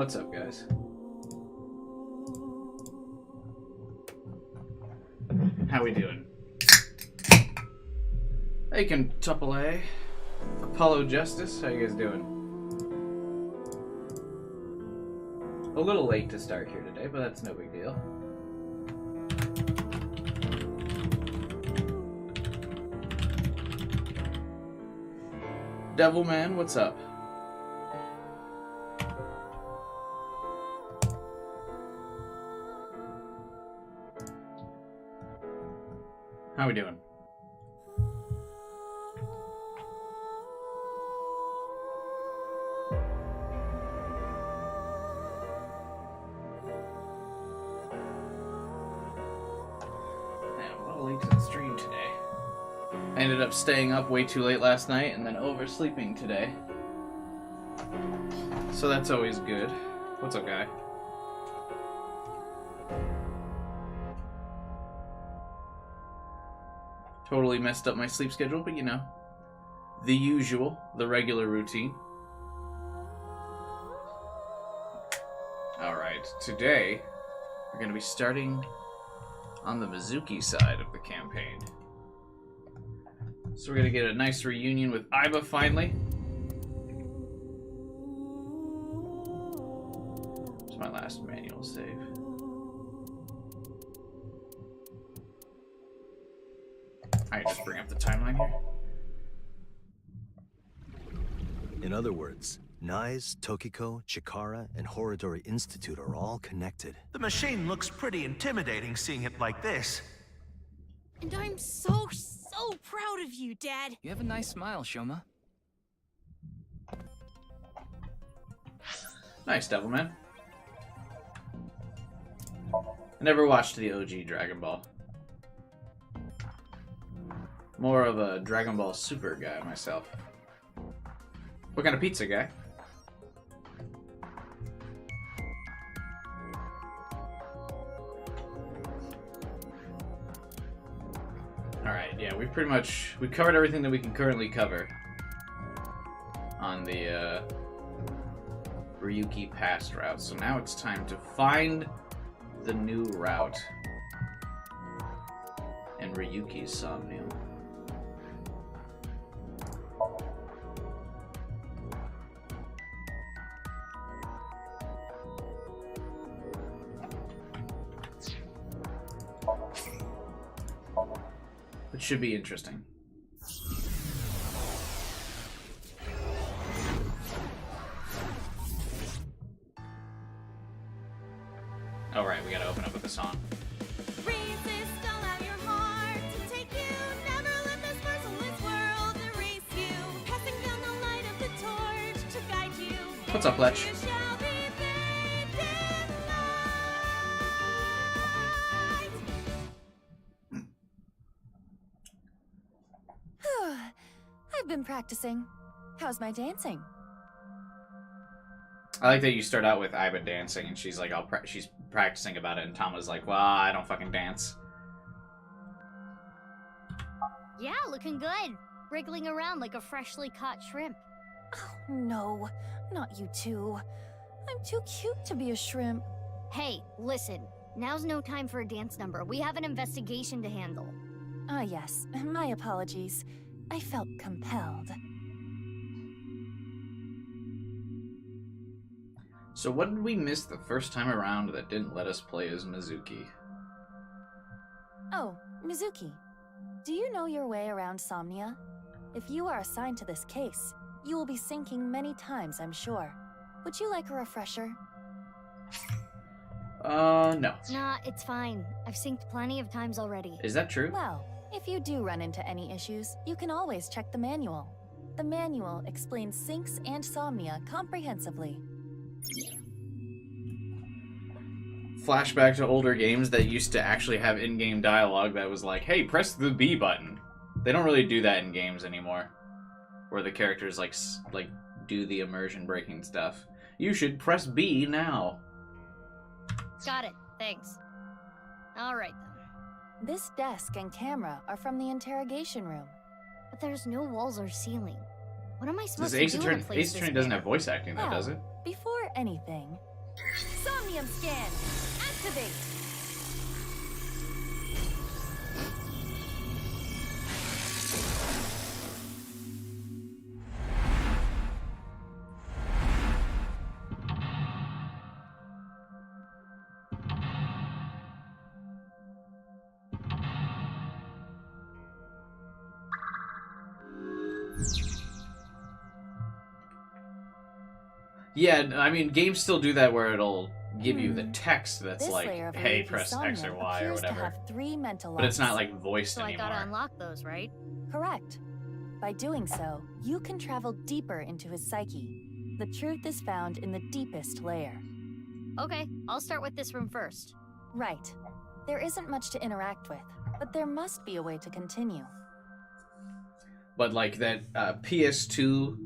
what's up, guys? How we doing? Hey, Kentuple. Apollo Justice, how you guys doing? A little late to start here today, but that's no big deal. Devilman, what's up? How we doing? I ended up staying up way too late last night and then oversleeping today. So that's always good. What's up, guy? Totally messed up my sleep schedule, but you know, the usual, the regular routine. Alright, today we're going to be starting on the Mizuki side of the campaign. So we're going to get a nice reunion with Aiba finally. It's my last manual save. I just bring up the timeline here. In other words, Nyes, Tokiko, Chikara, and Horodori Institute are all connected. The machine looks pretty intimidating seeing it like this. And I'm so proud of you, Dad. You have a nice smile, Shoma. Nice, Devilman. I never watched the OG Dragon Ball. More of a Dragon Ball Super guy myself. What kind of pizza, guy? Alright, yeah, we've covered everything that we can currently cover on the Ryuki past route. So now it's time to find the new route in Ryuki's Somnium. Which should be interesting. Alright, we gotta open up with a song. Resist all out your heart to take you. Never let this merciless world erase you. Passing down the light of the torch to guide you. What's up, Fletch? You shall be bathed in light. I've been practicing. How's my dancing? I like that you start out with Aiba dancing, and she's like, she's practicing about it, and Tama's like, well, I don't fucking dance. Yeah, looking good. Wriggling around like a freshly caught shrimp. Oh, no. Not you two. I'm too cute to be a shrimp. Hey, listen. Now's no time for a dance number. We have an investigation to handle. Ah, yes. My apologies. I felt compelled. So what did we miss the first time around that didn't let us play as Mizuki? Oh, Mizuki. Do you know your way around Somnia? If you are assigned to this case, you will be sinking many times, I'm sure. Would you like a refresher? No. Nah, it's fine. I've synced plenty of times already. Is that true? Well, if you do run into any issues, you can always check the manual. The manual explains syncs and Somnia comprehensively. Flashback to older games that used to actually have in-game dialogue that was like, hey, press the B button. They don't really do that in games anymore, where the characters like do the immersion breaking stuff. You should press B now. Got it. Thanks. Alright then. This desk and camera are from the interrogation room. But there's no walls or ceiling. What am I supposed Ace to do in a place Attorney this doesn't big? have voice acting though, Well, does it? Before anything, Somnium scan! Activate! Yeah, I mean, games still do that where it'll give you the text that's This like, layer of hey, Ryuki's press X or Somnium Y or appears to whatever. have 3 mental But it's not locks. like voiced So I anymore. gotta unlock those, right? Correct. By doing so, you can travel deeper into his psyche. The truth is found in the deepest layer. Okay, I'll start with this room first. Right. There isn't much to interact with, but there must be a way to continue. But like that PS2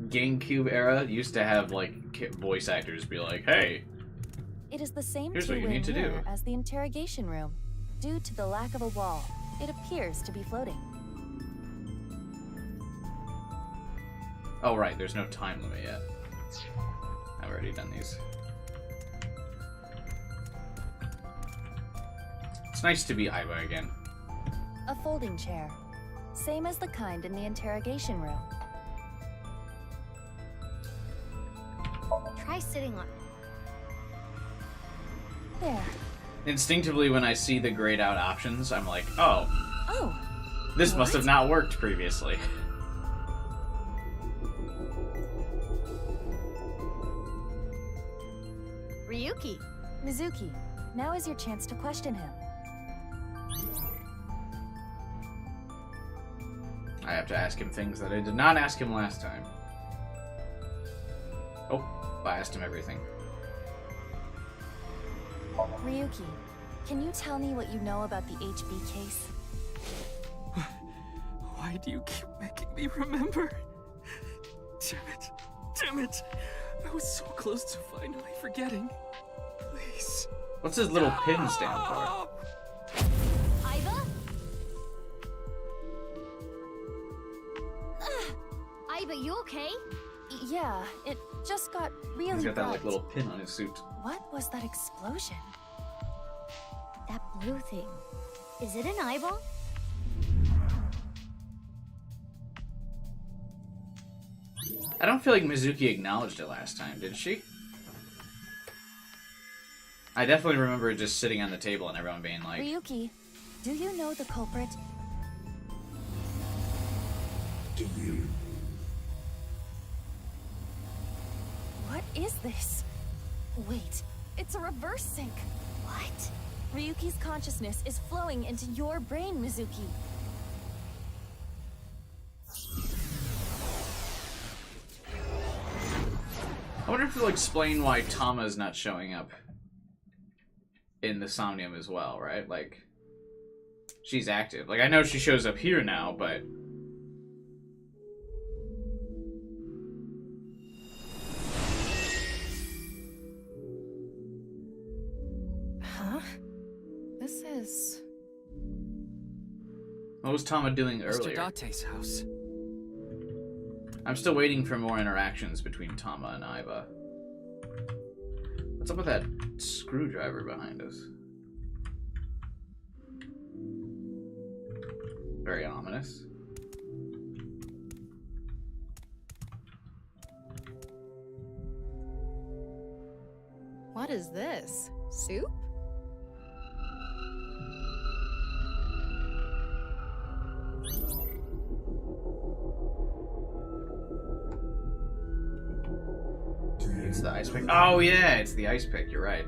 GameCube era used to have like voice actors be like, hey, It is the same Here's what you two-way need to do. mirror as the interrogation room. Due to the lack of a wall, it appears to be floating. oh right, there's no time limit yet. I've already done these. It's nice to be Iva again. A folding chair. Same as the kind in the interrogation room. Try sitting on it. There. Instinctively, when I see the grayed out options, I'm like, oh, Oh, this must have not worked previously. Ryuki. Mizuki, now is your chance to question him. I have to ask him things that I did not ask him last time. Oh, I asked him everything. Ryuki, can you tell me what you know about the HB case? Why do you keep making me remember? Damn it. Damn it. I was so close to finally forgetting. Please. What's his little pin stand for? Stop! Iva? Iva, you okay? Yeah, it just got really He's got that like bright. little pin on his suit. What was that explosion? That blue thing. Is it an eyeball? I don't feel like Mizuki acknowledged it last time, did she? I definitely remember it just sitting on the table and everyone being like, Ryuki, do you know the culprit? Do you? What is this? Wait, it's a reverse sync. What? Ryuki's consciousness is flowing into your brain, Mizuki. I wonder if it'll explain why Tama's not showing up in the Somnium as well, right? Like, she's active. Like, I know she shows up here now, but... Huh? This is... What was Tama doing Mr. earlier? Date's house. I'm still waiting for more interactions between Tama and Iva. What's up with that screwdriver behind us? Very ominous. What is this? Soup? It's the ice pick. Oh yeah, it's the ice pick. You're right.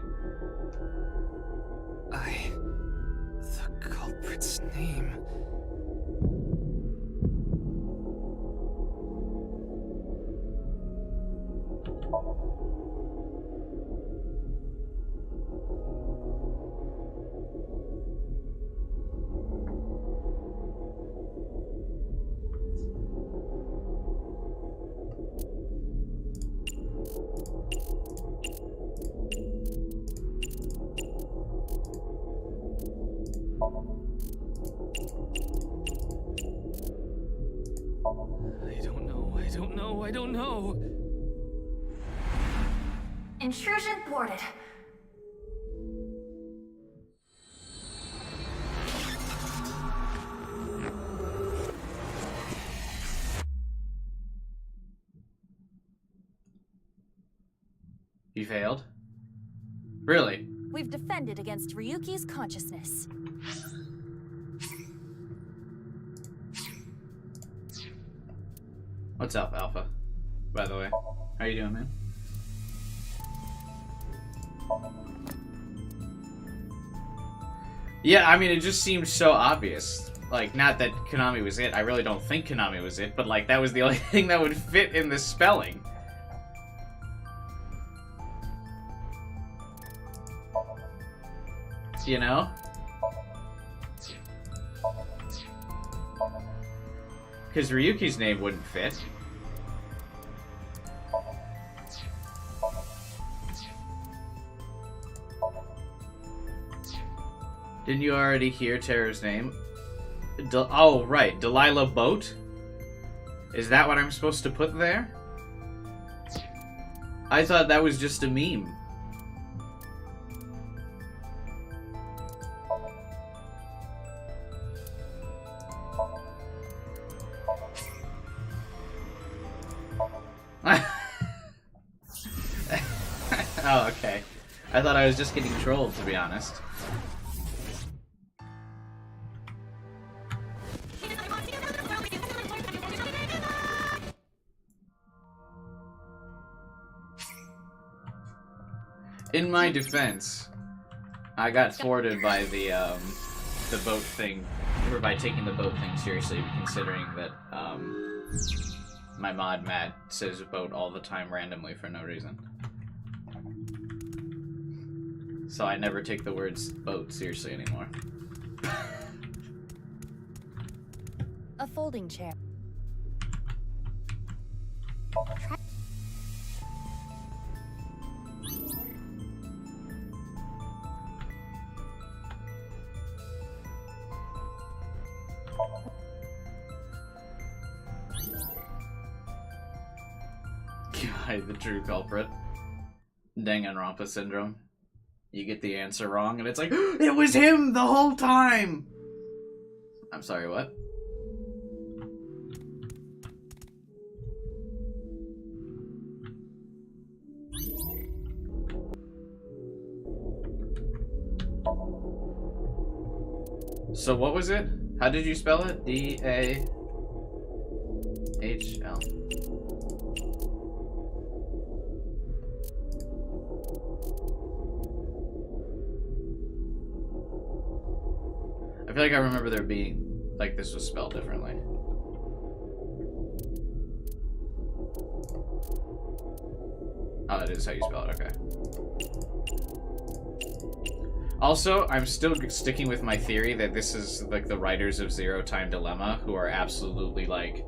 The culprit's name. I don't know. Intrusion thwarted. You failed? Really? We've defended against Ryuki's consciousness. What's up, Alpha? By the way, how you doing, man? Yeah, I mean, it just seemed so obvious. Like, not that Konami was it. I really don't think Konami was it, but like, that was the only thing that would fit in the spelling. You know? Because Ryuki's name wouldn't fit. Didn't you already hear Terra's name? Oh, right. Delilah Boat? Is that what I'm supposed to put there? I thought that was just a meme. Oh, okay. I thought I was just getting trolled, to be honest. In my defense, I got thwarted by the boat thing, or by taking the boat thing seriously, considering that my mod Matt says boat all the time randomly for no reason. So I never take the words boat seriously anymore. A folding chair. God, the true culprit. Danganronpa syndrome. You get the answer wrong, and it's like, it was him the whole time! I'm sorry, what? So what was it? How did you spell it? D-A-H-L. I feel like I remember there being, like, this was spelled differently. Oh, that is how you spell it, okay. Also, I'm still sticking with my theory that this is, like, the writers of Zero Time Dilemma who are absolutely like,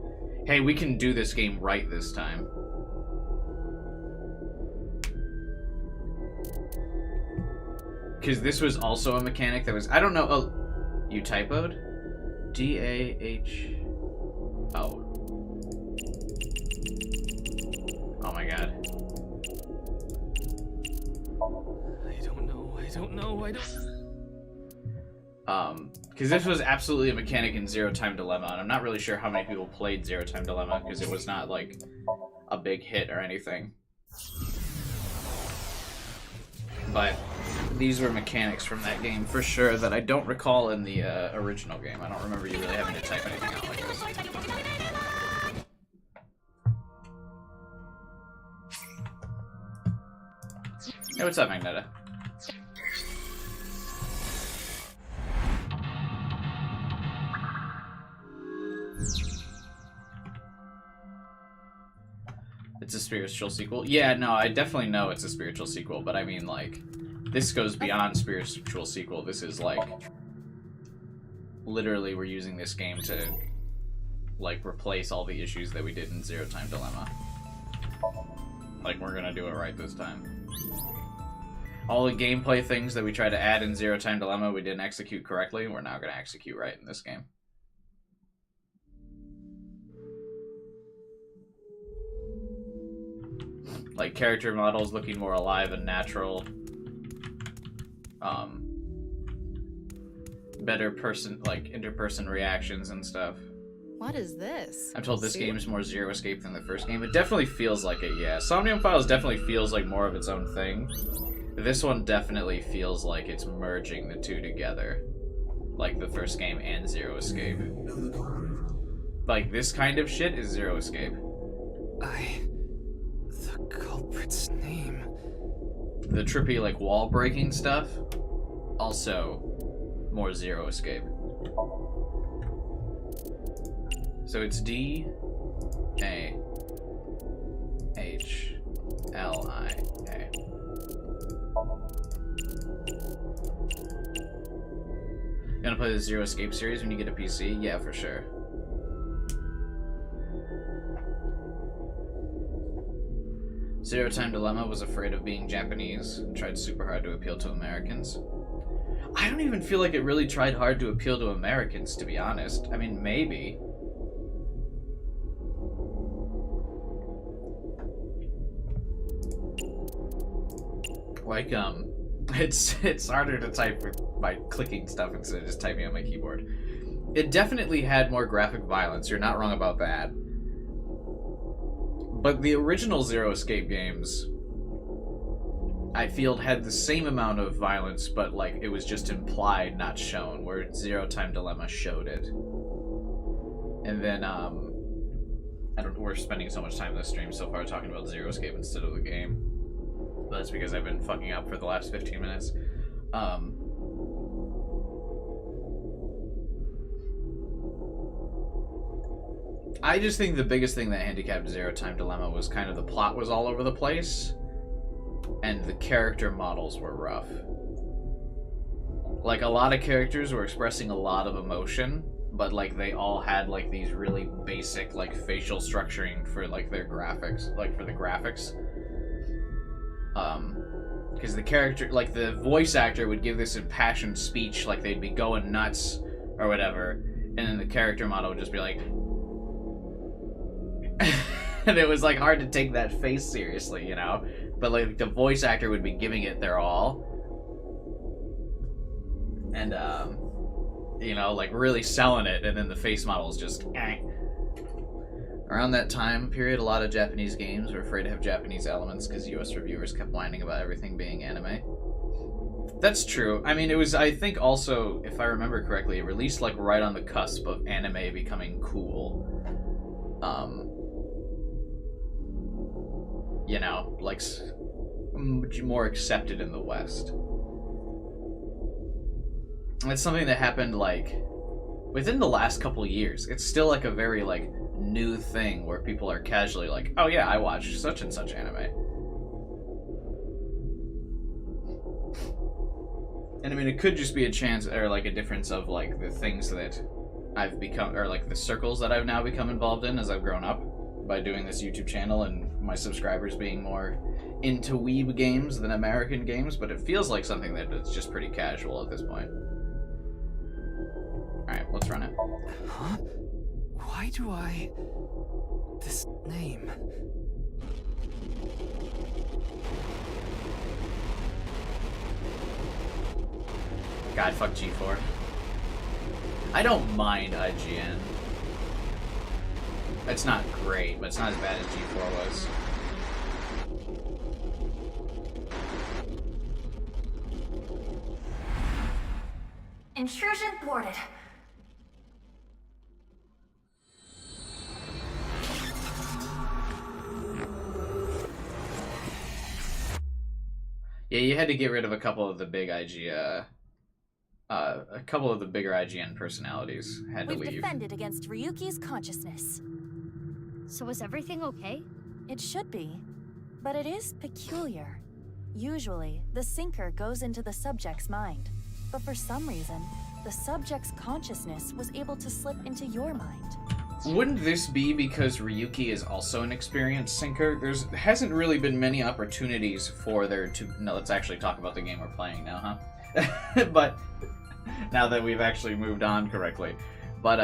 hey, we can do this game right this time. Because this was also a mechanic that was, I don't know, oh, you typoed? D-A-H... Oh. Oh my god. I don't... Because this was absolutely a mechanic in Zero Time Dilemma, and I'm not really sure how many people played Zero Time Dilemma, because it was not, like, a big hit or anything. But these were mechanics from that game, for sure, that I don't recall in the original game. I don't remember you really having to type anything out like this. Hey, what's up, Magneta? It's a spiritual sequel. Yeah, no, I definitely know it's a spiritual sequel, but I mean, like, this goes beyond spiritual sequel. This is, like, literally we're using this game to, like, replace all the issues that we did in Zero Time Dilemma. Like, we're gonna do it right this time. All the gameplay things that we tried to add in Zero Time Dilemma we didn't execute correctly, we're now gonna execute right in this game. Like, character models looking more alive and natural. Better interperson reactions and stuff. What is this? I'm told this Soup? game's more Zero Escape than the first game. It definitely feels like it, yeah. Somnium Files definitely feels like more of its own thing. This one definitely feels like it's merging the two together. Like the first game and Zero Escape. Like, this kind of shit is Zero Escape. The culprit's name. The trippy, like, wall-breaking stuff, also more Zero Escape. So it's D-A-H-L-I-A. You wanna play the Zero Escape series when you get a PC? Yeah, for sure. Zero Time Dilemma was afraid of being Japanese and tried super hard to appeal to Americans. I don't even feel like it really tried hard to appeal to Americans, to be honest. I mean, maybe. Like, it's harder to type by clicking stuff instead of just typing on my keyboard. It definitely had more graphic violence, you're not wrong about that. But the original Zero Escape games, I feel, had the same amount of violence, but like it was just implied, not shown, where Zero Time Dilemma showed it. And then, we're spending so much time in this stream so far talking about Zero Escape instead of the game. But that's because I've been fucking up for the last 15 minutes. I just think the biggest thing that handicapped Zero Time Dilemma was kind of the plot was all over the place, and the character models were rough. Like, a lot of characters were expressing a lot of emotion, but like they all had like these really basic like facial structuring for like their graphics, like for the graphics. Because the character, like the voice actor would give this impassioned speech like they'd be going nuts or whatever, and then the character model would just be like and it was like hard to take that face seriously, you know? But like the voice actor would be giving it their all. And you know, like really selling it, and then the face model's just Around that time period, a lot of Japanese games were afraid to have Japanese elements because US reviewers kept whining about everything being anime. That's true. I mean, it was, I think also, if I remember correctly, it released like right on the cusp of anime becoming cool. You know, like more accepted in the West. It's something that happened like within the last couple years. It's still like a very like new thing where people are casually like, oh yeah, I watch such and such anime. And I mean, it could just be a chance or like a difference of like the things that I've become, or like the circles that I've now become involved in as I've grown up by doing this YouTube channel, and my subscribers being more into weeb games than American games, but it feels like something that is just pretty casual at this point. Alright, let's run it. Huh? Why do I... this name... God, fuck G4. I don't mind IGN. It's not great, but it's not as bad as G4 was. Intrusion thwarted. Yeah, you had to get rid of a couple of the big a couple of the bigger IGN personalities had to We've leave. defended against Ryuki's consciousness. So is everything okay? It should be, but it is peculiar. Usually, the sinker goes into the subject's mind, but for some reason, the subject's consciousness was able to slip into your mind. Wouldn't this be because Ryuki is also an experienced sinker? There hasn't really been many opportunities for there to... No, let's actually talk about the game we're playing now, huh? But now that we've actually moved on correctly. But,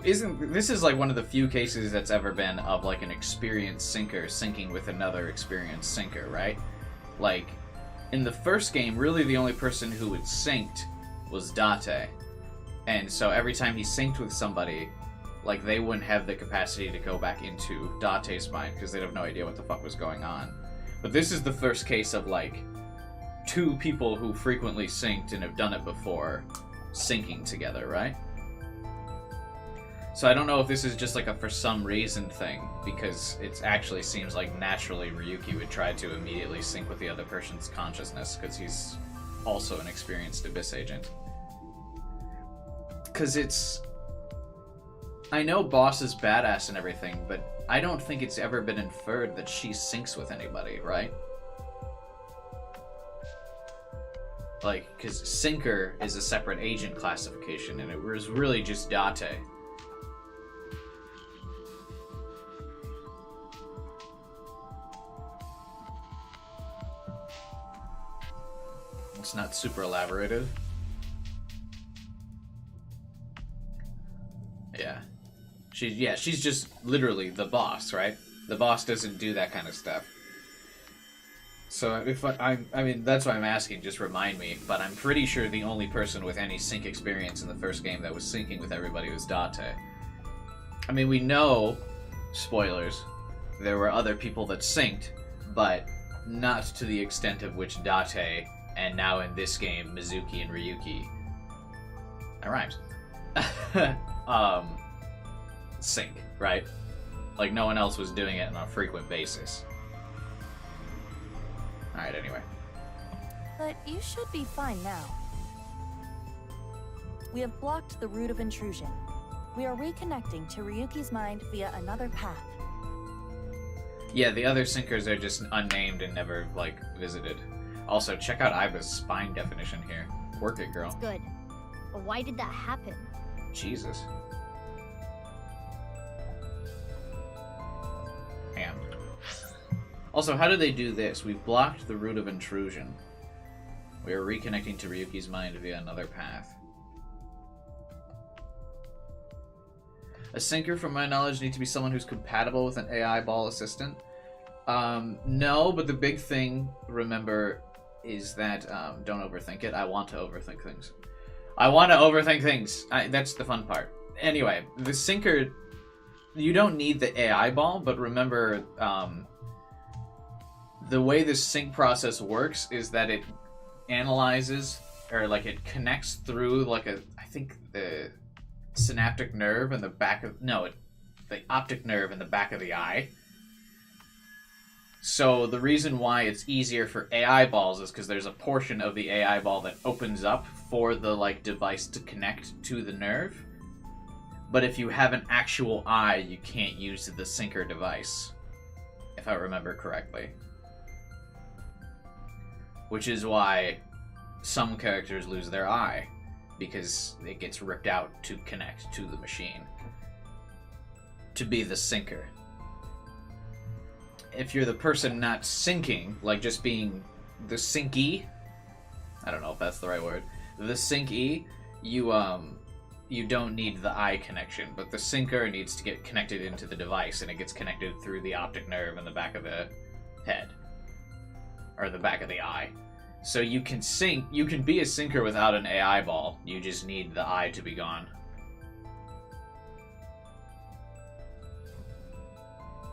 isn't this is like one of the few cases that's ever been of like an experienced sinker syncing with another experienced sinker, right? Like in the first game, really the only person who had synced was Date. And so every time he synced with somebody, like they wouldn't have the capacity to go back into Date's mind because they'd have no idea what the fuck was going on. But this is the first case of like two people who frequently synced and have done it before syncing together, right? So I don't know if this is just like a for some reason thing, because it actually seems like naturally Ryuki would try to immediately sync with the other person's consciousness, because he's also an experienced Abyss agent. Because it's... I know Boss is badass and everything, but I don't think it's ever been inferred that she syncs with anybody, right? Like, because Sinker is a separate agent classification, and it was really just Date. It's not super elaborative. Yeah. She's just literally the boss, right? The boss doesn't do that kind of stuff. So if I mean, that's why I'm asking, just remind me, but I'm pretty sure the only person with any sync experience in the first game that was syncing with everybody was Date. I mean, we know, spoilers, there were other people that synced, but not to the extent of which Date, and now in this game, Mizuki and Ryuki, that rhymes, sync, right? Like, no one else was doing it on a frequent basis. Alright, anyway. But you should be fine now. We have blocked the route of intrusion. We are reconnecting to Ryuki's mind via another path. Yeah, the other sinkers are just unnamed and never, like, visited. Also, check out Iba's spine definition here. Work it, girl. Good. But why did that happen? Jesus. Damn. Also, how do they do this? We've blocked the route of intrusion. We are reconnecting to Ryuki's mind via another path. A sinker, from my knowledge, needs to be someone who's compatible with an AI ball assistant. No, but the big thing, remember, is that, don't overthink it. I want to overthink things. I want to overthink things. That's the fun part. Anyway, the sinker, you don't need the AI ball, but remember, the way this sync process works is that it analyzes, or like it connects through like I think the synaptic nerve in the back of, the optic nerve in the back of the eye. So the reason why it's easier for AI balls is because there's a portion of the AI ball that opens up for the like device to connect to the nerve. But if you have an actual eye, you can't use the sinker device, if I remember correctly. Which is why some characters lose their eye, because it gets ripped out to connect to the machine. To be the sinker. If you're the person not syncing, like just being the synkee, I don't know if that's the right word, the synkee, you don't need the eye connection, but the sinker needs to get connected into the device, and it gets connected through the optic nerve in the back of the head. Or the back of the eye. So you can sync, you can be a sinker without an AI ball, you just need the eye to be gone.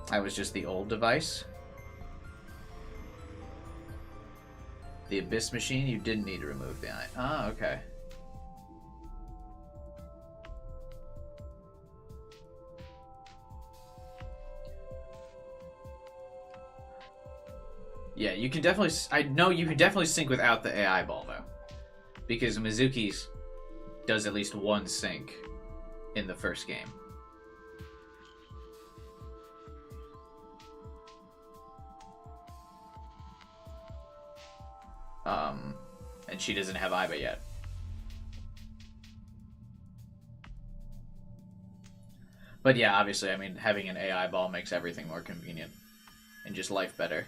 That was just the old device. The Abyss machine, you didn't need to remove the eye. Ah, okay. Yeah, you can definitely... I know you can definitely sync without the AI ball, though. Because Mizuki's does at least one sync in the first game. And she doesn't have Iba yet. But yeah, obviously, I mean, having an AI ball makes everything more convenient. And just life better.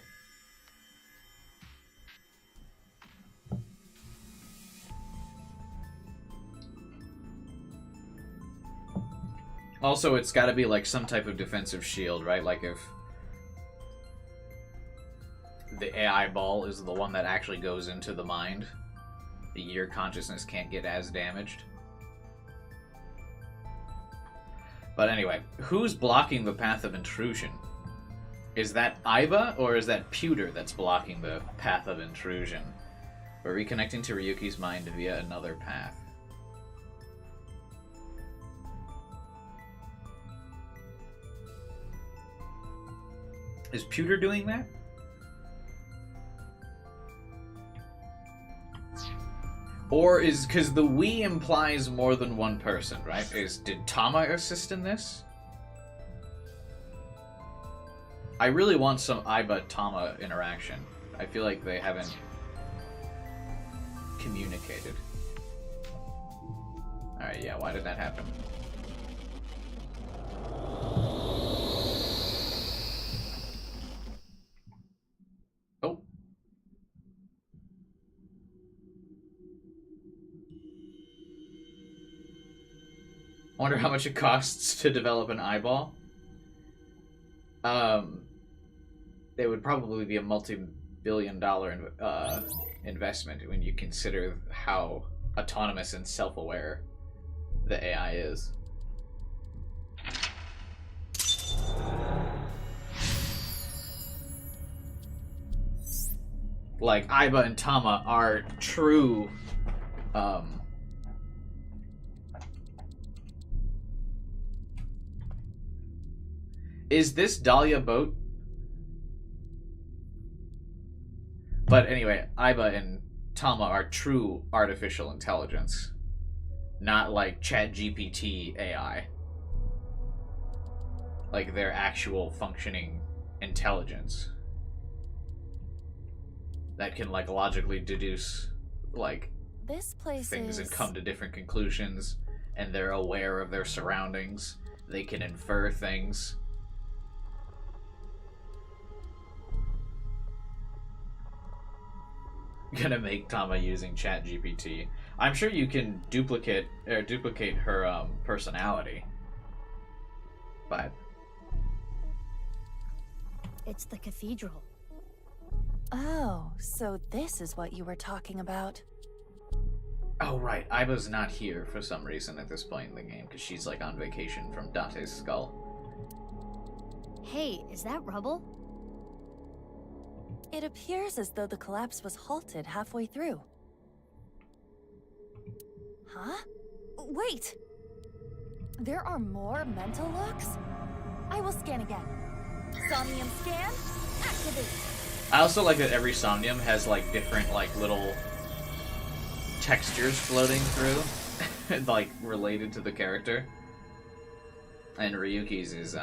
Also, it's got to be like some type of defensive shield, right? Like if the AI ball is the one that actually goes into the mind, your consciousness can't get as damaged. But anyway, who's blocking the path of intrusion? Is that Aiba, or is that Pewter that's blocking the path of intrusion? We're reconnecting to Ryuki's mind via another path. Is Pewter doing that? Or is, because the we implies more than one person, right? Did Tama assist in this? I really want some Aiba-Tama interaction. I feel like they haven't communicated. Alright, yeah, why did that happen? Oh. I wonder how much it costs to develop an eyeball. It would probably be a multi-billion-dollar investment when you consider how autonomous and self-aware the AI is. Like, Aiba and Tama are true, Is this Dahlia boat? But anyway, Aiba and Tama are true artificial intelligence. Not like ChatGPT AI. Like their actual functioning intelligence. That can like logically deduce like This place things is... and come to different conclusions, and they're aware of their surroundings. They can infer things. Gonna make Tama using ChatGPT. I'm sure you can duplicate her personality. But It's the cathedral. Oh, so this is what you were talking about. oh right, Aiba's not here for some reason at this point in the game because she's like on vacation from Dante's skull. Hey, is that rubble? It appears as though the collapse was halted halfway through. Huh? Wait! There are more mental locks? I will scan again. Somnium scan, activate! I also like that every Somnium has like different like little textures floating through, like related to the character. And Ryuki's is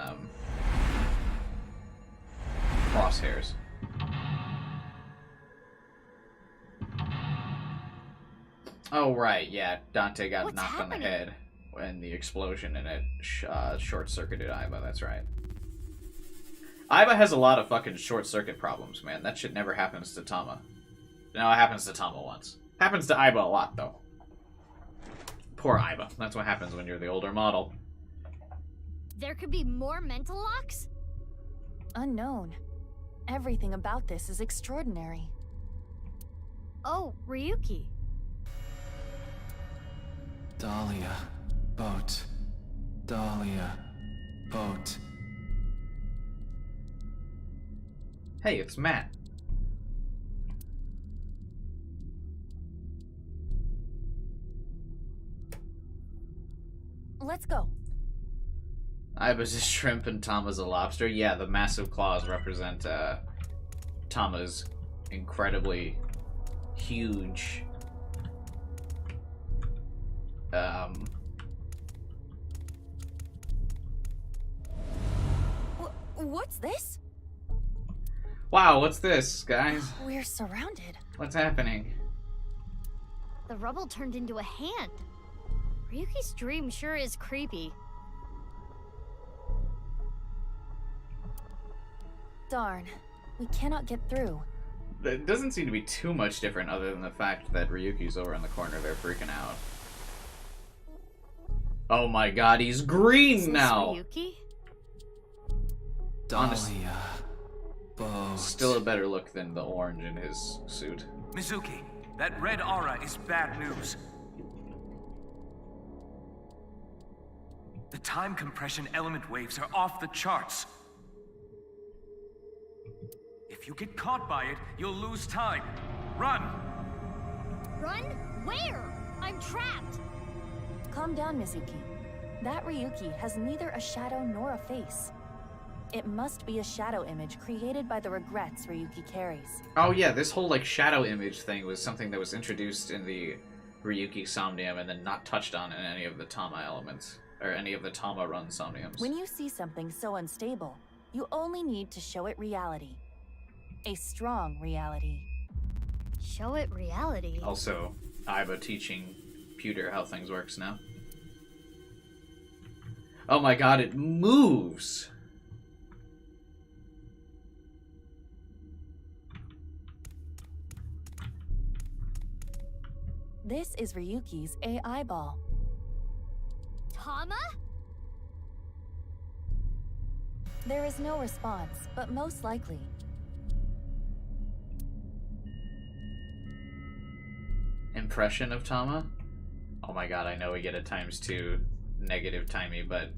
crosshairs. Oh right, yeah, Dante got knocked on the head when the explosion and it short-circuited Aiba, that's right. Aiba has a lot of fucking short-circuit problems, man. That shit never happens to Tama. No, it happens to Tama once. Happens to Aiba a lot, though. Poor Aiba. That's what happens when you're the older model. There could be more mental locks? Unknown. Everything about this is extraordinary. Oh, Ryuki. Dahlia, boat. Dahlia, boat. Hey, it's Matt. Let's go. Aiba's a shrimp and Tama's a lobster. Yeah, the massive claws represent Tama's incredibly huge What's this? Wow, what's this, guys? We're surrounded. What's happening? The rubble turned into a hand. Ryuki's dream sure is creepy. Darn. We cannot get through. It doesn't seem to be too much different other than the fact that Ryuki's over in the corner there freaking out. Oh my god, he's green Is this now! Ryuki? Honestly, Boat. still a better look than the orange in his suit. Mizuki, that red aura is bad news. The time compression element waves are off the charts. If you get caught by it, you'll lose time. Run! Run? Where? I'm trapped. Calm down, Mizuki. That Ryuki has neither a shadow nor a face. It must be a shadow image created by the regrets Ryuki carries. Oh yeah, this whole like shadow image thing was something that was introduced in the Ryuki Somnium and then not touched on in any of the Tama elements, or any of the Tama run Somniums. When you see something so unstable, you only need to show it reality. A strong reality. Show it reality. Also, Iba teaching Pewter how things works now. Oh my god, it moves! This is Ryuki's AI ball. Tama? There is no response, but most likely. Impression of Tama? Oh my god, I know we get a ×2 negative timey, but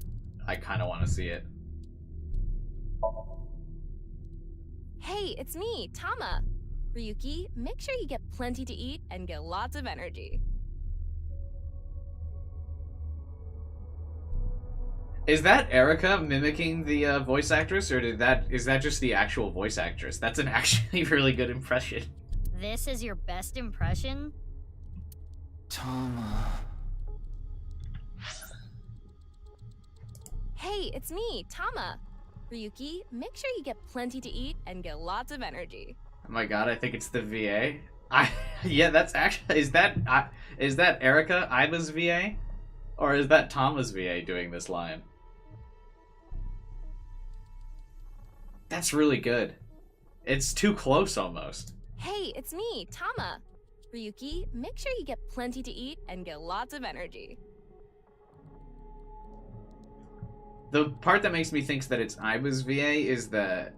I kind of want to see it. Hey, it's me, Tama. Ryuki, make sure you get plenty to eat and get lots of energy. Is that Erica mimicking the voice actress, or is that just the actual voice actress? That's an actually really good impression. This is your best impression? Tama. Hey, it's me, Tama. Ryuki, make sure you get plenty to eat and get lots of energy. Oh my god, I think it's the VA. Yeah, that's actually is that Erica Iba's VA, or is that Tama's VA doing this line? That's really good. It's too close almost. Hey, it's me, Tama. Ryuki, make sure you get plenty to eat and get lots of energy. The part that makes me think that it's Iba's VA is the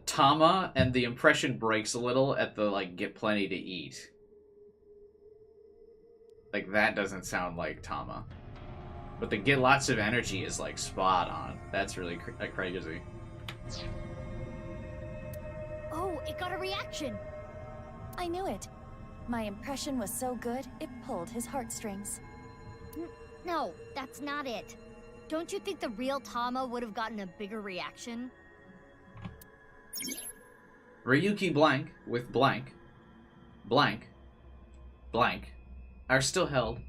Tama, and the impression breaks a little at the like get plenty to eat. Like that doesn't sound like Tama. But the get lots of energy is like spot on. That's really crazy. Oh, it got a reaction. I knew it. My impression was so good, it pulled his heartstrings. No, that's not it. Don't you think the real Tama would have gotten a bigger reaction? Ryuki blank with blank blank blank are still held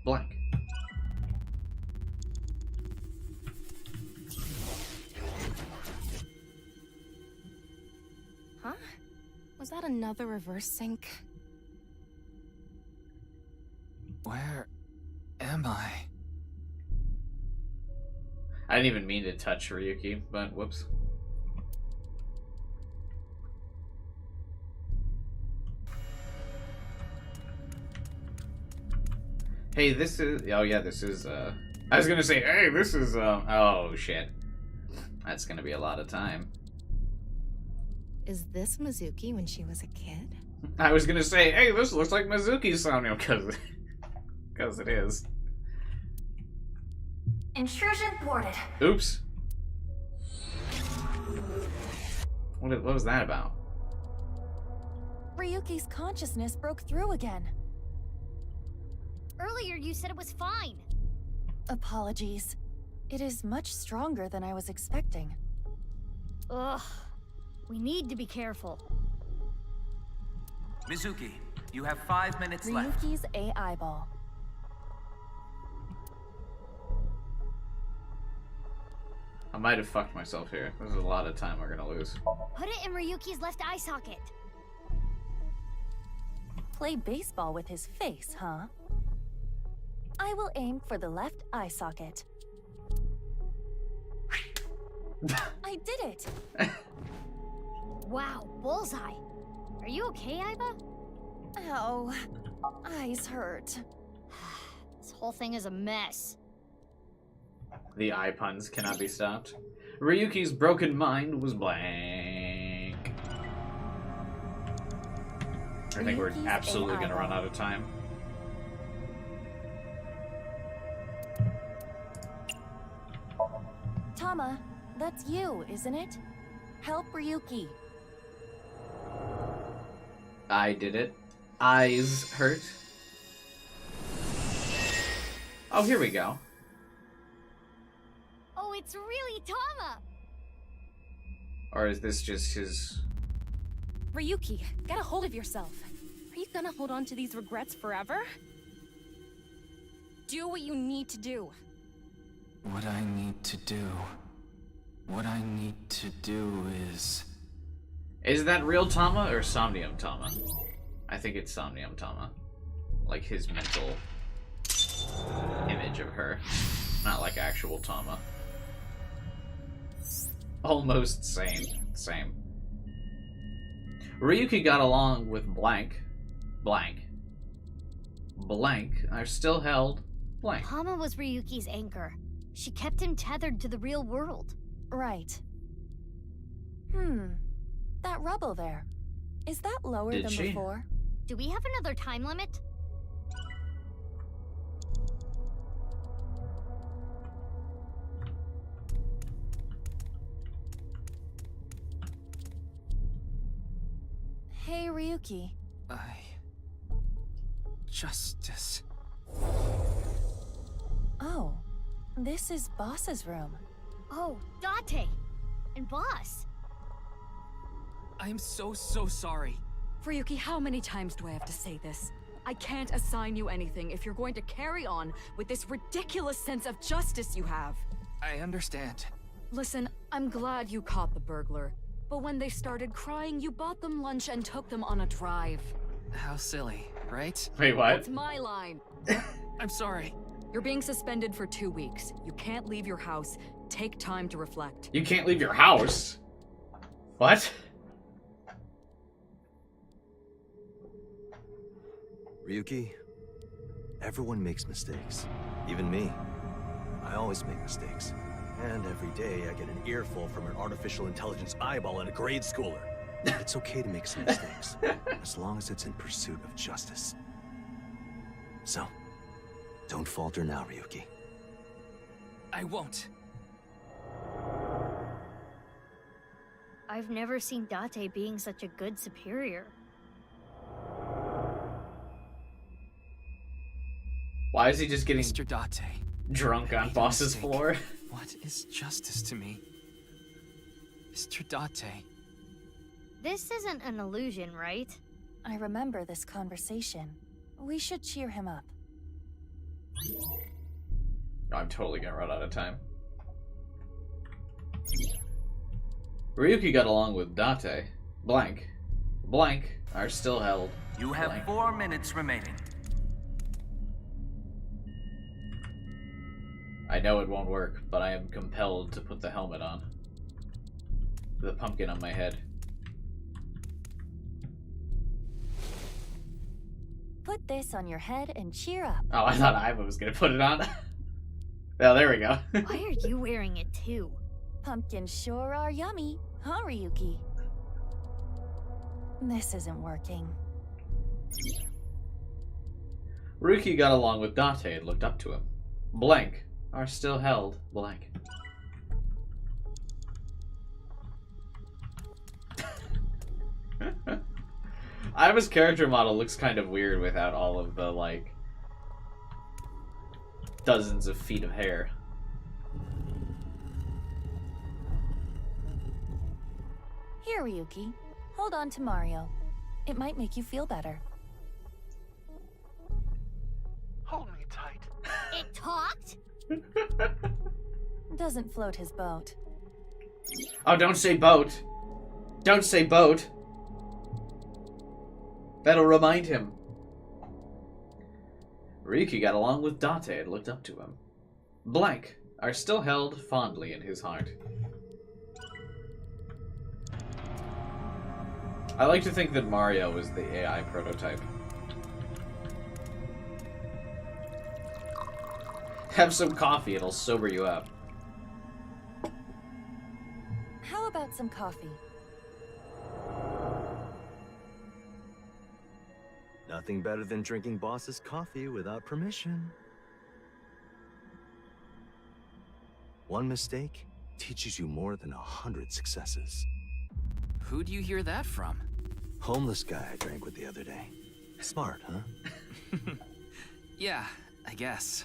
blank. Huh? Was that another reverse sync? Where am I? I didn't even mean to touch Ryuki, but whoops. Hey, this is... Oh, yeah, this is, I was gonna say, hey, this is, Oh, shit. That's gonna be a lot of time. Is this Mizuki when she was a kid? I was gonna say, hey, this looks like Mizuki's Somnium, because it is. Intrusion thwarted. Oops. What was that about? Ryuki's consciousness broke through again. Earlier you said it was fine. Apologies. It is much stronger than I was expecting. Ugh. We need to be careful. Mizuki, you have 5 minutes left. Ryuki's AI ball. I might have fucked myself here. This is a lot of time we're gonna lose. Put it in Ryuki's left eye socket. Play baseball with his face, huh? I will aim for the left eye socket. I did it! Wow, bullseye. Are you okay, Iba? Ow. Eyes hurt. This whole thing is a mess. The eye puns cannot be stopped. Ryuki's broken mind was blank. I think we're Ryuki's absolutely AI gonna run out of time. Tama, that's you, isn't it? Help Ryuki. I did it. Eyes hurt. Oh, here we go. Oh, it's really Tama! Or is this just his... Ryuki, get a hold of yourself. Are you gonna hold on to these regrets forever? Do what you need to do. What I need to do. What I need to do is... Is that real Tama or Somnium Tama? I think it's Somnium Tama. Like his mental image of her. Not like actual Tama. Almost same. Same. Ryuki got along with blank. Blank. Blank are still held blank. Tama was Ryuki's anchor. She kept him tethered to the real world. Right. That rubble there. Is that lower Did than she? before? Do we have another time limit? Hey, Ryuki. Justice. Oh, this is Boss's room. Oh, Date! And Boss! I am so sorry. Ryuki, how many times do I have to say this? I can't assign you anything if you're going to carry on with this ridiculous sense of justice you have. I understand. Listen, I'm glad you caught the burglar. But when they started crying, you bought them lunch and took them on a drive. How silly, right? Wait, what? That's my line. I'm sorry. You're being suspended for 2 weeks. You can't leave your house. Take time to reflect. You can't leave your house? What? Ryuki, everyone makes mistakes. Even me. I always make mistakes. And every day I get an earful from an artificial intelligence eyeball in a grade schooler. It's okay to make some mistakes, as long as it's in pursuit of justice. So, don't falter now, Ryuki. I won't. I've never seen Date being such a good superior. Why is he just getting Mr. Date. drunk on Boss's mistake. floor? What is justice to me? Mr. Date. This isn't an illusion, right? I remember this conversation. We should cheer him up. I'm totally gonna run out of time. Ryuki got along with Date. Blank. Blank are still held. You have blank. 4 minutes remaining. I know it won't work, but I am compelled to put the helmet on. The pumpkin on my head. Put this on your head and cheer up. Oh, I thought Iva was gonna put it on. Oh, there we go. Why are you wearing it too? Pumpkins sure are yummy, huh, Ryuki? This isn't working. Ryuki got along with Date and looked up to him. Blank are still held blank. Iva's character model looks kind of weird without all of the, like, dozens of feet of hair. Here, Ryuki. Hold on to Mario. It might make you feel better. Hold me tight. It talked? Doesn't float his boat. Oh, don't say boat. Don't say boat. That'll remind him. Ryuki got along with Date and looked up to him. Blank are still held fondly in his heart. I like to think that Mario was the AI prototype. Have some coffee, it'll sober you up. How about some coffee? Nothing better than drinking boss's coffee without permission. One mistake teaches you more than 100 successes. Who'd you hear that from? Homeless guy I drank with the other day. Smart, huh? Yeah, I guess.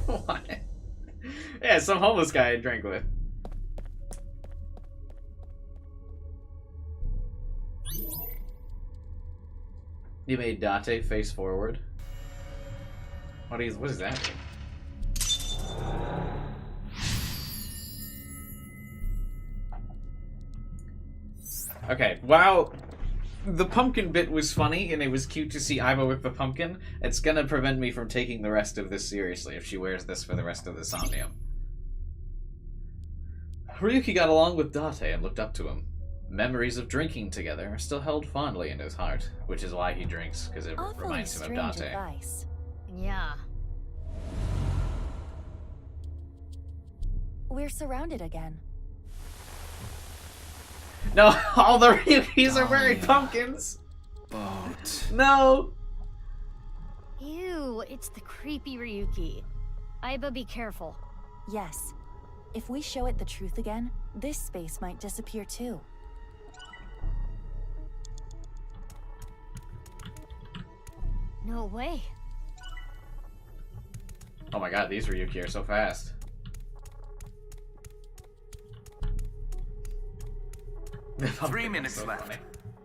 What? Yeah, some homeless guy I drank with. You made Date face forward. What is that? Okay, wow. The pumpkin bit was funny, and it was cute to see Aiba with the pumpkin. It's gonna prevent me from taking the rest of this seriously if she wears this for the rest of the Somnium. Ryuki got along with Date and looked up to him. Memories of drinking together are still held fondly in his heart, which is why he drinks, because it Awfully reminds him of strange Date. advice. Yeah. We're surrounded again. No, all the Ryukis are wearing pumpkins! Boat. No! Ew, it's the creepy Ryuki. Aiba, be careful. Yes. If we show it the truth again, this space might disappear too. No way. Oh my god, these Ryuki are so fast. The 3 pumpkin minutes is so left. funny.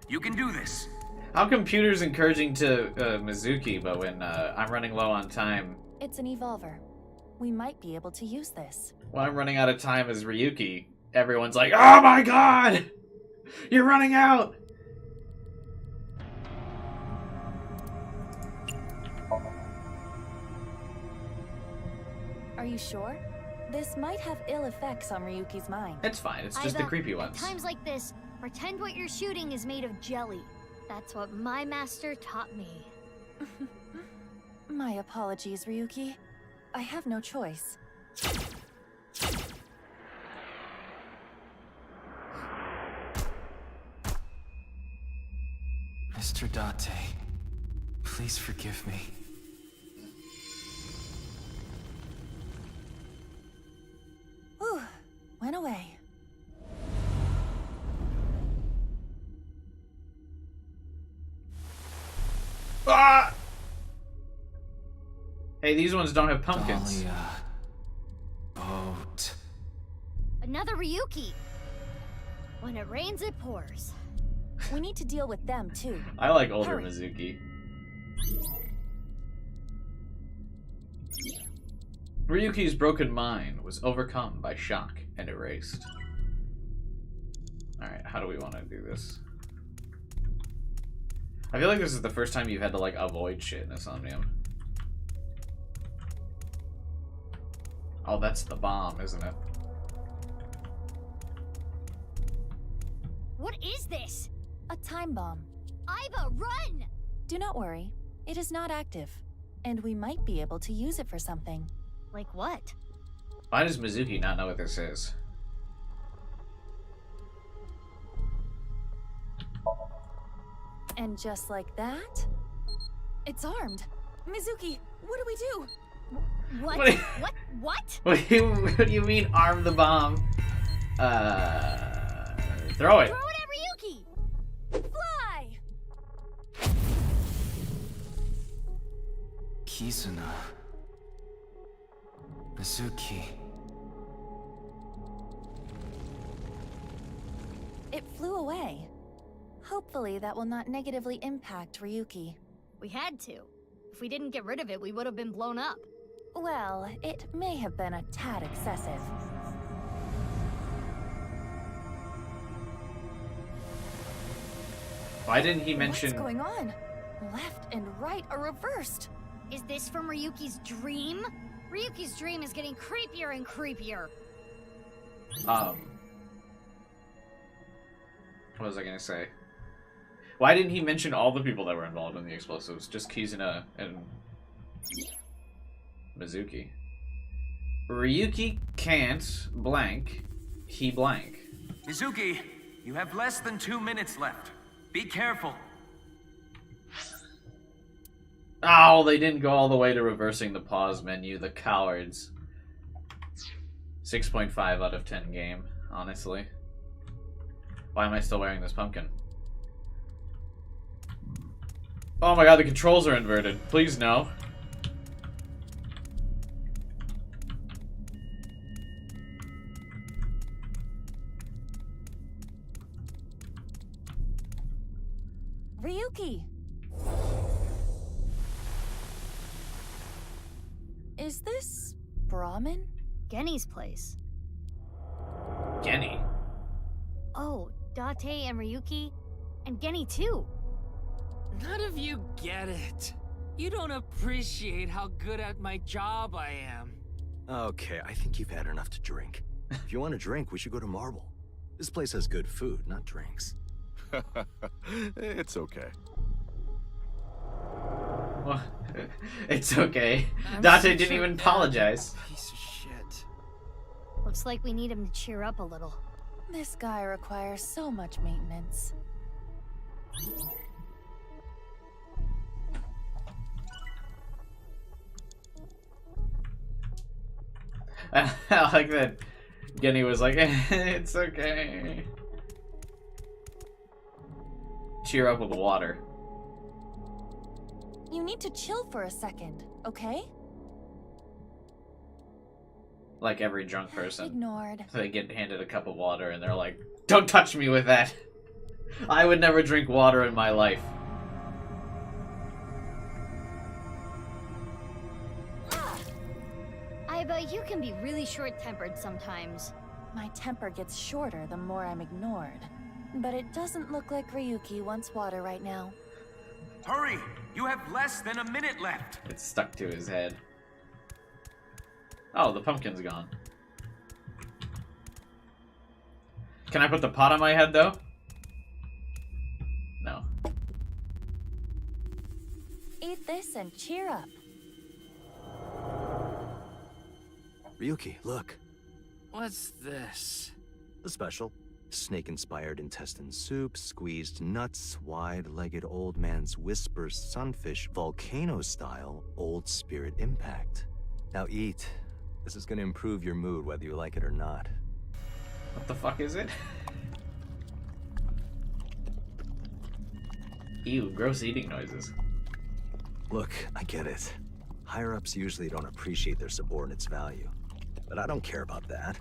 You can do this. How computer's encouraging to Mizuki, but when I'm running low on time, It's an evolver. We might be able to use this. when I'm running out of time as Ryuki, everyone's like, "Oh my god! You're running out!" Are you sure? This might have ill effects on Ryuki's mind. It's fine, it's just the Aiba, creepy at ones. times like this, pretend what you're shooting is made of jelly. That's what my master taught me. My apologies, Ryuki. I have no choice. Mr. Date, please forgive me. Whew, went away. Ah! Hey, these ones don't have pumpkins. Dahlia. Boat. Another Ryuki. When it rains, it pours. We need to deal with them too. I like older Hurry. Mizuki. Ryuki's broken mind was overcome by shock and erased. Alright, how do we want to do this? I feel like this is the first time you've had to, like, avoid shit in a Somnium. Oh, that's the bomb, isn't it? What is this? A time bomb. Aiba, run! Do not worry. It is not active. And we might be able to use it for something. Like what? Why does Mizuki not know what this is? And just like that, it's armed. Mizuki, what do we do? What? What? What? What do you mean, arm the bomb? Throw it. Throw it at Ryuki! Fly! Kizuna. Mizuki. It flew away. Hopefully that will not negatively impact Ryuki. We had to. If we didn't get rid of it, we would have been blown up. Well, it may have been a tad excessive. Why didn't he mention... What's going on? Left and right are reversed. Is this from Ryuki's dream? Ryuki's dream is getting creepier and creepier. What was I gonna say? Why didn't he mention all the people that were involved in the explosives? Just Kizuna and Mizuki. Ryuki can't blank. He blank. Mizuki, you have less than 2 minutes left. Be careful. Oh, they didn't go all the way to reversing the pause menu. The cowards. 6.5 out of 10 game, honestly. Why am I still wearing this pumpkin? Oh my god, the controls are inverted. Please no. Ryuki! Is this Brahmin? Genny's place. Genny. Oh, Date and Ryuki. And Genny too. None of you get it. You don't appreciate how good at my job I am. Okay, I think you've had enough to drink. If you want a drink, we should go to Marble. This place has good food, not drinks. It's okay. Well, it's okay. I'm Date such didn't a even bad apologize. Piece of shit. Looks like we need him to cheer up a little. This guy requires so much maintenance. I like that Genny was like, it's okay. Cheer up with water. You need to chill for a second, okay? Like every drunk person. Ignored. They get handed a cup of water and they're like, don't touch me with that. I would never drink water in my life. Aiba, you can be really short-tempered sometimes. My temper gets shorter the more I'm ignored. But it doesn't look like Ryuki wants water right now. Hurry! You have less than a minute left. It's stuck to his head. Oh, the pumpkin's gone. Can I put the pot on my head, though? No. Eat this and cheer up. Ryuki, look. What's this? The special. Snake-inspired intestine soup, squeezed nuts, wide-legged old man's whisper sunfish, volcano-style old spirit impact. Now eat. This is gonna improve your mood whether you like it or not. What the fuck is it? Ew, gross eating noises. Look, I get it. Higher-ups usually don't appreciate their subordinates' value. But I don't care about that.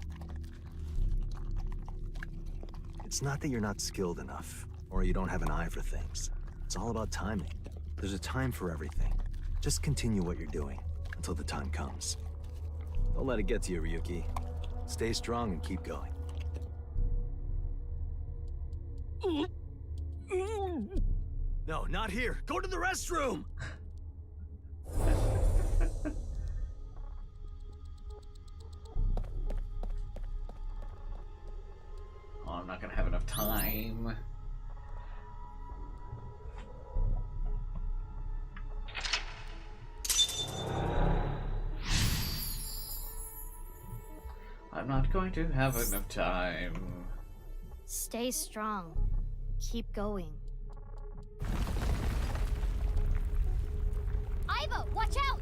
It's not that you're not skilled enough, or you don't have an eye for things. It's all about timing. There's a time for everything. Just continue what you're doing, until the time comes. Don't let it get to you, Ryuki. Stay strong and keep going. No, not here! Go to the restroom! Oh, I'm not gonna have enough time. I'm not going to have enough time. Stay strong. Keep going. Aiba, watch out!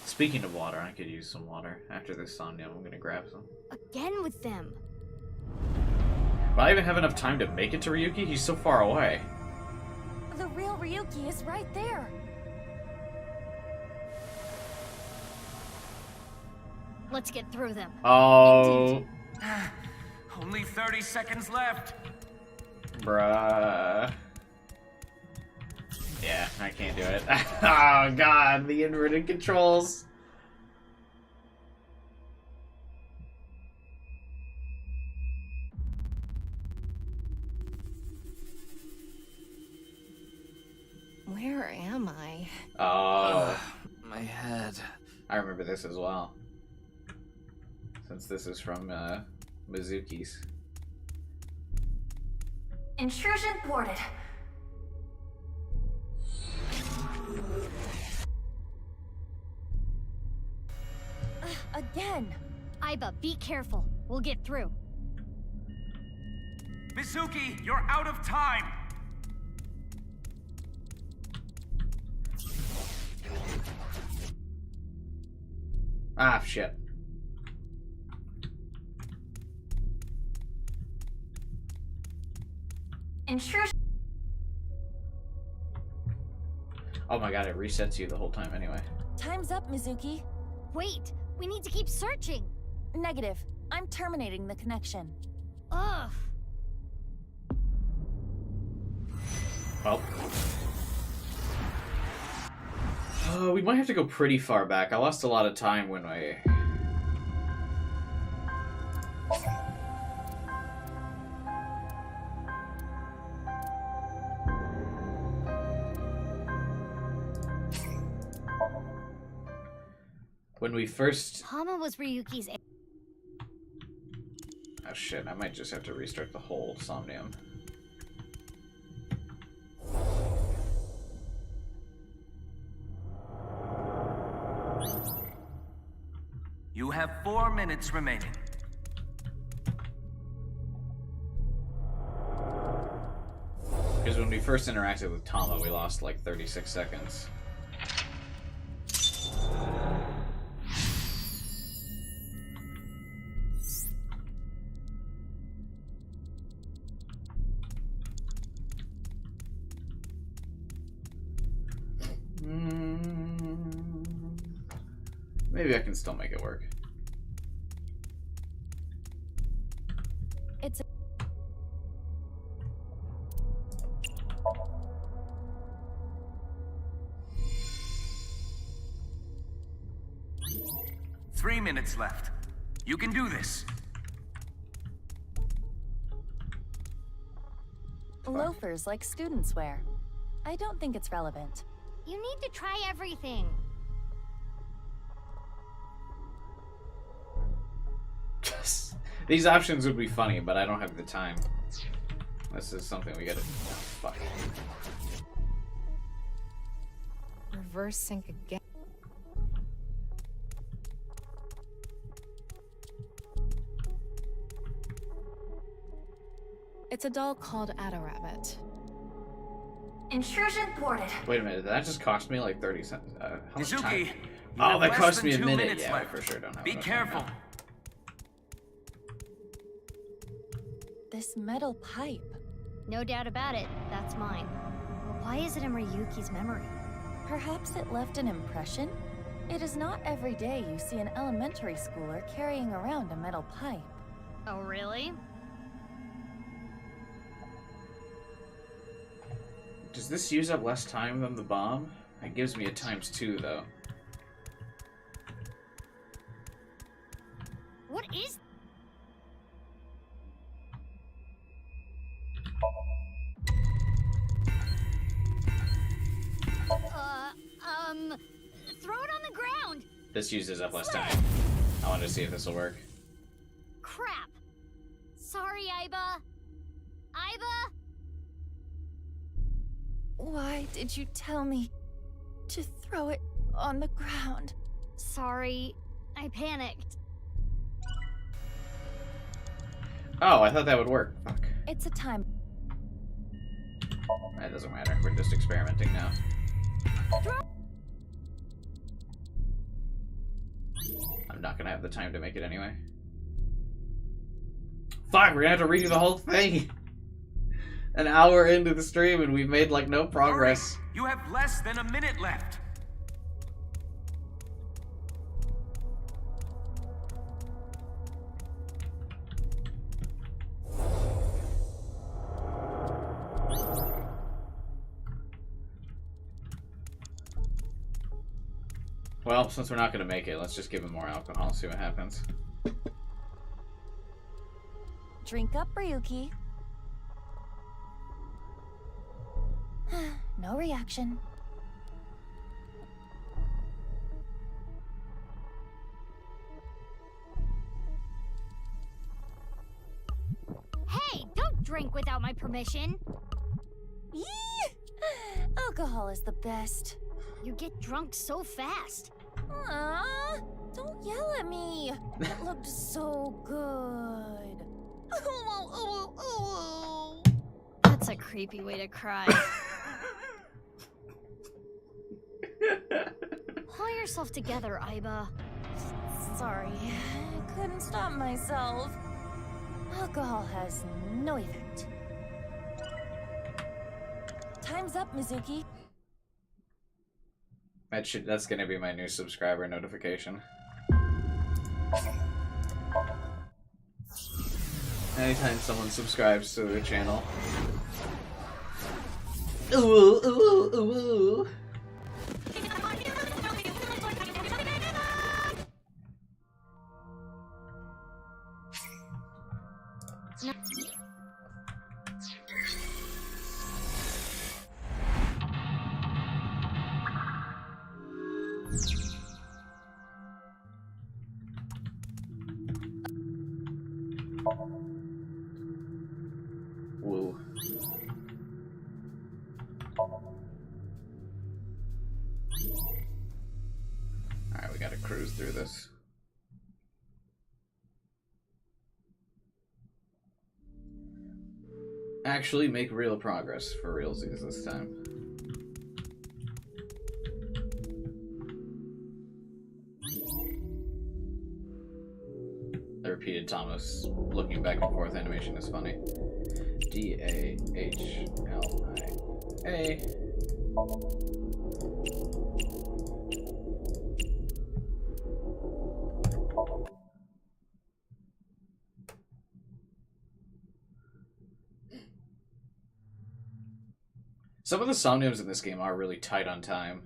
Speaking of water, I could use some water. After this Somnium, I'm gonna grab some. Again with them. Will I even have enough time to make it to Ryuki? He's so far away. The real Ryuki is right there. Let's get through them. Oh, Only 30 seconds left. bruh. Yeah, I can't do it. Oh god, the inverted controls. Where am I? Oh, my head. I remember this as well. Since this is from Mizuki's. Intrusion thwarted. Again. Aiba, be careful. We'll get through. Mizuki, you're out of time! Ah, shit. Intrusion. Oh my god, it resets you the whole time anyway. Time's up, Mizuki. Wait, we need to keep searching. Negative. I'm terminating the connection. Ugh. Well. We might have to go pretty far back. I lost a lot of time when I... When we first... Tama was Ryuki's... Oh shit, I might just have to restart the whole Somnium. You have 4 minutes remaining. Because when we first interacted with Tama, we lost like 36 seconds. Maybe I can still make it work. It's 3 minutes left. You can do this. loafers like students wear. I don't think it's relevant. You need to try everything. These options would be funny, but I don't have the time. This is something we gotta... Oh, fuck. Reverse sync again. It's a doll called Rabbit. Intrusion thwarted. Wait a minute, that just cost me like 30 cents. How much Mizuki, time? you Oh, have that less cost than me a 2 minute. minutes Yeah, left. I for sure don't have Be enough time careful. now. This metal pipe. No doubt about it, that's mine. But why is it in Ryuki's memory? Perhaps it left an impression? It is not every day you see an elementary schooler carrying around a metal pipe. Oh, really? Does this use up less time than the bomb? It gives me a ×2 though. What is... throw it on the ground! This uses up less time. I wanted to see if this will work. Crap! Sorry, Aiba. Aiba? Why did you tell me to throw it on the ground? Sorry, I panicked. Oh, I thought that would work. Fuck. It's a time. That doesn't matter. We're just experimenting now. I'm not gonna have the time to make it anyway. Fuck, we're gonna have to redo the whole thing! An hour into the stream and we've made like no progress. Hurry. You have less than a minute left. Well, since we're not gonna make it, let's just give him more alcohol, see what happens. Drink up, Ryuki. No reaction. drink without my permission. Yee! Alcohol is the best. You get drunk so fast. Aww, don't yell at me. It looked so good. That's a creepy way to cry. Pull yourself together, Aiba. Sorry, I couldn't stop myself. Alcohol has no effect. Time's up, Mizuki. That's gonna be my new subscriber notification. Anytime someone subscribes to the channel. Ooh, ooh, ooh, ooh. Woo. Alright, we gotta cruise through this. Actually make real progress for realsies this time. The repeated Thomas looking back and forth animation is funny. D-A-H-L-I-A. Some of the Somniums in this game are really tight on time.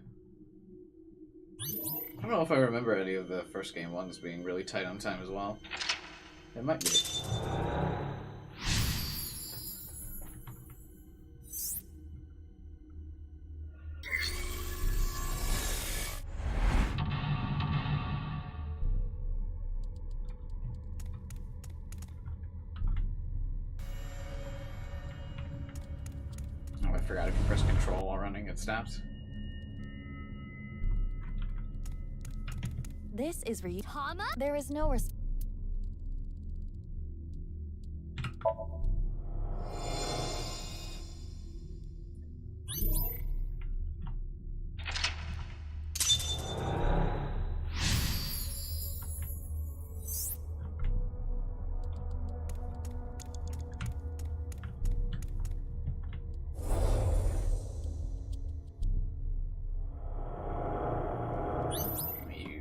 I don't know if I remember any of the first game ones being really tight on time as well. It might be. Oh, I forgot if you press control while running, it stops. This is Ryuki. Tama? There is no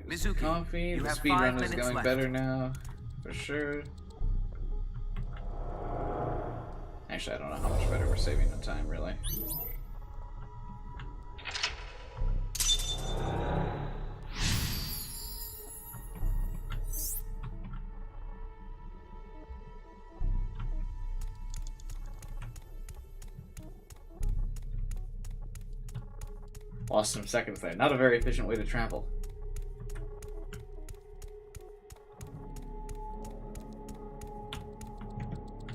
Mizuki, Coffee, you the have speed 5 run is minutes going left. better now, for sure. Actually, I don't know how much better we're saving the time, really. Lost some seconds there. Not a very efficient way to travel.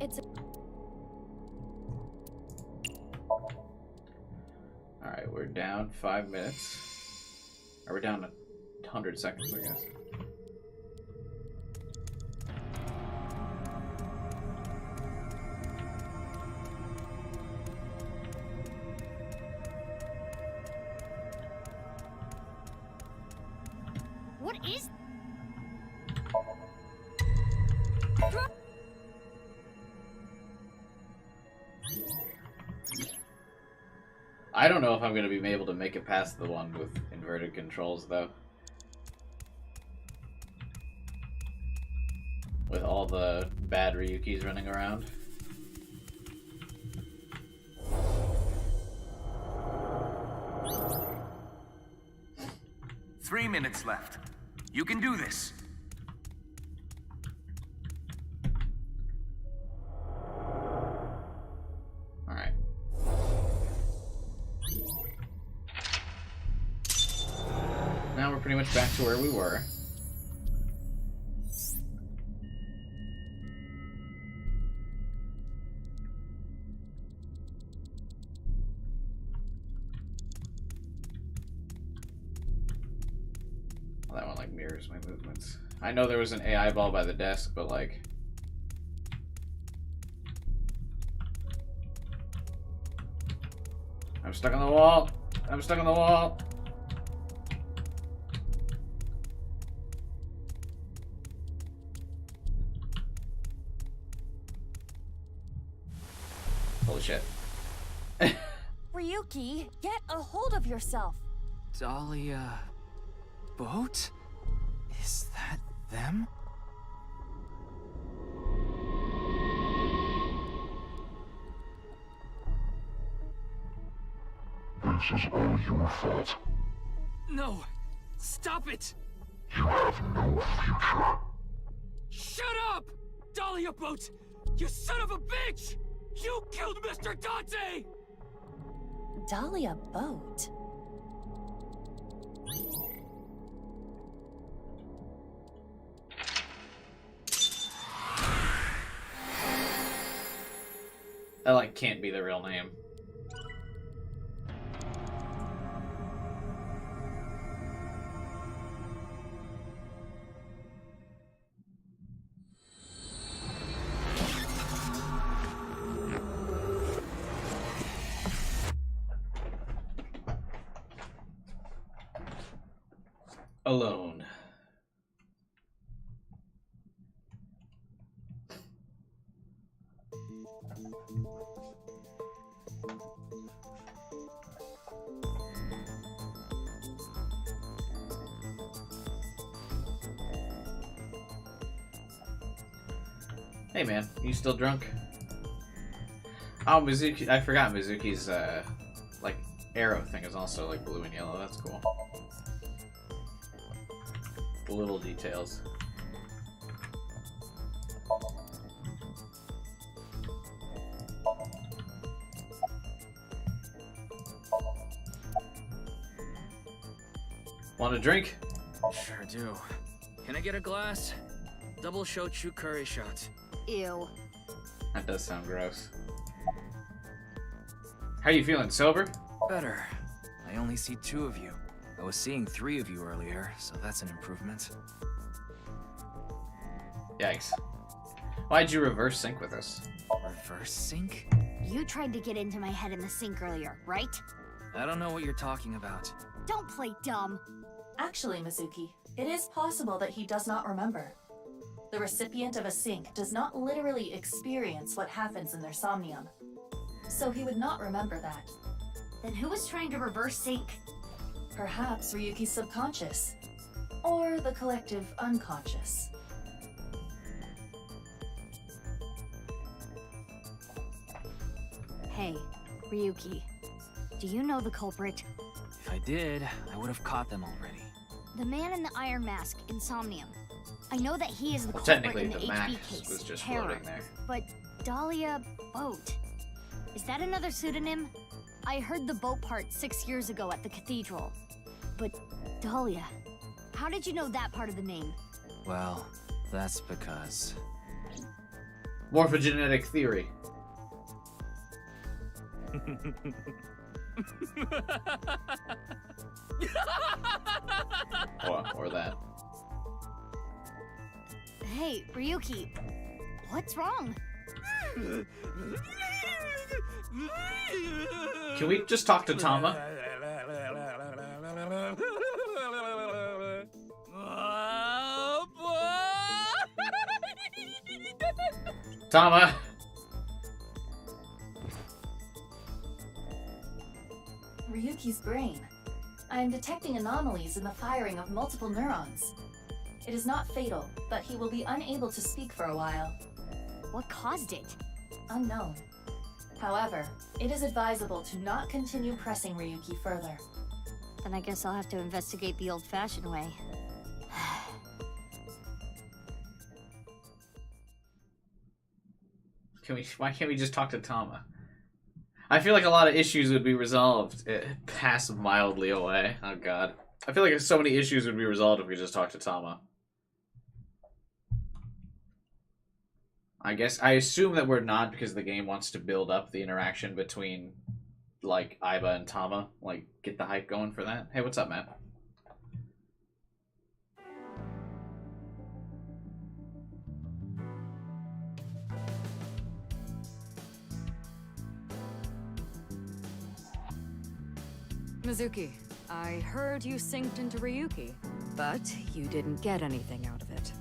It's Alright, we're down 5 minutes. Or we're down 100 seconds, I guess. What is... I don't know if I'm going to be able to make it past the one with inverted controls, though. With all the bad Ryukis running around. Three minutes left. You can do this. Alright. Now we're pretty much back to where we were. Well, that one like mirrors my movements. I know there was an AI ball by the desk, but like... I'm stuck on the wall! I'm stuck on the wall! Holy shit. Ryuki, get a hold of yourself. Dahlia... boat? Is that them? This is all your fault. No! Stop it! You have no future. Shut up! Dahlia boat! You son of a bitch! You killed Mr. Dante! Dahlia boat? That like can't be the real name. Alone. Hey man, you still drunk? Oh, Mizuki, I forgot Mizuki's like arrow thing is also like blue and yellow. That's cool. The little details. Want a drink? Sure do. Can I get a glass? Double shochu curry shot. Ew. That does sound gross. How you feeling? Sober? Better. I only see 2 of you. I was seeing 3 of you earlier, so that's an improvement. Yikes. Why'd you reverse sync with us? Reverse sync? You tried to get into my head in the sink earlier, right? I don't know what you're talking about. Don't play dumb. Actually, Mizuki, it is possible that he does not remember. The recipient of a sync does not literally experience what happens in their somnium. So he would not remember that. Then who was trying to reverse sync? Perhaps Ryuki's subconscious. Or the collective unconscious. Hey, Ryuki. Do you know the culprit? If I did, I would have caught them already. The man in the iron mask in Somnium. I know that he is the Well, culprit technically in the the HB mask case. was just Terror. floating there. But Dahlia Boat. Is that another pseudonym? I heard the boat part 6 years ago at the cathedral. But Dahlia, how did you know that part of the name? Well, that's because... Morphogenetic theory. or that. Hey, Ryuki. What's wrong? Can we just talk to Tama? Tama! Ryuki's brain. I am detecting anomalies in the firing of multiple neurons. It is not fatal, but he will be unable to speak for a while. What caused it? Unknown. However, it is advisable to not continue pressing Ryuki further. Then I guess I'll have to investigate the old-fashioned way. Why can't we just talk to Tama? I feel like a lot of issues would be resolved. Pass mildly away. Oh god. I feel like so many issues would be resolved if we just talked to Tama. I assume that we're not because the game wants to build up the interaction between, like, Aiba and Tama. Like, get the hype going for that. Hey, what's up, Matt? Mizuki, I heard you synced into Ryuki, but you didn't get anything out of it.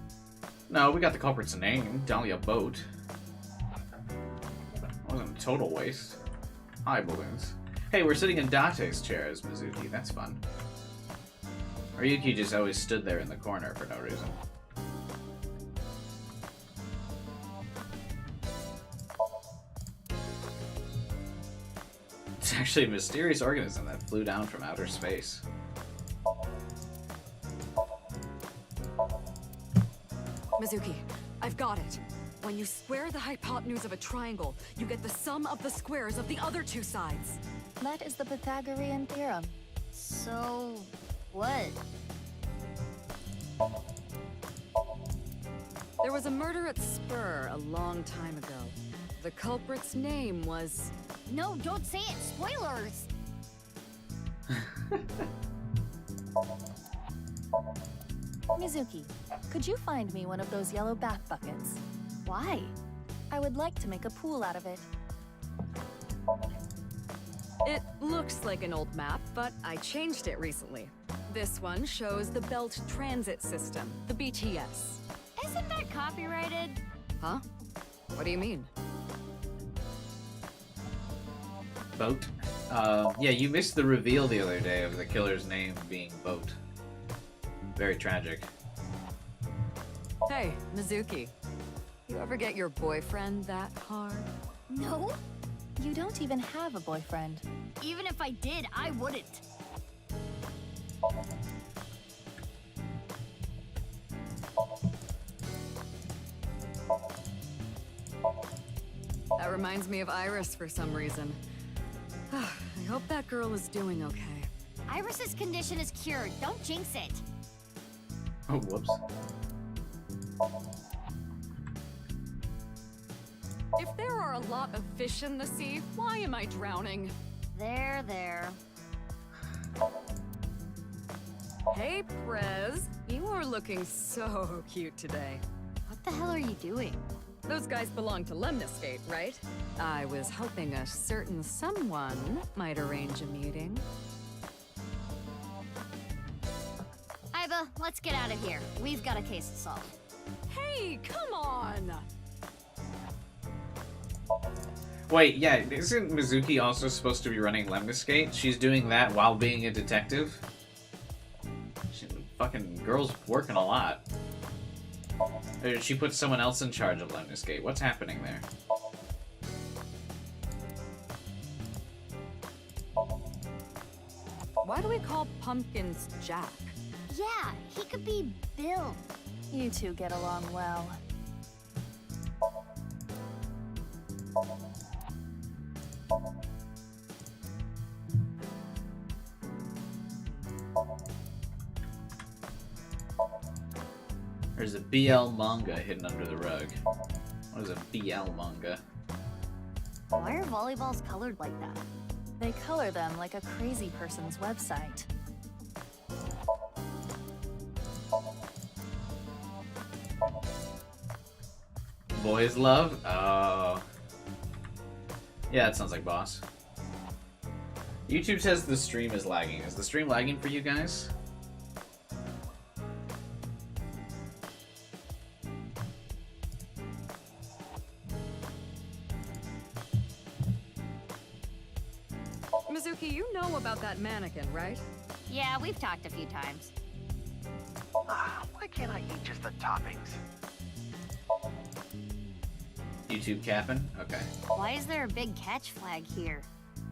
No, we got the culprit's name, Dahlia Boat. Wasn't a total waste. Hi, balloons. Hey, we're sitting in Date's chair as Mizuki. That's fun. Ryuki just always stood there in the corner for no reason. It's actually a mysterious organism that flew down from outer space. Mizuki, I've got it. When you square the hypotenuse of a triangle, you get the sum of the squares of the other two sides. That is the Pythagorean theorem. So, what? There was a murder at Spur a long time ago. The culprit's name was... No, don't say it! Spoilers! Mizuki, could you find me one of those yellow bath buckets? Why? I would like to make a pool out of it. It looks like an old map, but I changed it recently. This one shows the Belt Transit System, the BTS. Isn't that copyrighted? Huh? What do you mean? Boat? Yeah, you missed the reveal the other day of the killer's name being Boat. Very tragic. Hey, Mizuki. You ever get your boyfriend that hard? No? You don't even have a boyfriend. Even if I did, I wouldn't. That reminds me of Iris for some reason. I hope that girl is doing okay. Iris's condition is cured. Don't jinx it. Oh, whoops. If there are a lot of fish in the sea, why am I drowning? There. Hey, Prez. You are looking so cute today. What the hell are you doing? Those guys belong to Lemniscate, right? I was hoping a certain someone might arrange a meeting. Iva, let's get out of here. We've got a case to solve. Hey, come on! Wait, yeah, isn't Mizuki also supposed to be running Lemniscate? She's doing that while being a detective? Fucking girl's working a lot. Or did she put someone else in charge of Lemniscate? What's happening there? Why do we call pumpkins Jack? Yeah, he could be Bill. You two get along well. There's a BL manga hidden under the rug. What is a BL manga? Why are volleyballs colored like that? They color them like a crazy person's website. Boys love? Oh. Yeah, that sounds like boss. YouTube says the stream is lagging. Is the stream lagging for you guys? Mizuki, you know about that mannequin, right? Yeah, we've talked a few times. Why can't I eat just the toppings? YouTube capping? Okay. Why is there a big catch flag here?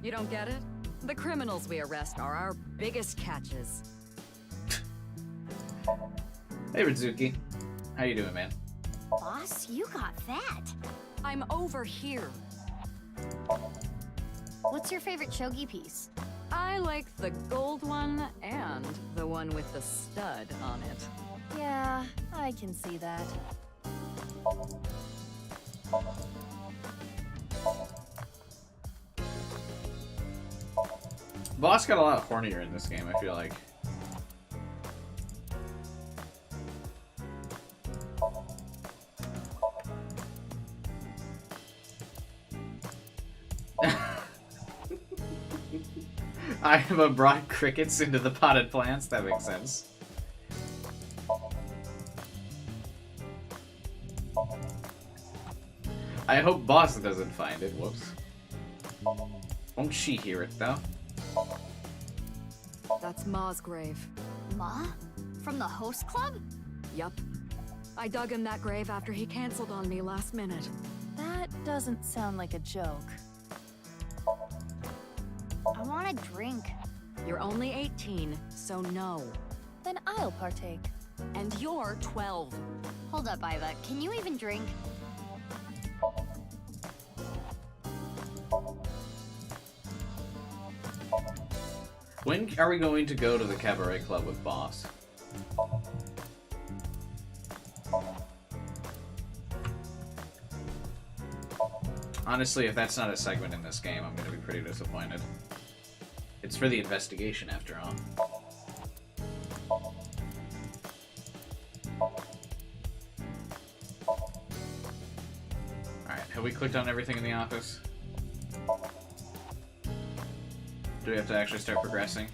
You don't get it? The criminals we arrest are our biggest catches. Hey, Ritsuki. How you doing, man? Boss, you got that. I'm over here. What's your favorite shogi piece? I like the gold one and the one with the stud on it. Yeah, I can see that. Boss got a lot hornier in this game, I feel like. Aiba brought crickets into the potted plants. That makes sense. I hope Boss doesn't find it. Whoops. Won't she hear it, though? That's Ma's grave. Ma? From the host club? Yup. I dug him that grave after he canceled on me last minute. That doesn't sound like a joke. I want a drink. You're only 18, so no. Then I'll partake. And you're 12. Hold up, Iva. Can you even drink? When are we going to go to the cabaret club with Boss? Honestly, if that's not a segment in this game, I'm going to be pretty disappointed. It's for the investigation, after all. Alright, have we clicked on everything in the office? Do we have to actually start progressing?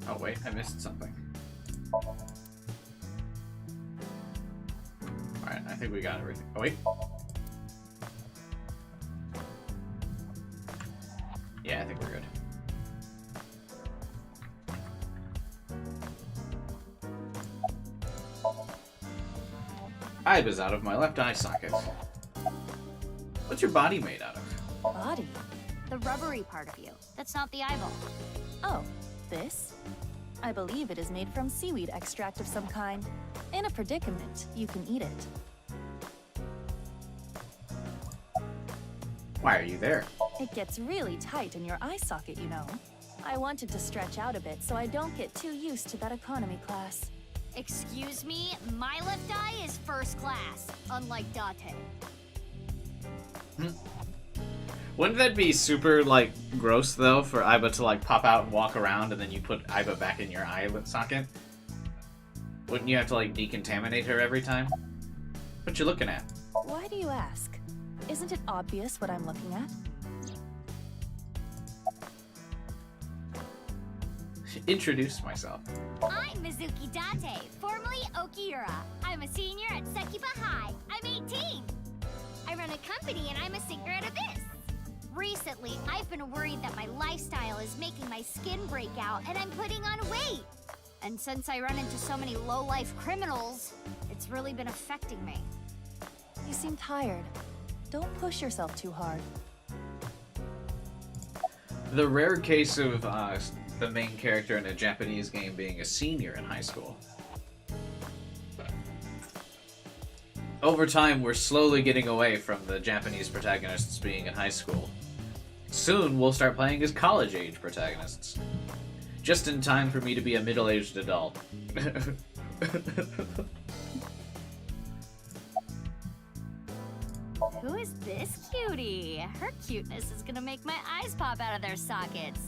Oh wait, I missed something. Alright, I think we got everything. Oh wait. Yeah, I think we're good. Aiba's out of my left eye socket. What's your body made out of? Body? The rubbery part of you. That's not the eyeball. Oh, this? I believe it is made from seaweed extract of some kind. In a predicament, you can eat it. Why are you there? It gets really tight in your eye socket, you know. I wanted to stretch out a bit so I don't get too used to that economy class. Excuse me, my left eye is first class, unlike Date. Wouldn't that be super, like, gross, though, for Aiba to, like, pop out and walk around and then you put Aiba back in your eye socket? Wouldn't you have to, like, decontaminate her every time? What you looking at? Why do you ask? Isn't it obvious what I'm looking at? Introduce myself. I'm Mizuki Date, formerly Okiura. I'm a senior at Sekiba High. I'm 18. I run a company and I'm a singer at Abyss. Recently, I've been worried that my lifestyle is making my skin break out and I'm putting on weight. And since I run into so many low-life criminals, it's really been affecting me. You seem tired. Don't push yourself too hard. The rare case of the main character in a Japanese game being a senior in high school. Over time, we're slowly getting away from the Japanese protagonists being in high school. Soon, we'll start playing as college-age protagonists. Just in time for me to be a middle-aged adult. Who is this cutie? Her cuteness is gonna make my eyes pop out of their sockets.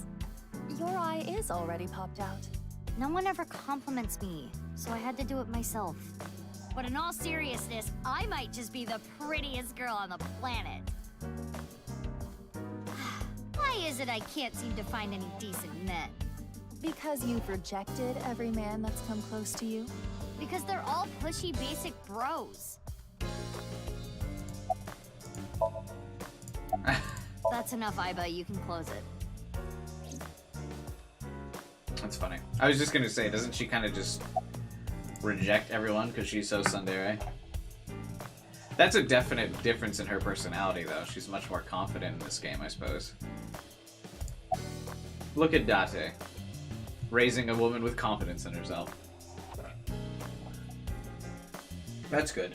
Your eye is already popped out. No one ever compliments me, so I had to do it myself. But in all seriousness, I might just be the prettiest girl on the planet. Why is it I can't seem to find any decent men? Because you've rejected every man that's come close to you? Because they're all pushy basic bros. That's enough, Aiba. You can close it. That's funny. I was just gonna say, doesn't she kind of just reject everyone because she's so tsundere? That's a definite difference in her personality, though. She's much more confident in this game, I suppose. Look at Date. Raising a woman with confidence in herself. That's good.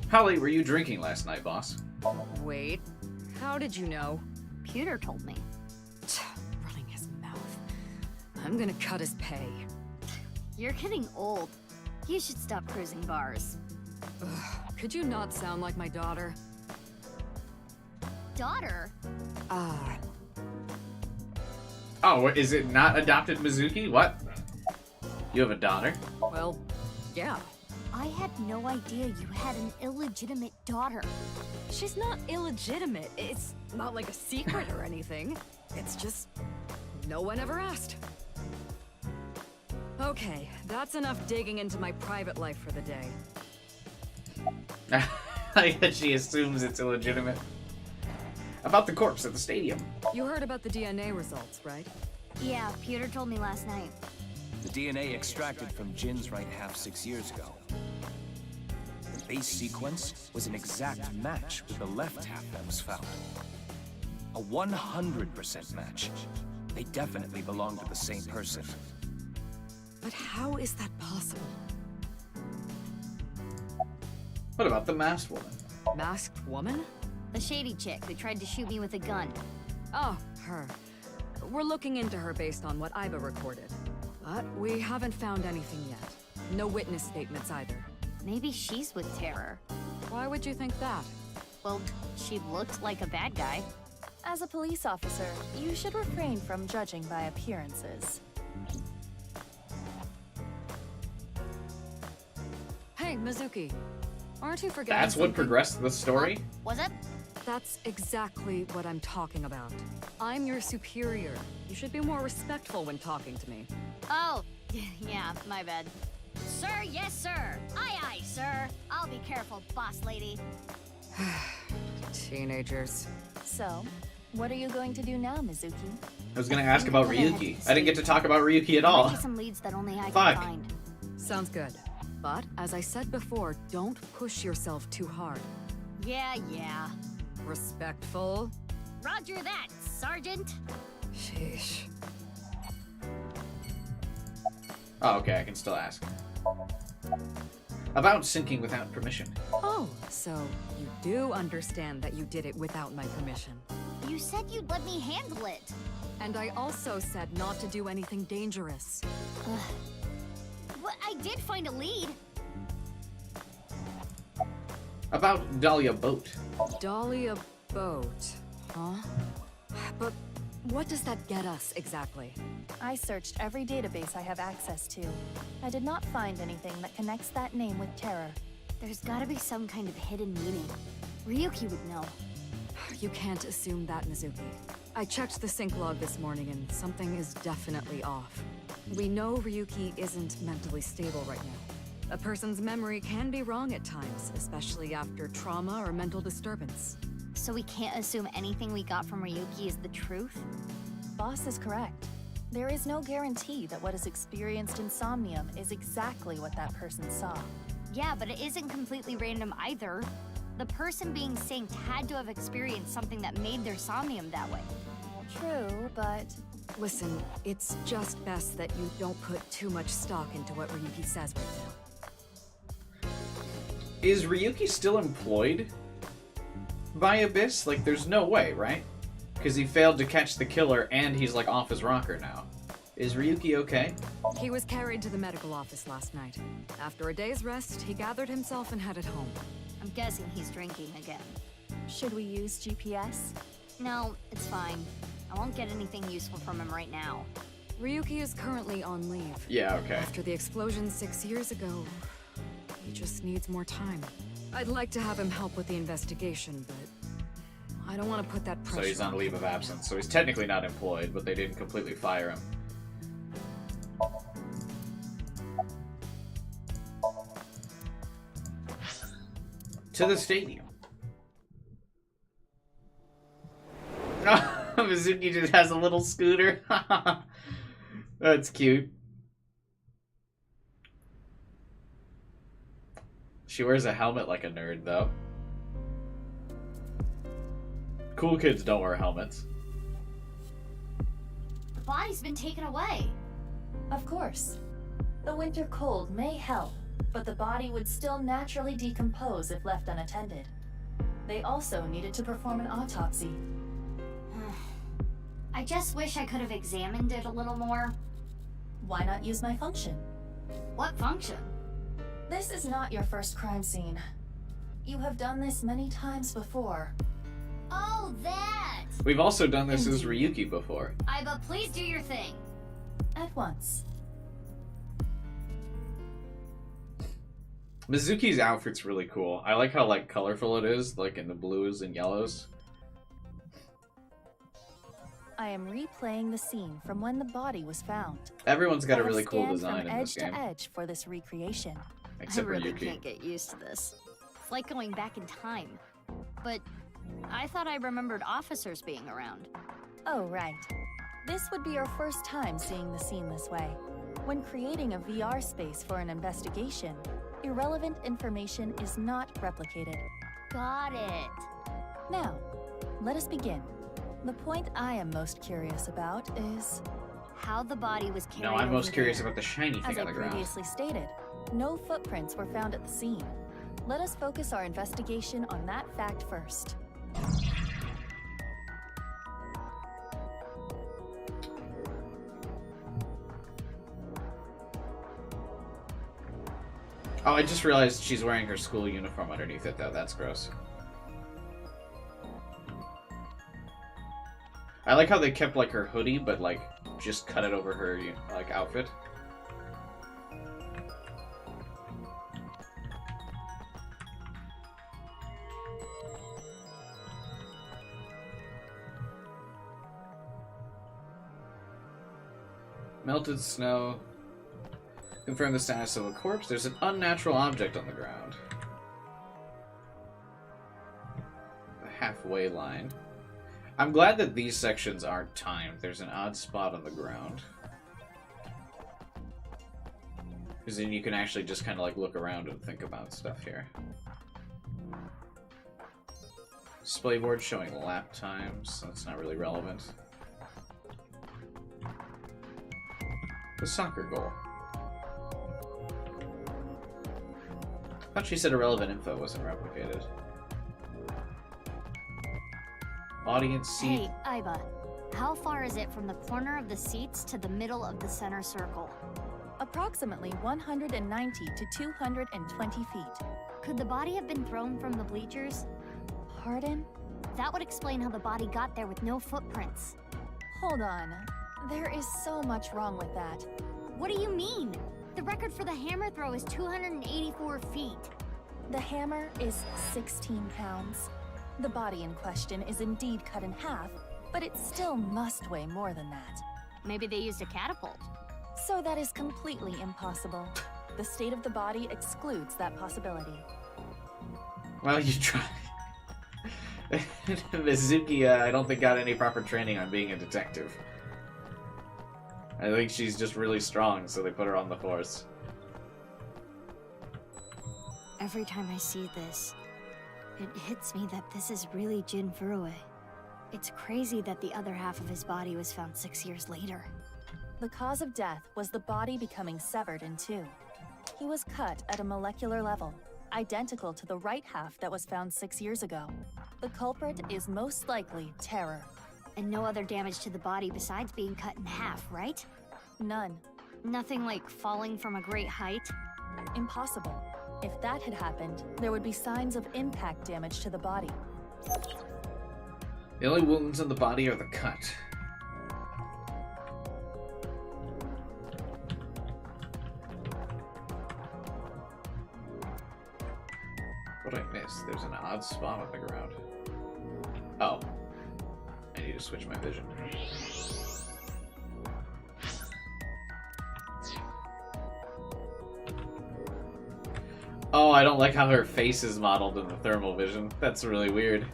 How late were you drinking last night, boss? Wait, how did you know? Pewter told me. Running his mouth. I'm gonna cut his pay. You're getting old. You should stop cruising bars. Ugh, could you not sound like my daughter? Daughter? Ah. Oh, is it not adopted Mizuki? What? You have a daughter? Well, yeah. I had no idea you had an illegitimate daughter. She's not illegitimate. It's not like a secret or anything. It's just no one ever asked. Okay, that's enough digging into my private life for the day. I guess she assumes it's illegitimate. About the corpse at the stadium. You heard about the DNA results, right? Yeah, Peter told me last night. The DNA extracted from Jin's right half 6 years ago. The base sequence was an exact match with the left half that was found. A 100% match. They definitely belong to the same person. But how is that possible? What about the masked woman? Masked woman? The shady chick who tried to shoot me with a gun. Oh, her. We're looking into her based on what Iba recorded. But we haven't found anything yet. No witness statements either. Maybe she's with Terror. Why would you think that? Well, she looked like a bad guy. As a police officer, you should refrain from judging by appearances. Hey, Mizuki. Aren't you forgetting That's what something? progressed the story? Was it? That's exactly what I'm talking about. I'm your superior. You should be more respectful when talking to me. Oh, yeah, my bad. Sir, yes, sir. Aye, aye, sir. I'll be careful, boss lady. Teenagers. So, what are you going to do now, Mizuki? I was gonna ask about Ryuki. I didn't get to talk about Ryuki at all. Maybe some leads that only I Fuck. can find. Sounds good. But, as I said before, don't push yourself too hard. Yeah. Respectful. Roger that, Sergeant. Sheesh. Oh, okay, I can still ask. About sinking without permission. Oh, so you do understand that you did it without my permission. You said you'd let me handle it. And I also said not to do anything dangerous. But I did find a lead. About Dahlia Boat. Dahlia Boat, huh? But what does that get us exactly? I searched every database I have access to. I did not find anything that connects that name with Terror. There's gotta be some kind of hidden meaning. Ryuki would know. You can't assume that, Mizuki. I checked the sync log this morning and something is definitely off. We know Ryuki isn't mentally stable right now. A person's memory can be wrong at times, especially after trauma or mental disturbance. So we can't assume anything we got from Ryuki is the truth? Boss is correct. There is no guarantee that what is experienced in Somnium is exactly what that person saw. Yeah, but it isn't completely random either. The person being synced had to have experienced something that made their Somnium that way. True, but... Listen, it's just best that you don't put too much stock into what Ryuki says right now. Is Ryuki still employed by Abyss? Like, there's no way, right? Because he failed to catch the killer and he's like off his rocker now. Is Ryuki okay? He was carried to the medical office last night. After a day's rest, he gathered himself and headed home. I'm guessing he's drinking again. Should we use GPS? No, it's fine. I won't get anything useful from him right now. Ryuki is currently on leave. Yeah, okay. After the explosion 6 years ago, he just needs more time. I'd like to have him help with the investigation, but I don't want to put that pressure So he's on leave of absence. So he's technically not employed, but they didn't completely fire him. To the stadium. Mizuki just has a little scooter. That's cute. She wears a helmet like a nerd, though. Cool kids don't wear helmets. The body's been taken away. Of course. The winter cold may help, but the body would still naturally decompose if left unattended. They also needed to perform an autopsy. I just wish I could have examined it a little more. Why not use my function? What function? This is not your first crime scene. You have done this many times before. Oh, that! We've also done this as Ryuki before. Iba, please do your thing. At once. Mizuki's outfit's really cool. I like how like colorful it is, like in the blues and yellows. I am replaying the scene from when the body was found. Everyone's got I a have really cool scanned design from in this edge game. to edge for this recreation. Except I really for Ryuki. can't get used to this. It's like going back in time. But I thought I remembered officers being around. Oh, right. This would be our first time seeing the scene this way. When creating a VR space for an investigation, irrelevant information is not replicated. Got it. Now, let us begin. The point I am most curious about is how the body was carried No, I'm over most curious there. about the shiny thing As on I the ground. previously stated, no footprints were found at the scene. Let us focus our investigation on that fact first. Oh, I just realized she's wearing her school uniform underneath it, though. That's gross. I like how they kept, like, her hoodie, but, like, just cut it over her, like, outfit. Melted snow. Confirm the status of a corpse. There's an unnatural object on the ground. The halfway line. I'm glad that these sections aren't timed. There's an odd spot on the ground. Because then you can actually just kind of like look around and think about stuff here. Display board showing lap times. That's not really relevant. The soccer goal. I thought she said irrelevant info wasn't replicated. Audience seat. Hey, Aiba. How far is it from the corner of the seats to the middle of the center circle? Approximately 190 to 220 feet. Could the body have been thrown from the bleachers? Pardon? That would explain how the body got there with no footprints. Hold on. There is so much wrong with that. What do you mean? The record for the hammer throw is 284 feet. The hammer is 16 pounds. The body in question is indeed cut in half, but it still must weigh more than that. Maybe they used a catapult. So that is completely impossible. The state of the body excludes that possibility. Well, you try. Mizuki, I don't think got any proper training on being a detective. I think she's just really strong, so they put her on the force. Every time I see this, it hits me that this is really Jin Furue. It's crazy that the other half of his body was found 6 years later. The cause of death was the body becoming severed in two. He was cut at a molecular level, identical to the right half that was found 6 years ago. The culprit is most likely terror. And no other damage to the body besides being cut in half, right? None. Nothing like falling from a great height? Impossible. If that had happened, there would be signs of impact damage to the body. The only wounds on the body are the cut. What did I miss? There's an odd spot on the ground. Oh. I need to switch my vision. Oh, I don't like how her face is modeled in the thermal vision. That's really weird.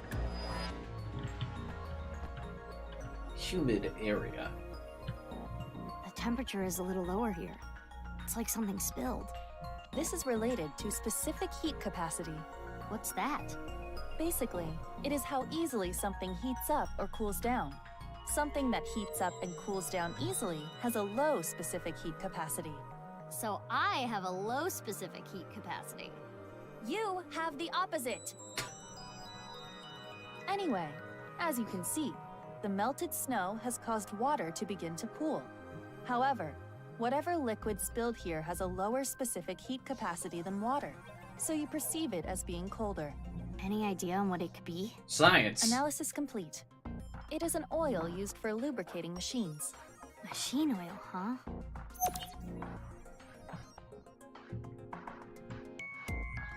Humid area. The temperature is a little lower here. It's like something spilled. This is related to specific heat capacity. What's that? Basically, it is how easily something heats up or cools down. Something that heats up and cools down easily has a low specific heat capacity. So I have a low specific heat capacity. You have the opposite. Anyway, as you can see, the melted snow has caused water to begin to pool. However, whatever liquid spilled here has a lower specific heat capacity than water, so you perceive it as being colder. Any idea on what it could be? Science. Analysis complete. It is an oil used for lubricating machines. Machine oil, huh?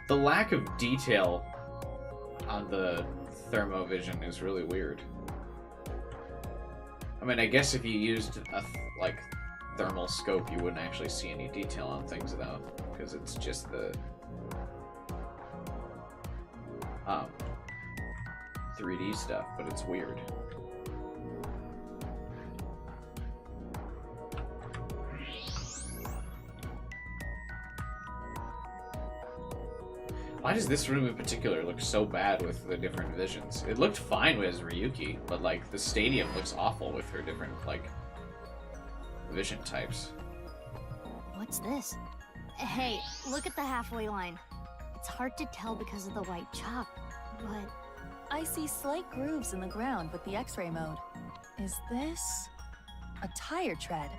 The lack of detail on the thermovision is really weird. I mean, I guess if you used a thermal scope, you wouldn't actually see any detail on things though, because it's just the 3D stuff, but it's weird. Why does this room in particular look so bad with the different visions? It looked fine with Ryuki, but like the stadium looks awful with her different like vision types. What's this? Hey, look at the halfway line. It's hard to tell because of the white chalk, but... I see slight grooves in the ground with the X-ray mode. Is this a tire tread?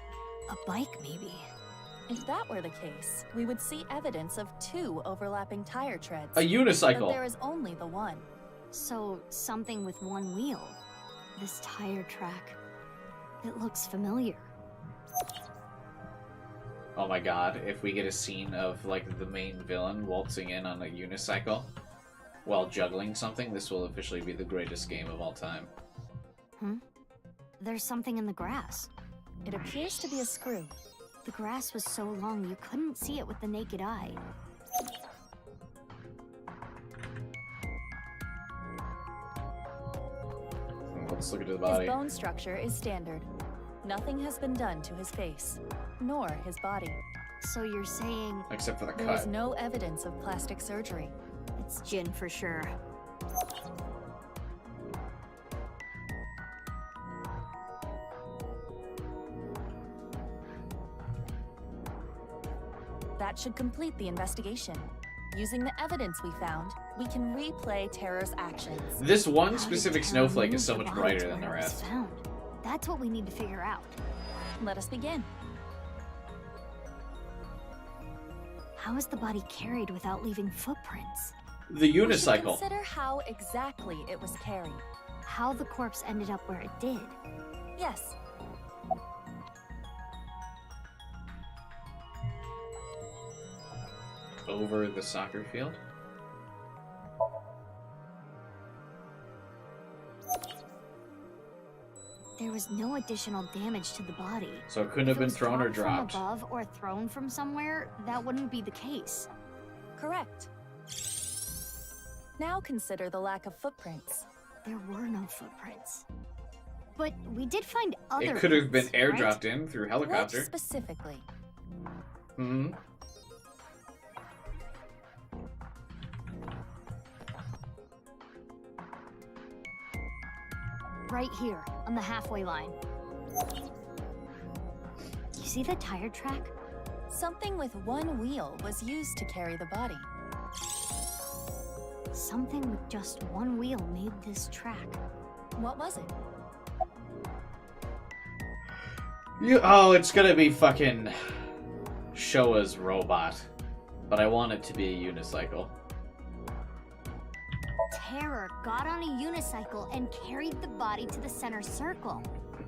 A bike, maybe. If that were the case, we would see evidence of 2 overlapping tire treads. A unicycle. But there is only the one. So, something with one wheel. This tire track. It looks familiar. Oh my god, if we get a scene of like the main villain waltzing in on a unicycle while juggling something, this will officially be the greatest game of all time. There's something in the grass. It appears to be a screw. The grass was so long you couldn't see it with the naked eye. Let's look into the His body. bone structure is standard. Nothing has been done to his face, nor his body. So you're saying... Except for the There is cut. no evidence of plastic surgery. It's Jin for sure. That should complete the investigation. Using the evidence we found, we can replay Terror's actions. This one How did specific Terra snowflake move is so the much body brighter to than the where it was rest. found? That's what we need to figure out. Let us begin. How is the body carried without leaving footprints? The We should unicycle. consider how exactly it was carried. How the corpse ended up where it did. Yes. Over the soccer field? There was no additional damage to the body. So it couldn't have If it been was thrown or dropped dropped. from above or thrown from somewhere, that wouldn't be the case. Correct. Now consider the lack of footprints. There were no footprints. But we did find other It could have been prints, right? airdropped in through helicopter. What specifically? Hmm. Right here, on the halfway line. You see the tire track? Something with one wheel was used to carry the body. Something with just one wheel made this track. What was it? Oh, it's gonna be fucking Showa's robot. But I want it to be a unicycle. Terror got on a unicycle and carried the body to the center circle.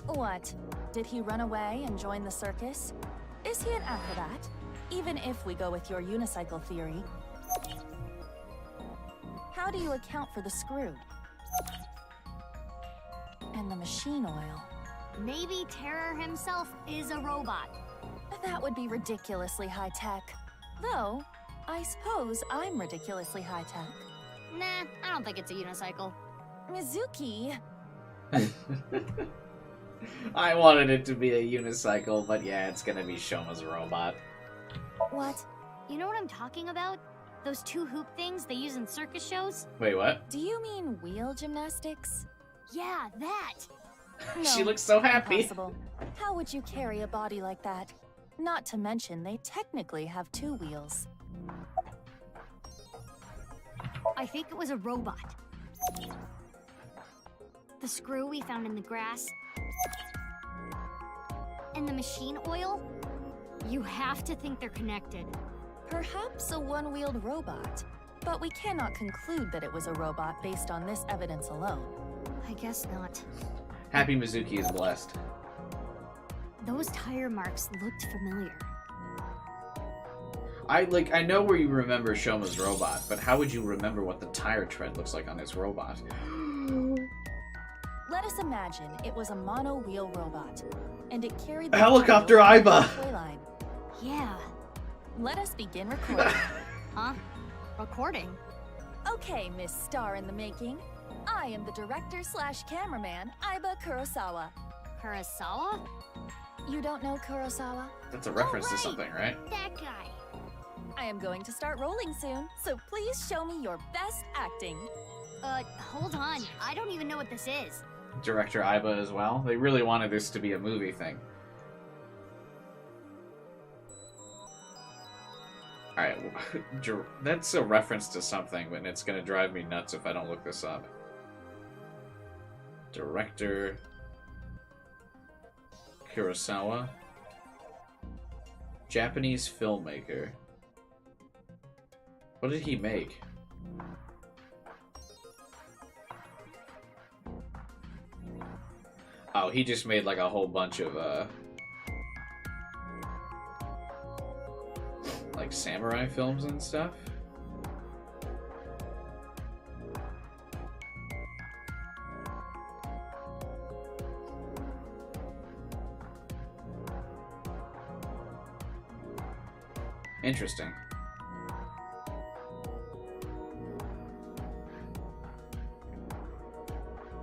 What? Did he run away and join the circus? Is he an acrobat? Even if we go with your unicycle theory. How do you account for the screw? And the machine oil? Maybe Terror himself is a robot. That would be ridiculously high-tech. Though, I suppose I'm ridiculously high-tech. Nah, I don't think it's a unicycle. Mizuki! I wanted it to be a unicycle, but yeah, it's gonna be Shoma's robot. What? You know what I'm talking about? Those 2 hoop things they use in circus shows? Wait, what? Do you mean wheel gymnastics? Yeah, that! She No, looks so happy. Impossible. How would you carry a body like that? Not to mention, they technically have 2 wheels. I think it was a robot. The screw we found in the grass. And the machine oil? You have to think they're connected. Perhaps a one-wheeled robot. But we cannot conclude that it was a robot based on this evidence alone. I guess not. Happy Mizuki is blessed. Those tire marks looked familiar. I know where you remember Shoma's robot, but how would you remember what the tire tread looks like on his robot? Let us imagine it was a mono-wheel robot, and it carried the Helicopter cargo Iba! on the toy line. Yeah. Let us begin recording. Huh? Recording? Okay, Miss Star in the Making. I am the director/cameraman, Iba Kurosawa. Kurosawa? You don't know Kurosawa? That's a reference to something, right? That guy. I am going to start rolling soon, so please show me your best acting. Hold on. I don't even know what this is. Director Iba as well. They really wanted this to be a movie thing. Alright, that's a reference to something, and it's gonna drive me nuts if I don't look this up. Director Kurosawa. Japanese filmmaker. What did he make? Oh, he just made like a whole bunch of like samurai films and stuff. Interesting.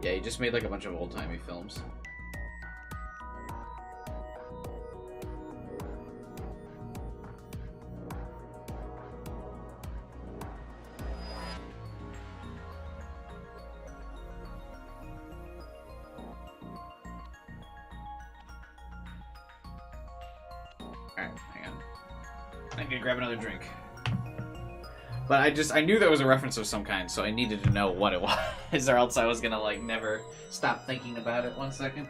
Yeah, he just made like a bunch of old-timey films. Alright, hang on. I need to grab another drink. But I knew that was a reference of some kind, so I needed to know what it was, or else I was gonna, like, never stop thinking about it 1 second.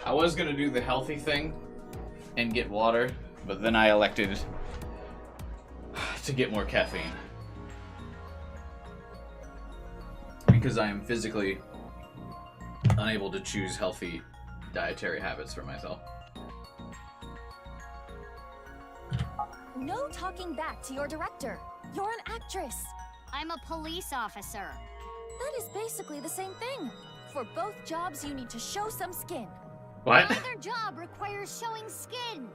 I was gonna do the healthy thing and get water, but then I elected to get more caffeine. Because I am physically unable to choose healthy dietary habits for myself. No talking back to your director. You're an actress. I'm a police officer. That is basically the same thing. For both jobs, you need to show some skin. What? Neither job requires showing skin.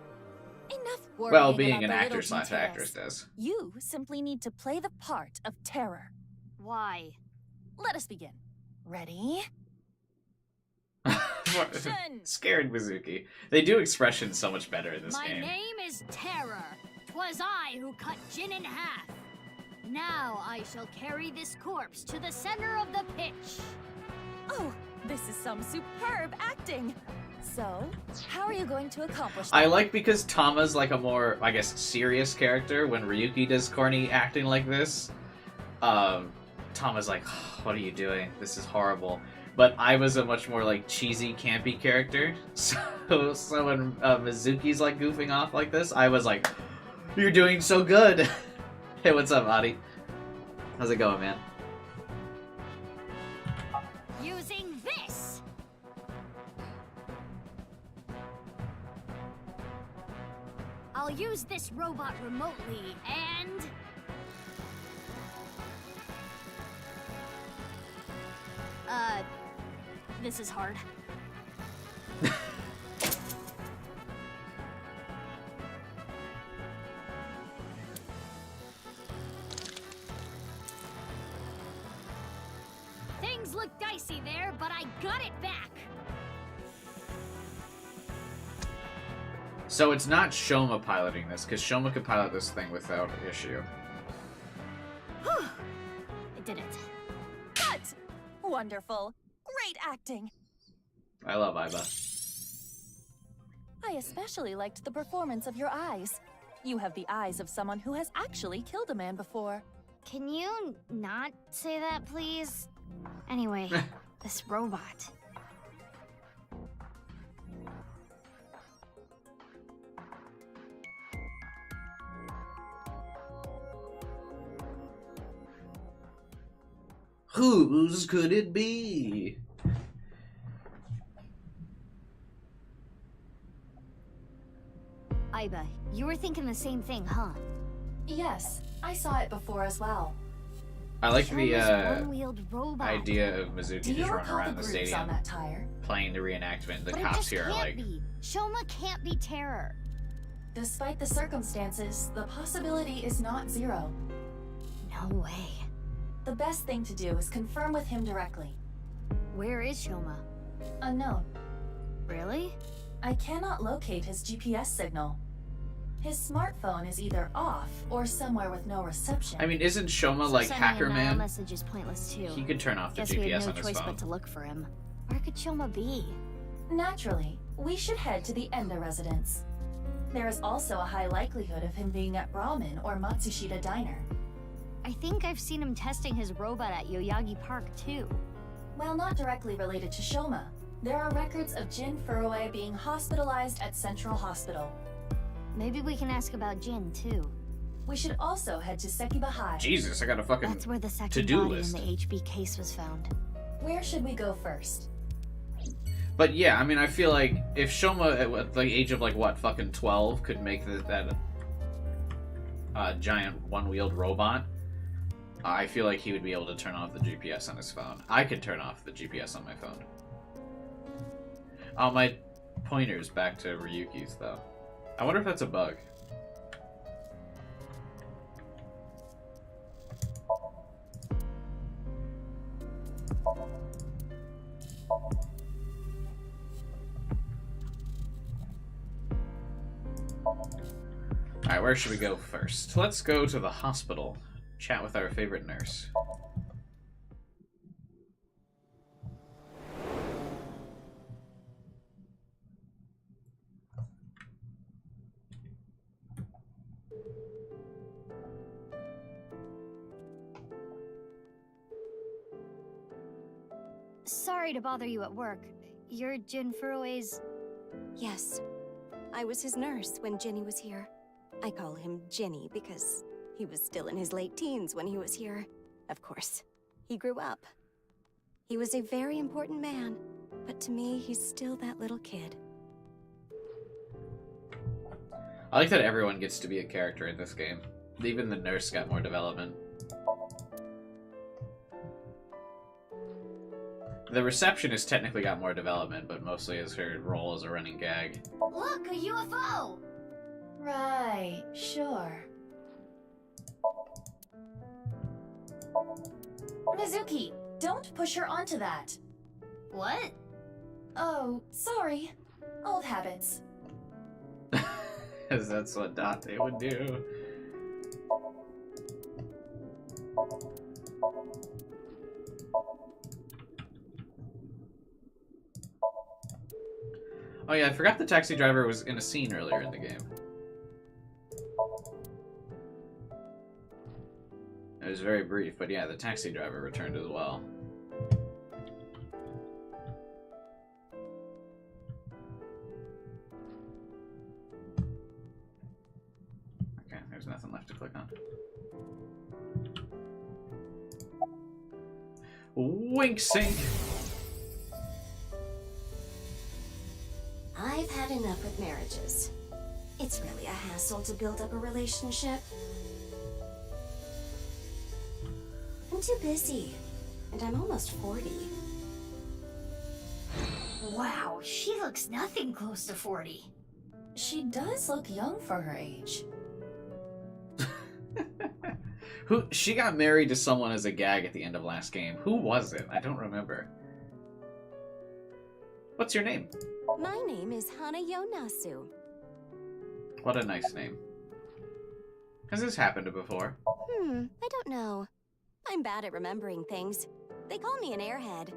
Enough worrying Well, being about an the actor little / actress details. does. You simply need to play the part of terror. Why? Let us begin. Ready? Scared Mizuki. They do expressions so much better in this My game. name is Terror. 'Twas I who cut Jin in half. Now I shall carry this corpse to the center of the pitch. Oh, this is some superb acting. So, how are you going to accomplish that? I like because Tama's like a more, I guess, serious character. When Ryuki does corny acting like this, Tama's like, oh, what are you doing? This is horrible. But I was a much more like cheesy, campy character. So when Mizuki's like goofing off like this, I was like, you're doing so good. Hey, what's up, Adi? How's it going, man? Using this. I'll use this robot remotely and... this is hard. Things look dicey there, but I got it back. So it's not Shoma piloting this, because Shoma could pilot this thing without issue. I did it. Good! Wonderful. Great acting. I love Aiba. I especially liked the performance of your eyes. You have the eyes of someone who has actually killed a man before. Can you not say that, please? Anyway, this robot. Whose could it be? Aiba, you were thinking the same thing, huh? Yes, I saw it before as well. I like the one-wheeled robot. idea of Mizuki Do you just running recall around the the grooves stadium on that tire? playing the reenactment. The But it cops just here are can't like, be. Shoma can't be terror. Despite the circumstances, the possibility is not zero. No way. The best thing to do is confirm with him directly. Where is Shoma? Unknown. Really? I cannot locate his GPS signal. His smartphone is either off or somewhere with no reception. I mean, isn't Shoma So like sending Hacker a Man? message is pointless too. He could turn off the Guess we had GPS no on his choice phone. but to look for him. Where could Shoma be? Naturally, we should head to the Enda residence. There is also a high likelihood of him being at Ramen or Matsushita Diner. I think I've seen him testing his robot at Yoyagi Park too. While not directly related to Shoma, there are records of Jin Furue being hospitalized at Central Hospital. Maybe we can ask about Jin too. We should also head to Sekiba High. Jesus, I got a fucking That's where the second to-do body list. in the HB case was found. Where should we go first? But yeah, I mean, I feel like if Shoma at the age of like what, fucking 12, could make that giant one-wheeled robot, I feel like he would be able to turn off the GPS on his phone. I could turn off the GPS on my phone. Oh, my pointer's back to Ryuki's though. I wonder if that's a bug. Alright, where should we go first? Let's go to the hospital. Chat with our favorite nurse. Sorry to bother you at work. You're Jin Furue's... Yes. I was his nurse when Jenny was here. I call him Jenny because he was still in his late teens when he was here. Of course, he grew up. He was a very important man, but to me, he's still that little kid. I like that everyone gets to be a character in this game. Even the nurse got more development. The receptionist technically got more development, but mostly as her role as a running gag. Look, a UFO! Right, sure. Mizuki, don't push her onto that. What? Oh, sorry. Old habits. Because that's what Dante would do. Oh yeah, I forgot the taxi driver was in a scene earlier in the game. It was very brief, but yeah, the taxi driver returned as well. Okay, there's nothing left to click on. Wink sync! I've had enough with marriages. It's really a hassle to build up a relationship. I'm too busy, and I'm almost 40. Wow, she looks nothing close to 40. She does look young for her age. She got married to someone as a gag at the end of last game. Who was it? I don't remember. What's your name? My name is Hana Yonasu. What a nice name. Has this happened before? I don't know. I'm bad at remembering things. They call me an airhead,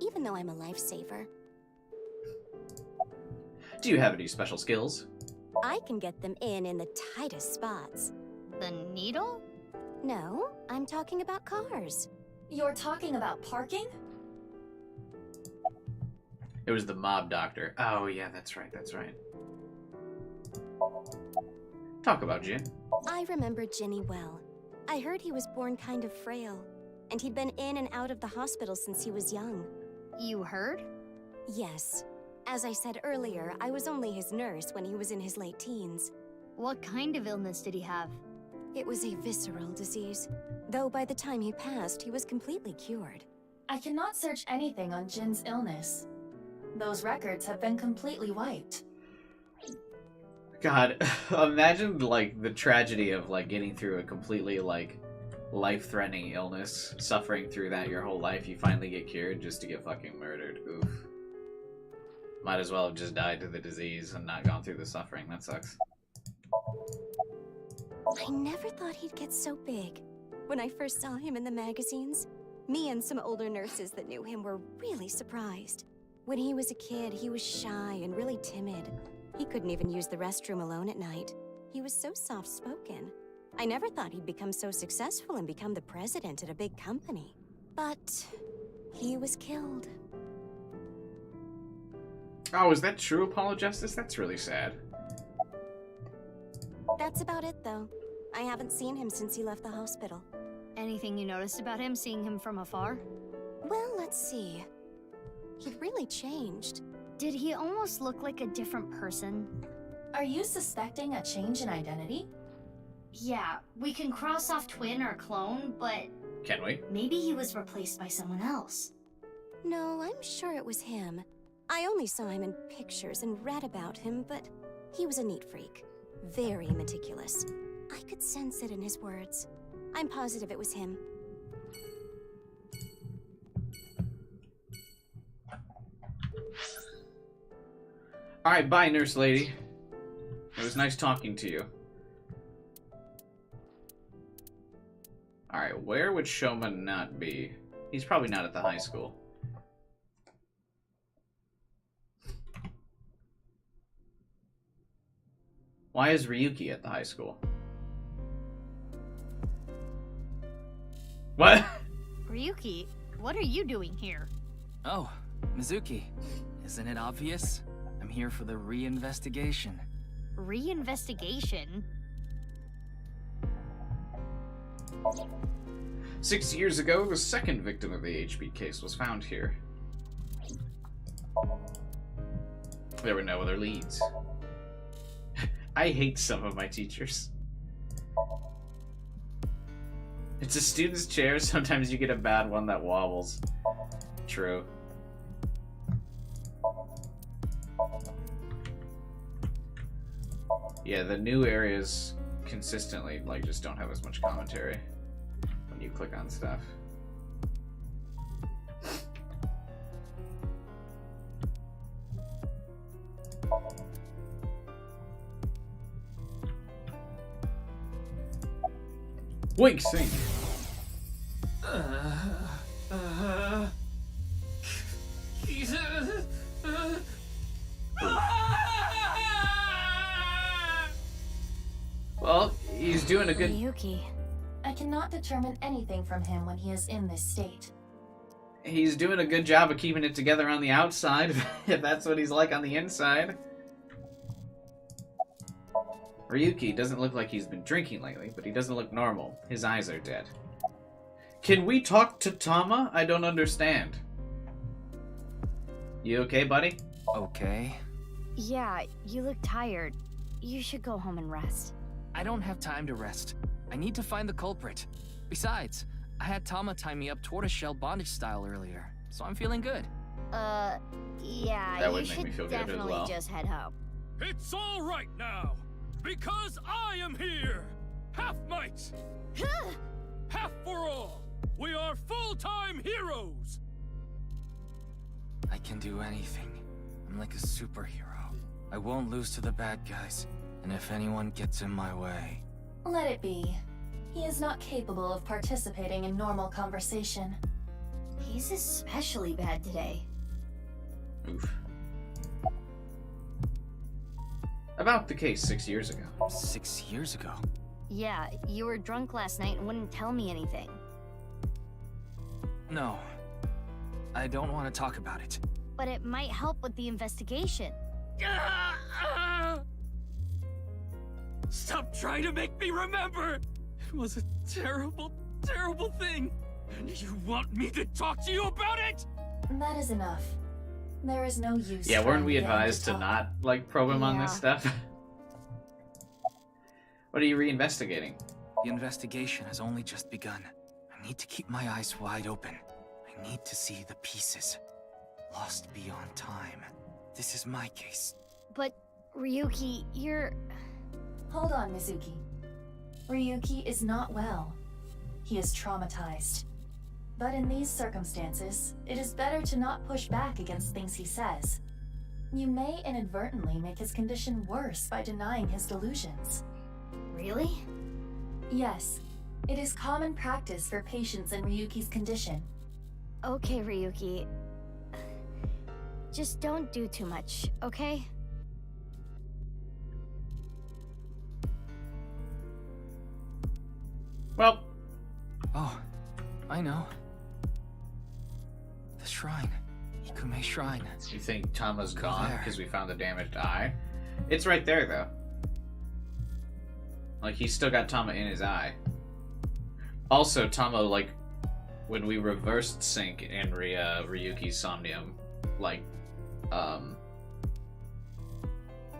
even though I'm a lifesaver. Do you have any special skills? I can get them in the tightest spots. The needle? No, I'm talking about cars. You're talking about parking? It was the mob doctor. Oh, yeah, that's right, that's right. Talk about Jin. I remember Ginny well. I heard he was born kind of frail, and he'd been in and out of the hospital since he was young. You heard? Yes. As I said earlier, I was only his nurse when he was in his late teens. What kind of illness did he have? It was a visceral disease, though by the time he passed, he was completely cured. I cannot search anything on Jin's illness. Those records have been completely wiped. God, imagine, like, the tragedy of, like, getting through a completely, like, life-threatening illness, suffering through that your whole life, you finally get cured just to get fucking murdered. Oof. Might as well have just died to the disease and not gone through the suffering. That sucks. I never thought he'd get so big. When I first saw him in the magazines, me and some older nurses that knew him were really surprised. When he was a kid, he was shy and really timid. He couldn't even use the restroom alone at night. He was so soft-spoken. I never thought he'd become so successful and become the president at a big company. But he was killed. Oh, is that true, Apollo Justice? That's really sad. That's about it, though. I haven't seen him since he left the hospital. Anything you noticed about him, seeing him from afar? Well, let's see. He'd really changed. Did he almost look like a different person? Are you suspecting a change in identity? Yeah, we can cross off twin or clone, but Can we? maybe he was replaced by someone else. No, I'm sure it was him. I only saw him in pictures and read about him, but he was a neat freak. Very meticulous. I could sense it in his words. I'm positive it was him. Alright, bye, nurse lady. It was nice talking to you. Alright, where would Shoma not be? He's probably not at the high school. Why is Ryuki at the high school? What? Ryuki, what are you doing here? Oh, Mizuki. Isn't it obvious? I'm here for the reinvestigation. Reinvestigation? 6 years ago, the second victim of the HB case was found here. There were no other leads. I hate some of my teachers. It's a student's chair, sometimes you get a bad one that wobbles. True. Yeah, the new areas consistently, like, just don't have as much commentary when you click on stuff. Wink sync. Well, he's doing a good... Ryuki. I cannot determine anything from him when he is in this state. He's doing a good job of keeping it together on the outside, if that's what he's like on the inside. Ryuki doesn't look like he's been drinking lately, but he doesn't look normal. His eyes are dead. Can we talk to Tama? I don't understand. You okay, buddy? Okay. Yeah, you look tired. You should go home and rest. I don't have time to rest. I need to find the culprit. Besides, I had Tama tie me up tortoiseshell bondage style earlier, so I'm feeling good. Yeah, That you would make me should feel good as definitely well. just head home. It's all right now, because I am here! Half-Might! half for all. We are full-time heroes. I can do anything. I'm like a superhero. I won't lose to the bad guys. And if anyone gets in my way... Let it be. He is not capable of participating in normal conversation. He's especially bad today. Oof. About the case 6 years ago. 6 years ago? Yeah, you were drunk last night and wouldn't tell me anything. No. I don't want to talk about it. But it might help with the investigation. Stop trying to make me remember! It was a terrible, terrible thing. And you want me to talk to you about it? That is enough. There is no use. Yeah, weren't we trying to get him advised to talk. not, like, probe him on this Yeah. stuff? What are you reinvestigating? The investigation has only just begun. I need to keep my eyes wide open. I need to see the pieces. Lost beyond time. This is my case. But, Ryuki, you're... Hold on, Mizuki. Ryuki is not well. He is traumatized. But in these circumstances, it is better to not push back against things he says. You may inadvertently make his condition worse by denying his delusions. Really? Yes, it is common practice for patients in Ryuki's condition. Okay, Ryuki. Just don't do too much, okay? Well, Oh, I know. The shrine. Ikume Shrine. you think Tama's Go gone there. because we found the damaged eye? It's right there, though. Like, he's still got Tama in his eye. Also, Tama, like, when we reversed sync in Ryuki's Somnium, like,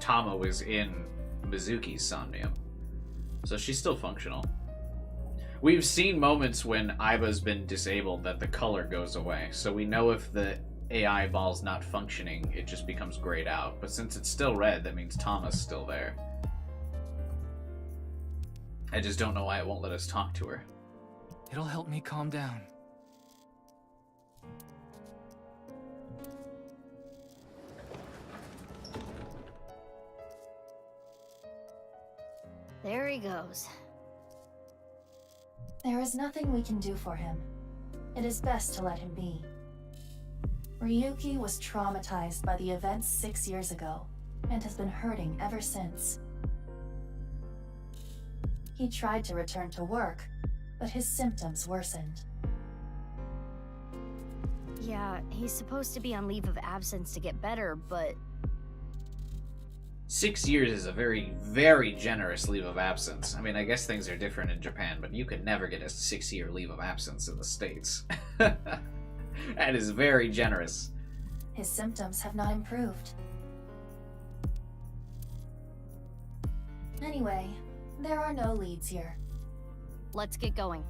Tama was in Mizuki's Somnium. So she's still functional. We've seen moments when Aiba's been disabled that the color goes away, so we know if the AI ball's not functioning, it just becomes grayed out. But since it's still red, that means Tama's still there. I just don't know why it won't let us talk to her. It'll help me calm down. There he goes. There is nothing we can do for him. It is best to let him be. Ryuki was traumatized by the events 6 years ago, and has been hurting ever since. He tried to return to work, but his symptoms worsened. Yeah, he's supposed to be on leave of absence to get better, but 6 years is a very, very generous leave of absence. I mean, I guess things are different in Japan, but you could never get a 6-year leave of absence in the States. That is very generous. His symptoms have not improved. Anyway, there are no leads here. let's get going.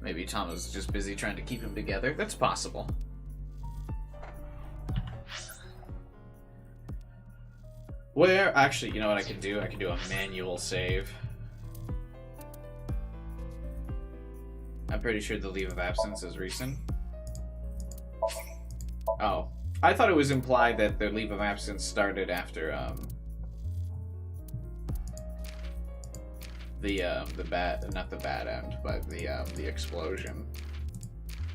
Maybe Tama's just busy trying to keep him together. That's possible. Where, actually, you know what I can do? I can do a manual save. I'm pretty sure the leave of absence is recent. Oh. I thought it was implied that the leave of absence started after, not the bad end, but the explosion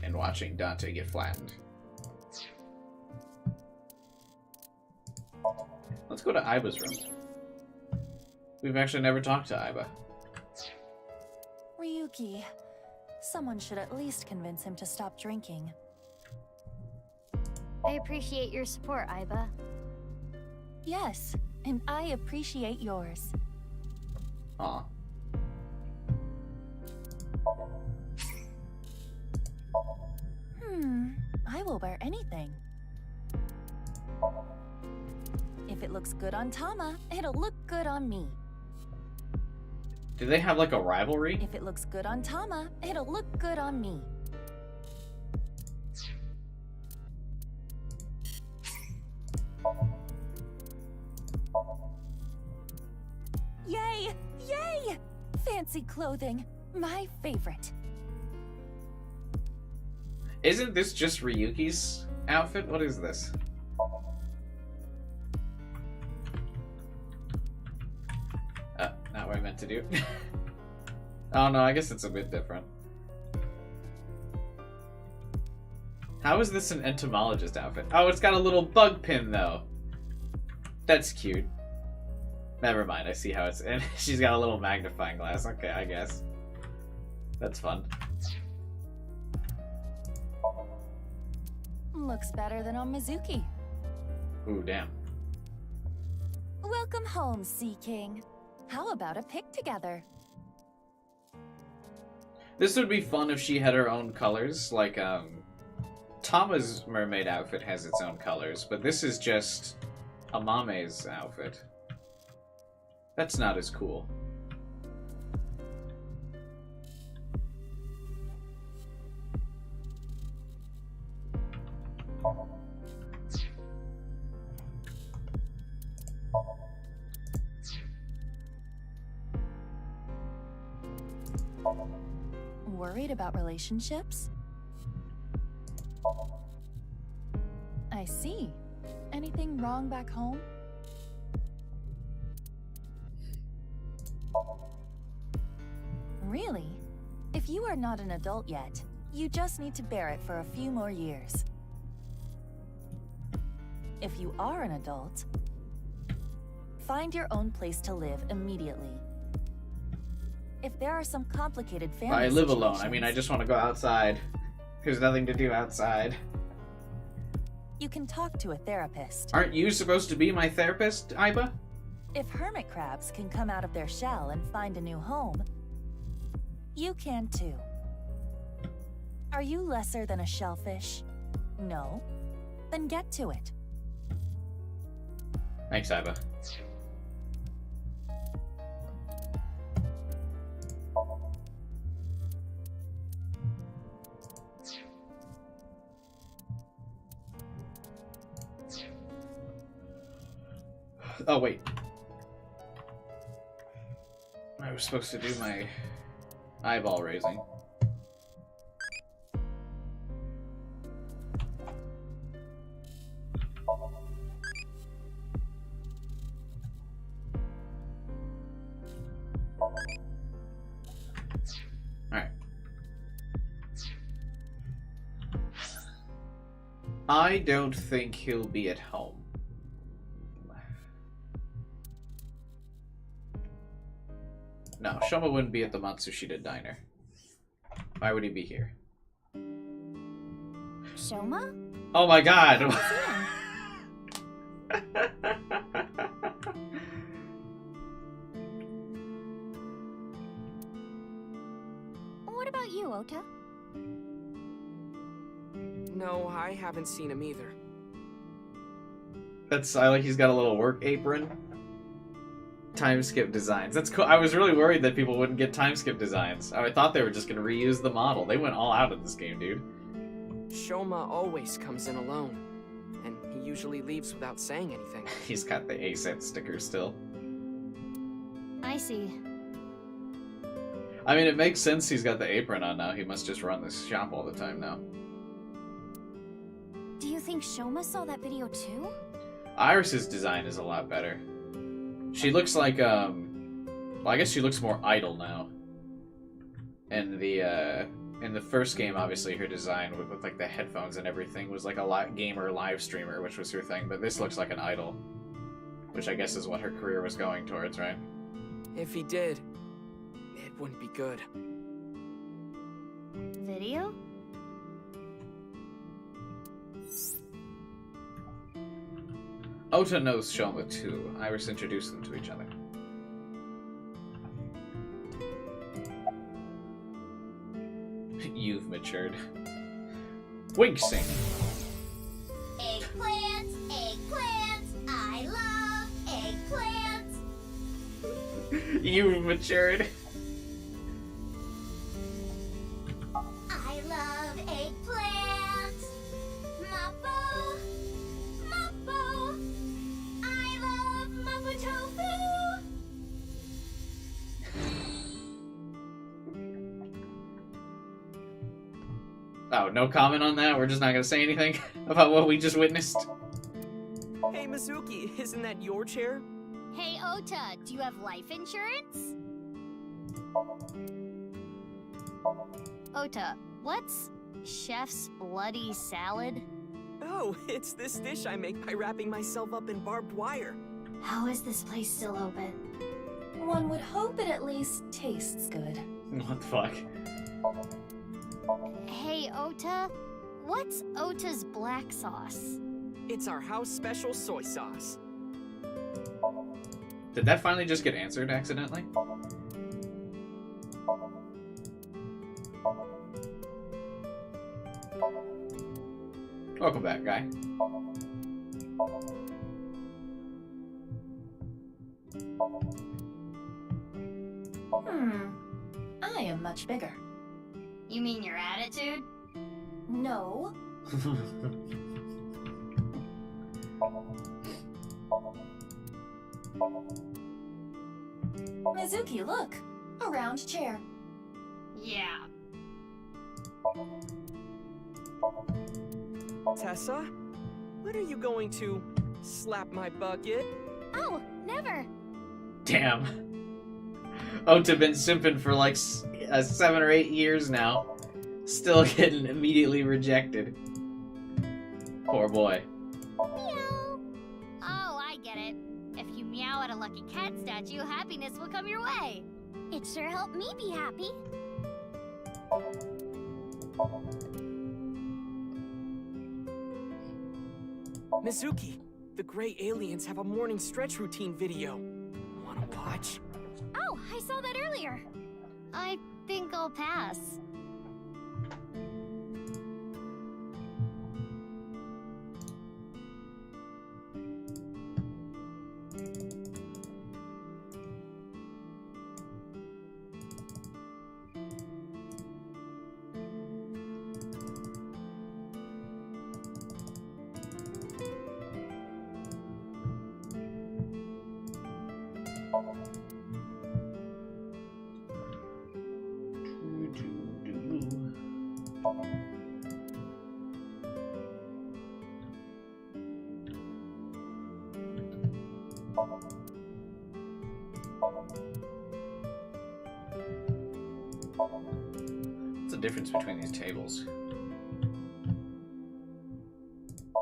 and watching Dante get flattened. Let's go to Aiba's room. We've actually never talked to Aiba. Ryuki, someone should at least convince him to stop drinking. I appreciate your support, Aiba. Yes, and I appreciate yours. Aw. I will wear anything. If it looks good on Tama, it'll look good on me. Do they have like a rivalry? If it looks good on Tama, it'll look good on me. Yay! Yay! fancy clothing. My favorite. Isn't this just Ryuki's outfit? What is this? Not what I meant to do. Oh no, I guess it's a bit different. How is this an entomologist outfit? Oh, it's got a little bug pin though. That's cute. Never mind, I see how it's... And she's got a little magnifying glass. Okay, I guess. That's fun. Looks better than on Mizuki. Ooh, damn. Welcome home, Sea King. How about a pic together? This would be fun if she had her own colors. Like, Tama's mermaid outfit has its own colors, but this is just Amame's outfit. That's not as cool. Worried about relationships? I see. Anything wrong back home? Really? If you are not an adult yet, you just need to bear it for a few more years. If you are an adult, find your own place to live immediately. If there are some complicated family I live alone. I situations, mean, I just want to go outside. There's nothing to do outside. you can talk to a therapist. Aren't you supposed to be my therapist, Aiba? If hermit crabs can come out of their shell and find a new home, you can too. Are you lesser than a shellfish? No? Then get to it. Thanks, Aiba. Oh, wait. I was supposed to do my eyeball raising. Alright. I don't think he'll be at home. No, Shoma wouldn't be at the Matsushita diner. Why would he be here? Shoma? Oh my god! What about you, Ota? No, I haven't seen him either. That's, I like he's got a little work apron. Time skip designs. That's cool. I was really worried that people wouldn't get time skip designs. I thought they were just gonna reuse the model. They went all out in this game, dude. Shoma always comes in alone, and he usually leaves without saying anything. He's got the A-set sticker still. I see. I mean, it makes sense he's got the apron on now. He must just run this shop all the time now. Do you think Shoma saw that video too? Iris's design is a lot better. She looks like, well, I guess she looks more idle now. In the first game, obviously, her design with like the headphones and everything was like a gamer live streamer, which was her thing, but this looks like an idol. Which I guess is what her career was going towards, right? If he did, it wouldn't be good. Video? Ota knows Shoma too. Iris introduced them to each other. You've matured. Winksing. Eggplants, eggplants, I love eggplants. You've matured. I love eggplants. Mappo, Mappo. I love Mappo tofu. Oh, no comment on that? We're just not gonna say anything about what we just witnessed? Hey, Mizuki, isn't that your chair? Hey, Ota, do you have life insurance? Ota, what's chef's bloody salad? Oh, it's this dish I make by wrapping myself up in barbed wire. How is this place still open? One would hope it at least tastes good. What the fuck? Hey, Ota, what's Ota's black sauce? It's our house special soy sauce. Did that finally just get answered accidentally? Welcome back, guy. I am much bigger. You mean your attitude? No. Mizuki, look! A round chair. Yeah. Tessa, when are you going to slap my bucket? Oh, never. Damn. Ota been simping for like 7 or 8 years now. Still getting immediately rejected. Poor boy. Meow. Oh, I get it. If you meow at a lucky cat statue, happiness will come your way. It sure helped me be happy. Mizuki, the gray aliens have a morning stretch routine video. Wanna watch? Oh, I saw that earlier. I think I'll pass. What's the difference between these tables?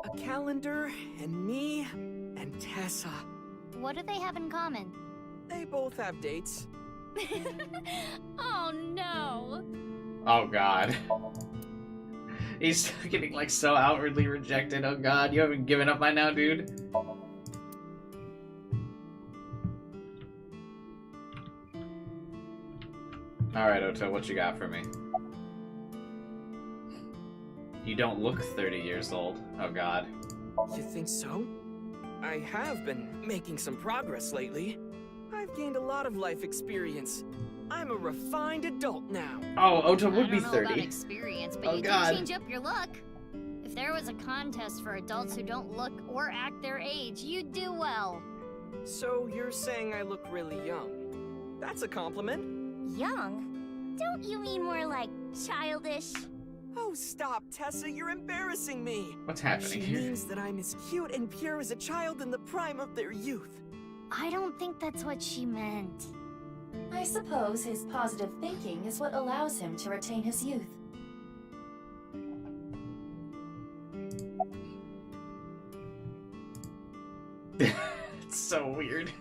A calendar, and me, and Tessa. What do they have in common? They both have dates. Oh no. Oh god. He's getting like so outwardly rejected. Oh god, you haven't given up by now, dude? Alright, Ota, what you got for me? You don't look 30 years old. Oh god. You think so? I have been making some progress lately. I've gained a lot of life experience. I'm a refined adult now. Oh, Ota would I be don't know 30. about experience, but Oh, you God. did change up your look. If there was a contest for adults who don't look or act their age, you'd do well. So you're saying I look really young? That's a compliment. Young? Don't you mean more like childish? Oh, stop, Tessa, you're embarrassing me. What's happening She here? means that I'm as cute and pure as a child in the prime of their youth. I don't think that's what she meant. I suppose his positive thinking is what allows him to retain his youth. It's so weird.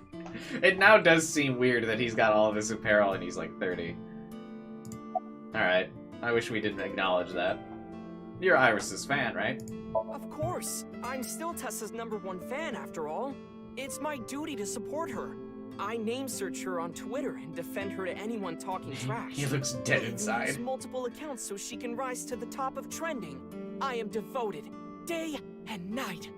It now does seem weird that he's got all of his apparel and he's like 30. Alright. I wish we didn't acknowledge that. You're Iris's fan, right? Of course. I'm still Tessa's #1 fan, after all. It's my duty to support her. I name search her on Twitter and defend her to anyone talking trash. He looks dead I even inside. use multiple accounts so she can rise to the top of trending. I am devoted, day and night.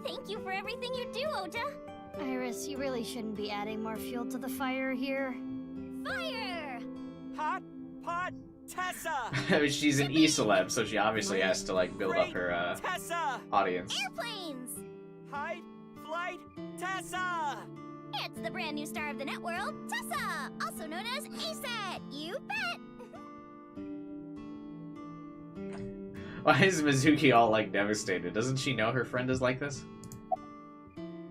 Thank you for everything you do, Ota. Iris, you really shouldn't be adding more fuel to the fire here. Fire! Hot pot Tessa! She's an e-celeb, so she obviously has to like build up her Tessa! audience. Airplanes! Height, flight, Tessa! It's the brand new star of the net world, Tessa, also known as ASAT. You bet. Why is Mizuki all, like, devastated? Doesn't she know her friend is like this?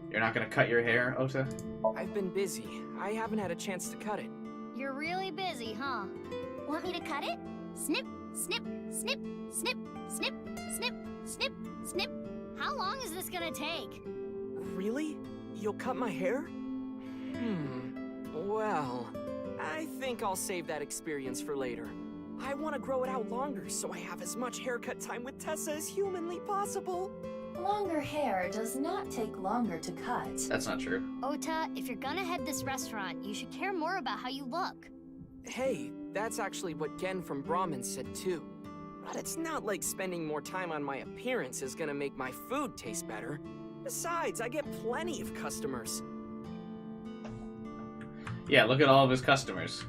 You're not gonna cut your hair, Ota? I've been busy. I haven't had a chance to cut it. You're really busy, huh? Want me to cut it? Snip, snip, snip, snip, snip, snip, snip, snip. How long is this gonna take? Really? You'll cut my hair? Well, I think I'll save that experience for later. I want to grow it out longer so I have as much haircut time with Tessa as humanly possible. Longer hair does not take longer to cut. That's not true. Ota, if you're gonna head this restaurant, you should care more about how you look. Hey, that's actually what Gen from Brahmin said too. But it's not like spending more time on my appearance is gonna make my food taste better. Besides, I get plenty of customers. Yeah, look at all of his customers.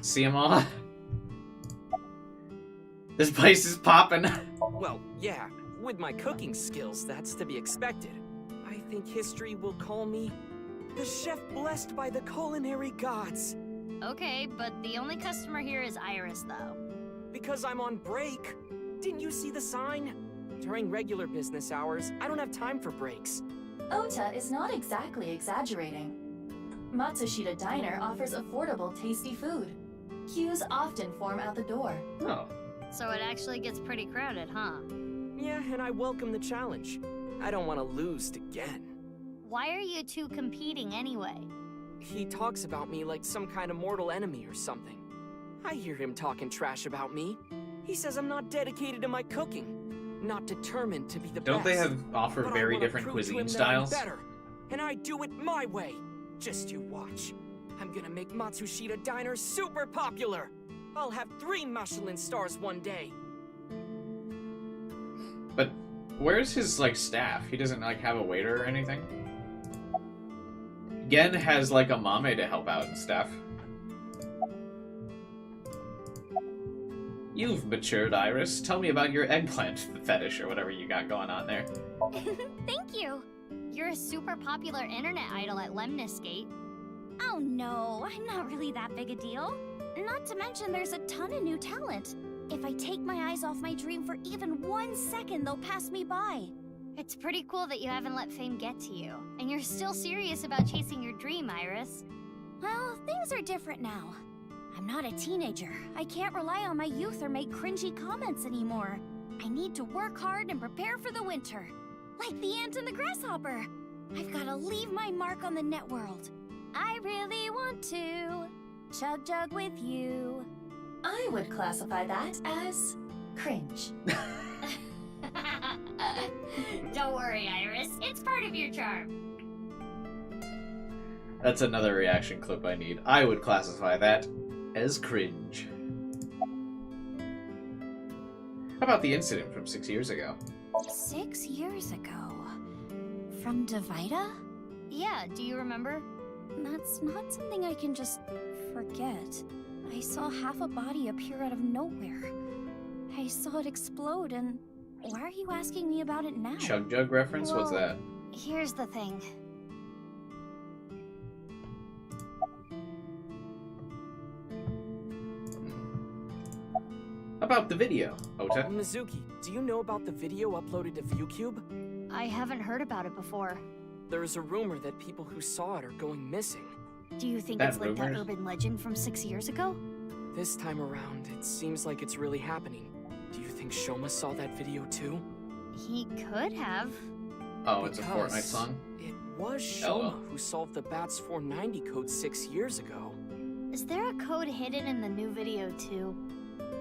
See them all? This place is popping. Well, yeah, with my cooking skills, that's to be expected. I think history will call me the chef blessed by the culinary gods. Okay, but the only customer here is Iris, though. Because I'm on break. Didn't you see the sign? During regular business hours, I don't have time for breaks. Ota is not exactly exaggerating. Matsushita Diner offers affordable, tasty food. Queues often form out the door. Oh. So it actually gets pretty crowded, huh? Yeah, and I welcome the challenge. I don't want to lose to Gen. Why are you two competing anyway? He talks about me like some kind of mortal enemy or something. I hear him talking trash about me. He says I'm not dedicated to my cooking, not determined to be the Don't best. they have offer But I very wanna different prove to him cuisine that I'm styles? better, and I do it my way. Just you watch. I'm gonna make Matsushita Diner super popular. I'll have 3 Michelin stars one day. But where's his, like, staff? He doesn't, like, have a waiter or anything? Gen has, like, a mame to help out and stuff. You've matured, Iris. Tell me about your eggplant fetish or whatever you got going on there. Thank you. You're a super popular internet idol at Lemniscate. Oh no, I'm not really that big a deal. Not to mention there's a ton of new talent. If I take my eyes off my dream for even 1 second, they'll pass me by. It's pretty cool that you haven't let fame get to you, and you're still serious about chasing your dream, Iris. Well, things are different now. I'm not a teenager. I can't rely on my youth or make cringy comments anymore. I need to work hard and prepare for the winter. Like the ant and the grasshopper. I've got to leave my mark on the net world. I really want to chug jug with you. I would classify that as cringe. Don't worry, Iris. It's part of your charm. That's another reaction clip I need. I would classify that as cringe. How about the incident from 6 years ago? 6 years ago? From Divida? Yeah, do you remember? That's not something I can just forget. I saw half a body appear out of nowhere. I saw it explode, and why are you asking me about it now? Chug Jug reference? What's Well, that? Here's the thing. About the video, Ota. Mizuki, do you know about the video uploaded to ViewCube? I haven't heard about it before. There is a rumor that people who saw it are going missing. Do you think That it's like that rumor? urban legend from 6 years ago? This time around, it seems like it's really happening. Do you think Shoma saw that video too? He could have. Oh, it's a Because Fortnite song? It was Hello. Shoma who solved the BATS 490 code 6 years ago. Is there a code hidden in the new video too?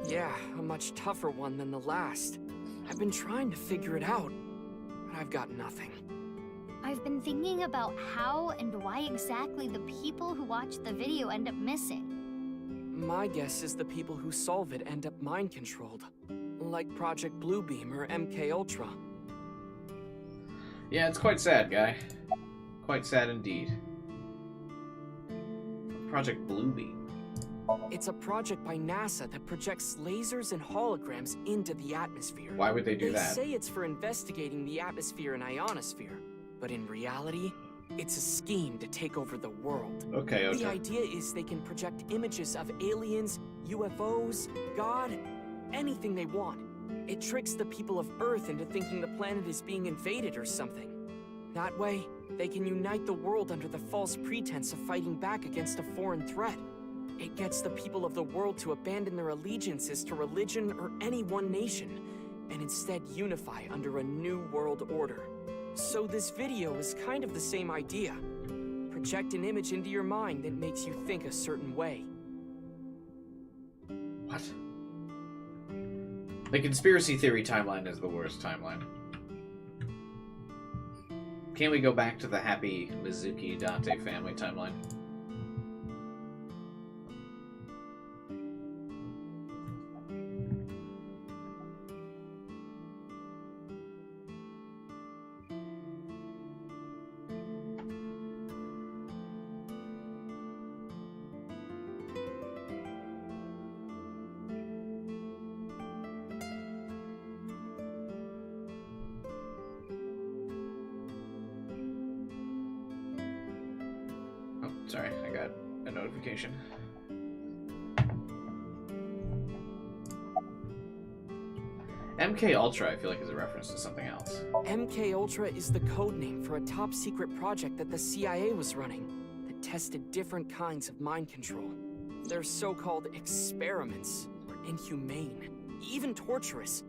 Yeah, a much tougher one than the last. I've been trying to figure it out, but I've got nothing. I've been thinking about how and why exactly the people who watch the video end up missing. My guess is the people who solve it end up mind-controlled. Like Project Bluebeam or MK Ultra. Yeah, it's quite sad, guy. Quite sad indeed. Project Bluebeam. It's a project by NASA that projects lasers and holograms into the atmosphere. Why would they do that? They say it's for investigating the atmosphere and ionosphere, but in reality, It's a scheme to take over the world. Okay, The idea is they can project images of aliens, UFOs, God, anything they want. It tricks the people of Earth into thinking the planet is being invaded or something. That way, they can unite the world under the false pretense of fighting back against a foreign threat. It gets the people of the world to abandon their allegiances to religion or any one nation, and instead unify under a new world order. So this video is kind of the same idea. Project an image into your mind that makes you think a certain way. What? The conspiracy theory timeline is the worst timeline. Can't we go back to the happy Mizuki Date family timeline? Sorry, I got a notification. MK Ultra, I feel like, is a reference to something else. MK Ultra is the codename for a top-secret project that the CIA was running that tested different kinds of mind control. Their so-called experiments were inhumane, even torturous,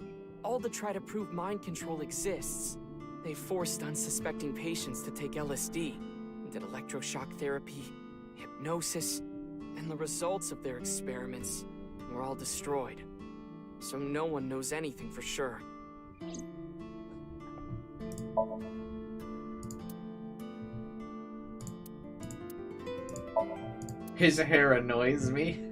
all to try to prove mind control exists. They forced unsuspecting patients to take LSD, did electroshock therapy, hypnosis, and the results of their experiments were all destroyed. So no one knows anything for sure. His hair annoys me.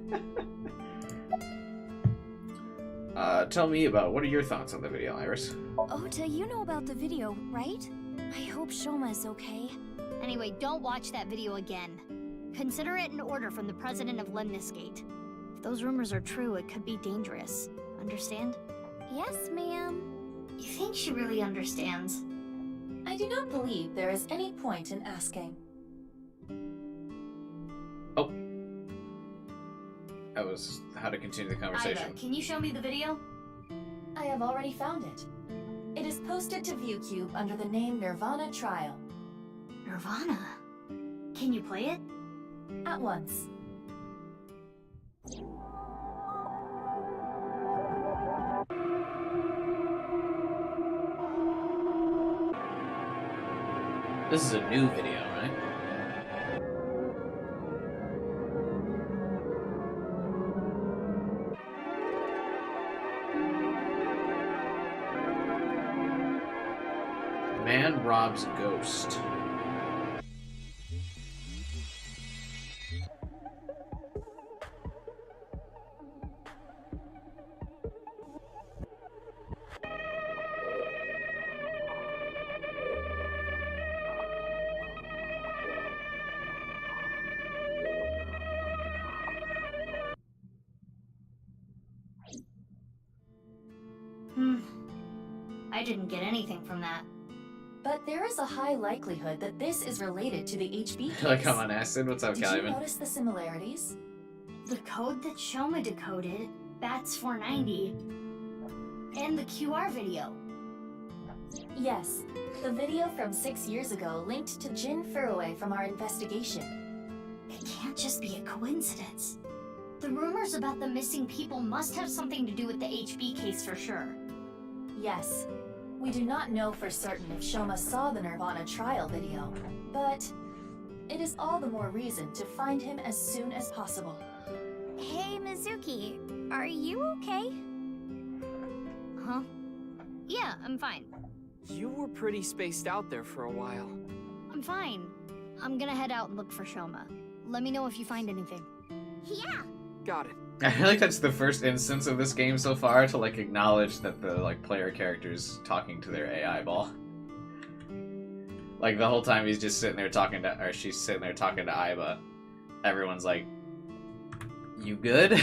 Tell me what are your thoughts on the video, Iris? Ota, you know about the video, right? I hope Shoma's okay. Anyway, don't watch that video again. Consider it an order from the president of Lemniscate. If those rumors are true, it could be dangerous. Understand? Yes, ma'am. You think she really understands? I do not believe there is any point in asking. Oh. That was how to continue the conversation. Ida, can you show me the video? I have already found it. It is posted to ViewCube under the name nirvanA Trial. nirvanA? Can you play it? At once. This is a new video, right? Man robs ghost. I didn't get anything from that. But there is a high likelihood that this is related to the HB case. Like I'm on acid? What's up, Did Calvin? you notice the similarities? The code that Shoma decoded, Bats 490, and the QR video. Yes, the video from 6 years ago linked to Jin Furue from our investigation. It can't just be a coincidence. The rumors about the missing people must have something to do with the HB case for sure. Yes. We do not know for certain if Shoma saw the nirvanA Trial video, but it is all the more reason to find him as soon as possible. Hey, Mizuki, are you okay? Huh? Yeah, I'm fine. You were pretty spaced out there for a while. I'm fine. I'm gonna head out and look for Shoma. Let me know if you find anything. Yeah! Got it. I feel like that's the first instance of this game so far to like acknowledge that the like player character's talking to their AI ball. Like the whole time he's just sitting there talking to, or she's sitting there talking to Aiba. Everyone's like, "You good?"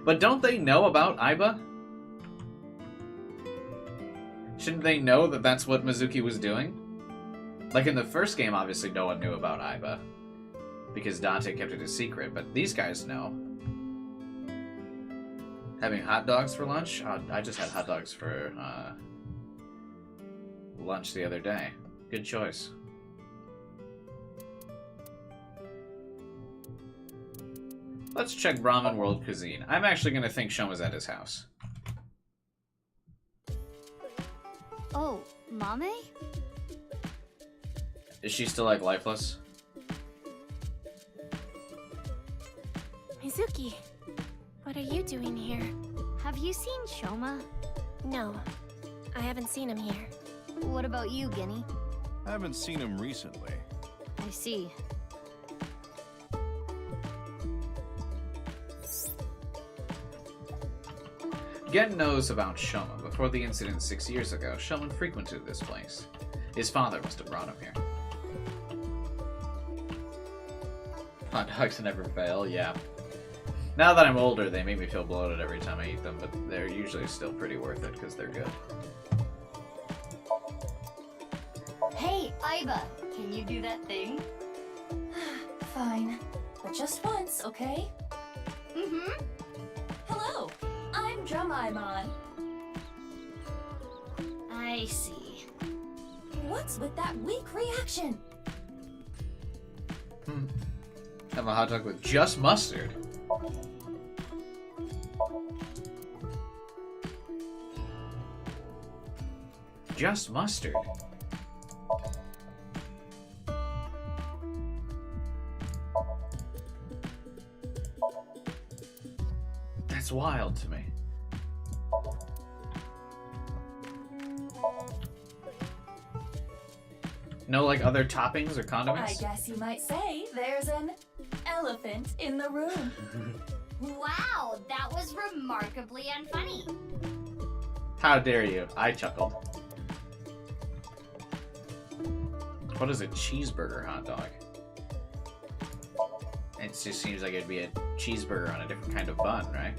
But don't they know about Aiba? Shouldn't they know that that's what Mizuki was doing? Like in the first game, obviously no one knew about Aiba. Because Dante kept it a secret, but these guys know. Having hot dogs for lunch? I just had hot dogs for lunch the other day. Good choice. Let's check Brahmin World Cuisine. I'm actually going to think Shoma's at his house. Oh, Mame? Is she still, like, lifeless? Mizuki, what are you doing here? Have you seen Shoma? No, I haven't seen him here. What about you, Guinea? I haven't seen him recently. I see. Gen knows about Shoma. Before the incident 6 years ago, Shoma frequented this place. His father must have brought him here. Hot dogs never fail, yeah. Now that I'm older, they make me feel bloated every time I eat them, but they're usually still pretty worth it because they're good. Hey, Aiba, can you do that thing? Fine. But just once, okay? Mm-hmm. Hello, I'm Drumaimon. I see. What's with that weak reaction? Have a hot dog with just mustard. Just mustard. That's wild to me. No, like, other toppings or condiments? I guess you might say there's an elephant in the room. Wow, that was remarkably unfunny. How dare you? I chuckled. What is a cheeseburger hot dog? It just seems like it'd be a cheeseburger on a different kind of bun, right?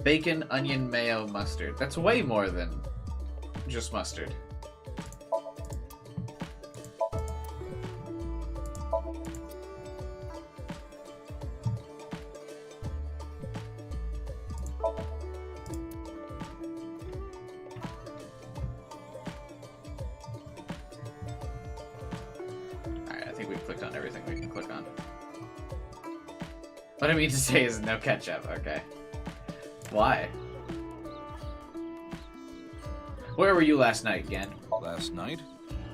Bacon, onion, mayo, mustard. That's way more than just mustard. What I mean to say is no ketchup, okay. Why? Where were you last night, Gen? Last night?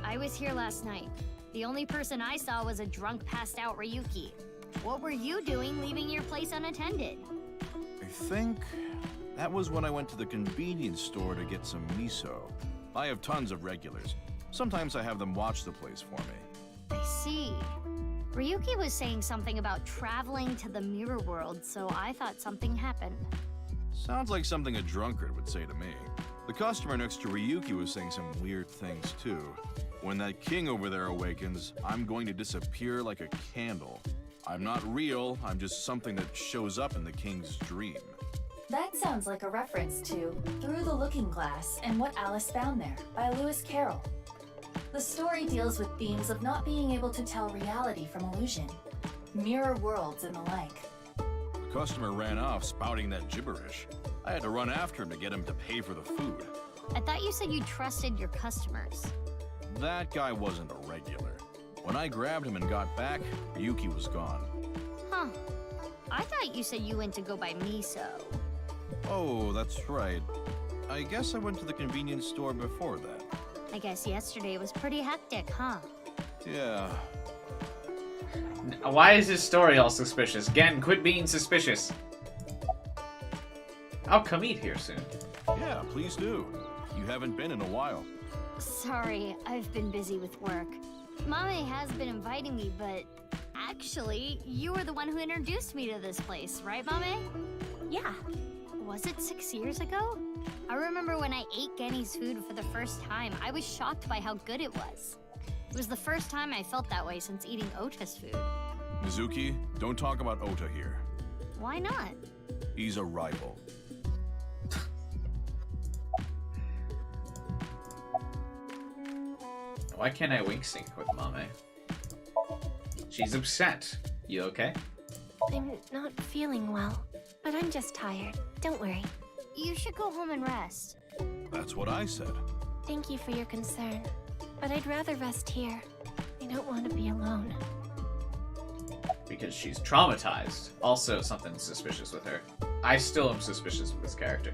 I was here last night. The only person I saw was a drunk, passed out Ryuki. What were you doing leaving your place unattended? I think that was when I went to the convenience store to get some miso. I have tons of regulars. Sometimes I have them watch the place for me. I see. Ryuki was saying something about traveling to the mirror world, so I thought something happened. Sounds like something a drunkard would say to me. The customer next to Ryuki was saying some weird things too. When that king over there awakens, I'm going to disappear like a candle. I'm not real, I'm just something that shows up in the king's dream. That sounds like a reference to Through the Looking Glass and What Alice Found There by Lewis Carroll. The story deals with themes of not being able to tell reality from illusion, mirror worlds and the like. The customer ran off spouting that gibberish. I had to run after him to get him to pay for the food. I thought you said you trusted your customers. That guy wasn't a regular. When I grabbed him and got back, Ryuki was gone. Huh. I thought you said you went to go buy miso. Oh, that's right. I guess I went to the convenience store before that. I guess yesterday was pretty hectic, huh? Yeah. Why is his story all suspicious? Gen, quit being suspicious. I'll come eat here soon. Yeah, please do. You haven't been in a while. Sorry, I've been busy with work. Mame has been inviting me, but actually, you were the one who introduced me to this place, right, Mame? Yeah. Was it 6 years ago? I remember when I ate Genny's food for the first time, I was shocked by how good it was. It was the first time I felt that way since eating Ota's food. Mizuki, don't talk about Ota here. Why not? He's a rival. Why can't I wink sync with Mame? She's upset. You okay? I'm not feeling well, but I'm just tired. Don't worry. You should go home and rest. That's what I said. Thank you for your concern, but I'd rather rest here. I don't want to be alone. Because she's traumatized. Also, something suspicious with her. I still am suspicious of this character.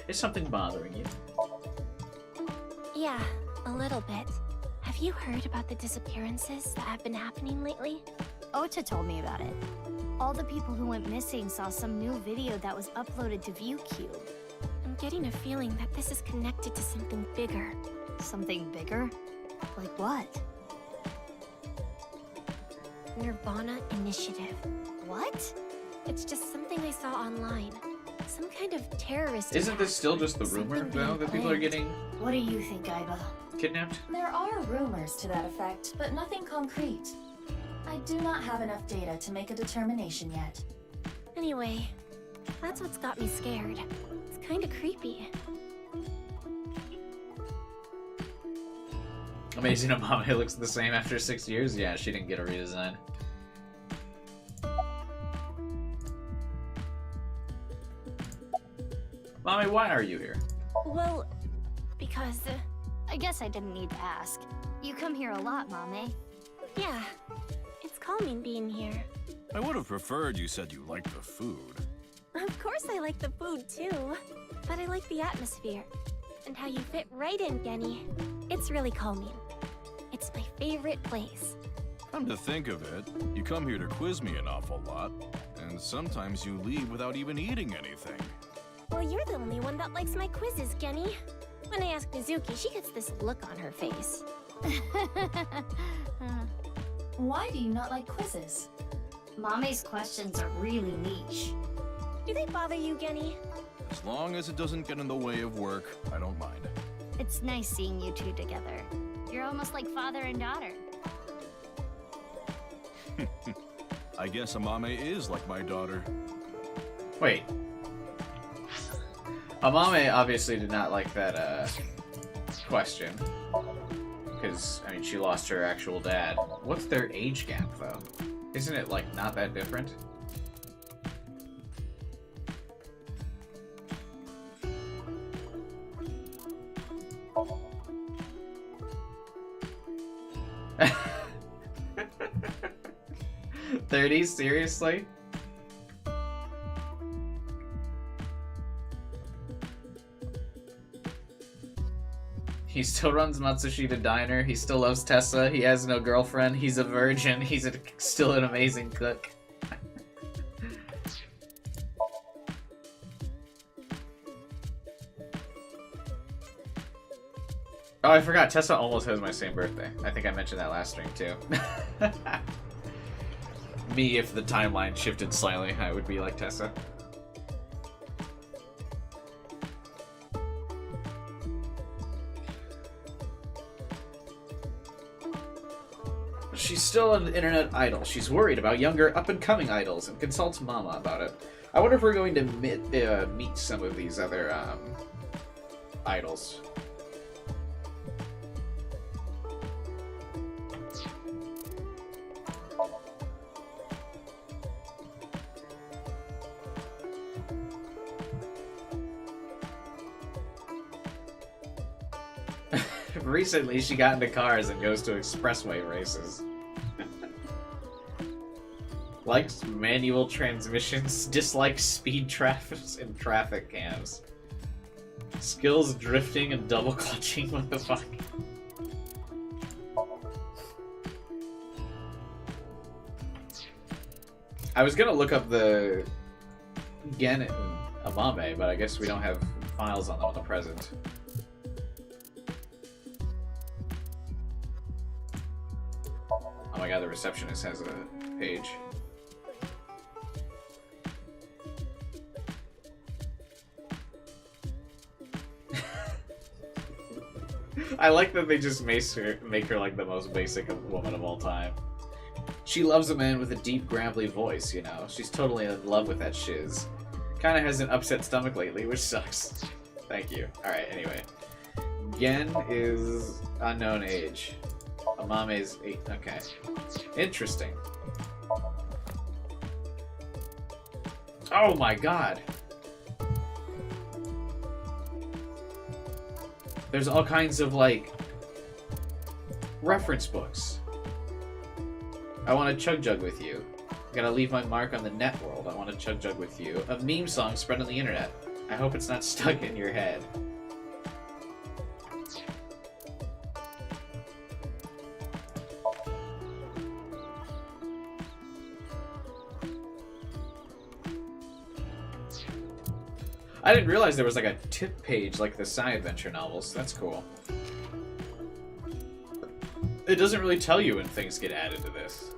Is something bothering you? Yeah, a little bit. Have you heard about the disappearances that have been happening lately? Ota told me about it. All the people who went missing saw some new video that was uploaded to ViewCube. I'm getting a feeling that this is connected to something bigger. Something bigger? Like what? nirvanA Initiative. What? It's just something I saw online. Some kind of terrorist Isn't this attack. still just the rumor, Something though, being that people are planned. getting What do you think, Aiba? kidnapped? There are rumors to that effect, but nothing concrete. I do not have enough data to make a determination yet. Anyway, that's what's got me scared. It's kind of creepy. Amazing Amame looks the same after 6 years? Yeah, she didn't get a redesign. Mommy, why are you here? Well, because, I guess I didn't need to ask. You come here a lot, Mame. yeah, it's calming being here. I would have preferred you said you liked the food. Of course I like the food too, but I like the atmosphere and how you fit right in, Genny. It's really calming. It's my favorite place. Come to think of it, you come here to quiz me an awful lot, and sometimes you leave without even eating anything. Well, you're the only one that likes my quizzes, Genny. When I ask Mizuki, she gets this look on her face. Why do you not like quizzes? Mame's questions are really niche. Do they bother you, Genny? As long as it doesn't get in the way of work, I don't mind. It's nice seeing you two together. You're almost like father and daughter. I guess Amame is like my daughter. Wait. Amame obviously did not like that, question. Because, I mean, she lost her actual dad. What's their age gap, though? Isn't it, like, not that different? $30? Seriously? He still runs Matsushita Diner. He still loves Tessa. He has no girlfriend. He's a virgin. He's still an amazing cook. Oh, I forgot. Tessa almost has my same birthday. I think I mentioned that last stream, too. Me, if the timeline shifted slightly, I would be like Tessa. She's still an internet idol. She's worried about younger, up-and-coming idols and consults Mama about it. I wonder if we're going to meet some of these other idols. Recently, she got into cars and goes to expressway races. Likes manual transmissions, dislikes speed traps and traffic cams. Skills drifting and double clutching, what the fuck? I was gonna look up the Gen and Amame, but I guess we don't have files on them at the present. Oh my god, the receptionist has a page. I like that they just make her like the most basic woman of all time. She loves a man with a deep, gravelly voice, you know. She's totally in love with that shiz. Kinda has an upset stomach lately, which sucks. Thank you. Alright, anyway. Gen is unknown age. Amame's 8. Okay. Interesting. Oh my god. There's all kinds of, like, reference books. I want to chug jug with you. I gotta leave my mark on the net world. I want to chug jug with you. A meme song spread on the internet. I hope it's not stuck in your head. I didn't realize there was like a tip page like the Psy Adventure novels. That's cool. It doesn't really tell you when things get added to this.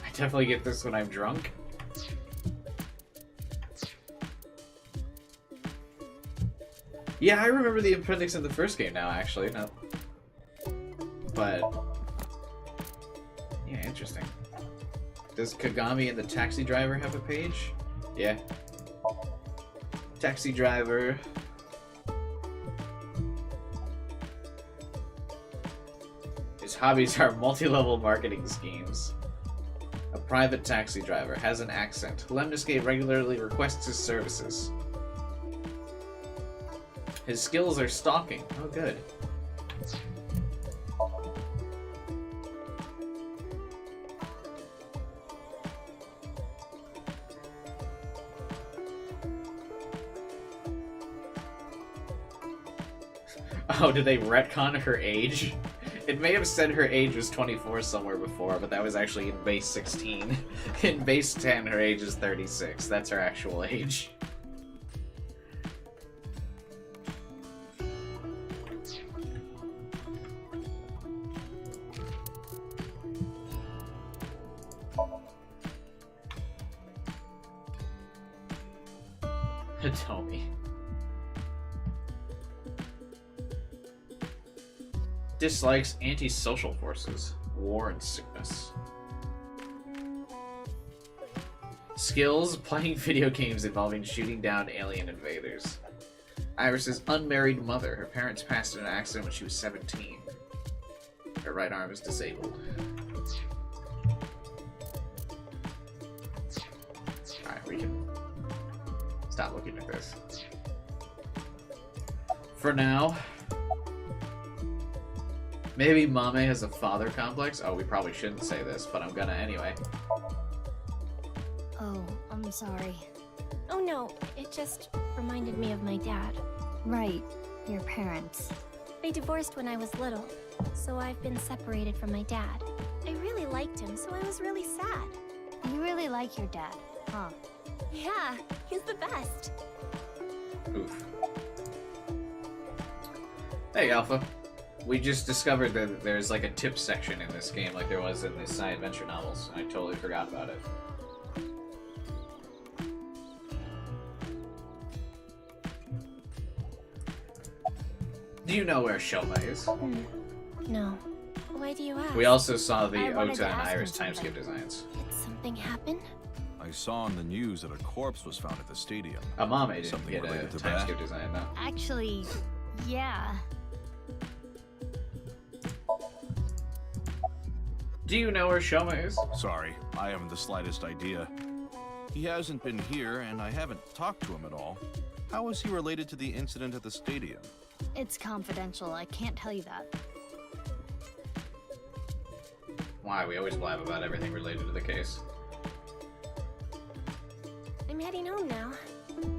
I definitely get this when I'm drunk. Yeah, I remember the appendix in the first game now, actually. No. But... yeah, interesting. Does Kagami and the taxi driver have a page? Yeah. Taxi driver. His hobbies are multi-level marketing schemes. A private taxi driver, has an accent. Lemniscate regularly requests his services. His skills are stalking. Oh, good. Oh, did they retcon her age? It may have said her age was 24 somewhere before, but that was actually in base 16. In base 10, her age is 36. That's her actual age. Hitomi. Dislikes antisocial forces, war and sickness. Skills, playing video games involving shooting down alien invaders. Iris's unmarried mother. Her parents passed in an accident when she was 17. Her right arm is disabled. Alright, we can stop looking at this. For now. Maybe Mame has a father complex? Oh, we probably shouldn't say this, but I'm gonna anyway. Oh, I'm sorry. Oh no, it just reminded me of my dad. Right, your parents. They divorced when I was little, so I've been separated from my dad. I really liked him, so I was really sad. You really like your dad, huh? Yeah, he's the best. Oof. Hey, Alpha. We just discovered that there's like a tip section in this game like there was in the Psy Adventure novels, and I totally forgot about it. Do you know where Shoma is? No. Why do you ask? We also saw the I wanted to Ota and ask him Iris something. timeskip designs. Did something happen? I saw on the news that a corpse was found at the stadium. Amame didn't Something get a related to that? timeskip design, no. Actually, yeah. Do you know where Shoma is? Sorry, I haven't the slightest idea. He hasn't been here, and I haven't talked to him at all. How is he related to the incident at the stadium? It's confidential. I can't tell you that. Why? We always blab about everything related to the case. I'm heading home now.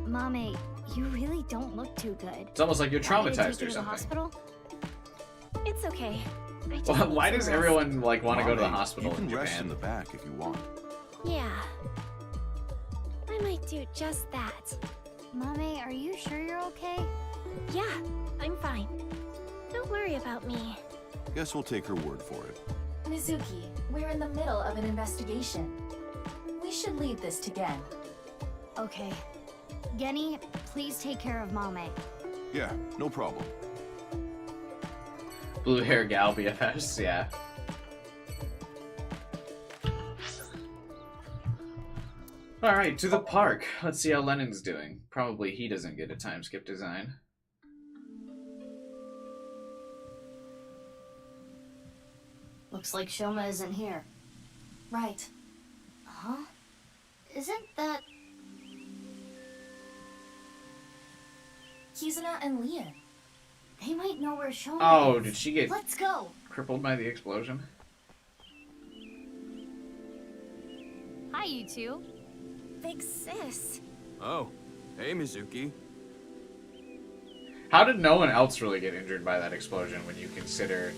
Mame, you really don't look too good. It's almost like you're Want me to take traumatized you or to the something. hospital? It's okay. I just Well, need why some does rest. everyone like want to go to the Mame, hospital You can in rest in Japan? the back if you want. Yeah. I might do just that. Mame, are you sure you're okay? Yeah, I'm fine. Don't worry about me. Guess we'll take her word for it. Mizuki, we're in the middle of an investigation. We should leave this to Gen. Okay. Genny, please take care of Mame. Yeah, no problem. Blue hair gal BFFs, yeah. Alright, to the park. Let's see how Lennon's doing. Probably he doesn't get a time skip design. Looks like Shoma isn't here. Right. Huh? Isn't that... Kizuna and Leon. They might know where Shoma Oh, is. did she get Let's go! crippled by the explosion? Hi, you two. Big sis. Oh, hey Mizuki. How did no one else really get injured by that explosion when you consider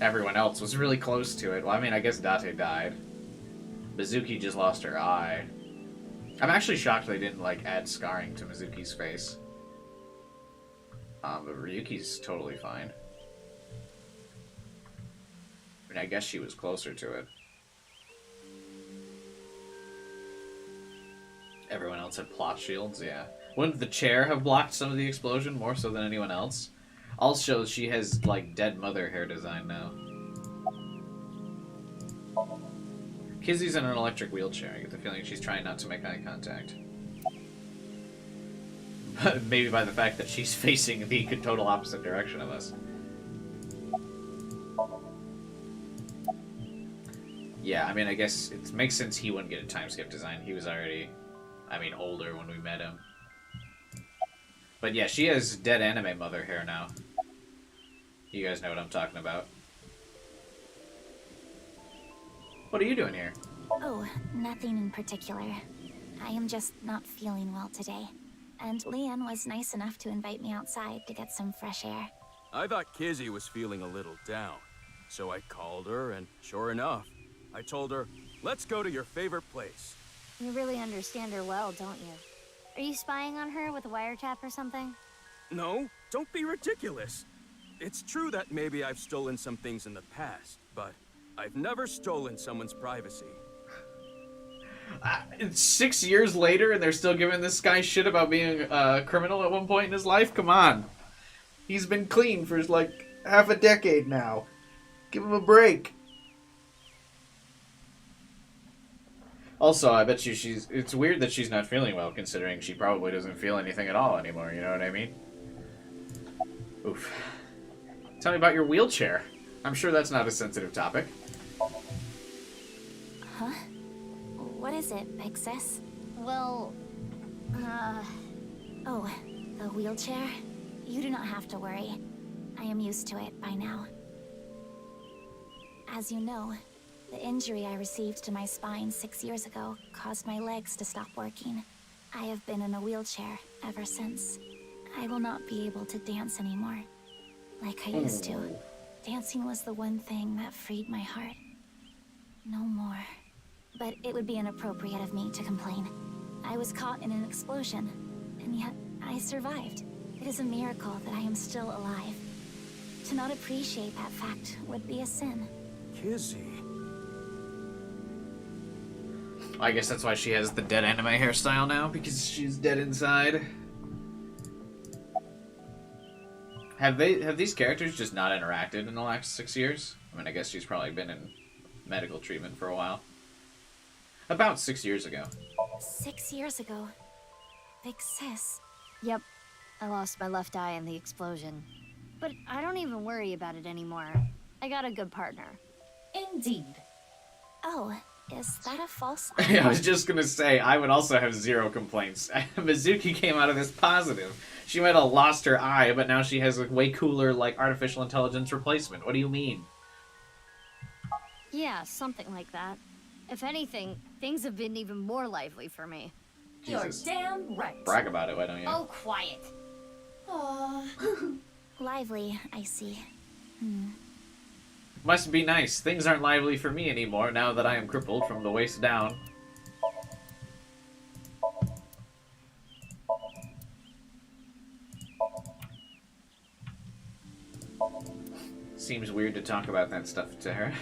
everyone else was really close to it? Well, I mean, I guess Date died. Mizuki just lost her eye. I'm actually shocked they didn't, like, add scarring to Mizuki's face. But Ryuki's totally fine. I mean, I guess she was closer to it. Everyone else had plot shields, yeah. Wouldn't the chair have blocked some of the explosion more so than anyone else? Also, she has, like, dead mother hair design now. Kizzy's in an electric wheelchair. I get the feeling she's trying not to make eye contact. Maybe by the fact that she's facing the total opposite direction of us. Yeah, I mean, I guess it makes sense he wouldn't get a time skip design. He was already, I mean, older when we met him. But yeah, she has dead anime mother hair now. You guys know what I'm talking about. What are you doing here? Oh, nothing in particular. I am just not feeling well today. And Leon was nice enough to invite me outside to get some fresh air. I thought Kizzy was feeling a little down. So I called her, and sure enough, I told her, let's go to your favorite place. You really understand her well, don't you? Are you spying on her with a wiretap or something? No, don't be ridiculous. It's true that maybe I've stolen some things in the past, but I've never stolen someone's privacy. It's 6 years later and they're still giving this guy shit about being a criminal at one point in his life? Come on. He's been clean for like half a decade now. Give him a break. Also, I bet you it's weird that she's not feeling well, considering she probably doesn't feel anything at all anymore, you know what I mean? Oof. Tell me about your wheelchair. I'm sure that's not a sensitive topic. Huh? What is it, Big Sis? Well, Oh, the wheelchair? You do not have to worry. I am used to it by now. As you know, the injury I received to my spine 6 years ago caused my legs to stop working. I have been in a wheelchair ever since. I will not be able to dance anymore, like I used to. Dancing was the one thing that freed my heart. No more. But it would be inappropriate of me to complain. I was caught in an explosion, and yet I survived. It is a miracle that I am still alive. To not appreciate that fact would be a sin. Kizzy. I guess that's why she has the dead anime hairstyle now, because she's dead inside. Have these characters just not interacted in the last 6 years? I mean, I guess she's probably been in medical treatment for a while. About 6 years ago. 6 years ago. Big Sis. yep. I lost my left eye in the explosion. But I don't even worry about it anymore. I got a good partner. Indeed. Oh, is that a false I was just gonna say, I would also have zero complaints. Mizuki came out of this positive. She might have lost her eye, but now she has a way cooler, like, artificial intelligence replacement. What do you mean? Yeah, something like that. If anything, things have been even more lively for me. Jesus. You're damn right. Brag about it, why don't you? Oh, quiet. Aww. Lively, I see. Must be nice. Things aren't lively for me anymore now that I am crippled from the waist down. Seems weird to talk about that stuff to her.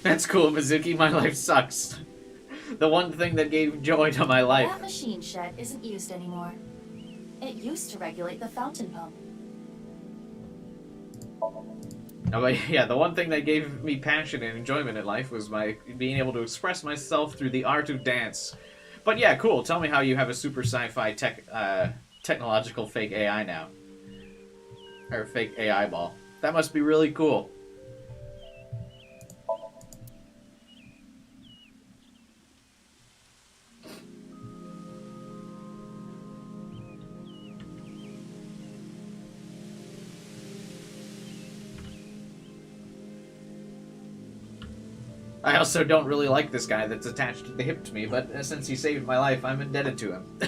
That's cool, Mizuki. My life sucks. The one thing that gave joy to my life. That machine shed isn't used anymore. It used to regulate the fountain pump. Oh, but yeah, the one thing that gave me passion and enjoyment in life was my being able to express myself through the art of dance. But yeah, cool. Tell me how you have a super sci-fi technological fake AI now. Or fake AI ball. That must be really cool. I also don't really like this guy that's attached to the hip to me, but since he saved my life, I'm indebted to him.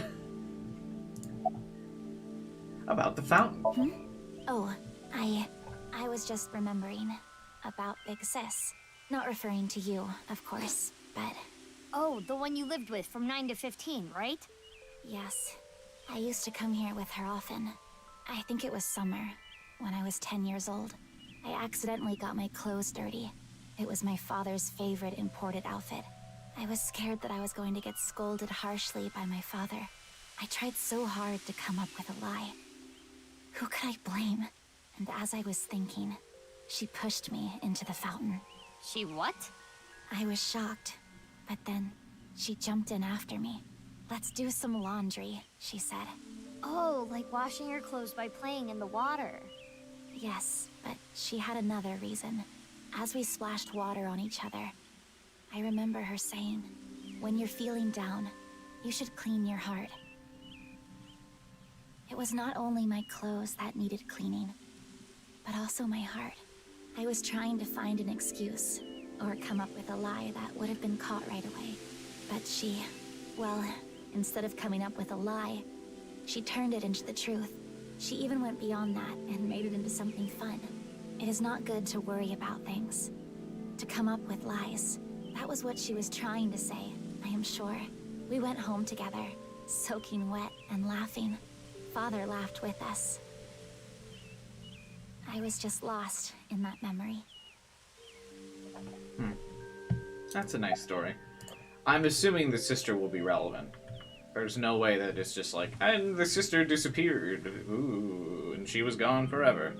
About the fountain. Oh, I was just remembering about Big Sis. Not referring to you, of course, but... Oh, the one you lived with from 9 to 15, right? Yes. I used to come here with her often. I think it was summer, when I was 10 years old. I accidentally got my clothes dirty. It was my father's favorite imported outfit. I was scared that I was going to get scolded harshly by my father. I tried so hard to come up with a lie. Who could I blame? And as I was thinking, she pushed me into the fountain. She what? I was shocked, but then she jumped in after me. Let's do some laundry, she said. Oh, like washing your clothes by playing in the water. Yes, but she had another reason. As we splashed water on each other, I remember her saying, when you're feeling down, you should clean your heart. It was not only my clothes that needed cleaning, but also my heart. I was trying to find an excuse, or come up with a lie that would have been caught right away. But she, well, instead of coming up with a lie, she turned it into the truth. She even went beyond that and made it into something fun. It is not good to worry about things, to come up with lies. That was what she was trying to say, I am sure. We went home together, soaking wet and laughing. Father laughed with us. I was just lost in that memory. That's a nice story. I'm assuming the sister will be relevant. There's no way that it's just like, and the sister disappeared. Ooh, and she was gone forever.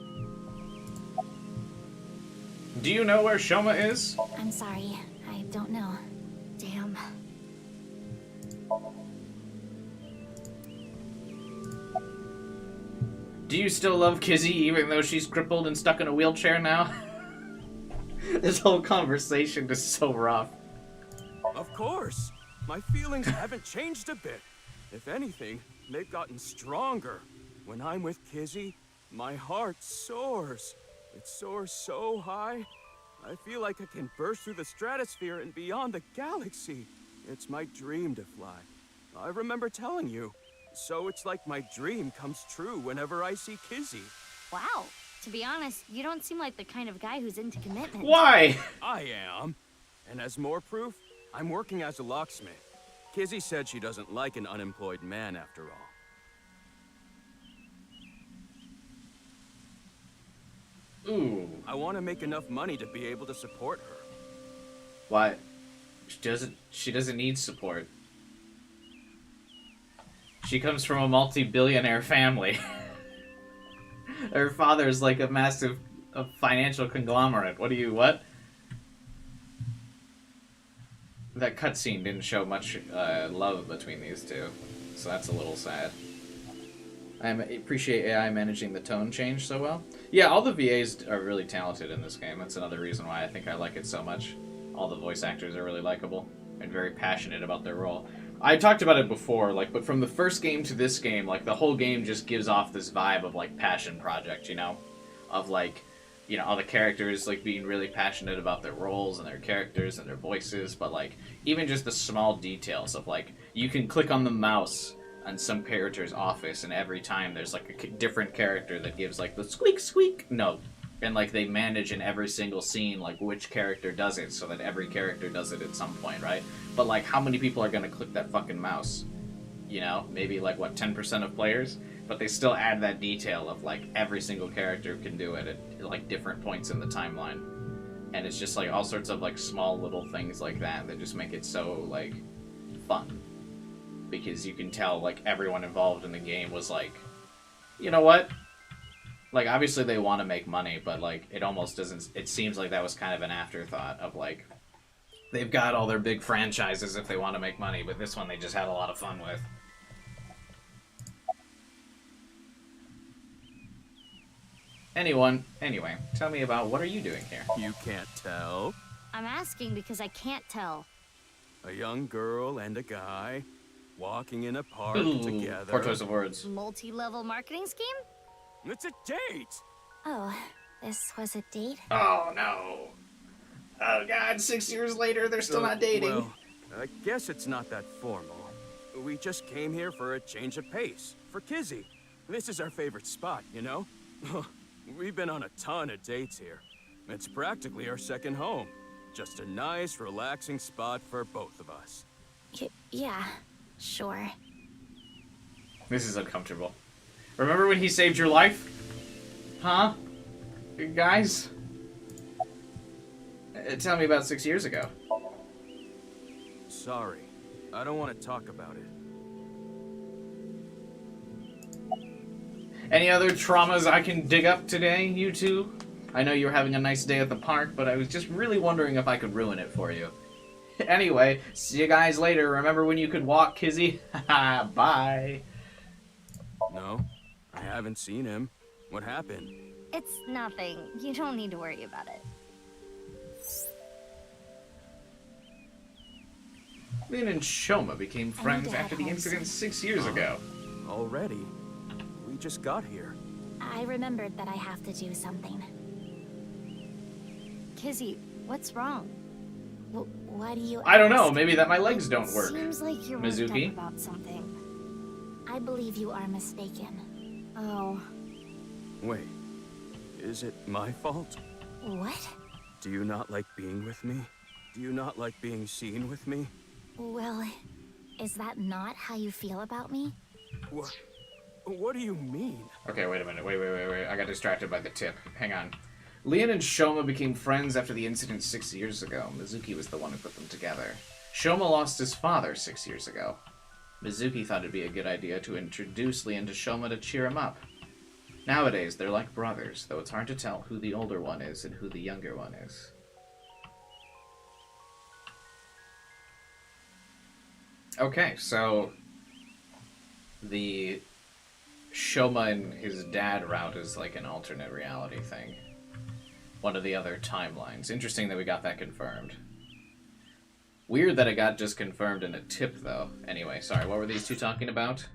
Do you know where Shoma is? I'm sorry, I don't know. Damn. Do you still love Kizzy even though she's crippled and stuck in a wheelchair now? This whole conversation is so rough. Of course. My feelings haven't changed a bit. If anything, they've gotten stronger. When I'm with Kizzy, my heart soars. It soars so high, I feel like I can burst through the stratosphere and beyond the galaxy. It's my dream to fly. I remember telling you. So it's like my dream comes true whenever I see Kizzy. Wow. To be honest, you don't seem like the kind of guy who's into commitment. Why? I am. And as more proof, I'm working as a locksmith. Kizzy said she doesn't like an unemployed man after all. Ooh. I want to make enough money to be able to support her. Why? She doesn't need support. She comes from a multi-billionaire family. Her father's like a massive financial conglomerate. What? That cutscene didn't show much love between these two, so that's a little sad. I appreciate AI managing the tone change so well. Yeah, all the VAs are really talented in this game. That's another reason why I think I like it so much. All the voice actors are really likable and very passionate about their role. I talked about it before, like, but from the first game to this game, like, the whole game just gives off this vibe of, like, passion project, you know? Of, like, you know, all the characters, like, being really passionate about their roles and their characters and their voices, but, like, even just the small details of, like, you can click on the mouse on some character's office, and every time there's, like, a different character that gives, like, the squeak squeak note. And, like, they manage in every single scene, like, which character does it, so that every character does it at some point, right? But, like, how many people are gonna click that fucking mouse? You know? Maybe, like, what, 10% of players? But they still add that detail of, like, every single character can do it at, like, different points in the timeline. And it's just, like, all sorts of, like, small little things like that that just make it so, like, fun. because you can tell, like, everyone involved in the game was like, you know what? Like, obviously they want to make money, but, like, it almost doesn't... It seems like that was kind of an afterthought of, like, they've got all their big franchises if they want to make money, but this one they just had a lot of fun with. Anyway, tell me about what are you doing here? You can't tell? I'm asking because I can't tell. A young girl and a guy walking in a park together. Poor choice of words. Multi-level marketing scheme? It's a date! Oh, this was a date? Oh, no. Oh, God, 6 years later, they're still not dating. Well, I guess it's not that formal. We just came here for a change of pace, for Kizzy. This is our favorite spot, you know? We've been on a ton of dates here. It's practically our second home. Just a nice, relaxing spot for both of us. Yeah, sure. This is uncomfortable. Remember when he saved your life? Huh? Guys? Tell me about 6 years ago. Sorry. I don't want to talk about it. Any other traumas I can dig up today, you two? I know you were having a nice day at the park, but I was just really wondering if I could ruin it for you. Anyway, see you guys later. Remember when you could walk, Kizzy? Haha, bye. No, I haven't seen him. What happened? It's nothing. You don't need to worry about it. Lin and Shoma became friends after the incident 6 years ago. Already? We just got here. I remembered that I have to do something. Kizzy, what's wrong? Why do you I don't know. ask? Maybe that my legs don't work. Seems like you're Mizuki? worked up about something. I believe you are mistaken. Oh. Wait. Is it my fault? What? Do you not like being with me? Do you not like being seen with me? Well, is that not how you feel about me? What do you mean? Okay, wait a minute. Wait. I got distracted by the tip. Hang on. Lian and Shoma became friends after the incident 6 years ago. Mizuki was the one who put them together. Shoma lost his father 6 years ago. Mizuki thought it'd be a good idea to introduce Lian to Shoma to cheer him up. Nowadays, they're like brothers, though it's hard to tell who the older one is and who the younger one is. Okay, so the Shoma and his dad route is like an alternate reality thing. One of the other timelines. Interesting that we got that confirmed. Weird that it got just confirmed in a tip, though. Anyway, sorry, what were these two talking about?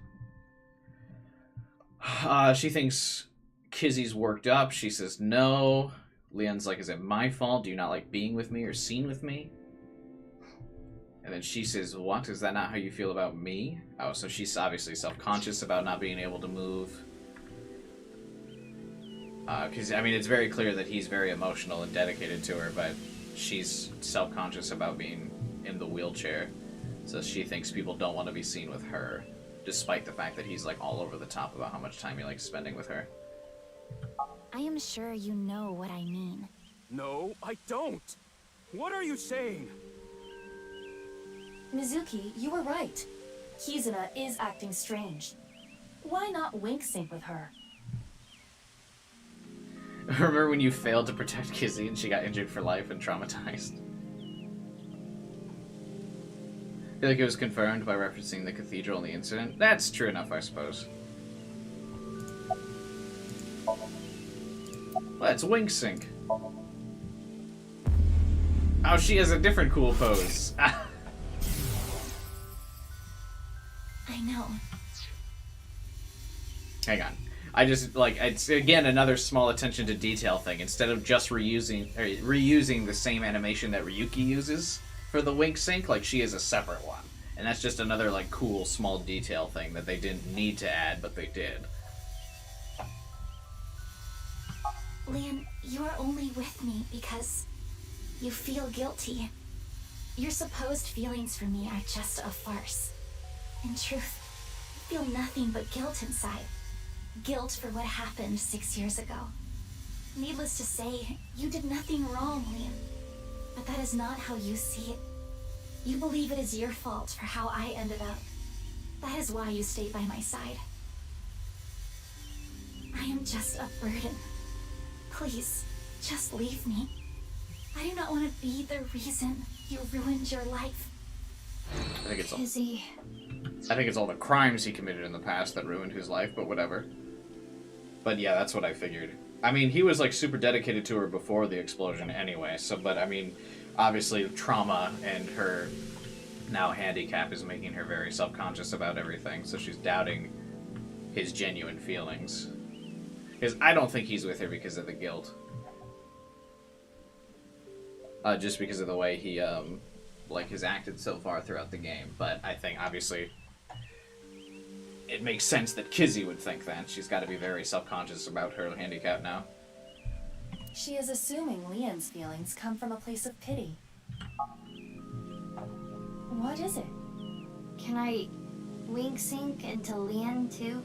She thinks Kizzy's worked up. She says no. Leon's like, is it my fault? Do you not like being with me or seen with me? And then she says, what? Is that not how you feel about me? Oh, so she's obviously self-conscious about not being able to move. Because, I mean, it's very clear that he's very emotional and dedicated to her, but she's self-conscious about being in the wheelchair. So she thinks people don't want to be seen with her, despite the fact that he's, like, all over the top about how much time he likes spending with her. I am sure you know what I mean. No, I don't. What are you saying? Mizuki, you were right. Kizuna is acting strange. Why not wink sync with her? Remember when you failed to protect Kizzy and she got injured for life and traumatized? I feel like it was confirmed by referencing the cathedral and the incident. That's true enough, I suppose. Let's wink sync. Oh, she has a different cool pose. I know. Hang on. I just, like, it's, again, another small attention to detail thing. Instead of just reusing the same animation that Ryuki uses for the wink sync, like, she is a separate one. And that's just another, like, cool, small detail thing that they didn't need to add, but they did. Lian, you're only with me because you feel guilty. Your supposed feelings for me are just a farce. In truth, I feel nothing but guilt inside. Guilt for what happened 6 years ago. Needless to say, you did nothing wrong, Lian. But that is not how you see it. You believe it is your fault for how I ended up. That is why you stay by my side. I am just a burden. Please, just leave me. I do not want to be the reason you ruined your life. I think it's all, Izzy. I think it's all the crimes he committed in the past that ruined his life, but whatever. But yeah, that's what I figured. I mean, he was like super dedicated to her before the explosion anyway, so, but I mean, obviously trauma and her now handicap is making her very self-conscious about everything, so she's doubting his genuine feelings. Because I don't think he's with her because of the guilt. Just because of the way he, like, has acted so far throughout the game. But I think, obviously, it makes sense that Kizzy would think that. She's got to be very self-conscious about her handicap now. She is assuming Leon's feelings come from a place of pity. What is it? Can I link sync into Leon too?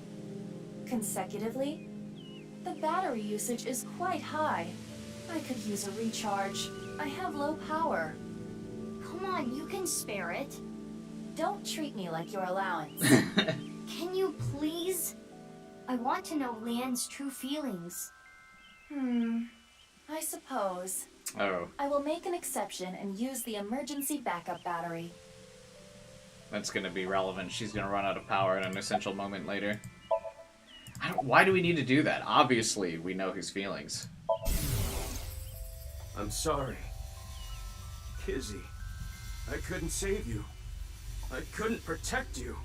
Consecutively? The battery usage is quite high. I could use a recharge. I have low power. Come on, you can spare it. Don't treat me like your allowance. Can you please? I want to know Leon's true feelings. I suppose. Oh. I will make an exception and use the emergency backup battery. That's going to be relevant. She's going to run out of power in an essential moment later. Why do we need to do that? Obviously, we know his feelings. I'm sorry. Kizzy, I couldn't save you. I couldn't protect you.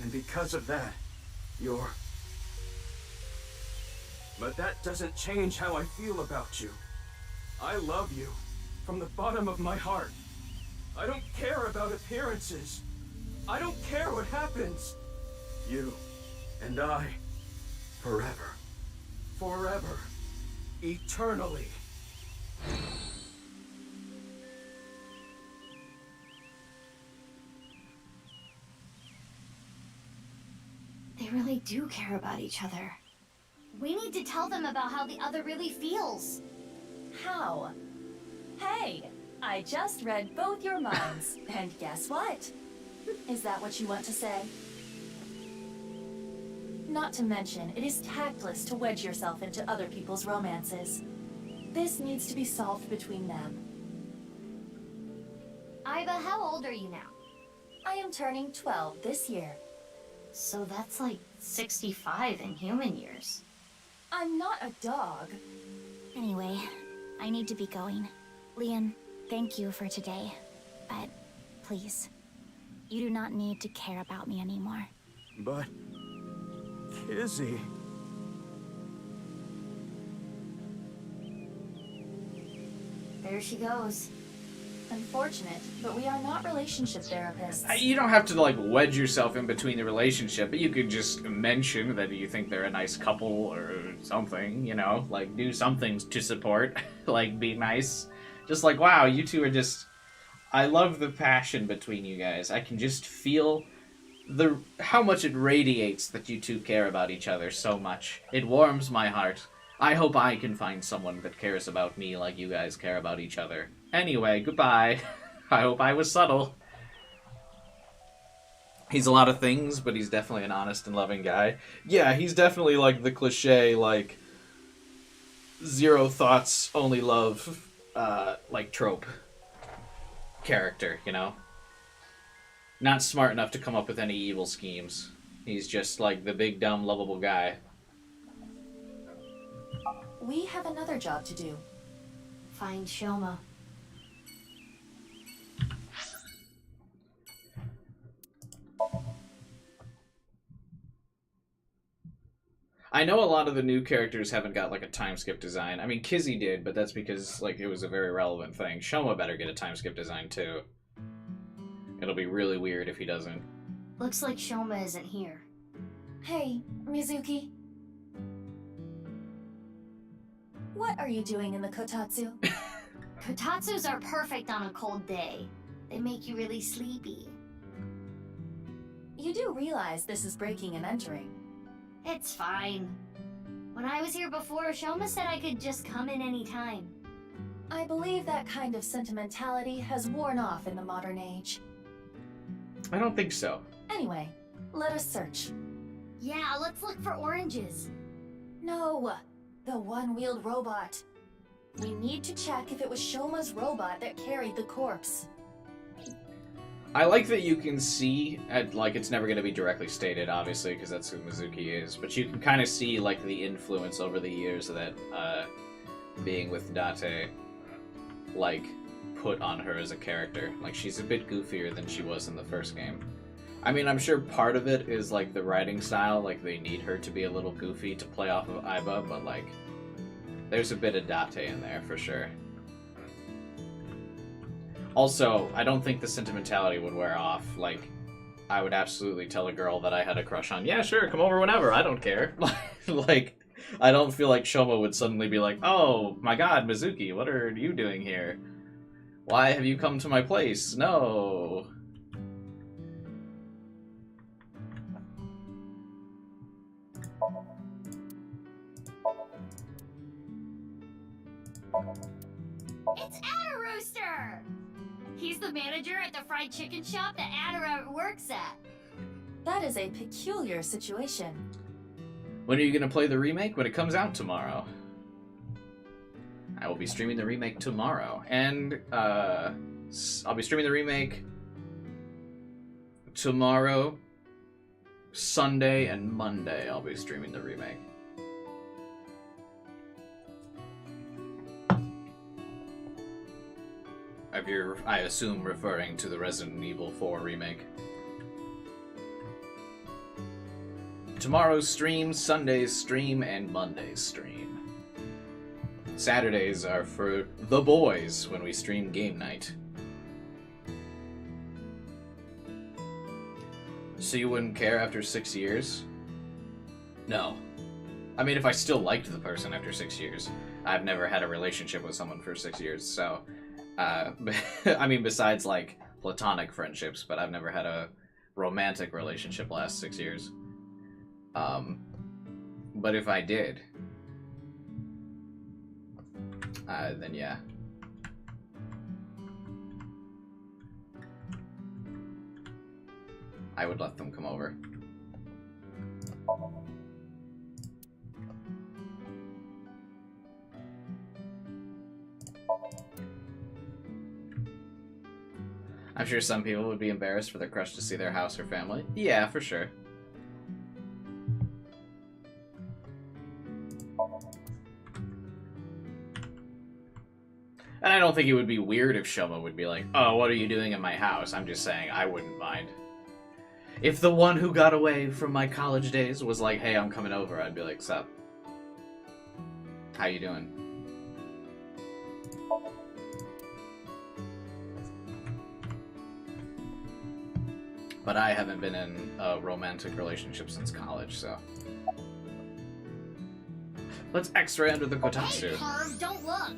And because of that, you're... But that doesn't change how I feel about you. I love you from the bottom of my heart. I don't care about appearances. I don't care what happens. You and I, forever, forever, eternally. They really do care about each other. We need to tell them about how the other really feels. How? Hey, I just read both your minds, and guess what? Is that what you want to say? Not to mention, it is tactless to wedge yourself into other people's romances. This needs to be solved between them. Iva, how old are you now? I am turning 12 this year. So that's like 65 in human years. I'm not a dog. Anyway, I need to be going. Leon, thank you for today. But please, you do not need to care about me anymore. But... Kizzy... There she goes. Unfortunate, but we are not relationship therapists. You don't have to, like, wedge yourself in between the relationship, but you could just mention that you think they're a nice couple or something, you know? Like, do something to support. Like, be nice. Just like, wow, you two are just... I love the passion between you guys. I can just feel how much it radiates that you two care about each other so much. It warms my heart. I hope I can find someone that cares about me like you guys care about each other. Anyway, goodbye. I hope I was subtle. He's a lot of things, but he's definitely an honest and loving guy. Yeah, he's definitely like the cliche, like, zero thoughts, only love, like, trope character, you know? Not smart enough to come up with any evil schemes. He's just, like, the big, dumb, lovable guy. We have another job to do. Find Shoma. I know a lot of the new characters haven't got, like, a time skip design. I mean, Kizzy did, but that's because, like, it was a very relevant thing. Shoma better get a time skip design, too. It'll be really weird if he doesn't. Looks like Shoma isn't here. Hey, Mizuki. What are you doing in the kotatsu? Kotatsus are perfect on a cold day. They make you really sleepy. You do realize this is breaking and entering. It's fine. When I was here before, Shoma said I could just come in any time. I believe that kind of sentimentality has worn off in the modern age. I don't think so. Anyway, Let us search. Yeah, let's look for oranges. No, the one-wheeled robot. We need to check if it was Shoma's robot that carried the corpse. I like that you can see, like, it's never going to be directly stated, obviously, because that's who Mizuki is, but you can kind of see, like, the influence over the years that, being with Date, like, put on her as a character. Like, she's a bit goofier than she was in the first game. I mean, I'm sure part of it is, like, the writing style, like, they need her to be a little goofy to play off of Aiba, but, like, there's a bit of Date in there, for sure. Also, I don't think the sentimentality would wear off. Like, I would absolutely tell a girl that I had a crush on, yeah, sure, come over whenever, I don't care. Like, I don't feel like Shoma would suddenly be like, oh, my god, Mizuki, what are you doing here? Why have you come to my place? No. It's Adderooster! He's the manager at the fried chicken shop that Adara works at. That is a peculiar situation. When are you gonna play the remake? When it comes out tomorrow. I will be streaming the remake tomorrow. And, I'll be streaming the remake tomorrow, Sunday, and Monday. I'll be streaming the remake. If you're, I assume, referring to the Resident Evil 4 remake. Tomorrow's stream, Sunday's stream, and Monday's stream. Saturdays are for the boys when we stream game night. So you wouldn't care after 6 years? No. I mean, if I still liked the person after 6 years. I've never had a relationship with someone for 6 years, so... I mean, besides, like, platonic friendships, but I've never had a romantic relationship last 6 years. But if I did, then yeah. I would let them come over. I'm sure some people would be embarrassed for their crush to see their house or family. Yeah, for sure. And I don't think it would be weird if Shoma would be like, oh, what are you doing in my house? I'm just saying, I wouldn't mind. If the one who got away from my college days was like, hey, I'm coming over, I'd be like, sup? How you doing? But I haven't been in a romantic relationship since college, so... Let's X-ray under the kotatsu. Hey, Harv, don't look!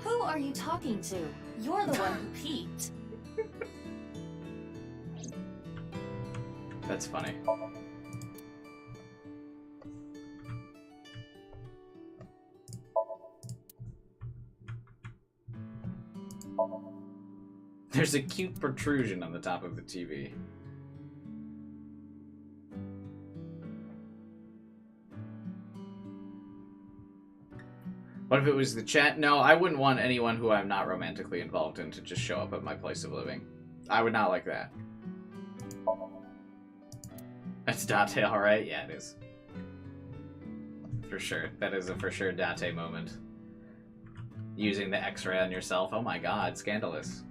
Who are you talking to? You're the one who peeked. That's funny. There's a cute protrusion on the top of the TV. What if it was the chat? No, I wouldn't want anyone who I'm not romantically involved in to just show up at my place of living. I would not like that. That's Date alright? Yeah, it is. For sure. That is a for sure Date moment. Using the X-ray on yourself. Oh my god, scandalous.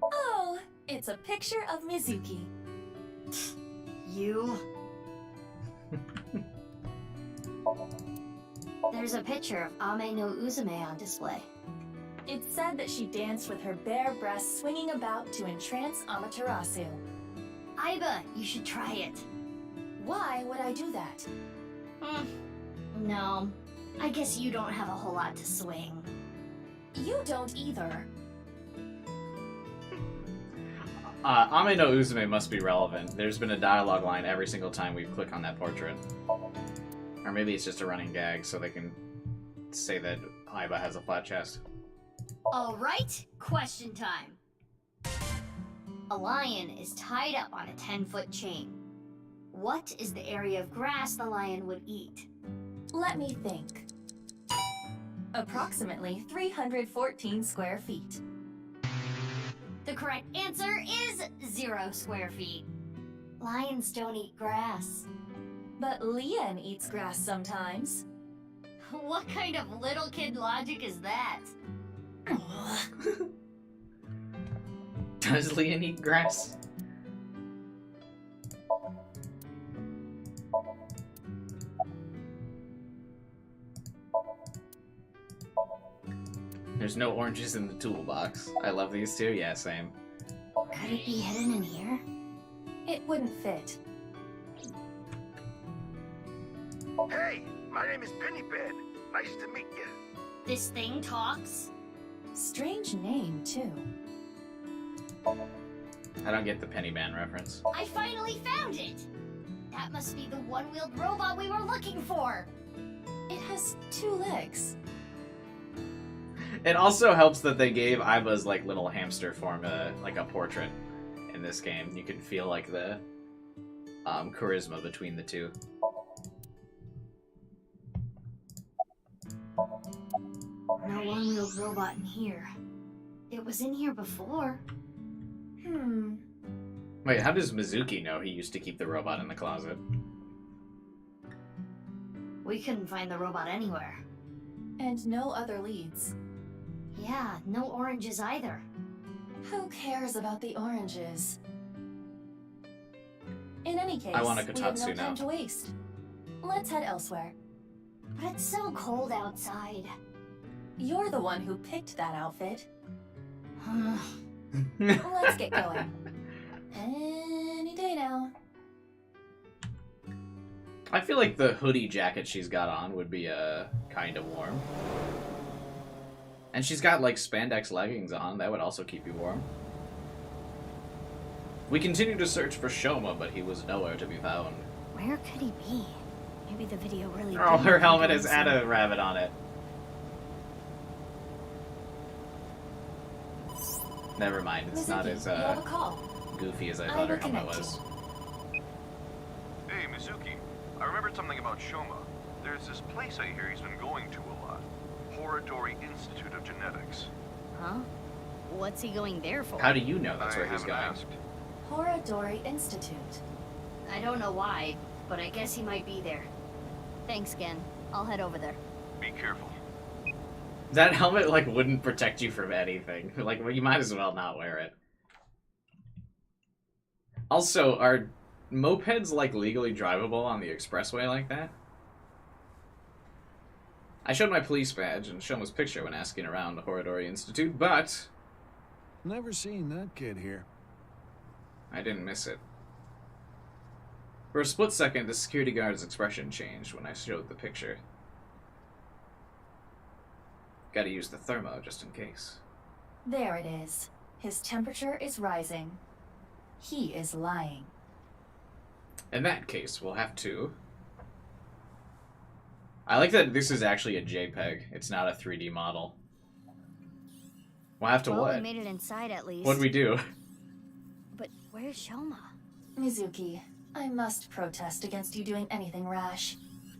Oh, it's a picture of Mizuki. You? There's a picture of Ame no Uzume on display. It said that she danced with her bare breasts swinging about to entrance Amaterasu. Aiba, you should try it. Why would I do that? No. I guess you don't have a whole lot to swing. You don't either. Ame no Uzume must be relevant. There's been a dialogue line every single time we click on that portrait. Or maybe it's just a running gag so they can say that Aiba has a flat chest. Alright, question time. A lion is tied up on a 10-foot chain. What is the area of grass the lion would eat? Let me think. Approximately 314 square feet. The correct answer is 0 square feet. Lions don't eat grass. But Leon eats grass sometimes. What kind of little kid logic is that? Does Leon eat grass? There's no oranges in the toolbox. I love these two. Yeah, same. Could it be hidden in here? It wouldn't fit. Hey, my name is Pennybed. Nice to meet you. This thing talks? Strange name, too. I don't get the Pennyman reference. I finally found it! That must be the one-wheeled robot we were looking for! It has 2 legs. It also helps that they gave Aiba's like little hamster form like a portrait in this game. You can feel like the charisma between the two. No one-wheeled robot in here. It was in here before. Wait, how does Mizuki know he used to keep the robot in the closet? We couldn't find the robot anywhere. And no other leads. Yeah, no oranges either. Who cares about the oranges? In any case, I want a we have Kotatsu no time now. to waste. Let's head elsewhere. But it's so cold outside. You're the one who picked that outfit. Let's get going. Any day now. I feel like the hoodie jacket she's got on would be kind of warm. And she's got like spandex leggings on. That would also keep you warm. We continue to search for Shoma, but he was nowhere to be found. Where could he be? Maybe the video really Oh, did her helmet reveal has some- had a rabbit on it. Never mind, it's not Mizuki, as you have a call. goofy as I I thought her will helmet connect was. Hey, Mizuki. I remembered something about Shoma. There's this place I hear he's been going to a lot. Horadori Institute of Genetics. Huh? What's he going there for? How do you know that's I where he's haven't going? asked. Horadori Institute. I don't know why, but I guess he might be there. Thanks, Gen. I'll head over there. Be careful. That helmet like wouldn't protect you from anything. Like, well, you might as well not wear it. Also, are mopeds like legally drivable on the expressway like that? I showed my police badge and Shoma's picture when asking around the Horadori Institute, but Never seen that kid here. I didn't miss it. For a split second, the security guard's expression changed when I showed the picture. Gotta use the thermo just in case. There it is. His temperature is rising. He is lying. In that case, we'll have to... I like that this is actually a JPEG. It's not a 3D model. We'll have to Well, what? we made it inside at least. What'd we do? But where's Shoma? Mizuki, I must protest against you doing anything rash.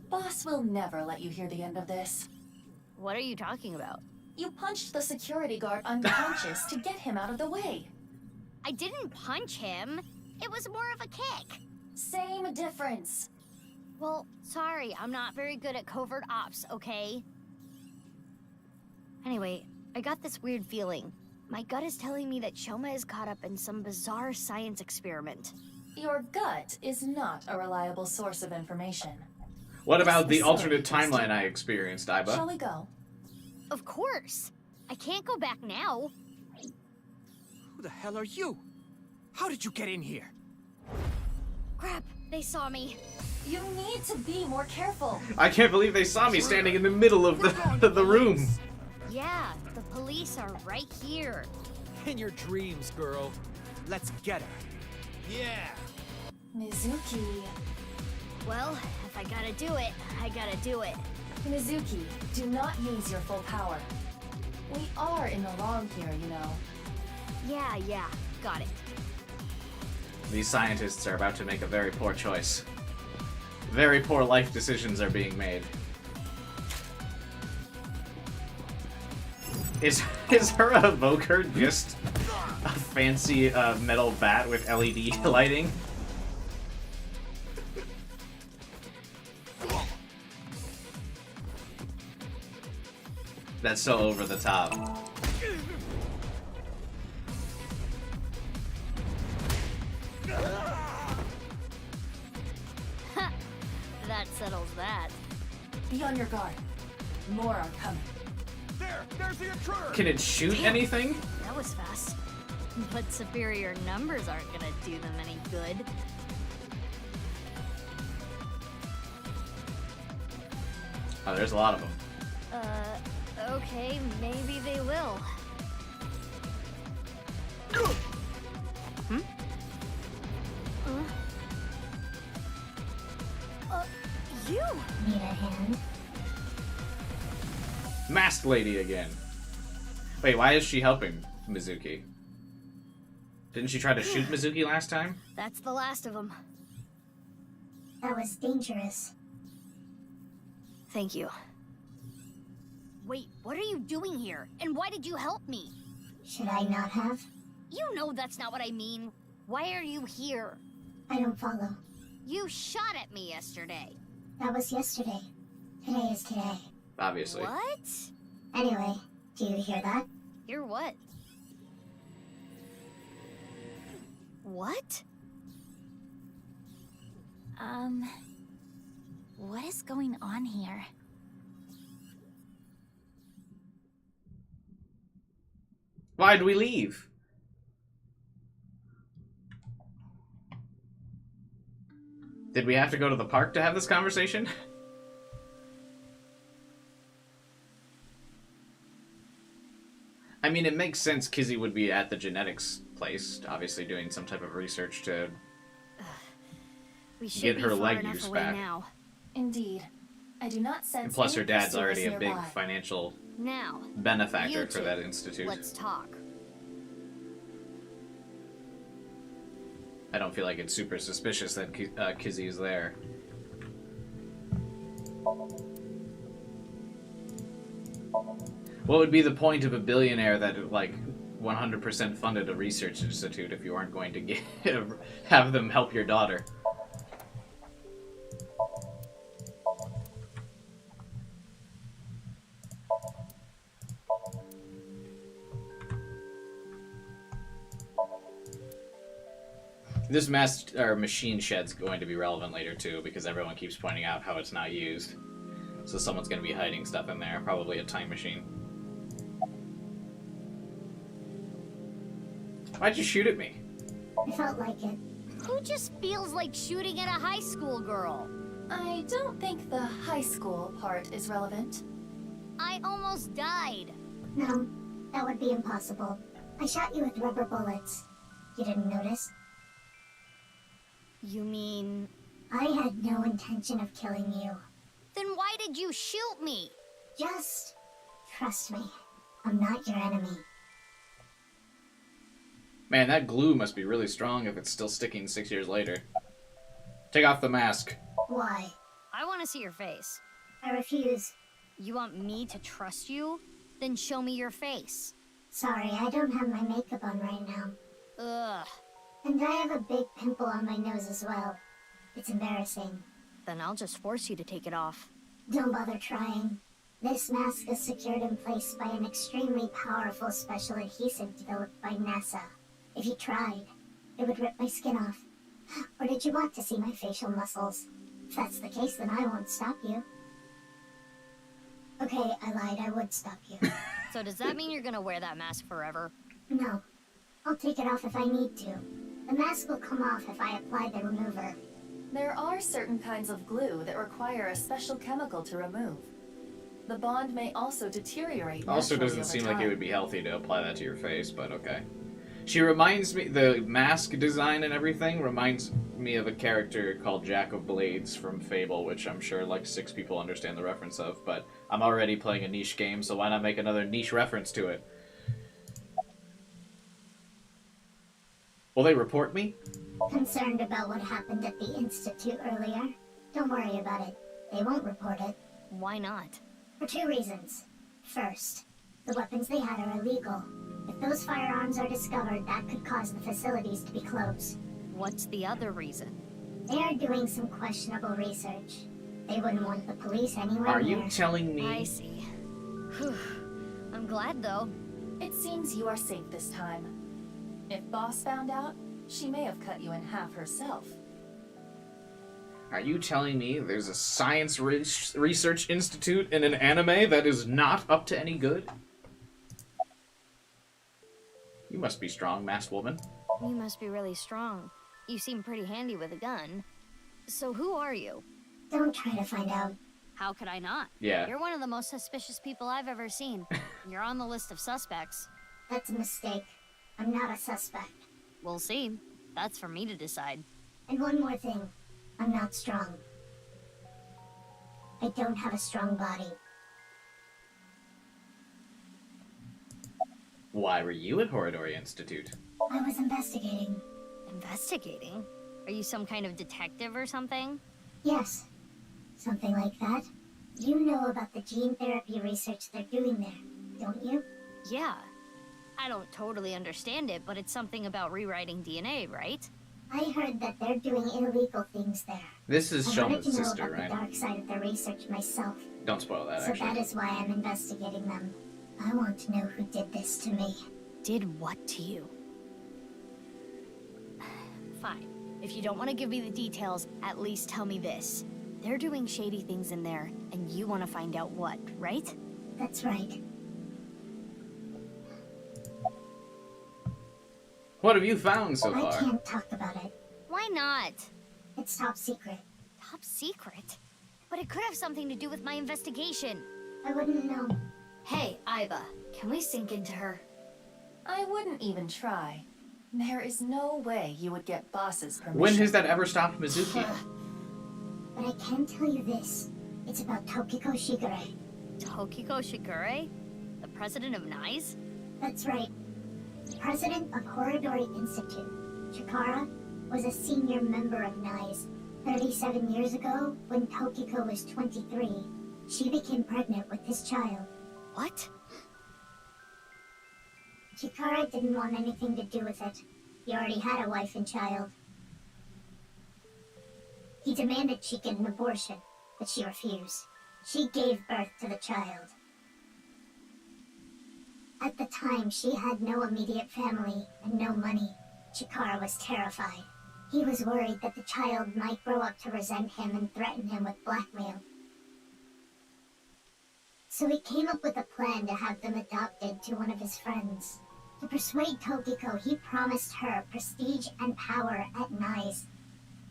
Boss will never let you hear the end of this. What are you talking about? You punched the security guard unconscious to get him out of the way. I didn't punch him. It was more of a kick. Same difference. Well, sorry, I'm not very good at covert ops, okay? Anyway, I got this weird feeling. My gut is telling me that Shoma is caught up in some bizarre science experiment. Your gut is not a reliable source of information. What about the This alternate facility timeline I experienced, Aiba? Shall we go? Of course. I can't go back now. Who the hell are you? How did you get in here? Crap, they saw me. You need to be more careful. I can't believe they saw me standing in the middle of the room. Yeah, the police are right here. In your dreams, girl. Let's get her. Yeah. Mizuki. Well, if I gotta do it, I gotta do it. Mizuki, do not use your full power. We are in the wrong here, you know. Yeah, got it. These scientists are about to make a very poor choice. Very poor life decisions are being made. Is her evoker just a fancy metal bat with LED lighting? That's so over the top. That settles that. Be on your guard. More are coming. There's the intruder! Can it shoot anything? That was fast. But superior numbers aren't gonna do them any good. Oh, there's a lot of them. Okay, maybe they will. You! Need a hand? Masked lady again. Wait, why is she helping Mizuki? Didn't she try to shoot Mizuki last time? That's the last of them. That was dangerous. Thank you. Wait, what are you doing here? And why did you help me? Should I not have? You know that's not what I mean. Why are you here? I don't follow. You shot at me yesterday. That was yesterday. Today is today. Obviously. What? Anyway, do you hear that? Hear what? What? What is going on here? Why'd we leave? Did we have to go to the park to have this conversation? I mean, it makes sense Kizzy would be at the genetics place, obviously doing some type of research to We should get be her far leg enough use away back. now. Indeed. I do not sense And plus any her dad's pursuers already a big nearby. financial Now, benefactor you for two, that institute. let's talk. I don't feel like it's super suspicious that Kizzy is there. What would be the point of a billionaire that, like, 100% funded a research institute if you aren't going to have them help your daughter? This machine shed's going to be relevant later too, because everyone keeps pointing out how it's not used. So someone's going to be hiding stuff in there, probably a time machine. Why'd you shoot at me? I felt like it. Who just feels like shooting at a high school girl? I don't think the high school part is relevant. I almost died. No, that would be impossible. I shot you with rubber bullets. You didn't notice? You mean... I had no intention of killing you. Then why did you shoot me? Just trust me. I'm not your enemy. Man, that glue must be really strong if it's still sticking 6 years later. Take off the mask. Why? I want to see your face. I refuse. You want me to trust you? Then show me your face. Sorry, I don't have my makeup on right now. Ugh. And I have a big pimple on my nose as well. It's embarrassing. Then I'll just force you to take it off. Don't bother trying. This mask is secured in place by an extremely powerful special adhesive developed by NASA. If you tried, it would rip my skin off. Or did you want to see my facial muscles? If that's the case, then I won't stop you. Okay, I lied. I would stop you. So does that mean you're gonna wear that mask forever? No. I'll take it off if I need to. The mask will come off if I apply the remover. There are certain kinds of glue that require a special chemical to remove. The bond may also deteriorate. Also naturally doesn't over seem like it time. would be healthy to apply that to your face, but okay. She reminds me, the mask design and everything reminds me of a character called Jack of Blades from Fable, which I'm sure like 6 people understand the reference of, but I'm already playing a niche game, so why not make another niche reference to it? Will they report me? Concerned about what happened at the Institute earlier? Don't worry about it. They won't report it. Why not? For 2 reasons. First, the weapons they had are illegal. If those firearms are discovered, that could cause the facilities to be closed. What's the other reason? They are doing some questionable research. They wouldn't want the police anywhere Are near. you telling me? I see. Whew. I'm glad, though. It seems you are safe this time. If Boss found out, she may have cut you in half herself. Are you telling me there's a science research institute in an anime that is not up to any good? You must be strong, masked woman. You must be really strong. You seem pretty handy with a gun. So who are you? Don't try to find out. How could I not? Yeah. You're one of the most suspicious people I've ever seen. You're on the list of suspects. That's a mistake. I'm not a suspect. We'll see. That's for me to decide. And one more thing. I'm not strong. I don't have a strong body. Why were you at Horadori Institute? I was investigating. Investigating? Are you some kind of detective or something? Yes. Something like that. You know about the gene therapy research they're doing there, don't you? Yeah. I don't totally understand it, but it's something about rewriting DNA, right? I heard that they're doing illegal things there. This is I wanted Shoma's to know sister, about right? the dark side of their research myself. Don't spoil that, So actually. that is why I'm investigating them. I want to know who did this to me. Did what to you? Fine. If you don't want to give me the details, at least tell me this. They're doing shady things in there, and you want to find out what, right? That's right. What have you found so I far? can't talk about it. Why not? It's top secret. Top secret? But it could have something to do with my investigation. I wouldn't know. Hey, Aiba, can we sink into her? I wouldn't even try. There is no way you would get Boss's permission. When has that ever stopped Mizuki? But I can tell you this. It's about Tokiko Shigure. Tokiko Shigure? The president of NICE? That's right. The president of Horadori Institute. Chikara was a senior member of NICE. 37 years ago, when Tokiko was 23, she became pregnant with this child. What? Chikara didn't want anything to do with it. He already had a wife and child. He demanded she get an abortion, but she refused. She gave birth to the child. At the time, she had no immediate family and no money. Chikara was terrified. He was worried that the child might grow up to resent him and threaten him with blackmail. So he came up with a plan to have them adopted to one of his friends. To persuade Tokiko, he promised her prestige and power at NICE,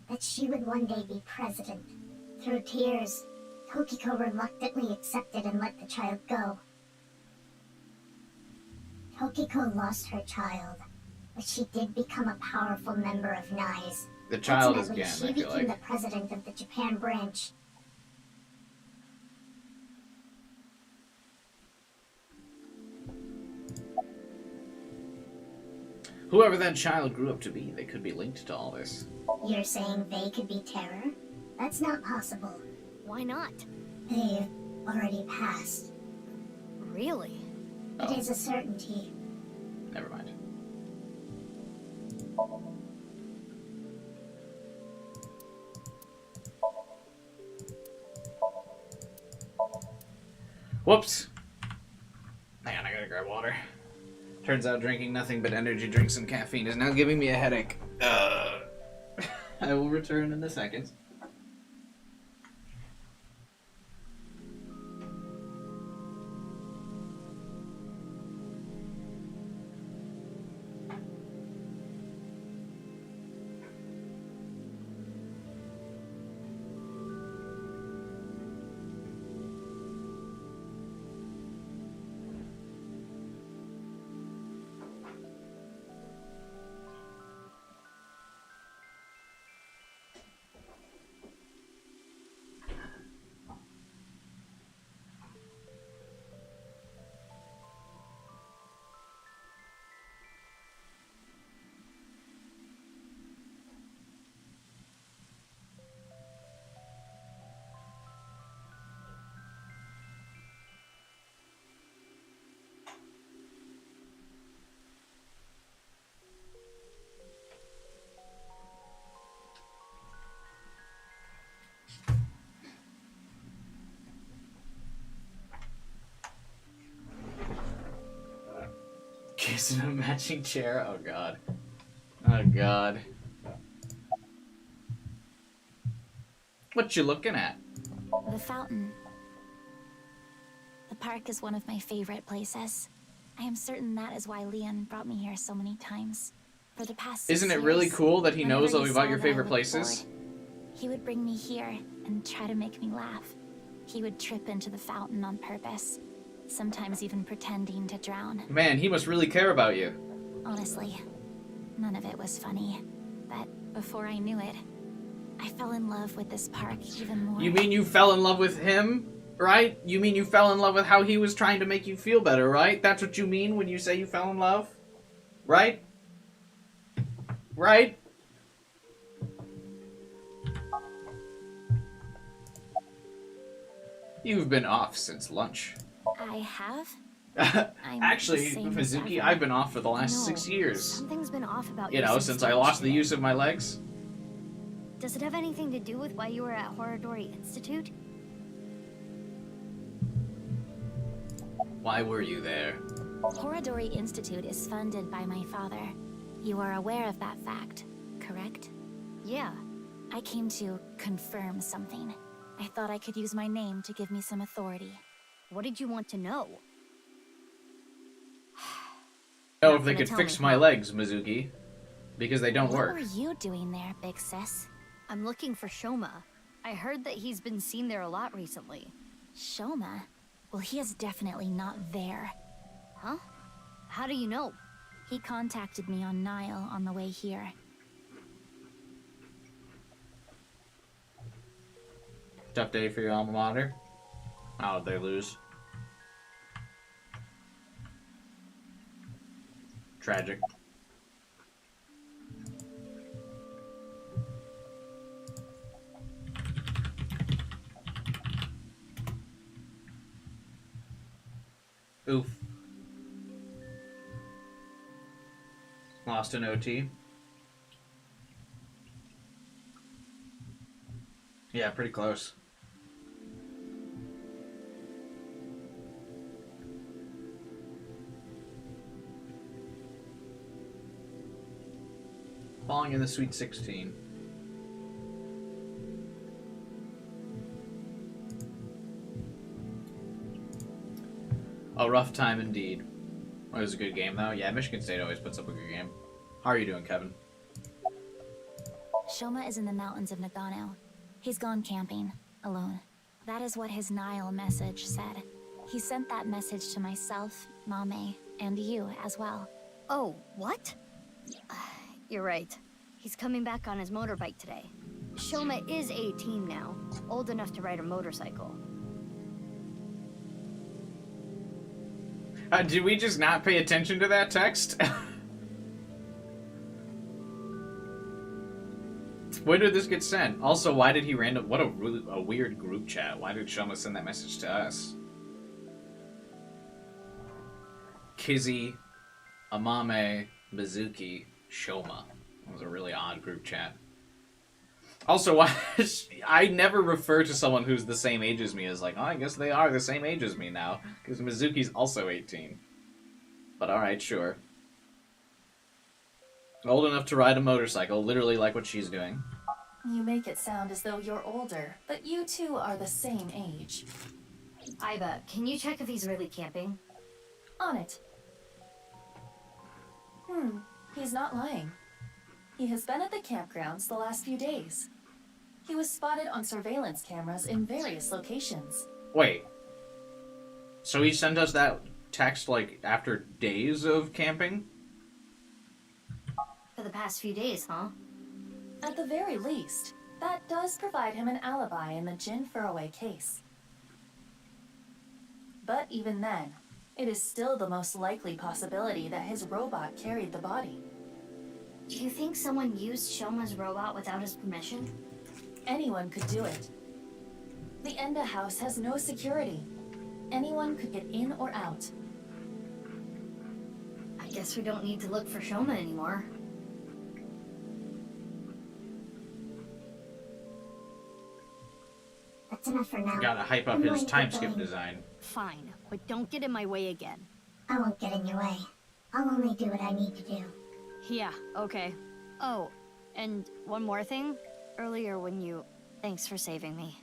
that she would one day be president. Through tears, Tokiko reluctantly accepted and let the child go. Tokiko lost her child, but she did become a powerful member of NICE. The child is Ultimately, Gan, she I feel became like. the president of the Japan branch. Whoever that child grew up to be, they could be linked to all this. You're saying they could be terror? That's not possible. Why not? They've already passed. Really? It is a certainty. Never mind. Whoops. Hang on, I gotta grab water. Turns out drinking nothing but energy drinks and caffeine is now giving me a headache. I will return in a second. Kizuna matching chair. Oh god. Oh god. What you looking at? The fountain. The park is one of my favorite places. I am certain that is why Leon brought me here so many times. For the past 6 Isn't it really years, cool that he knows whenever all about saw your that I favorite looked places? bored, he would bring me here and try to make me laugh. He would trip into the fountain on purpose, sometimes even pretending to drown. Man, he must really care about you. Honestly, none of it was funny. But before I knew it, I fell in love with this park even more. You mean you fell in love with him, right? You mean you fell in love with how he was trying to make you feel better, right? That's what you mean when you say you fell in love? Right? Right? You've been off since lunch. I have? Actually, Mizuki, I've been off for the last 6 years. Something's been off about You know, since I lost the use of my legs. Does it have anything to do with why you were at Horadori Institute? Why were you there? Horadori Institute is funded by my father. You are aware of that fact, correct? Yeah. I came to confirm something. I thought I could use my name to give me some authority. What did you want to know? Know if they could fix my legs, Mizuki. Because they don't work. What were you doing there, big sis? I'm looking for Shoma. I heard that he's been seen there a lot recently. Shoma? Well, he is definitely not there. Huh? How do you know? He contacted me on Nile on the way here. Tough day for your alma mater. How did they lose? Tragic. Oof. Lost an OT. Yeah, pretty close. Falling in the Sweet 16. A rough time indeed. It was a good game, though. Yeah, Michigan State always puts up a good game. How are you doing, Kevin? Shoma is in the mountains of Nagano. He's gone camping, alone. That is what his Nile message said. He sent that message to myself, Mame, and you as well. Oh, what? You're right. He's coming back on his motorbike today. Shoma is 18 now, old enough to ride a motorcycle. Did we just not pay attention to that text? When did this get sent? Also, why did he what a weird group chat. Why did Shoma send that message to us? Kizzy, Amame, Mizuki, Shoma. That was a really odd group chat. Also, why I never refer to someone who's the same age as me as like, oh, I guess they are the same age as me now. Because Mizuki's also 18. But alright, sure. Old enough to ride a motorcycle, literally like what she's doing. You make it sound as though you're older, but you two are the same age. Iba, can you check if he's really camping? On it. He's not lying. He has been at the campgrounds the last few days. He was spotted on surveillance cameras in various locations. Wait. So he sent us that text, like, after days of camping? For the past few days, huh? At the very least, that does provide him an alibi in the Jin Furaway case. But even then, it is still the most likely possibility that his robot carried the body. Do you think someone used Shoma's robot without his permission? Anyone could do it. The Enda house has no security. Anyone could get in or out. I guess we don't need to look for Shoma anymore. That's enough for now. Gotta hype up his time skip design. Fine, but don't get in my way again. I won't get in your way. I'll only do what I need to do. Yeah, okay. Oh, and one more thing. Earlier when you... Thanks for saving me.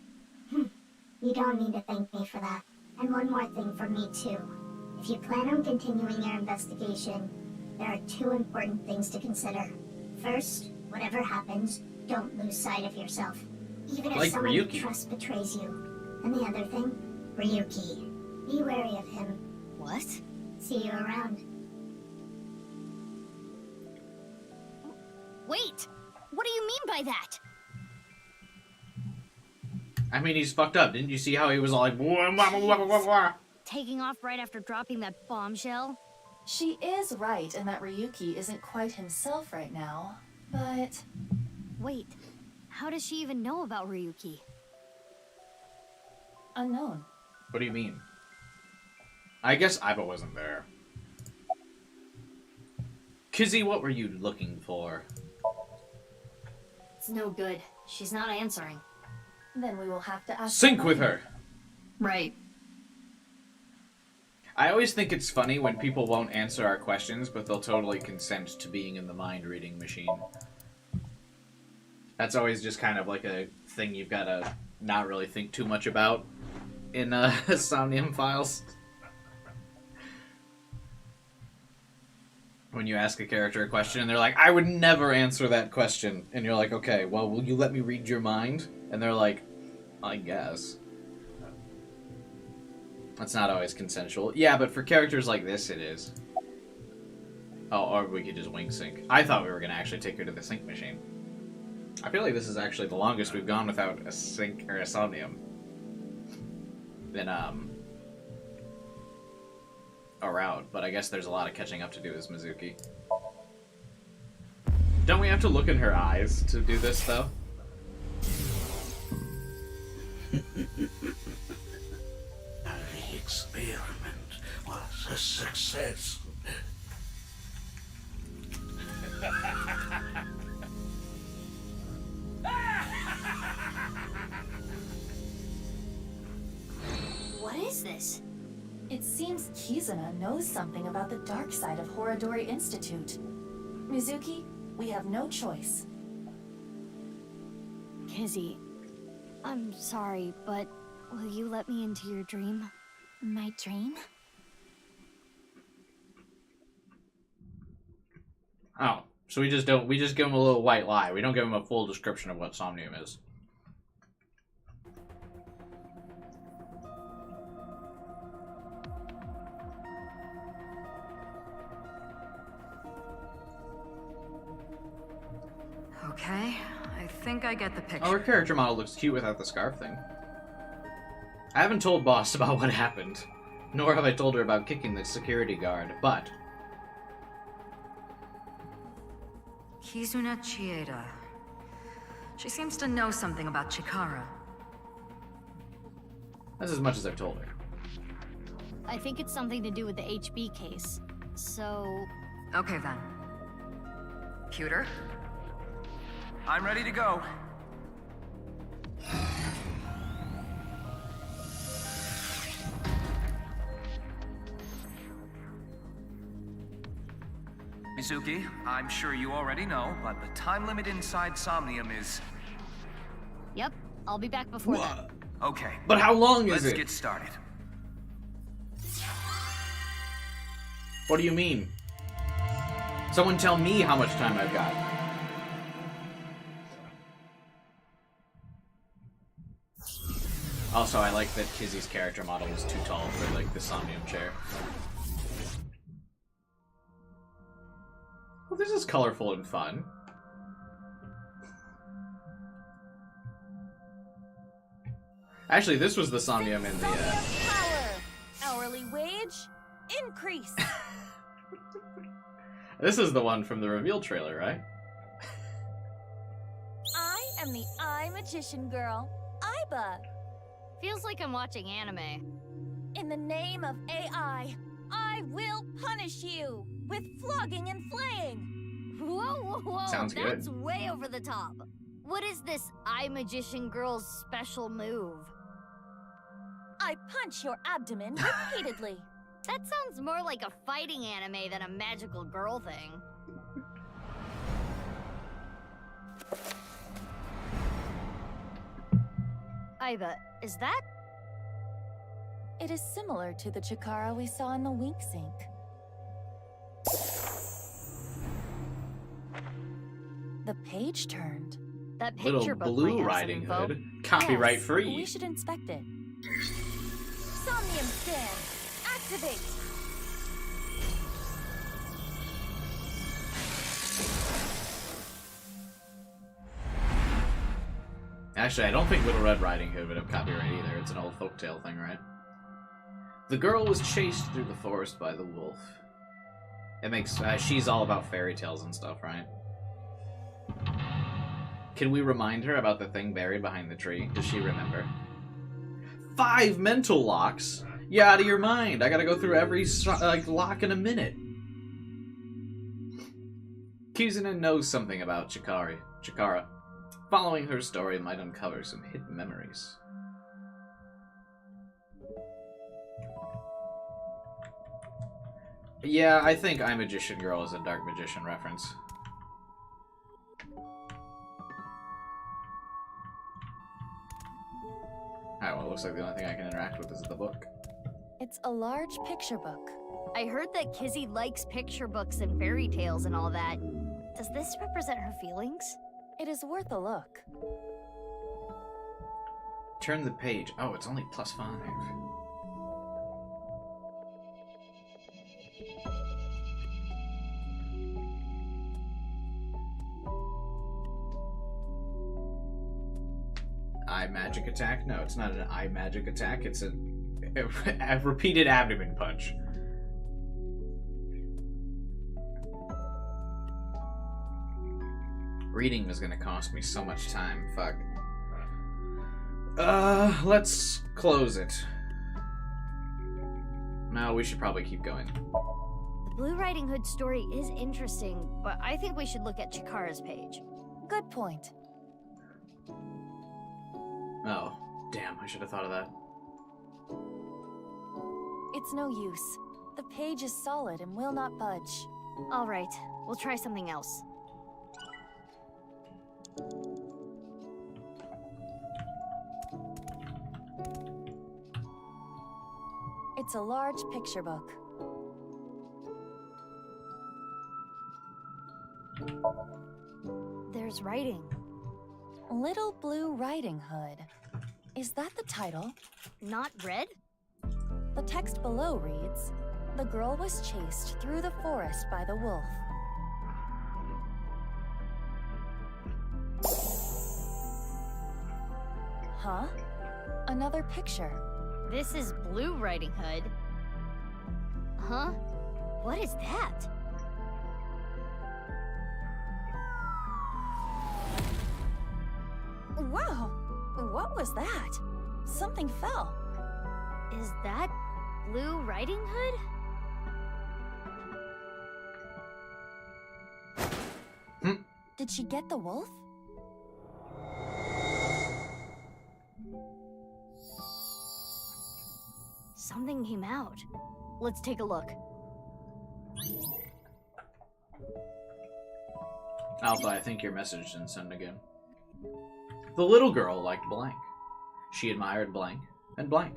You don't need to thank me for that. And one more thing from me too. If you plan on continuing your investigation, there are two important things to consider. First, whatever happens, don't lose sight of yourself. Even if Like someone Ryuki. you trust betrays you. And the other thing, Ryuki. Be wary of him. What? See you around. Wait! What do you mean by that? I mean, he's fucked up. Didn't you see how he was all like... "Wah, wah, wah, wah, wah"? Taking off right after dropping that bombshell? She is right in that Ryuki isn't quite himself right now, but... Wait, how does she even know about Ryuki? Unknown. What do you mean? I guess Iva wasn't there. Kizzy, what were you looking for? It's no good. She's not answering. Then we will have to ask... Sync with her! Right. I always think it's funny when people won't answer our questions, but they'll totally consent to being in the mind-reading machine. That's always just kind of like a thing you've got to not really think too much about in Somnium files. When you ask a character a question and they're like, I would never answer that question. And you're like, okay, well, will you let me read your mind? And they're like, I guess. That's not always consensual. Yeah, but for characters like this, it is. Oh, or we could just wing sync. I thought we were going to actually take her to the sync machine. I feel like this is actually the longest we've gone without a sync or a Somnium. Than, a route, but I guess there's a lot of catching up to do as Mizuki. Don't we have to look in her eyes to do this, though? The experiment was a success. What is this? It seems Kizuna knows something about the dark side of Horodori Institute. Mizuki, we have no choice. Kizzy, I'm sorry, but will you let me into your dream? My dream? Oh, so we just give him a little white lie. We don't give him a full description of what Somnium is. Okay, I think I get the picture. Our character model looks cute without the scarf thing. I haven't told Boss about what happened, nor have I told her about kicking the security guard, but... Kizuna Chieda. She seems to know something about Chikara. That's as much as I've told her. I think it's something to do with the HB case. So... Okay then. Pewter? I'm ready to go. Mizuki, I'm sure you already know, but the time limit inside Somnium is... Yep, I'll be back before then. Okay. But how long is it? Let's get started. What do you mean? Someone tell me how much time I've got. Also, I like that Kizzy's character model is too tall for, like, the Somnium chair. Well, this is colorful and fun. Actually, this was the Somnium in the, Power! Hourly wage increase! This is the one from the reveal trailer, right? I am the Eye Magician Girl, Iba. Feels like I'm watching anime. In the name of AI, I will punish you with flogging and flaying. Whoa, whoa, whoa! Sounds good. That's way over the top. What is this Eye Magician Girl's special move? I punch your abdomen repeatedly. That sounds more like a fighting anime than a magical girl thing. Aiba, is that? It is similar to the Chikara we saw in the Wink Sink. The page turned. That Little picture book Blue might have some Riding info. Hood. Copyright Yes, free. we should inspect it. Somnium scan. Activate. Actually, I don't think Little Red Riding Hood would have copyright either. It's an old folktale thing, right? The girl was chased through the forest by the wolf. It makes... she's all about fairy tales and stuff, right? Can we remind her about the thing buried behind the tree? Does she remember? 5 mental locks? You're out of your mind. I gotta go through every lock in a minute. Kizuna knows something about Chikara. Following her story might uncover some hidden memories. Yeah, I think I Magician Girl is a Dark Magician reference. Alright, well, it looks like the only thing I can interact with is the book. It's a large picture book. I heard that Kizzy likes picture books and fairy tales and all that. Does this represent her feelings? It is worth a look. Turn the page. Oh, it's only +5. Eye magic attack? No, it's not an eye magic attack. It's a repeated abdomen punch. Reading is gonna cost me so much time. Fuck. Let's close it. No, we should probably keep going. The Blue Riding Hood story is interesting, but I think we should look at Chikara's page. Good point. Oh, damn, I should have thought of that. It's no use. The page is solid and will not budge. All right, we'll try something else. It's a large picture book. There's writing. Little Blue Riding Hood. Is that the title? Not red? The text below reads, "The girl was chased through the forest by the wolf." Huh? Another picture. This is Blue Riding Hood. Huh? What is that? Wow! What was that? Something fell. Is that Blue Riding Hood? Did she get the wolf? Something came out. Let's take a look. Alpha, I think your message didn't send again. The little girl liked blank. She admired blank and blank.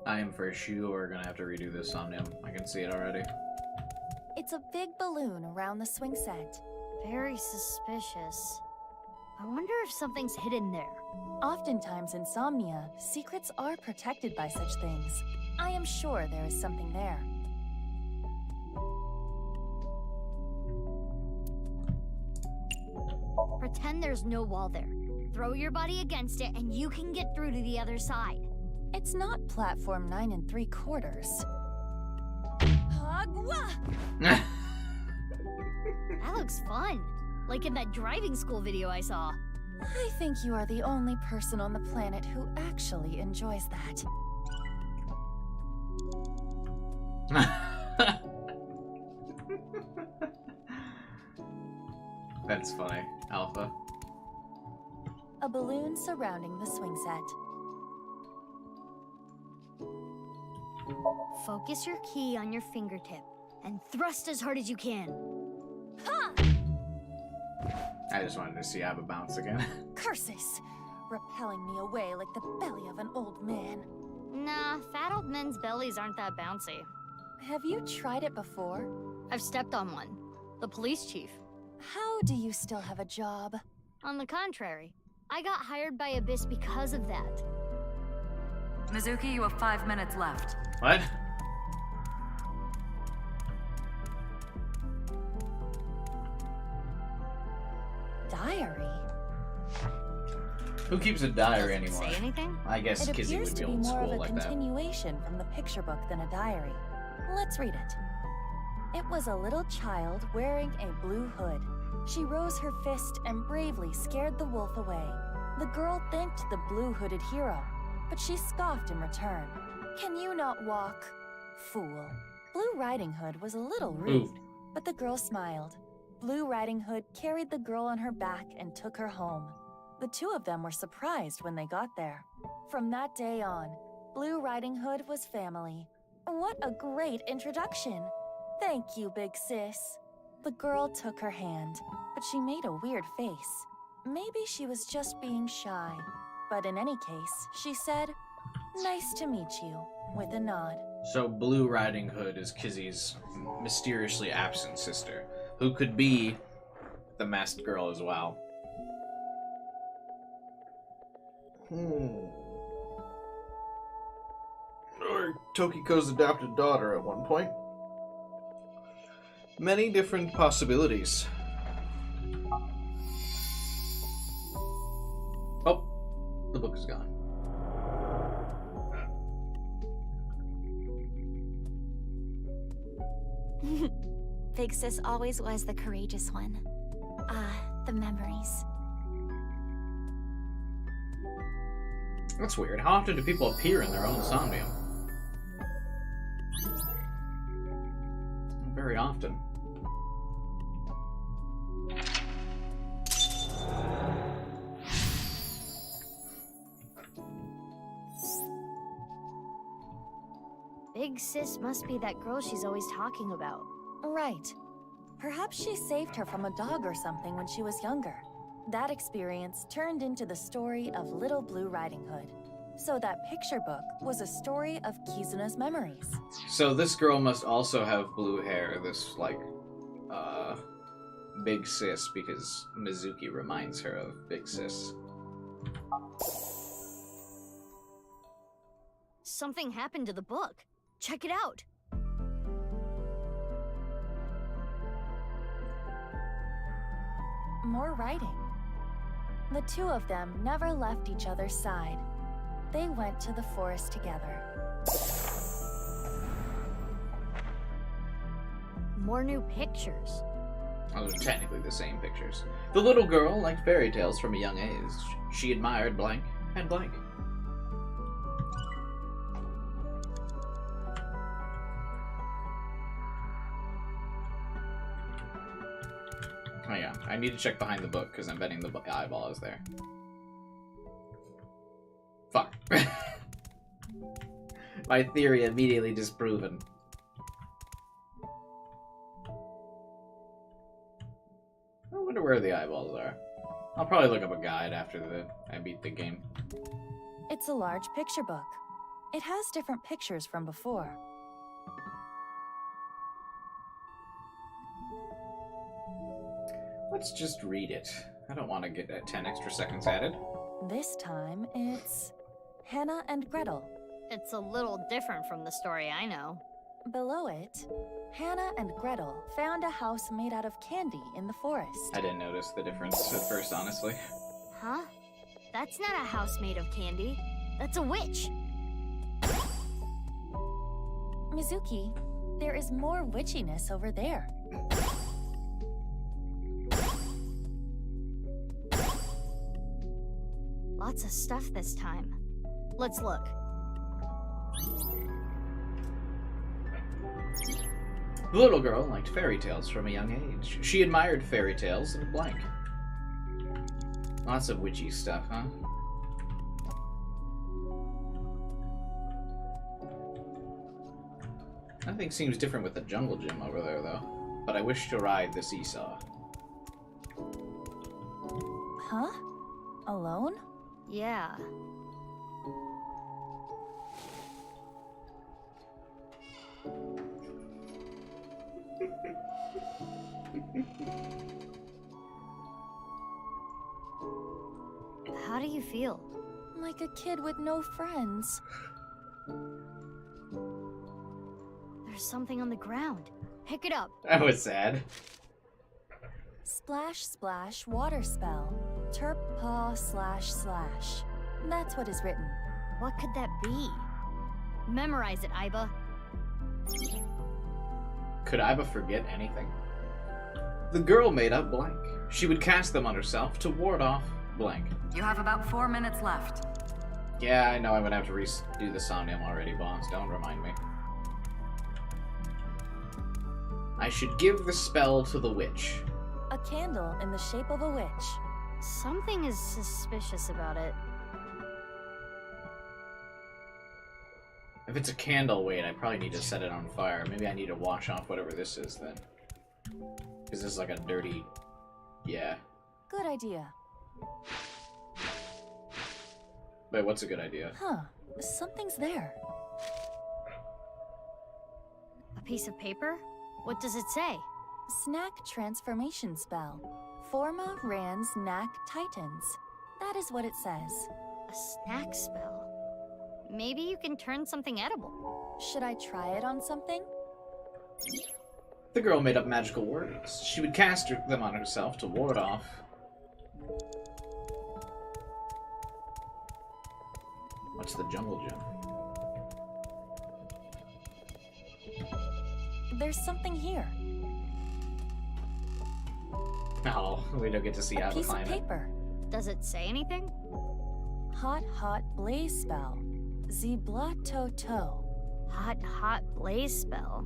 I am for sure gonna have to redo this Somnium. I can see it already. It's a big balloon around the swing set. Very suspicious. I wonder if something's hidden there. Oftentimes in Somnia, secrets are protected by such things. I am sure there is something there. Pretend there's no wall there. Throw your body against it and you can get through to the other side. It's not platform 9 3/4. That looks fun. Like in that driving school video I saw. I think you are the only person on the planet who actually enjoys that. That's funny. Alpha. A balloon surrounding the swing set. Focus your key on your fingertip and thrust as hard as you can. Ha! I just wanted to see Abba bounce again. Curses! Repelling me away like the belly of an old man. Nah, fat old men's bellies aren't that bouncy. Have you tried it before? I've stepped on one. The police chief. How do you still have a job? On the contrary, I got hired by Abyss because of that. Mizuki, you have 5 minutes left. What? Diary? Who keeps a diary Does it anymore? say anything? I guess It Kizzy appears would be to be old more of school a like that. continuation from the picture book than a diary. Let's read it. It was a little child wearing a blue hood. She rose her fist and bravely scared the wolf away. The girl thanked the blue-hooded hero, but she scoffed in return. Can you not walk? Fool. Blue Riding Hood was a little rude, but the girl smiled. Blue Riding Hood carried the girl on her back and took her home. The two of them were surprised when they got there. From that day on, Blue Riding Hood was family. What a great introduction! Thank you, big sis. The girl took her hand, but she made a weird face. Maybe she was just being shy. But in any case, she said, "Nice to meet you," with a nod. So Blue Riding Hood is Kizzy's mysteriously absent sister, who could be the masked girl as well. Or Tokiko's adopted daughter at one point. Many different possibilities. Oh, the book is gone. Big Sis always was the courageous one. Ah, the memories. That's weird. How often do people appear in their own Somnium? Very often. Big Sis must be that girl she's always talking about. Right. Perhaps she saved her from a dog or something when she was younger. That experience turned into the story of Little Blue Riding Hood. So that picture book was a story of Kizuna's memories. So this girl must also have blue hair, this, big sis, because Mizuki reminds her of Big Sis. Something happened to the book. Check it out. More writing. The two of them never left each other's side. They went to the forest together. More new pictures. Those are technically the same pictures. The little girl liked fairy tales from a young age. She admired blank and blank. Oh yeah, I need to check behind the book because I'm betting the eyeball is there. Fuck. My theory immediately disproven. I wonder where the eyeballs are. I'll probably look up a guide after I beat the game. It's a large picture book. It has different pictures from before. Let's just read it. I don't want to get 10 extra seconds added. This time, it's Hannah and Gretel. It's a little different from the story I know. Below it, Hannah and Gretel found a house made out of candy in the forest. I didn't notice the difference at first, honestly. Huh? That's not a house made of candy. That's a witch. Mizuki, there is more witchiness over there. Lots of stuff this time. Let's look. The little girl liked fairy tales from a young age. She admired fairy tales and blank. Lots of witchy stuff, huh? Nothing seems different with the jungle gym over there, though. But I wish to ride the seesaw. Huh? Alone? Yeah. How do you feel? Like a kid with no friends. There's something on the ground. Pick it up. That was sad. Splash, splash, water spell. Terp paw //. That's what is written. What could that be? Memorize it, Iba. Could Iba forget anything? The girl made up blank. She would cast them on herself to ward off blank. You have about 4 minutes left. Yeah, I know I'm gonna have to redo the Somnium already, Bonds. Don't remind me. I should give the spell to the witch. A candle in the shape of a witch. Something is suspicious about it. If it's a candle, wait, I probably need to set it on fire. Maybe I need to wash off whatever this is then. Because this is like a dirty... yeah. Good idea. Wait, what's a good idea? Huh. Something's there. A piece of paper? What does it say? Snack transformation spell. Forma Rans Knack Titans. That is what it says. A snack spell? Maybe you can turn something edible. Should I try it on something? The girl made up magical words. She would cast them on herself to ward off. What's the jungle gym? There's something here. No, we don't get to see how A to piece of climb it. paper. Does it say anything? Hot, hot blaze spell. Ziblato toe. Hot, hot blaze spell.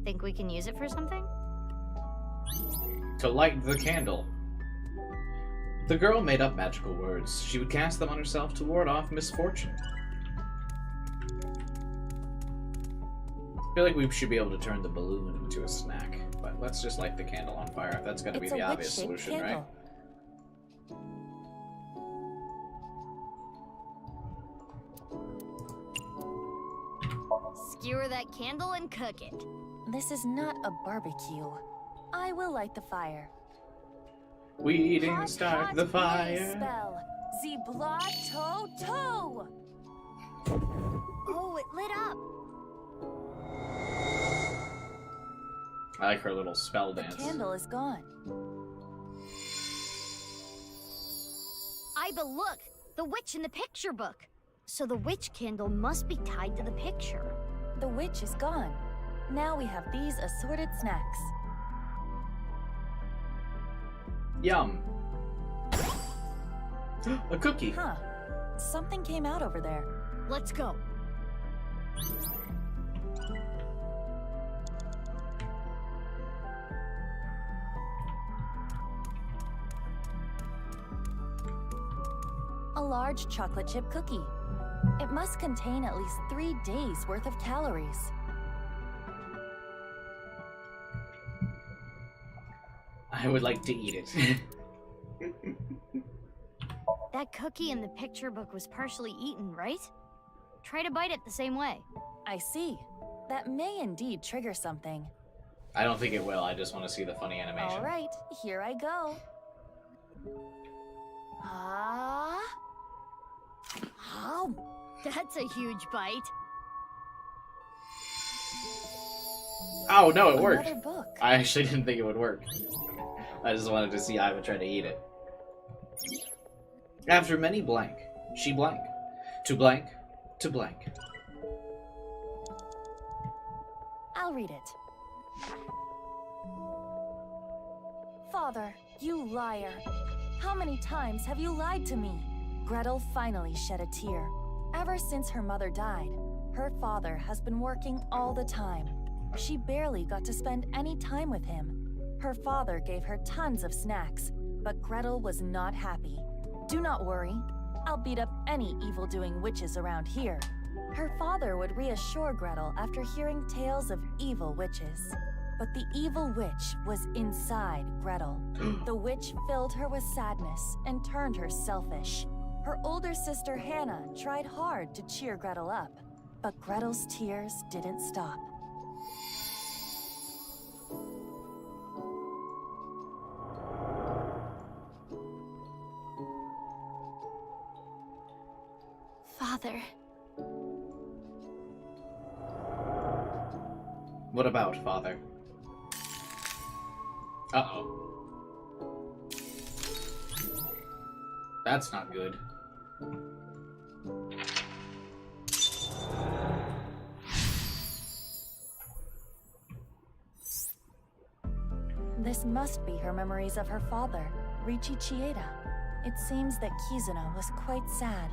Think we can use it for something? To light the candle. The girl made up magical words. She would cast them on herself to ward off misfortune. I feel like we should be able to turn the balloon into a snack, but let's just light the candle on fire. That's gonna be the obvious solution, right? Skewer that candle and cook it. This is not a barbecue. I will light the fire. We didn't start the Blaze fire. spell. Ziblato toe. Oh, it lit up. I like her little spell The dance. candle is gone. Iba, look! The witch in the picture book. So the witch candle must be tied to the picture. The witch is gone. Now we have these assorted snacks. Yum. A cookie. Huh. Something came out over there. Let's go. A large chocolate chip cookie. It must contain at least 3 days worth of calories. I would like to eat it. That cookie in the picture book was partially eaten, right? Try to bite it the same way. I see. That may indeed trigger something. I don't think it will. I just want to see the funny animation. All right, here I go. Ah. Oh, that's a huge bite. Oh, no, it worked. Another book. I actually didn't think it would work. I just wanted to see Iva try to eat it. After many blank, she blank. To blank, to blank. I'll read it. Father, you liar. How many times have you lied to me? Gretel finally shed a tear. Ever since her mother died, her father has been working all the time. She barely got to spend any time with him. Her father gave her tons of snacks, but Gretel was not happy. Do not worry, I'll beat up any evil-doing witches around here. Her father would reassure Gretel after hearing tales of evil witches. But the evil witch was inside Gretel. The witch filled her with sadness and turned her selfish. Her older sister Hannah tried hard to cheer Gretel up, but Gretel's tears didn't stop. Father. What about, Father? Uh-oh. That's not good. This must be her memories of her father, Ryuki Chieda. It seems that Kizuna was quite sad.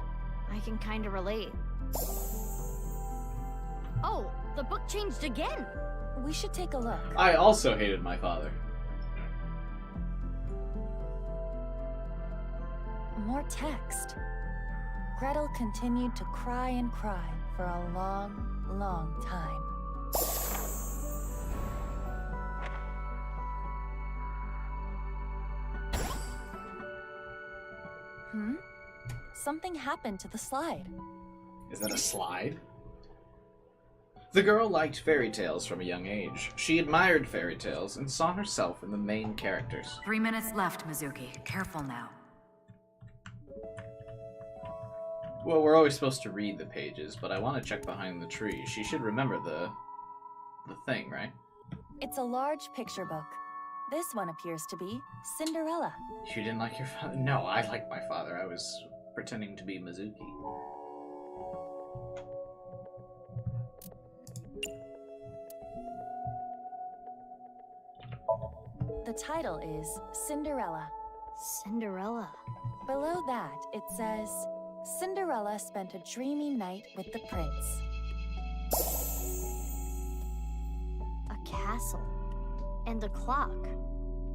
I can kinda relate. Oh, the book changed again! We should take a look. I also hated my father. More text. Gretel continued to cry and cry for a long, long time. Something happened to the slide. Is that a slide? The girl liked fairy tales from a young age. She admired fairy tales and saw herself in the main characters. 3 minutes left, Mizuki. Careful now. Well, we're always supposed to read the pages, but I want to check behind the tree. She should remember the thing, right? It's a large picture book. This one appears to be Cinderella. You didn't like your father? No, I liked my father. I was pretending to be Mizuki. The title is Cinderella. Cinderella. Below that, it says, Cinderella spent a dreamy night with the prince. A castle. And a clock.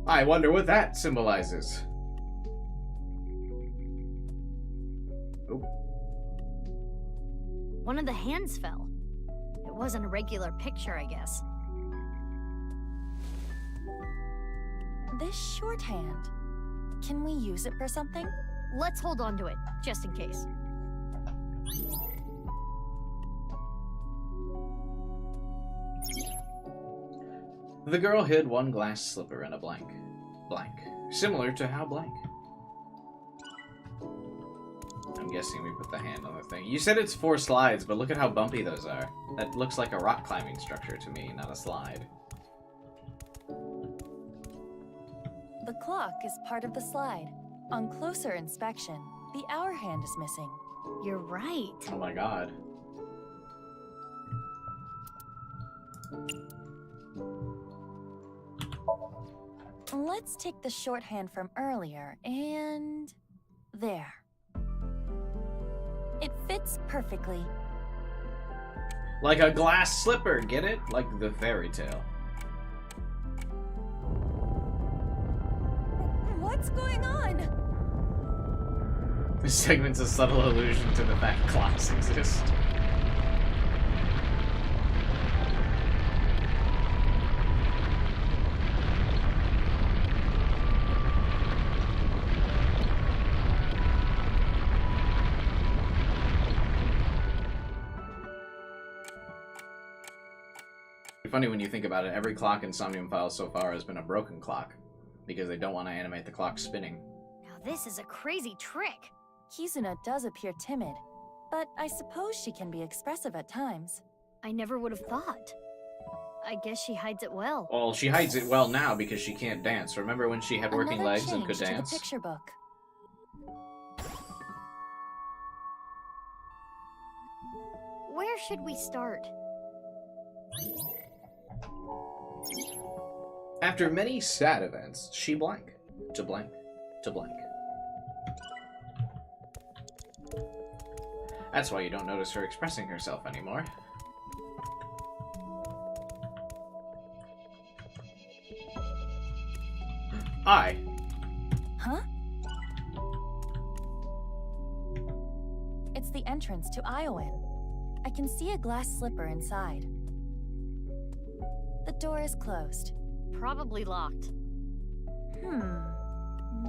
I wonder what that symbolizes. Oh. One of the hands fell. It wasn't a regular picture, I guess. This shorthand. Can we use it for something? Let's hold on to it, just in case. The girl hid one glass slipper in a blank. Similar to how blank? I'm guessing we put the hand on the thing. You said it's 4 slides, but look at how bumpy those are. That looks like a rock climbing structure to me, not a slide. The clock is part of the slide. On closer inspection, the hour hand is missing. You're right. Oh my god. Let's take the shorthand from earlier and... there. It fits perfectly. Like a glass slipper, get it? Like the fairy tale. What's going on? This segment's a subtle allusion to the fact clocks exist. Funny when you think about it, every clock in Somnium Files so far has been a broken clock, because they don't want to animate the clock spinning. Now this is a crazy trick. Kizuna does appear timid, but I suppose she can be expressive at times. I never would have thought. I guess she hides it well. Well, she hides it well now because she can't dance. Remember when she had working Another legs and could change to dance? the picture book. Where should we start? After many sad events, she blank to blank to blank. That's why you don't notice her expressing herself anymore. I. Huh? It's the entrance to Iowan. I can see a glass slipper inside. The door is closed. Probably locked.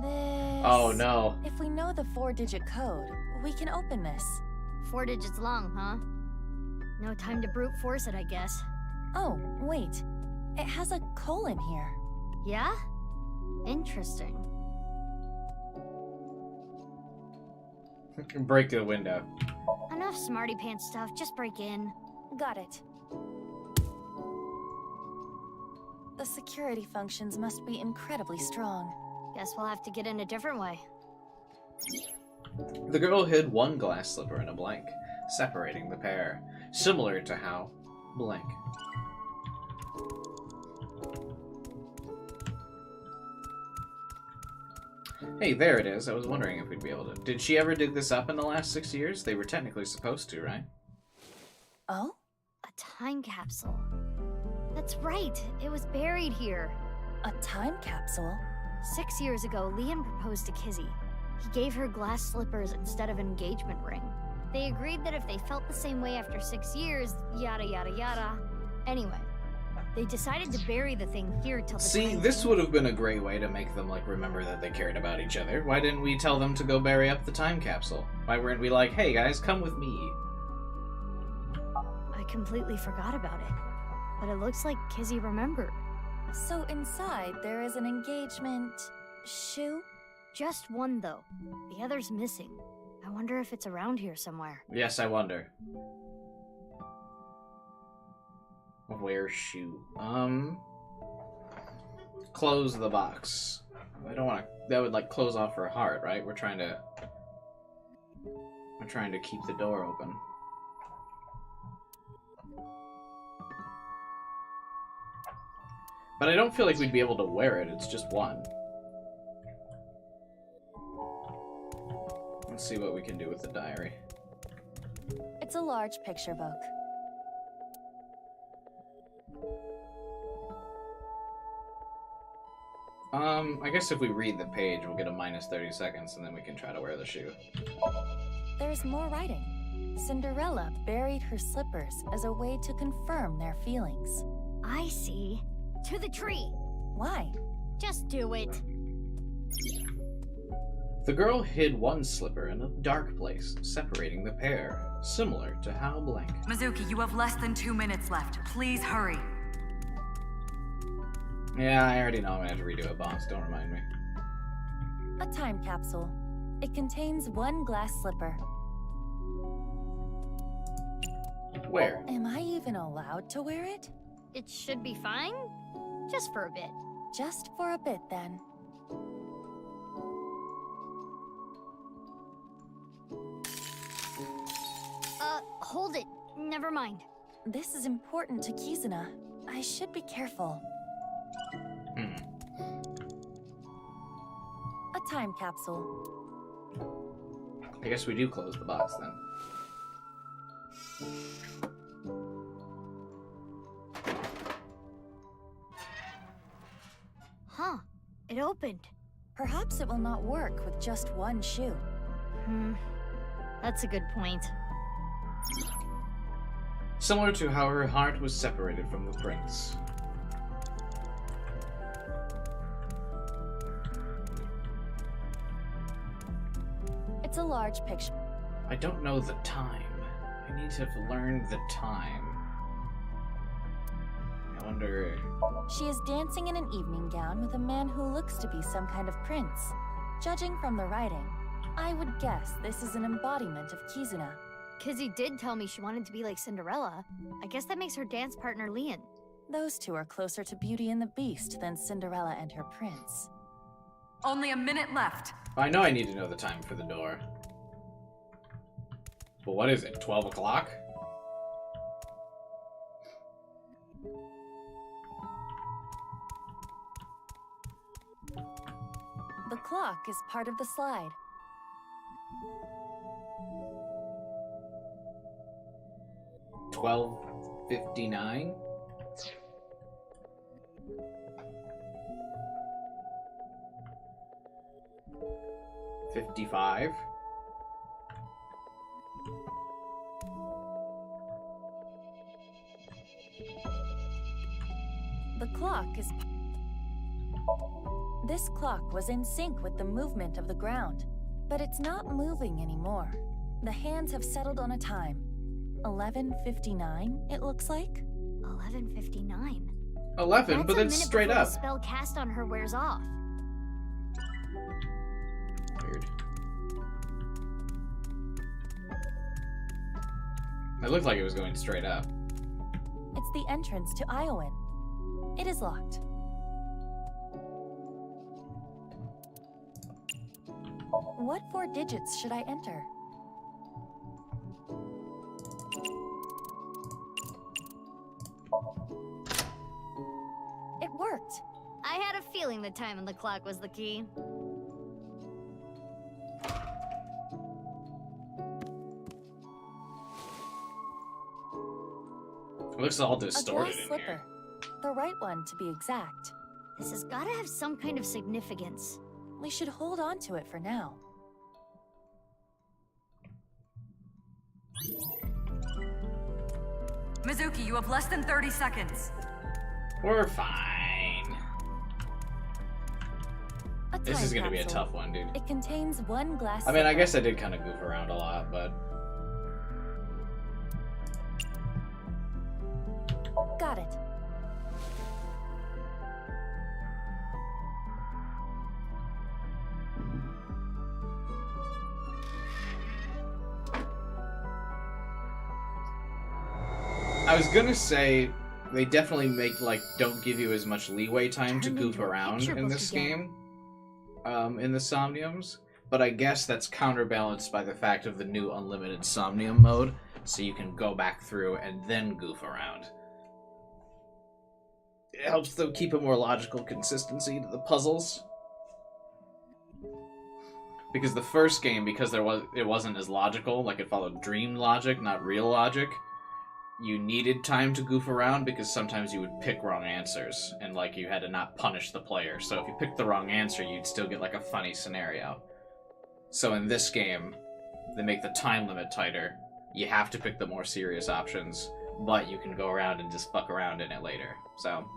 This... Oh no. If we know the 4-digit code, we can open this. 4 digits long, huh? No time to brute force it, I guess. Oh, wait. It has a colon here. Yeah? Interesting. Break the window. Enough smarty pants stuff, just break in. Got it. The security functions must be incredibly strong. Guess we'll have to get in a different way. The girl hid one glass slipper in a blank, separating the pair, similar to how blank. Hey, there it is. I was wondering if we'd be able to... Did she ever dig this up in the last 6 years? They were technically supposed to, right? Oh? A time capsule. That's right. It was buried here. A time capsule? 6 years ago, Leon proposed to Kizzy. He gave her glass slippers instead of an engagement ring. They agreed that if they felt the same way after 6 years, yada yada yada. Anyway, they decided to bury the thing here till the See, time this came. would have been a great way to make them, like, remember that they cared about each other. Why didn't we tell them to go bury up the time capsule? Why weren't we like, hey guys, come with me? I completely forgot about it. But it looks like Kizzy remembered. So inside, there is an engagement... shoe? Just one, though. The other's missing. I wonder if it's around here somewhere. Yes, I wonder. Where's shoe? Close the box. I don't want to... That would, like, close off her heart, right? We're trying to keep the door open. But I don't feel like we'd be able to wear it. It's just one. Let's see what we can do with the diary. It's a large picture book. I guess if we read the page, we'll get a minus 30 seconds, and then we can try to wear the shoe. There's more writing. Cinderella buried her slippers as a way to confirm their feelings. I see. To the tree. Why? Just do it. The girl hid one slipper in a dark place, separating the pair, similar to how blank. Mizuki, you have less than 2 minutes left. Please hurry. Yeah, I already know I'm gonna have to redo it, boss. Don't remind me. A time capsule. It contains one glass slipper. Where? Am I even allowed to wear it? It should be fine. Just for a bit. Just for a bit, then. Hold it. Never mind. This is important to Kizuna. I should be careful. A time capsule. I guess we do close the box then. Huh. It opened. Perhaps it will not work with just one shoe. That's a good point. Similar to how her heart was separated from the prince. It's a large picture. I don't know the time. I need to have learned the time. I wonder... She is dancing in an evening gown with a man who looks to be some kind of prince. Judging from the writing, I would guess this is an embodiment of Kizuna. Kizzy did tell me she wanted to be like Cinderella. I guess that makes her dance partner Leon. Those two are closer to Beauty and the Beast than Cinderella and her prince. Only a minute left. I know I need to know the time for the door. But what is it, 12 o'clock? The clock is part of the slide. $12.59? 11:55. The clock is... This clock was in sync with the movement of the ground, but it's not moving anymore. The hands have settled on a time. 11:59, it looks like? 11:59. 11, but then straight before up. The spell cast on her wears off. Weird. It looked like it was going straight up. It's the entrance to Iowan. It is locked. What 4 digits should I enter? It worked. I had a feeling the time on the clock was the key. It looks all A distorted glass in slipper. here. The right one, to be exact. This has gotta have some kind of significance. We should hold on to it for now. Mizuki, you have less than 30 seconds. We're fine. A This time is gonna be a capsule. tough one, dude. It contains 1 glass I mean, I slipper. guess I did kind of goof around a lot, but... Got it. I was gonna say, they definitely don't give you as much leeway time to Turn goof into a around picture in book this again. game, in the Somniums, but I guess that's counterbalanced by the fact of the new unlimited Somnium mode, so you can go back through and then goof around. It helps them keep a more logical consistency to the puzzles. Because the first game, because it wasn't as logical, like it followed dream logic, not real logic, you needed time to goof around because sometimes you would pick wrong answers, and like you had to not punish the player. So if you picked the wrong answer, you'd still get like a funny scenario. So in this game, they make the time limit tighter. You have to pick the more serious options, but you can go around and just fuck around in it later. So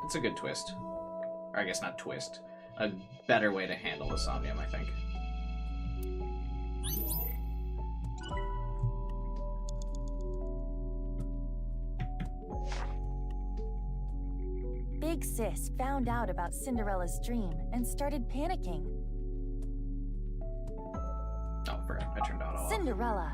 it's a good twist. Or I guess not twist. A better way to handle the Somnium, I think. Big Sis found out about Cinderella's dream and started panicking. Oh, I forgot. I turned it all off. Cinderella,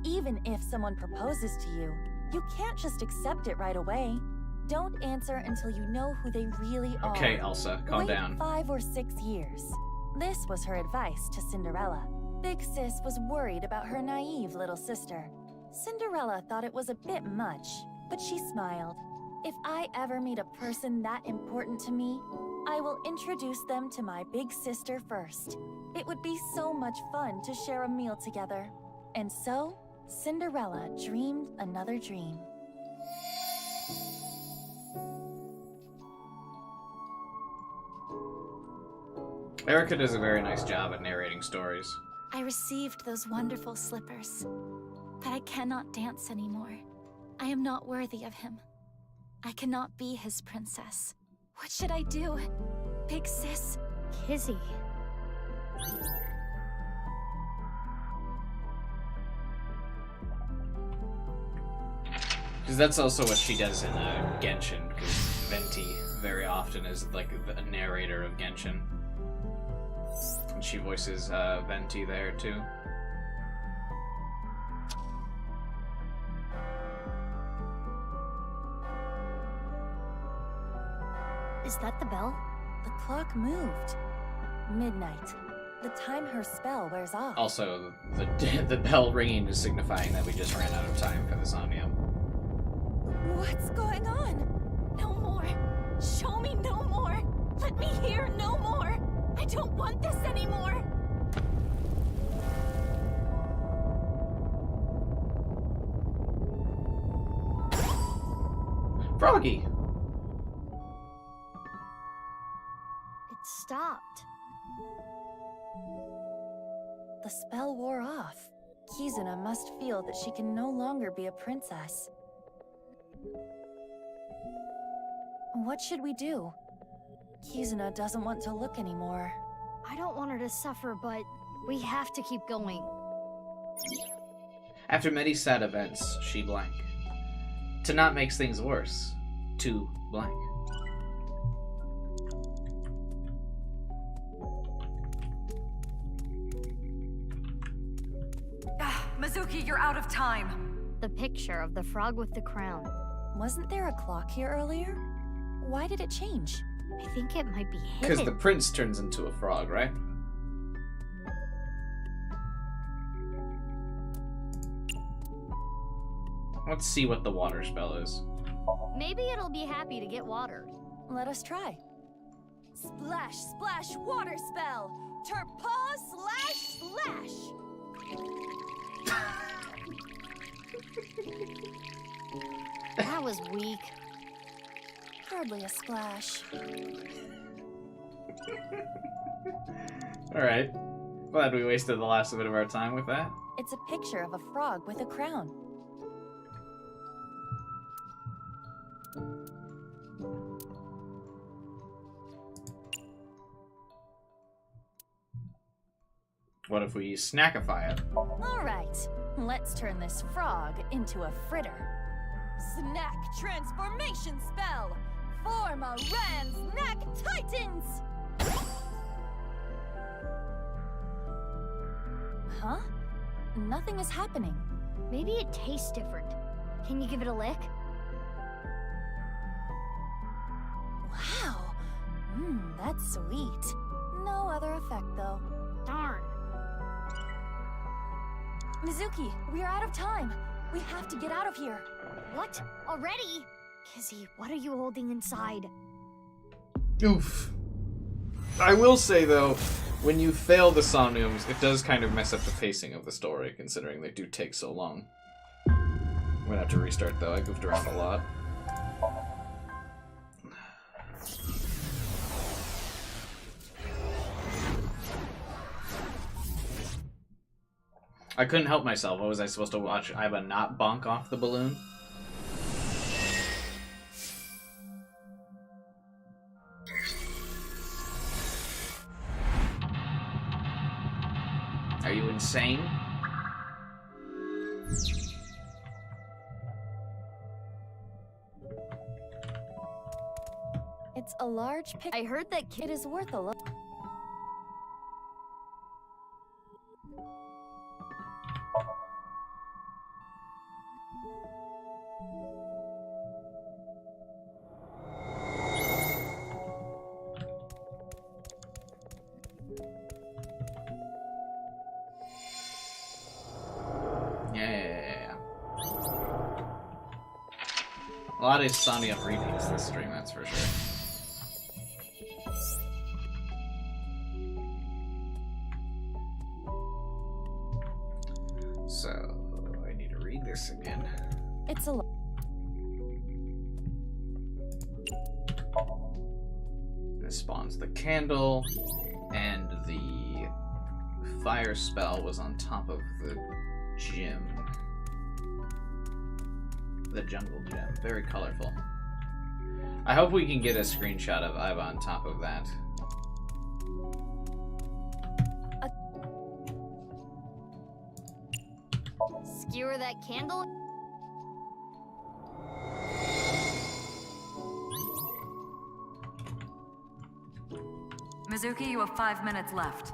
even if someone proposes to you, you can't just accept it right away. Don't answer until you know who they really are. Okay, Elsa, calm Wait down. 5 or 6 years. This was her advice to Cinderella. Big Sis was worried about her naive little sister. Cinderella thought it was a bit much, but she smiled. If I ever meet a person that important to me, I will introduce them to my big sister first. It would be so much fun to share a meal together. And so, Cinderella dreamed another dream. Erica does a very nice job at narrating stories. I received those wonderful slippers, but I cannot dance anymore. I am not worthy of him. I cannot be his princess. What should I do? Big Sis? Kizzy. Because that's also what she does in Genshin, because Venti very often is like a narrator of Genshin. And she voices Venti there too. Is that the bell? The clock moved. Midnight. The time her spell wears off. Also, the bell ringing is signifying that we just ran out of time for the Somnium. What's going on? No more. Show me no more. Let me hear no more. I don't want this anymore. Froggy! It stopped. The spell wore off. Kizuna must feel that she can no longer be a princess. What should we do? Kizuna doesn't want to look anymore. I don't want her to suffer, but we have to keep going. After many sad events, she blank. To not makes things worse. To blank. Mizuki, you're out of time. The picture of the frog with the crown. Wasn't there a clock here earlier? Why did it change? I think it might be hidden. Because the prince turns into a frog, right? Let's see what the water spell is. Maybe it'll be happy to get watered. Let us try. Splash, splash, water spell! Terpaw slash slash! That was weak. Hardly a splash. Alright. Glad we wasted the last bit of our time with that. It's a picture of a frog with a crown. What if we snackify it? Alright, let's turn this frog into a fritter. Snack transformation spell! Form a Rand's Neck Titans! Huh? Nothing is happening. Maybe it tastes different. Can you give it a lick? Wow. That's sweet. No other effect though. Darn. Mizuki, we are out of time. We have to get out of here. What? Already? Kizzy, what are you holding inside? Oof. I will say, though, when you fail the Somniums, it does kind of mess up the pacing of the story, considering they do take so long. I'm gonna have to restart, though. I goofed around a lot. I couldn't help myself. What was I supposed to watch? Iva not bonk off the balloon? Are you insane? It's a large pic. I heard that it is worth a look. A lot of Somnium repeats this stream, that's for sure. So, I need to read this again. It's a This spawns the candle, and the fire spell was on top of the gym. The jungle gem. Very colorful. I hope we can get a screenshot of Iva on top of that. Skewer that candle? Mizuki, you have 5 minutes left.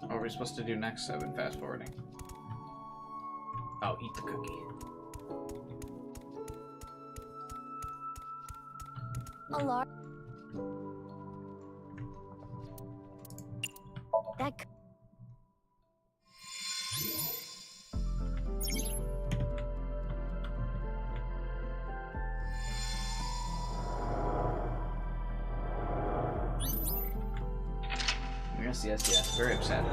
What are we supposed to do next? I've been fast forwarding. Oh, eat the cookie. a large. That. Yes. Very upset.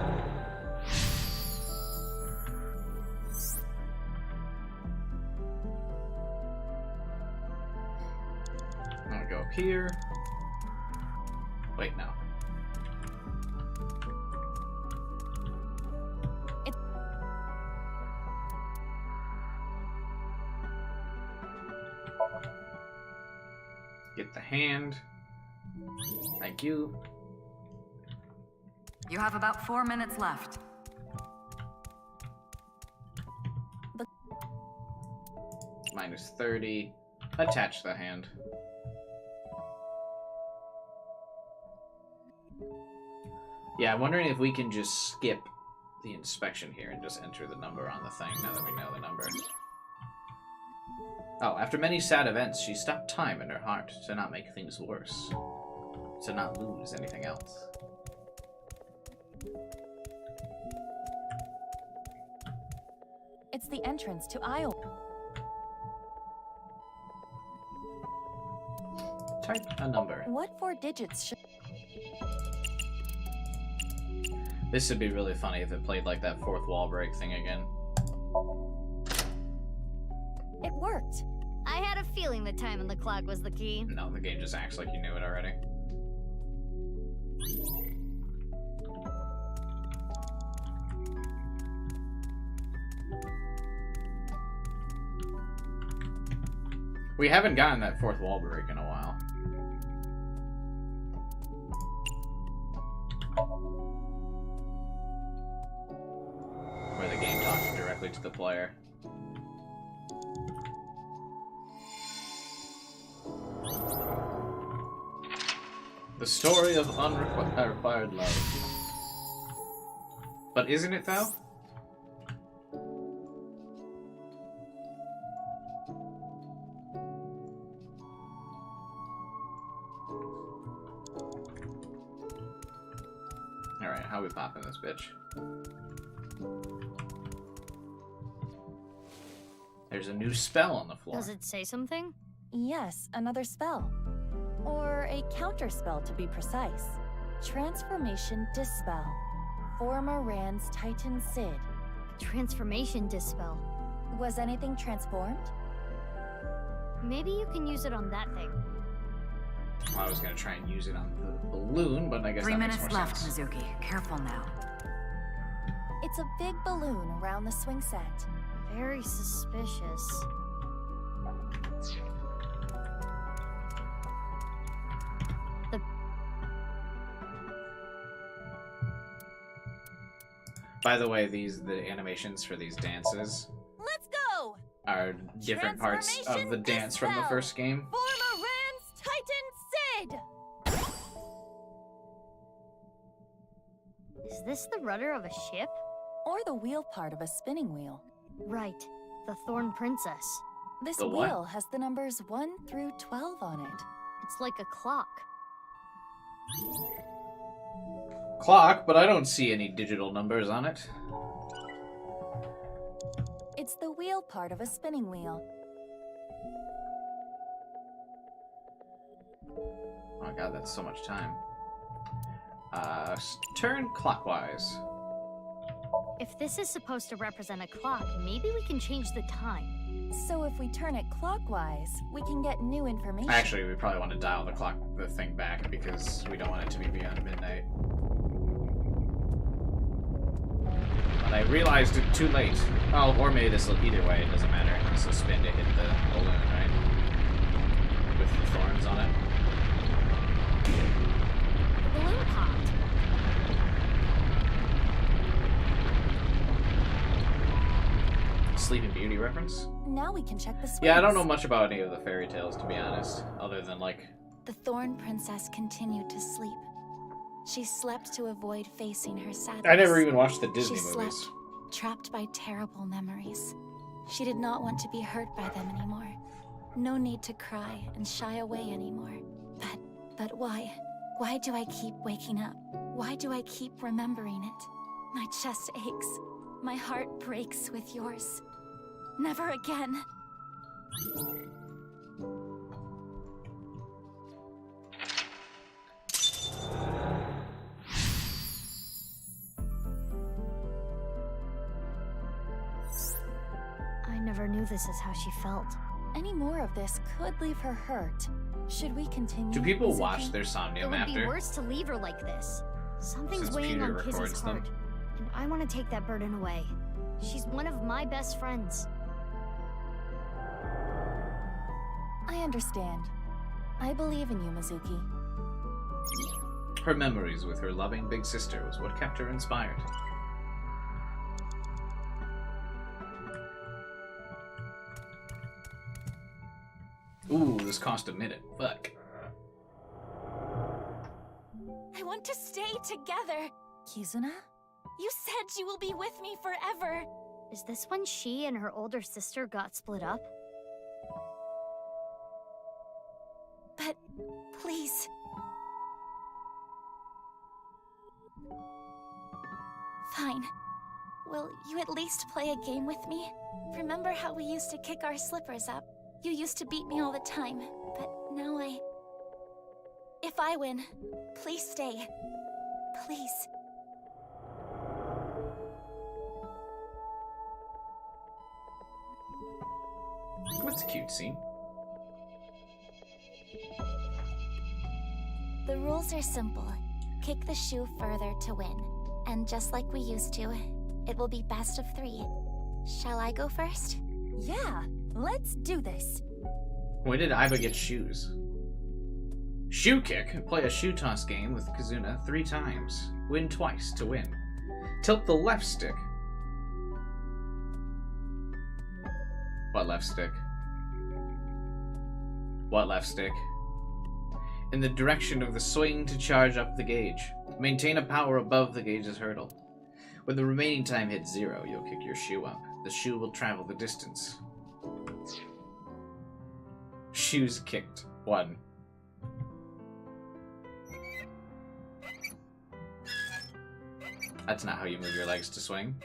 I'm gonna go up here. Wait, no. Get the hand. Thank you. You have about 4 minutes left. Minus 30. Attach the hand. Yeah, I'm wondering if we can just skip the inspection here and just enter the number on the thing now that we know the number. Oh, after many sad events, she stopped time in her heart to not make things worse. To not lose anything else. It's the entrance to Iowa. Type a number. What 4 digits should... This would be really funny if it played like that fourth wall break thing again. It worked. I had a feeling the time on the clock was the key. No, the game just acts like you knew it already. We haven't gotten that fourth wall break in a while. Where the game talks directly to the player. The story of unrequired love. But isn't it, though? Alright, how we popping this bitch? There's a new spell on the floor. Does it say something? Yes, another spell. Or a counter spell to be precise. Transformation Dispel. Former Rand's Titan Sid. Transformation Dispel. Was anything transformed? Maybe you can use it on that thing. I was gonna try and use it on the balloon, but I guess 3 that makes minutes more left, sense. Mizuki. Careful now. It's a big balloon around the swing set. Very suspicious. By the way, the animations for these dances Let's go! are different parts of the dance from the first game. Former Rand's Titan Sid! Is this the rudder of a ship? Or the wheel part of a spinning wheel. Right. The Thorn Princess. This The what? wheel has the numbers 1 through 12 on it. It's like a clock. Clock, but I don't see any digital numbers on it. It's the wheel part of a spinning wheel. Oh my god, that's so much time. Turn clockwise. If this is supposed to represent a clock, maybe we can change the time. So if we turn it clockwise, we can get new information. Actually, we probably want to dial the thing back because we don't want it to be beyond midnight. But I realized it too late. Oh, or maybe this will, either way, it doesn't matter. This will spin to hit the balloon, right? With the thorns on it. The balloon popped. Sleeping Beauty reference? Now we can check the swings. Yeah, I don't know much about any of the fairy tales, to be honest, other than, like... The Thorn Princess continued to sleep. She slept to avoid facing her sadness. I never even watched the Disney she movies. Slept, trapped by terrible memories. She did not want to be hurt by them anymore. No need to cry and shy away anymore. But why? Why do I keep waking up? Why do I keep remembering it? My chest aches. My heart breaks with yours. Never again. I never knew this is how she felt. Any more of this could leave her hurt. Should we continue? Do people Mizuki? watch their It Somnium would be after? worse to leave her like this. Something's Since weighing Peter on Kizzy's records them. heart, and I want to take that burden away. She's one of my best friends. I understand. I believe in you, Mizuki. Her memories with her loving big sister was what kept her inspired. Ooh, this cost a minute. Fuck. I want to stay together. Kizuna? You said you will be with me forever. Is this when she and her older sister got split up? But please. Fine. Will you at least play a game with me? Remember how we used to kick our slippers up? You used to beat me all the time, but now If I win, please stay. Please. What's a cute scene? The rules are simple. Kick the shoe further to win. And just like we used to, it will be best of 3. Shall I go first? Yeah, let's do this. When did Aiba get shoes? Shoe kick. Play a shoe toss game with Kizuna 3 times. Win twice to win. Tilt the left stick. What left stick? What left stick? In the direction of the swing to charge up the gauge. Maintain a power above the gauge's hurdle. When the remaining time hits 0, you'll kick your shoe up. The shoe will travel the distance. Shoes kicked. 1. That's not how you move your legs to swing.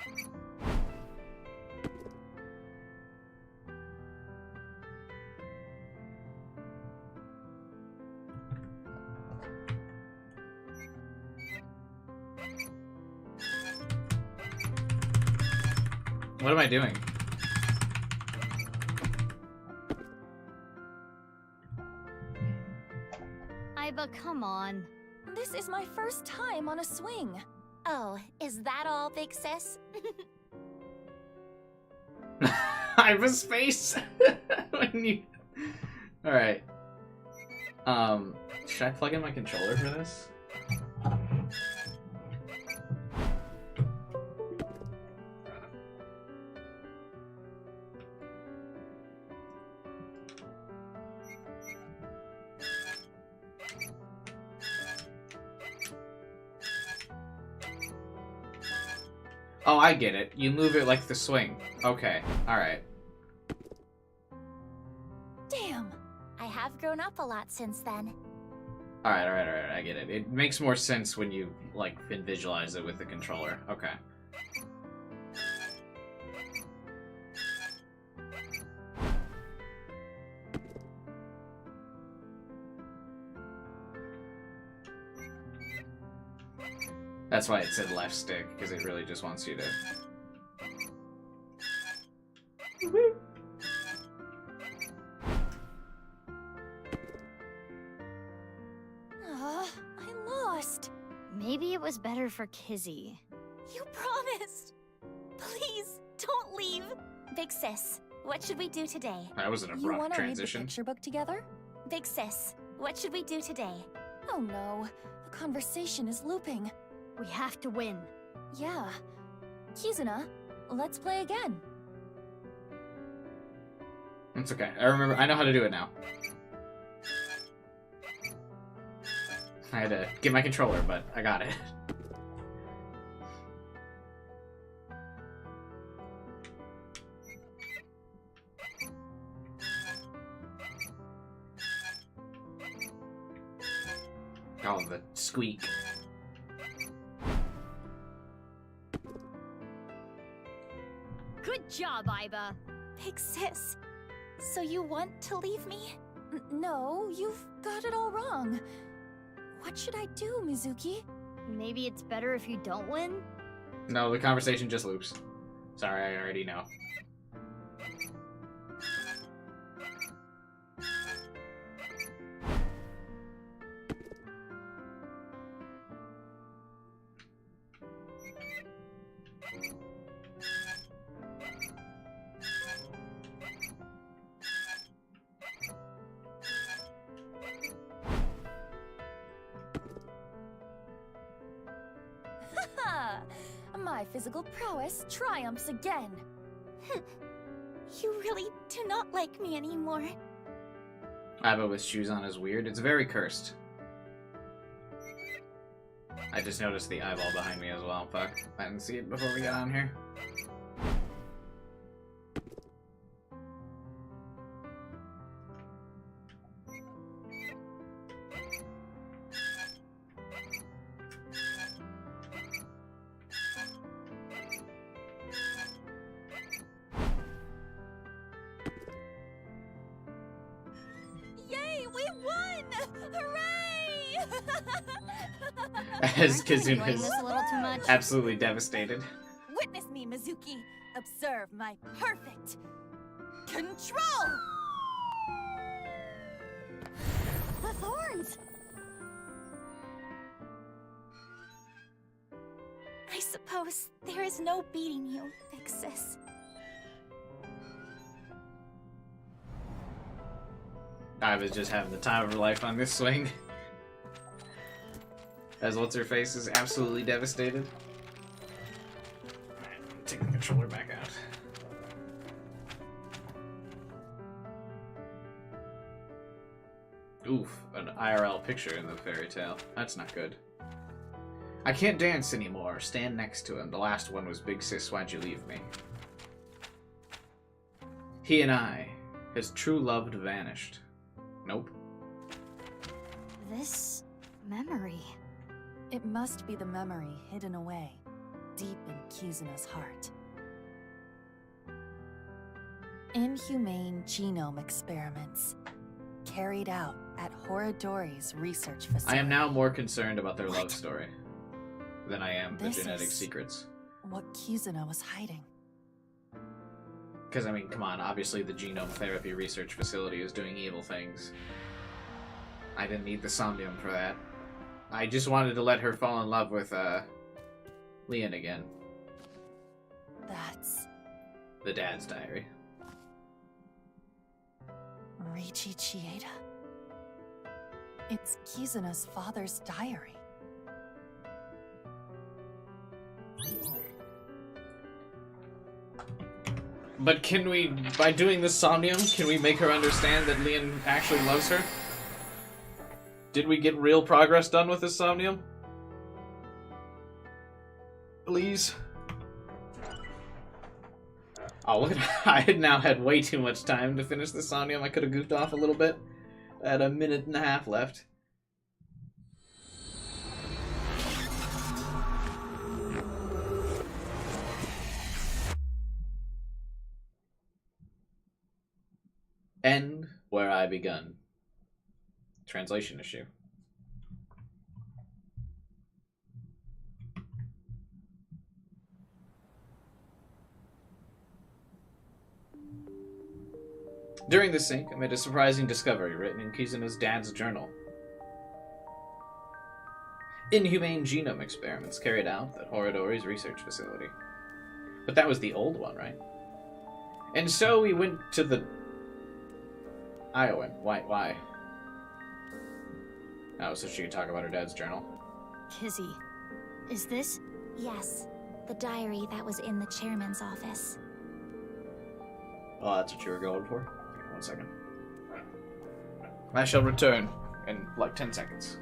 What am I doing? Aiba, come on. This is my first time on a swing. Oh, is that all, big sis? Aiba's face. When you... Alright. Should I plug in my controller for this? Oh, I get it. You move it like the swing. Okay, alright. Damn! I have grown up a lot since then. Alright, I get it. It makes more sense when you, like, can visualize it with the controller. Okay. That's why it said left stick, because it really just wants you to... I lost. Maybe it was better for Kizzy. You promised. Please, don't leave. Big sis, what should we do today? That was an You abrupt want to read the transition. picture book together? Big sis, what should we do today? Oh no, the conversation is looping. We have to win. Yeah. Kizuna, let's play again. It's okay. I know how to do it now. I had to get my controller, but I got it. Oh, the squeak. Good job, Aiba. Big sis, so you want to leave me? No, you've got it all wrong. What should I do, Mizuki? Maybe it's better if you don't win? No, the conversation just loops. Sorry, I already know. my physical prowess triumphs again. You really do not like me anymore. Aiba with shoes on is weird. It's very cursed. I just noticed the eyeball behind me as well. Fuck. I didn't see it before we got on here. As Kizuna is absolutely devastated. Witness me, Mizuki. Observe my perfect control. The thorns! I suppose there is no beating you, Big Sis. I was just having the time of her life on this swing. As what's-her-face is absolutely devastated. Alright, I'm taking the controller back out. Oof, an IRL picture in the fairy tale. That's not good. I can't dance anymore. Stand next to him. The last one was Big Sis, why'd you leave me? He and I. His true love vanished. Nope. This memory. It must be the memory hidden away, deep in Kizuna's heart. Inhumane genome experiments, carried out at Horadori's research facility. I am now more concerned about their love story than I am the This genetic is secrets. what Kizuna was hiding. Because, I mean, come on, obviously the genome therapy research facility is doing evil things. I didn't need the Somnium for that. I just wanted to let her fall in love with, Leon again. That's The dad's diary. Ryuki Chieda. It's Kizuna's father's diary. But can we, by doing the Somnium, can we make her understand that Leon actually loves her? Did we get real progress done with this Somnium? Please? Oh, look at I had now had way too much time to finish the Somnium. I could have goofed off a little bit. I had a minute and a half left. End where I begun. Translation issue. During the sync, I made a surprising discovery written in Kizuna's dad's journal. Inhumane genome experiments carried out at Horadori's research facility. But that was the old one, right? And so we went to the... Iowan. Why? Oh, so she could talk about her dad's journal. Kizzy, is this? Yes, the diary that was in the chairman's office. Oh, that's what you were going for? Hang on 1 second. I shall return in like 10 seconds.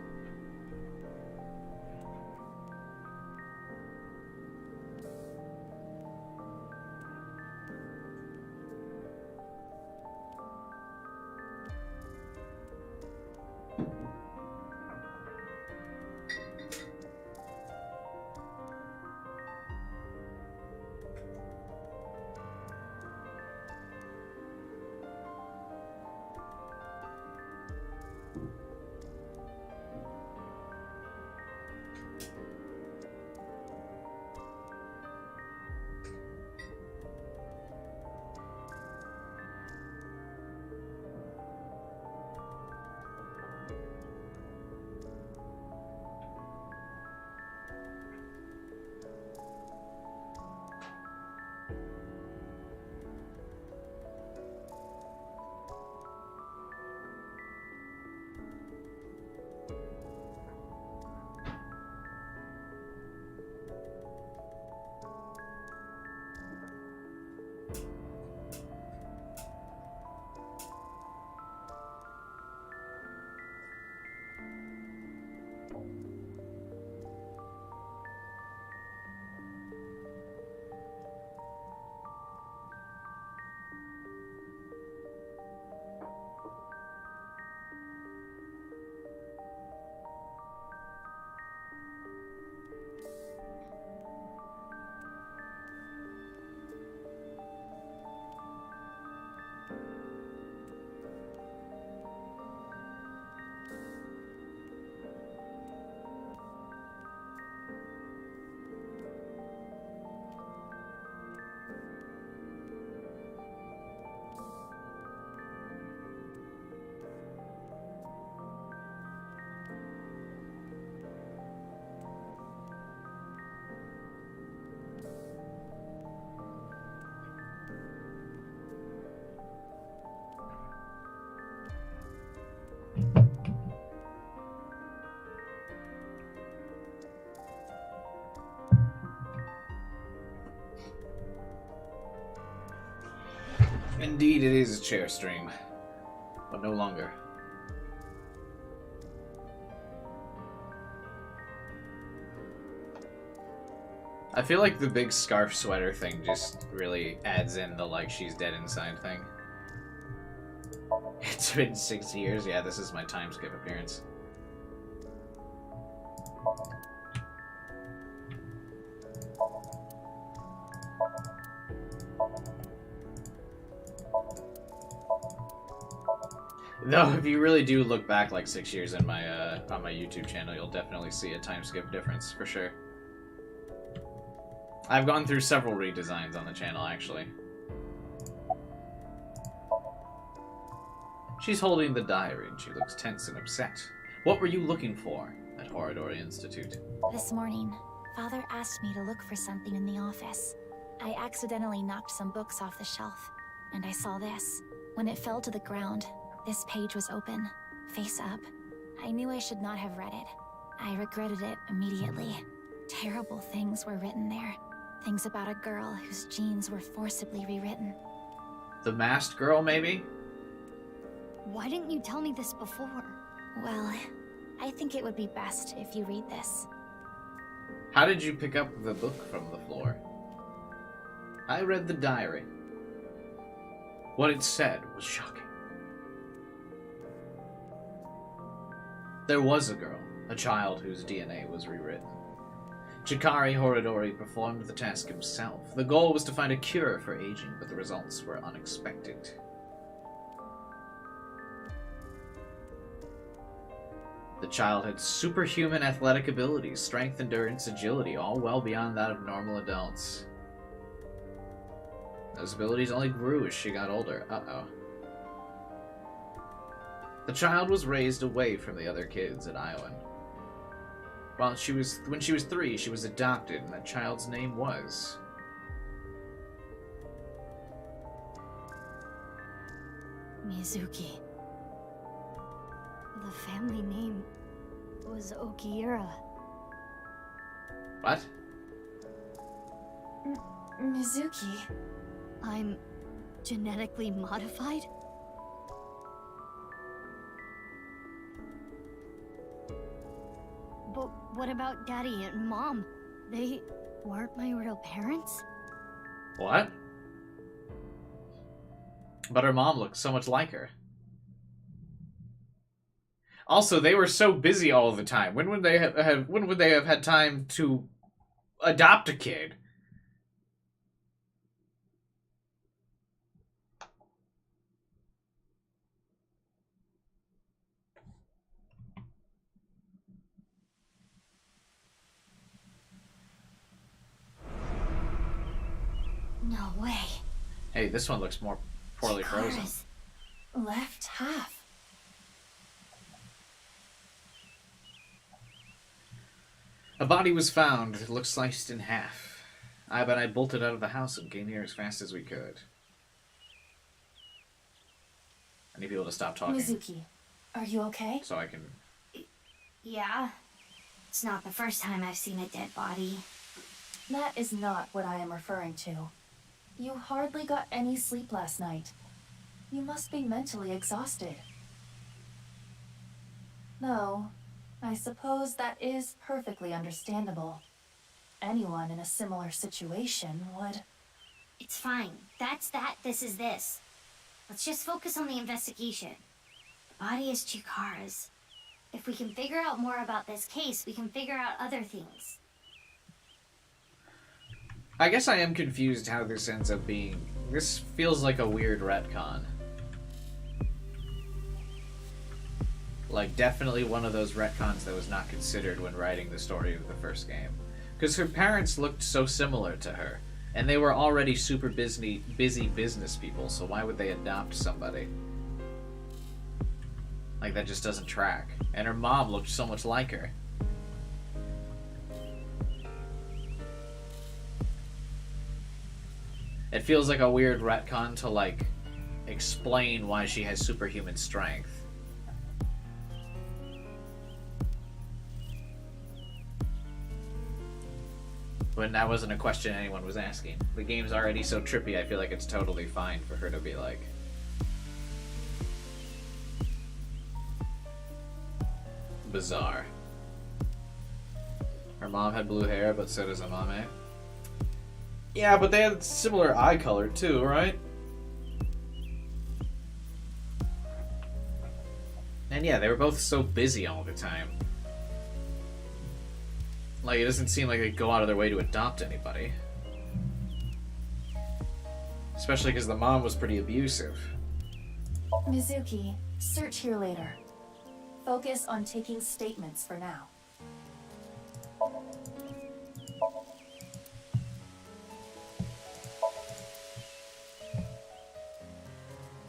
Indeed, it is a chair stream, but no longer. I feel like the big scarf sweater thing just really adds in the like she's dead inside thing. It's been 6 years. Yeah, this is my time skip appearance. Though, if you really do look back like 6 years in my on my YouTube channel, you'll definitely see a time skip difference for sure. I've gone through several redesigns on the channel, actually. She's holding the diary, and she looks tense and upset. What were you looking for at Horadori Institute? This morning, Father asked me to look for something in the office. I accidentally knocked some books off the shelf, and I saw this. When it fell to the ground, this page was open, face up. I knew I should not have read it. I regretted it immediately. Terrible things were written there. Things about a girl whose genes were forcibly rewritten. The masked girl, maybe? Why didn't you tell me this before? Well, I think it would be best if you read this. How did you pick up the book from the floor? I read the diary. What it said was shocking. There was a girl, a child whose DNA was rewritten. Chikari Horadori performed the task himself. The goal was to find a cure for aging, but the results were unexpected. The child had superhuman athletic abilities, strength, endurance, agility, all well beyond that of normal adults. Those abilities only grew as she got older. Uh-oh. The child was raised away from the other kids at Iowan. When she was 3, she was adopted, and that child's name was... Mizuki. The family name was Okiura. What? Mizuki. I'm genetically modified? But what about Daddy and Mom? They weren't my real parents? What? But her mom looked so much like her. Also, they were so busy all the time. When would they have had time to adopt a kid? No way. Hey, this one looks more poorly frozen. Left half. A body was found. It looked sliced in half. I bolted out of the house and came here as fast as we could. I need people to stop talking. Mizuki, are you okay? So I can... Yeah. It's not the first time I've seen a dead body. That is not what I am referring to. You hardly got any sleep last night. You must be mentally exhausted. Though, I suppose that is perfectly understandable. Anyone in a similar situation would... It's fine. That's that, this is this. Let's just focus on the investigation. The body is Chikara's. If we can figure out more about this case, we can figure out other things. I guess I am confused how this ends up being... This feels like a weird retcon. Like, definitely one of those retcons that was not considered when writing the story of the first game. Because her parents looked so similar to her. And they were already super busy business people, so why would they adopt somebody? Like, that just doesn't track. And her mom looked so much like her. It feels like a weird retcon to, like, explain why she has superhuman strength. When that wasn't a question anyone was asking. The game's already so trippy, I feel like it's totally fine for her to be like... Bizarre. Her mom had blue hair, but so does Amame. Yeah, but they had similar eye color too, right? And yeah, they were both so busy all the time. Like, it doesn't seem like they go out of their way to adopt anybody. Especially because the mom was pretty abusive. Mizuki, search here later. Focus on taking statements for now.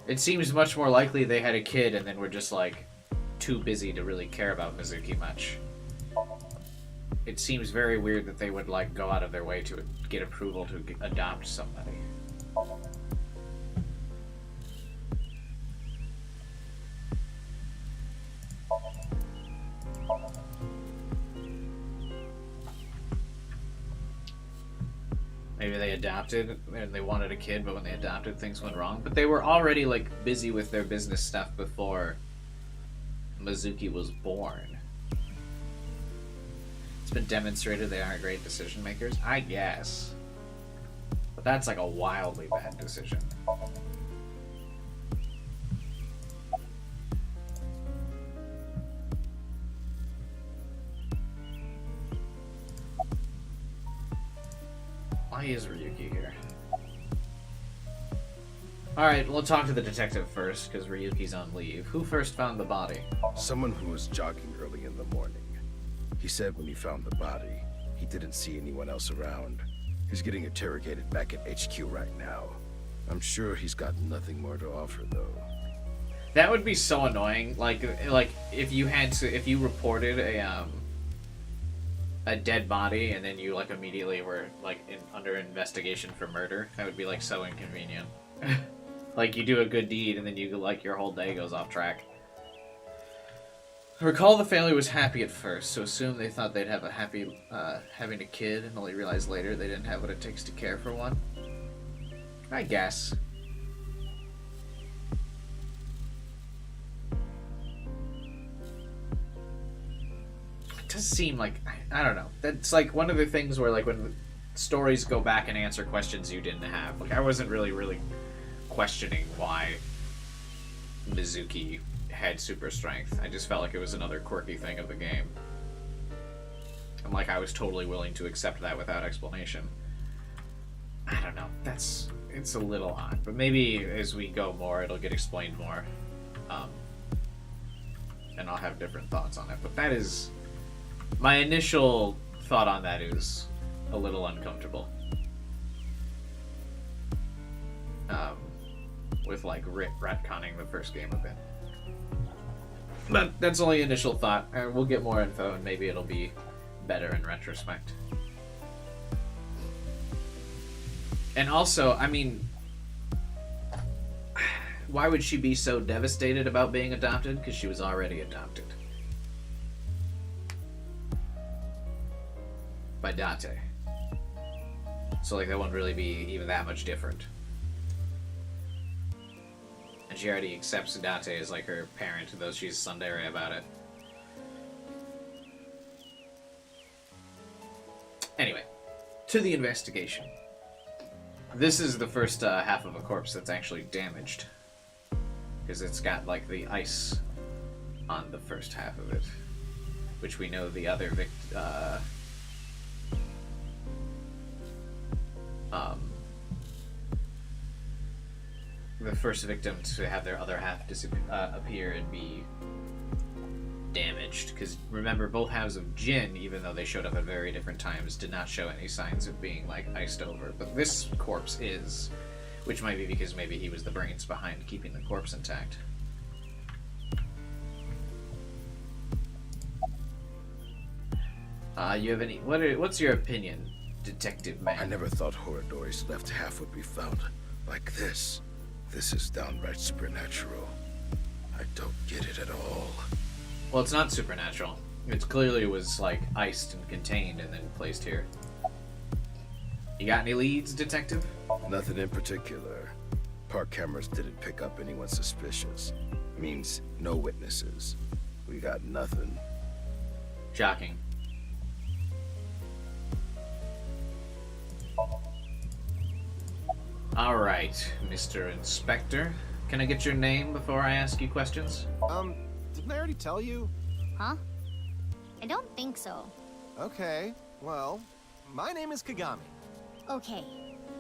It seems much more likely they had a kid and then were just, like, too busy to really care about Mizuki much. It seems very weird that they would, like, go out of their way to get approval to adopt somebody. Maybe they adopted and they wanted a kid, but when they adopted, things went wrong. But they were already, like, busy with their business stuff before Mizuki was born. It's been demonstrated they aren't great decision makers, I guess. But that's like a wildly bad decision. Why is Ryuki here? Alright, we'll talk to the detective first, because Ryuki's on leave. Who first found the body? Someone who was jogging early in the morning. He said when he found the body, he didn't see anyone else around. He's getting interrogated back at HQ right now. I'm sure he's got nothing more to offer, though. That would be so annoying. Like if you had to, if you reported a dead body and then you like immediately were like under investigation for murder. That would be like so inconvenient. Like you do a good deed and then you like your whole day goes off track. Recall the family was happy at first, so assume they thought they'd have a happy having a kid and only realized later they didn't have what it takes to care for one. I guess. It does seem like, I don't know. That's like one of the things where like when stories go back and answer questions you didn't have. Like I wasn't really questioning why Mizuki had super strength. I just felt like it was another quirky thing of the game. And like I was totally willing to accept that without explanation. I don't know. It's a little odd. But maybe as we go more, it'll get explained more. And I'll have different thoughts on it. But that is... my initial thought on that is a little uncomfortable. With like retconning the first game a bit. But that's only initial thought. We'll get more info and maybe it'll be better in retrospect. And also, I mean, why would she be so devastated about being adopted? Because she was already adopted. By Date. So like that wouldn't really be even that much different. And she already accepts Date as like her parent, though she's tsundere about it. Anyway, to the investigation. This is the first half of a corpse that's actually damaged. Because it's got like the ice on the first half of it. Which we know the other the first victim to have their other half appear and be damaged. Because remember, both halves of Jin, even though they showed up at very different times, did not show any signs of being like iced over. But this corpse is, which might be because maybe he was the brains behind keeping the corpse intact. You have any? What's your opinion, Detective Man? I never thought Horadori's left half would be found like this. This is downright supernatural. I don't get it at all. Well, it's not supernatural. It clearly was like iced and contained and then placed here. You got any leads, detective? Nothing in particular. Park cameras didn't pick up anyone suspicious. Means no witnesses. We got nothing. Shocking. Alright, Mr. Inspector. Can I get your name before I ask you questions? Didn't I already tell you? Huh? I don't think so. Okay, well, my name is Kagami. Okay,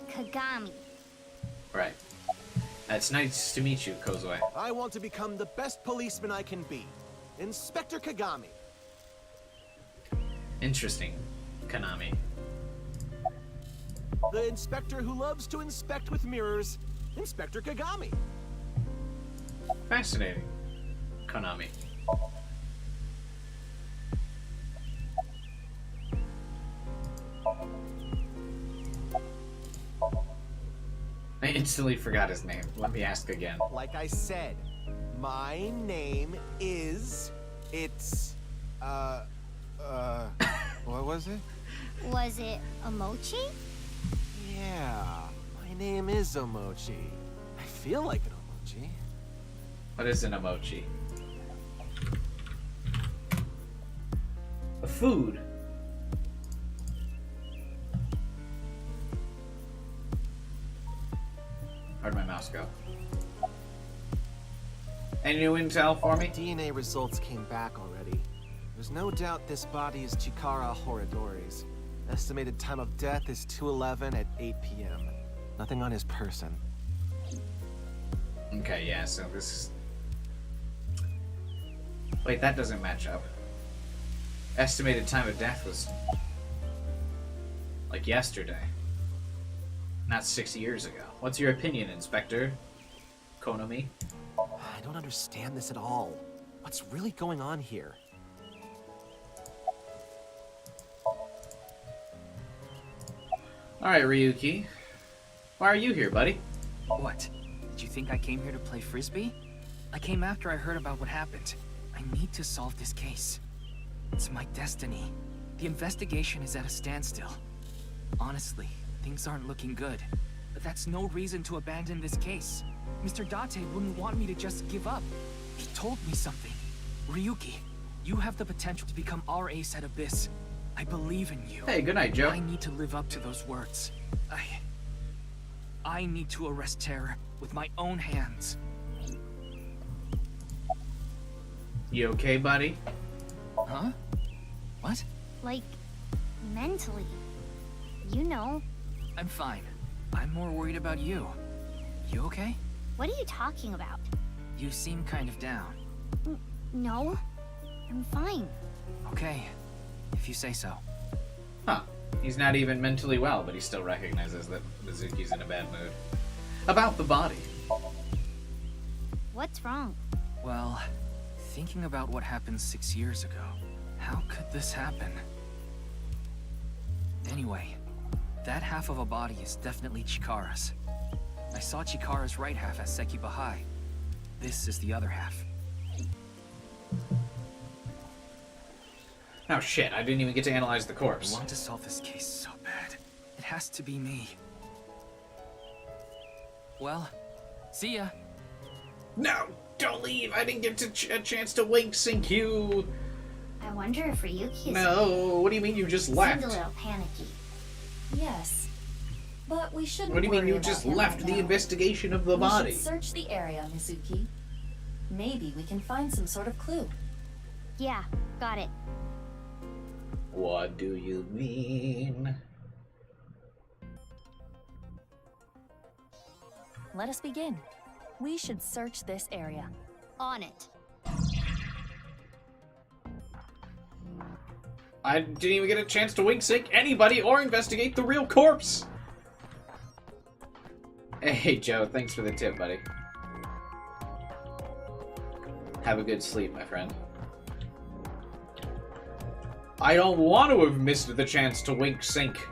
Kagami. Right. It's nice to meet you, Kozue. I want to become the best policeman I can be. Inspector Kagami. Interesting, Konami. The inspector who loves to inspect with mirrors, Inspector Kagami. Fascinating, Konami. I instantly forgot his name. Let me ask again. Like I said, my name is... what was it? Was it Omochi? Yeah, my name is Omochi. I feel like an Omochi. What is an emoji? A food. Where'd my mouse go? Any new intel for me? DNA results came back already. There's no doubt this body is Chikara Horadori's. Estimated time of death is 2:11 at 8 p.m. Nothing on his person. Okay, yeah, so this is... Wait, that doesn't match up. Estimated time of death was... like yesterday. Not 6 years ago. What's your opinion, Inspector Konami? I don't understand this at all. What's really going on here? Alright, Ryuki. Why are you here, buddy? What? Did you think I came here to play Frisbee? I came after I heard about what happened. I need to solve this case. It's my destiny. The investigation is at a standstill. Honestly, things aren't looking good. But that's no reason to abandon this case. Mr. Date wouldn't want me to just give up. He told me something. Ryuki, you have the potential to become our ace at Abyss. I believe in you. Hey, good night, Joe. I need to live up to those words. I need to arrest terror with my own hands. You okay, buddy? Huh? What? Like, mentally. You know. I'm fine. I'm more worried about you. You okay? What are you talking about? You seem kind of down. No. I'm fine. Okay. If you say so. Huh. He's not even mentally well, but he still recognizes that Mizuki's in a bad mood. About the body. What's wrong? Well, thinking about what happened 6 years ago, how could this happen? Anyway, that half of a body is definitely Chikara's. I saw Chikara's right half as Sekiba High. This is the other half. Oh shit, I didn't even get to analyze the corpse. I want to solve this case so bad. It has to be me. Well, see ya. No, don't leave. I didn't get a chance to wink sync you. I wonder if Ryuki is... No, what do you mean you just left? Seemed a little panicky. Yes. But we shouldn't What do you mean worry you about just him left right the now. investigation of the We body? should search the area, Mizuki. Maybe we can find some sort of clue. Yeah, got it. What do you mean? Let us begin. We should search this area. On it. I didn't even get a chance to wink sync anybody or investigate the real corpse. Hey, Joe, thanks for the tip, buddy. Have a good sleep, my friend. I don't want to have missed the chance to wink sync.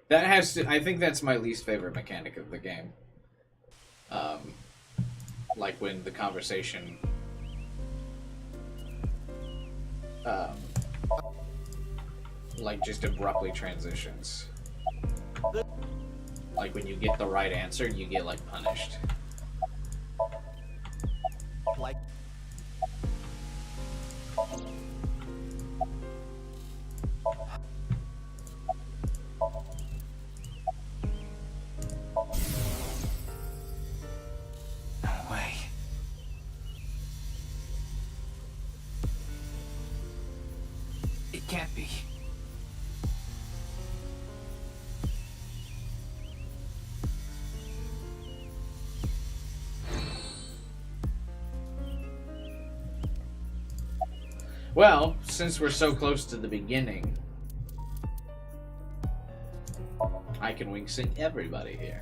That has to, I think that's my least favorite mechanic of the game. Like when the conversation like just abruptly transitions. Like when you get the right answer, you get like punished. Like No way. It can't be. Well, since we're so close to the beginning, I can wing sync everybody here.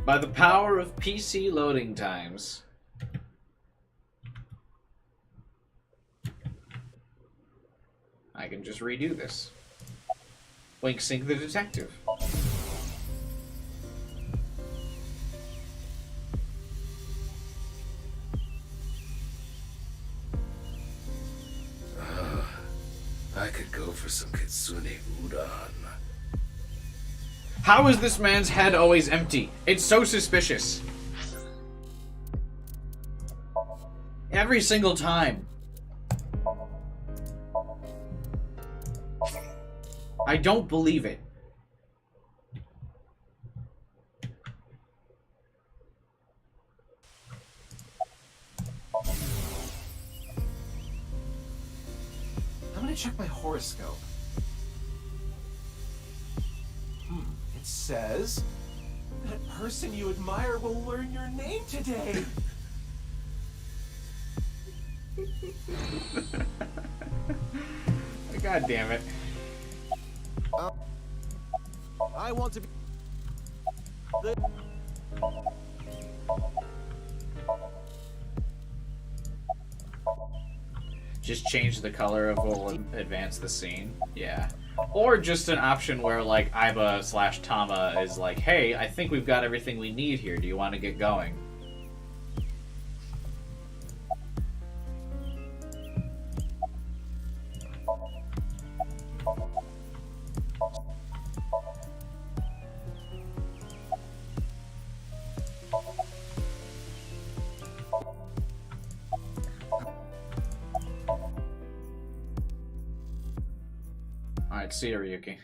By the power of PC loading times, I can just redo this. Wing sync the detective. I could go for some Kizuna udon. How is this man's head always empty? It's so suspicious. Every single time. I don't believe it. I'm gonna check my horoscope. It says that person you admire will learn your name today. God damn it. I want to be Just change the color of what will advance the scene. Yeah. Or just an option where, like, Aiba/Tama is like, hey, I think we've got everything we need here. Do you want to get going? Alright, see you, Ryuki.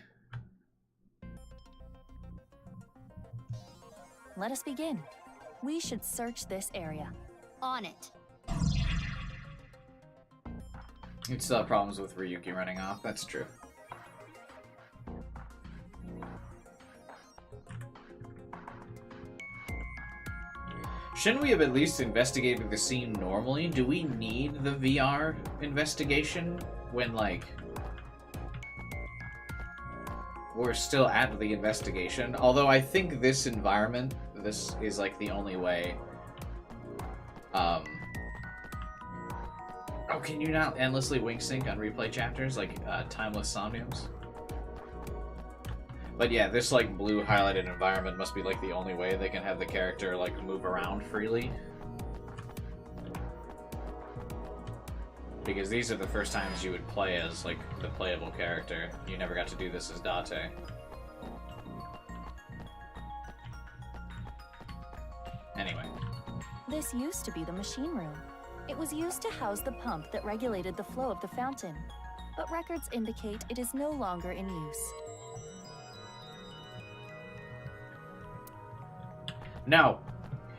Let us begin. We should search this area. On it. You'd still have problems with Ryuki running off, that's true. Shouldn't we have at least investigated the scene normally? Do we need the VR investigation when, like, we're still at the investigation? Although I think this environment, this is like the only way. Oh, can you not endlessly wing sync on replay chapters like timeless Somniums? But yeah, this like blue highlighted environment must be like the only way they can have the character like move around freely. Because these are the first times you would play as, like, the playable character. You never got to do this as Date. Anyway. This used to be the machine room. It was used to house the pump that regulated the flow of the fountain. But records indicate it is no longer in use. No.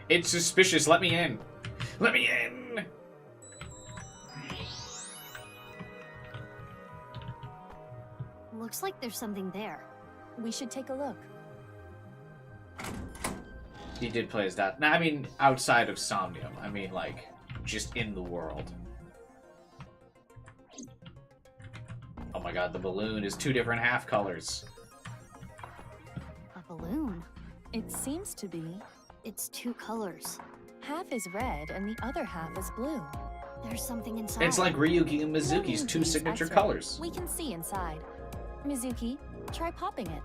It's suspicious. Let me in. Let me in! Looks like there's something there. We should take a look. He did play as that. Nah, I mean, outside of Somnium. I mean, like, just in the world. Oh my god, the balloon is 2 different half colors. A balloon? It seems to be. It's 2 colors. Half is red and the other half is blue. There's something inside. It's like Ryuki and No Mizuki's need to two use signature X-ray. colors. We can see inside. Mizuki, try popping it.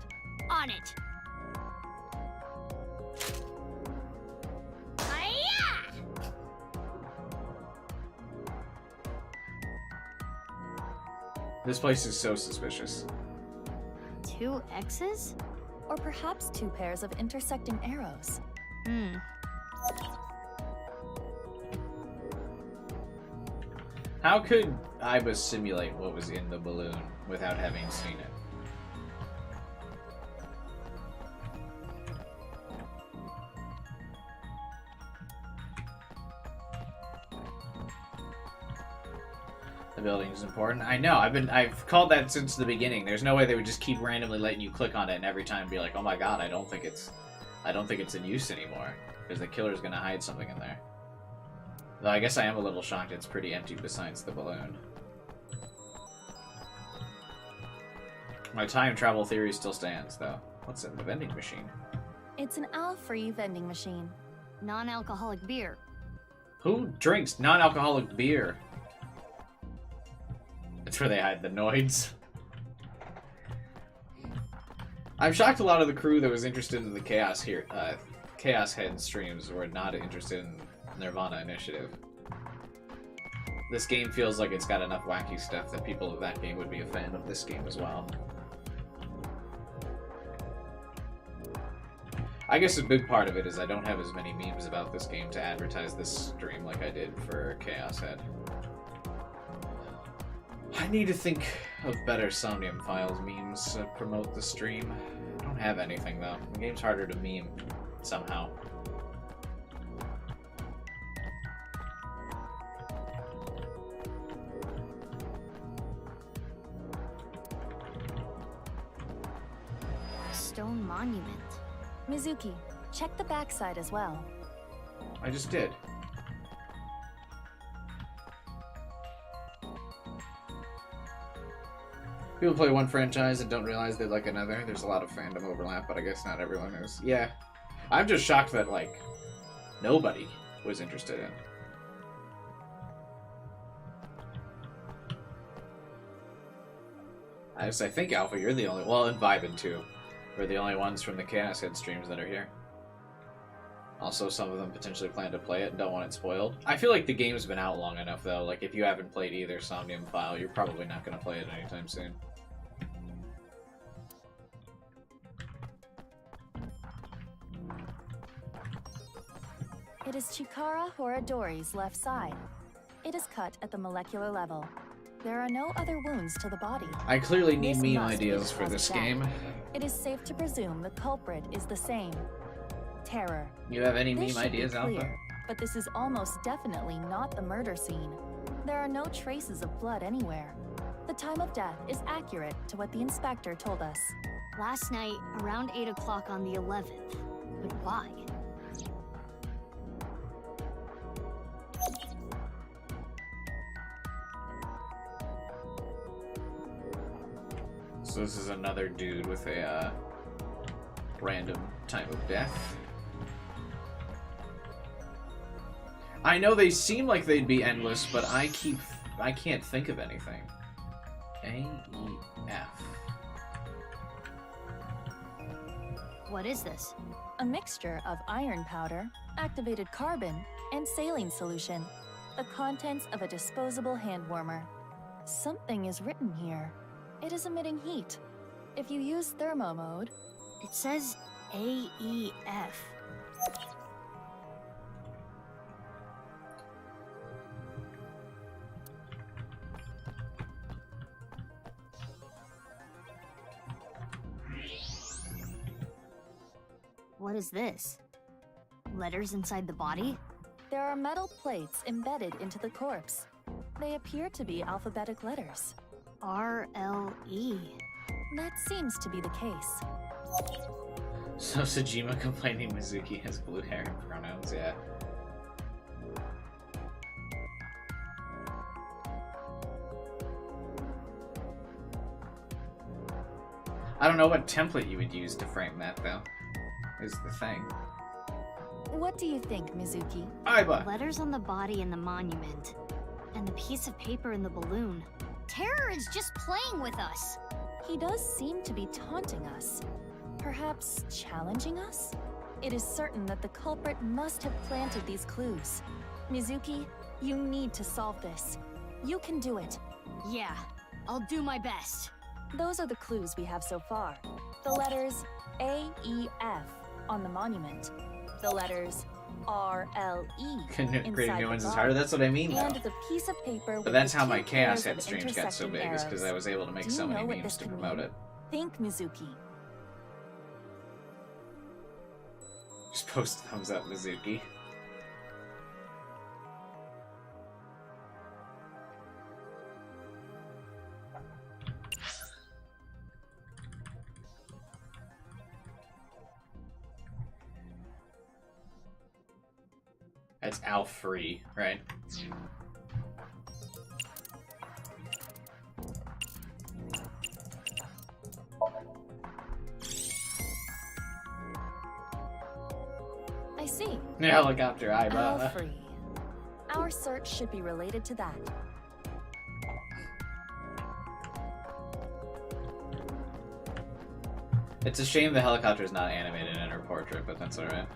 On it. Hi-ya! This place is so suspicious. 2 X's? Or perhaps 2 pairs of intersecting arrows. How could Iba simulate what was in the balloon without having seen it? The building is important. I know. I've called that since the beginning. There's no way they would just keep randomly letting you click on it and every time be like, "Oh my god, I don't think it's in use anymore," because the killer's gonna hide something in there. Though I guess I am a little shocked it's pretty empty besides the balloon. My time travel theory still stands, though. What's in the vending machine? It's an owl-free vending machine. Non-alcoholic beer. Who drinks non-alcoholic beer? That's where they hide the noids. I'm shocked a lot of the crew that was interested in the Chaos Head streams were not interested in nirvanA Initiative. This game feels like it's got enough wacky stuff that people of that game would be a fan of this game as well. I guess a big part of it is I don't have as many memes about this game to advertise this stream like I did for Chaos Head. I need to think of better Somnium Files memes to promote the stream. I don't have anything though. The game's harder to meme somehow. Stone monument. Mizuki, check the backside as well. I just did. People play one franchise and don't realize they like another. There's a lot of fandom overlap, but I guess not everyone is. Yeah. I'm just shocked that, like, nobody was interested in. I think, Alpha, you're the only... Well, and Vibin, too. We're the only ones from the Chaos Head streams that are here. Also, some of them potentially plan to play it and don't want it spoiled. I feel like the game's been out long enough, though. Like, if you haven't played either Somnium File, you're probably not going to play it anytime soon. It is Chikara Horadori's left side. It is cut at the molecular level. There are no other wounds to the body. I clearly need This meme must be ideas the for cause this of death. game. It is safe to presume the culprit is the same. Terror. You have any This meme should be ideas, Alpha? clear, but this is almost definitely not the murder scene. There are no traces of blood anywhere. The time of death is accurate to what the inspector told us. Last night, around 8 o'clock on the 11th. But why? So this is another dude with a random time of death. I know they seem like they'd be endless, but I can't think of anything. A-E-F. What is this? A mixture of iron powder, activated carbon, and saline solution. The contents of a disposable hand warmer. Something is written here. It is emitting heat. If you use thermo mode... It says AEF. What is this? Letters inside the body? There are metal plates embedded into the corpse. They appear to be alphabetic letters. R-L-E. That seems to be the case. So Sejima complaining Mizuki has blue hair and pronouns, yeah. I don't know what template you would use to frame that, though, is the thing. What do you think, Mizuki? Aiba! Letters on the body and the monument. And the piece of paper in the balloon. Terror is just playing with us. He does seem to be taunting us. Perhaps challenging us? It is certain that the culprit must have planted these clues. Mizuki, you need to solve this. You can do it. Yeah, I'll do my best. Those are the clues we have so far. The letters A, E, F on the monument. The letters R, L, E Creating new ones is bar. harder. That's what I mean, And though. the piece of paper. But that's with how the my two Chaos pairs Head of streams got so big, intersecting is because I arrows. was able to make Do so you many know what memes this to could promote mean? it. Think, Mizuki. Just post thumbs up, Mizuki. That's Al-free, right? I see. Helicopter Aiba. Al-free. Our search should be related to that. It's a shame the helicopter is not animated in her portrait, but that's alright.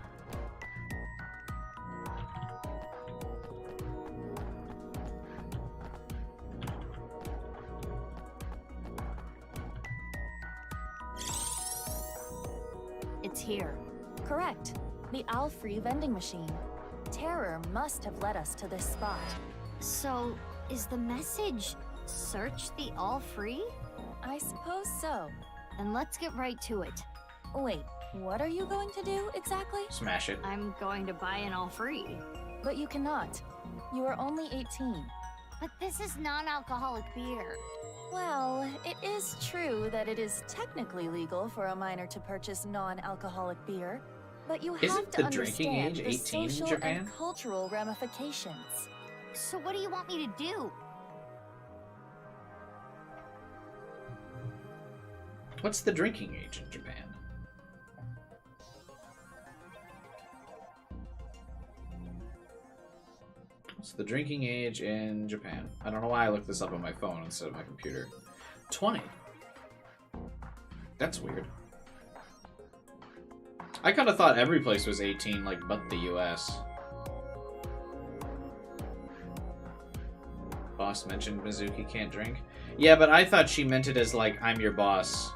It's here. Correct. The Al-free vending machine. Terror must have led us to this spot. So, is the message search the all free? I suppose so. Then let's get right to it. Wait, what are you going to do exactly? Smash it. I'm going to buy an all free. But you cannot. You are only 18. But this is non-alcoholic beer. Well, it is true that it is technically legal for a minor to purchase non-alcoholic beer, but you have Isn't to the drinking understand age the 18 in social Japan? and cultural ramifications. So what do you want me to do? What's the drinking age in Japan? What's the drinking age in Japan? I don't know why I looked this up on my phone instead of my computer. 20. That's weird. I kind of thought every place was 18, like, but the US. Boss mentioned Mizuki can't drink. Yeah, but I thought she meant it as, like, I'm your boss.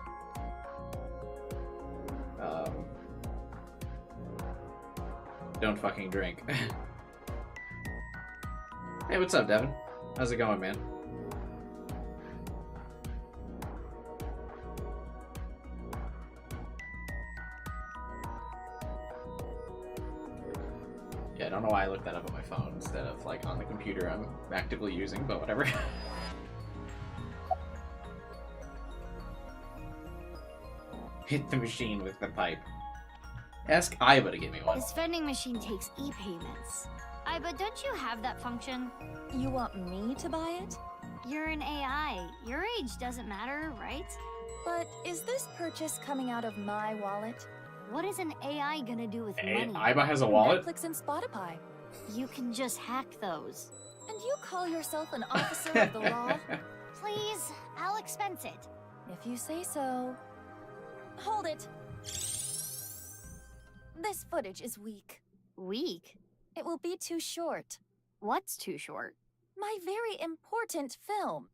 Don't fucking drink. Hey, what's up, Devin? How's it going, man? Yeah, I don't know why I looked that up on my phone instead of, like, on the computer I'm actively using, but whatever. Hit the machine with the pipe. Ask Aiba to give me one. This vending machine takes e-payments. But don't you have that function? You want me to buy it? You're an AI. Your age doesn't matter, right? But is this purchase coming out of my wallet? What is an AI gonna do with money? Aiba has a wallet? Netflix and Spotify. You can just hack those. And you call yourself an officer of the law? Please, I'll expense it. If you say so. Hold it. This footage is weak. Weak? It will be too short. What's too short? My very important film.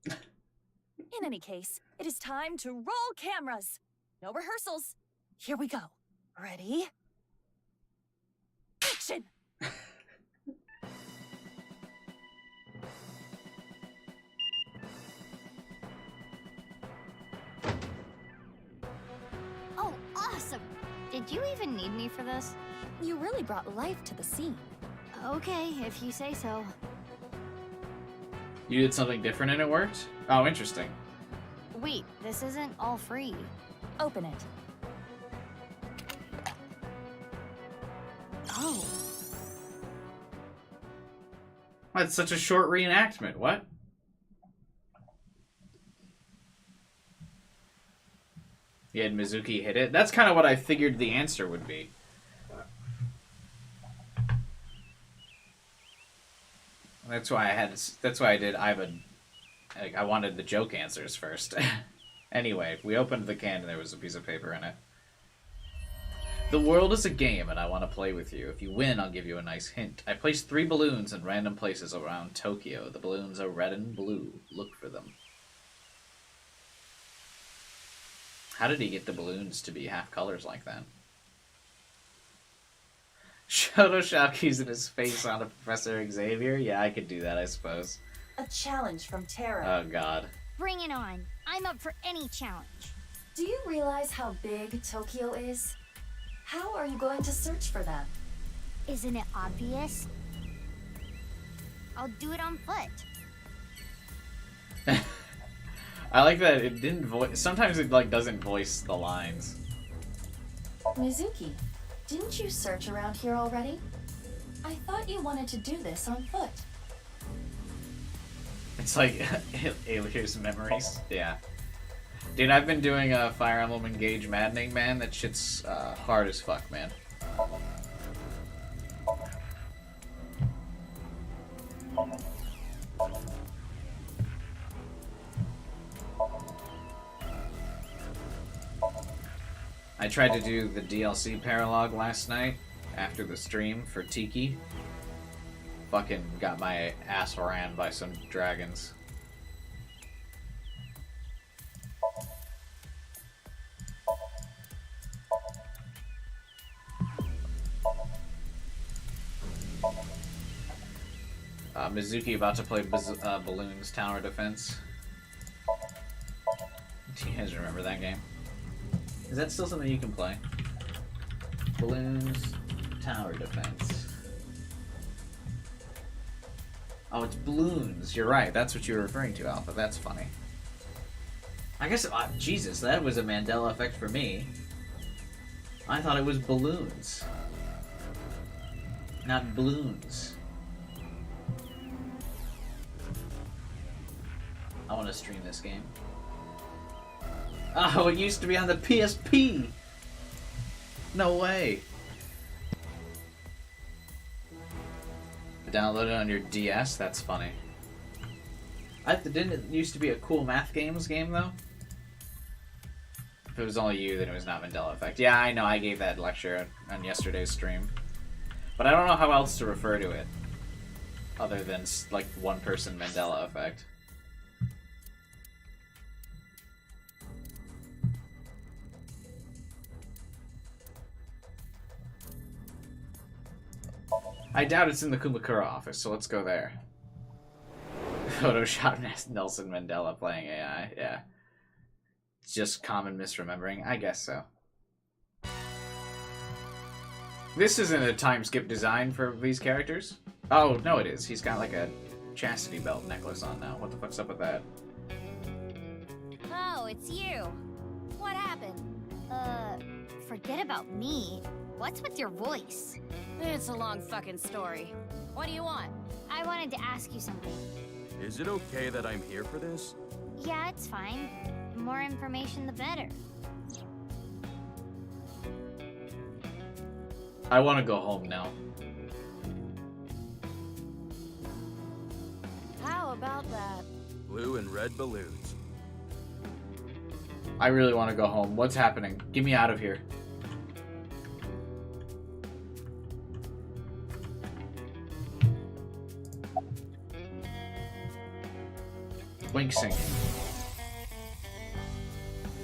In any case, it is time to roll cameras. No rehearsals. Here we go. Ready? Action! Oh, awesome! Did you even need me for this? You really brought life to the scene. Okay, if you say so. You did something different and it worked? Oh, interesting. Wait, this isn't all free. Open it. Oh. That's such a short reenactment. What? Yeah, and Mizuki hit it. That's kind of what I figured the answer would be. That's why I did. I wanted the joke answers first. Anyway, we opened the can and there was a piece of paper in it. The world is a game and I want to play with you. If you win, I'll give you a nice hint. I placed 3 balloons in random places around Tokyo. The balloons are red and blue. Look for them. How did he get the balloons to be half colors like that? Shotoshoki's in his face on a Professor Xavier? Yeah, I could do that, I suppose. A challenge from Terra. Oh, God. Bring it on. I'm up for any challenge. Do you realize how big Tokyo is? How are you going to search for them? Isn't it obvious? I'll do it on foot. I like that it didn't voice... Sometimes it, like, doesn't voice the lines. Mizuki, didn't you search around here already? I thought you wanted to do this on foot. It's like Alias Memories. Yeah. Dude, I've been doing a Fire Emblem Engage Maddening, man. That shit's hard as fuck, man. I tried to do the DLC paralogue last night after the stream for Tiki. Fucking got my ass ran by some dragons. Mizuki about to play Balloons Tower Defense. Do you guys remember that game? Is that still something you can play? Balloons Tower Defense. Oh, it's balloons. You're right. That's what you were referring to, Alpha. That's funny. I guess, Jesus, that was a Mandela effect for me. I thought it was balloons. Not balloons. I want to stream this game. Oh, it used to be on the PSP! No way. Download it on your DS? That's funny. Didn't it used to be a cool math games game, though? If it was only you, then it was not Mandela Effect. Yeah, I know, I gave that lecture on yesterday's stream. But I don't know how else to refer to it. Other than, like, one-person Mandela Effect. I doubt it's in the Kumakura office, so let's go there. Photoshop Nelson Mandela playing AI, yeah. It's just common misremembering, I guess so. This isn't a time skip design for these characters. Oh, no it is. He's got like a chastity belt necklace on now. What the fuck's up with that? Oh, it's you. What happened? Forget about me. What's with your voice? It's a long fucking story. What do you want? I wanted to ask you something. Is it okay that I'm here for this? Yeah, it's fine. The more information, the better. I want to go home now. How about that? Blue and red balloons. I really want to go home. What's happening? Get me out of here. Wink sync.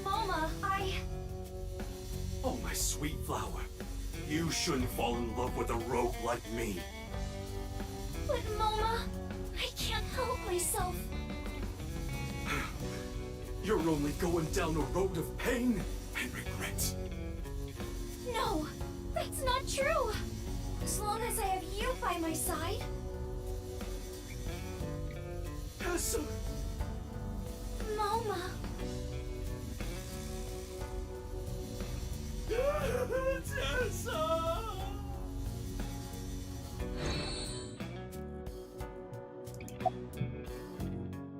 Mama, Oh, my sweet flower. You shouldn't fall in love with a rogue like me. But Mama, I can't help myself. You're only going down a road of pain and regret. No, that's not true. As long as I have you by my side. Tessa! Mama. Tessa!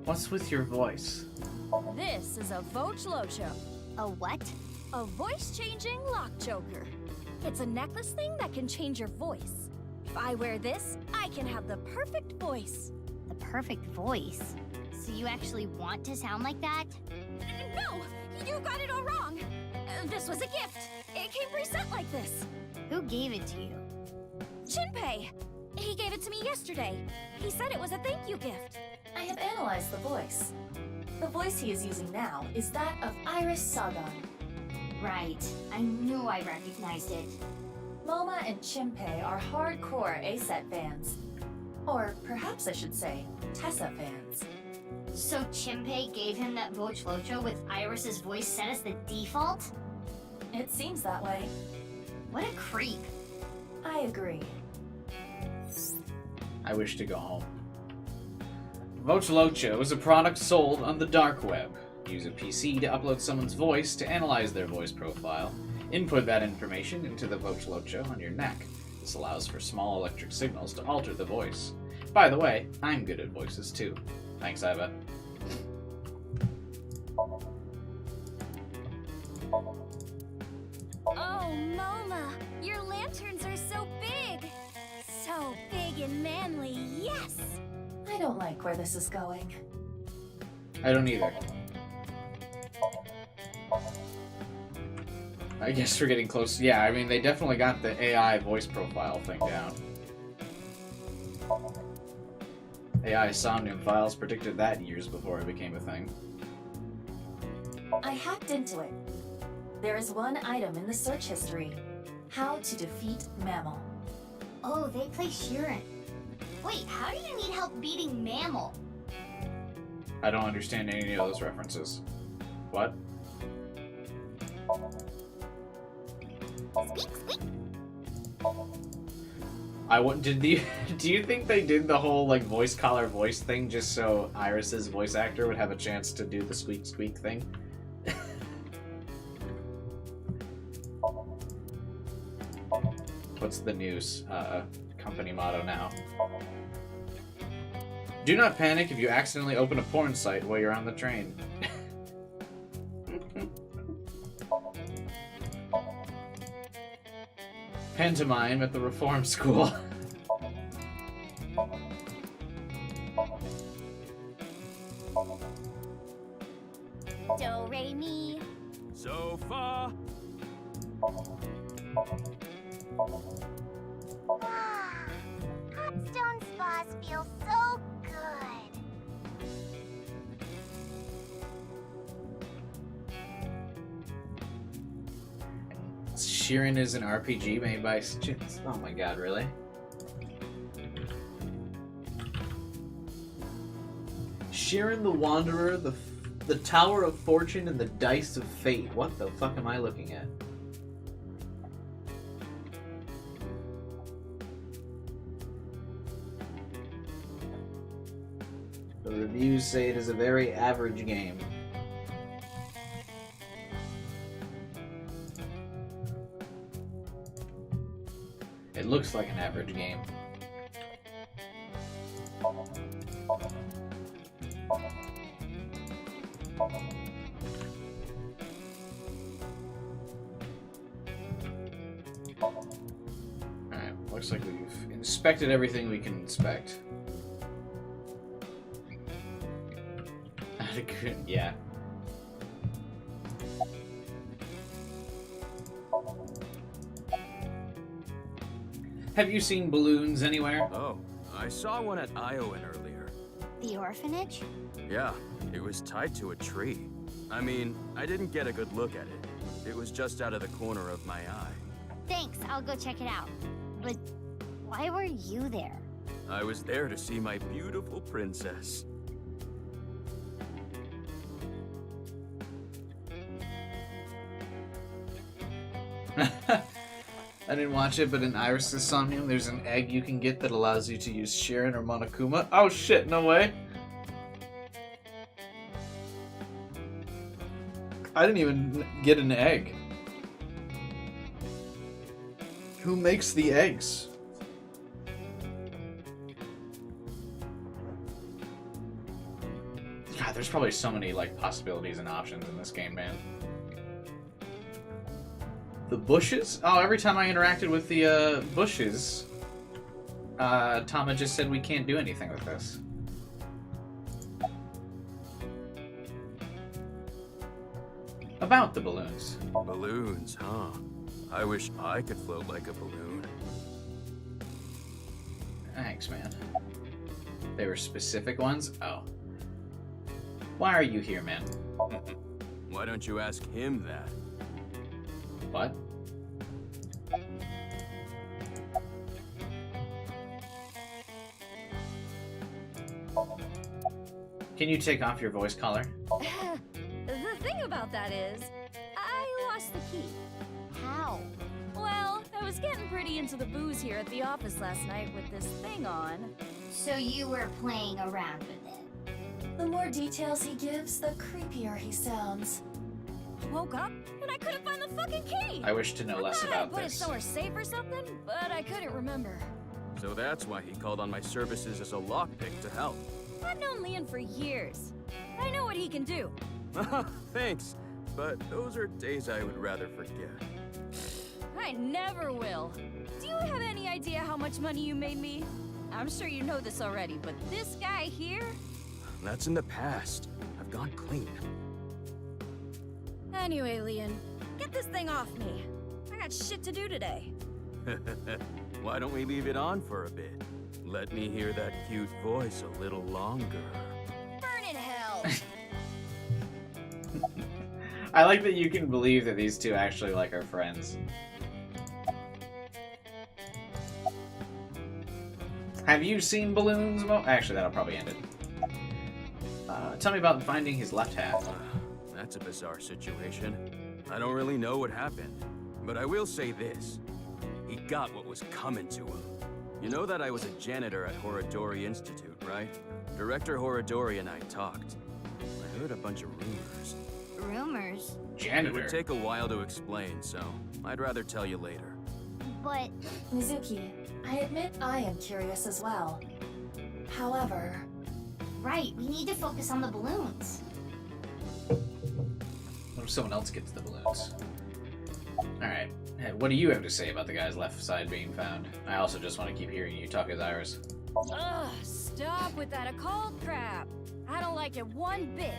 What's with your voice? This is a Voch Locho. A what? A voice-changing lock choker. It's a necklace thing that can change your voice. If I wear this, I can have the perfect voice. The perfect voice? So you actually want to sound like that? No! You got it all wrong! This was a gift. It came preset like this. Who gave it to you? Shinpei! He gave it to me yesterday. He said it was a thank you gift. I have analyzed the voice. The voice he is using now is that of Iris Sagan. Right. I knew I recognized it. Moma and Shinpei are hardcore ASET fans. Or perhaps I should say, Tessa fans. So Shinpei gave him that Vochlocho with Iris's voice set as the default? It seems that way. What a creep. I agree. I wish to go home. Vochlocho is a product sold on the dark web. Use a PC to upload someone's voice to analyze their voice profile. Input that information into the Vochlocho on your neck. This allows for small electric signals to alter the voice. By the way, I'm good at voices too. Thanks, Iva. Oh, Moma, your lanterns are so big! So big and manly, yes! I don't like where this is going. I don't either. I guess we're getting close. Yeah, I mean, they definitely got the AI voice profile thing down. AI Somnium files predicted that years before it became a thing. I hacked into it. There is one item in the search history. How to defeat Mammal. Oh, they play Sheeran. Wait, how do you need help beating Mammal? I don't understand any of those references. What? Squeak, squeak. Do you think they did the whole like voice collar voice thing just so Iris's voice actor would have a chance to do the squeak squeak thing? What's the news company motto now? Do not panic if you accidentally open a porn site while you're on the train. Pantomime at the reform school. Do, re, mi. So far. Hot stone spas feel so good. Sheeran is an RPG made by... Oh my god, really? Sheeran the Wanderer, the Tower of Fortune, and the Dice of Fate. What the fuck am I looking at? The reviews say it is a very average game. It looks like an average game. Alright, looks like we've inspected everything we can inspect. Yeah. Have you seen balloons anywhere? Oh, I saw one at Iowan earlier. The orphanage? Yeah, it was tied to a tree. I mean, I didn't get a good look at it. It was just out of the corner of my eye. Thanks, I'll go check it out. But why were you there? I was there to see my beautiful princess. I didn't watch it, but in Iris's Somnium, there's an egg you can get that allows you to use Sheeran or Monokuma. Oh shit, no way! I didn't even get an egg. Who makes the eggs? God, there's probably so many like possibilities and options in this game, man. The bushes? Oh, every time I interacted with the bushes, Tama just said we can't do anything with this. About the balloons. Balloons, huh? I wish I could float like a balloon. Thanks, man. They were specific ones? Oh. Why are you here, man? Why don't you ask him that? What? Can you take off your voice collar? The thing about that is, I lost the key. How? Well, I was getting pretty into the booze here at the office last night with this thing on. So you were playing around with it. The more details he gives, the creepier he sounds. I woke up and I couldn't find the fucking key. I wish to know less I about put it this. somewhere safe or something, but I couldn't remember. So that's why he called on my services as a lockpick to help. I've known Leon for years. I know what he can do. Thanks, but those are days I would rather forget. I never will. Do you have any idea how much money you made me? I'm sure you know this already, but this guy here? That's in the past. I've gone clean. Anyway, Leon, get this thing off me. I got shit to do today. Why don't we leave it on for a bit? Let me hear that cute voice a little longer. Burn in hell! I like that you can believe that these two actually like are friends. Have you seen balloons? Well, actually, that'll probably end it. Tell me about finding his left half. That's a bizarre situation. I don't really know what happened, but I will say this. He got what was coming to him. You know that I was a janitor at Horodori Institute, right? Director Horodori and I talked. I heard a bunch of rumors. Rumors? Janitor? It would take a while to explain, so I'd rather tell you later. But... Mizuki, I admit I am curious as well. However... Right, we need to focus on the balloons. What if someone else gets the balloons? Alright. Hey, what do you have to say about the guy's left side being found? I also just want to keep hearing you talk as Iris. Ugh, stop with that occult crap. I don't like it one bit.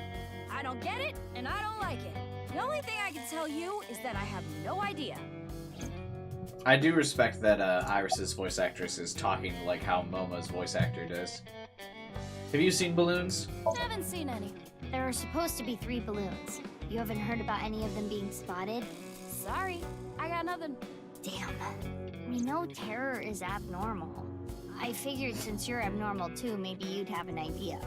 I don't get it, and I don't like it. The only thing I can tell you is that I have no idea. I do respect that Iris's voice actress is talking like how Momo's voice actor does. Have you seen balloons? Haven't seen any. There are supposed to be 3 balloons. You haven't heard about any of them being spotted? Sorry, I got nothing. Damn. We know terror is abnormal. I figured since you're abnormal too, maybe you'd have an idea.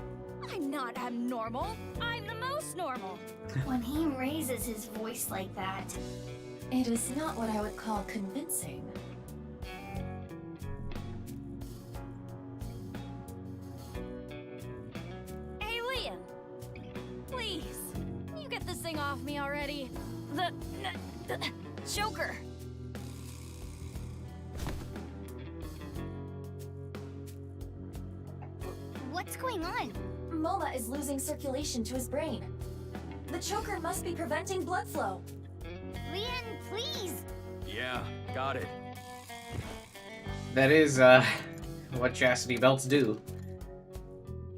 I'm not abnormal. I'm the most normal. When he raises his voice like that... It is not what I would call convincing. Hey, Leon. Please, can you get this thing off me already? The choker. What's going on? Moma is losing circulation to his brain. The choker must be preventing blood flow. Leon, please! Yeah, got it. That is, what chastity belts do.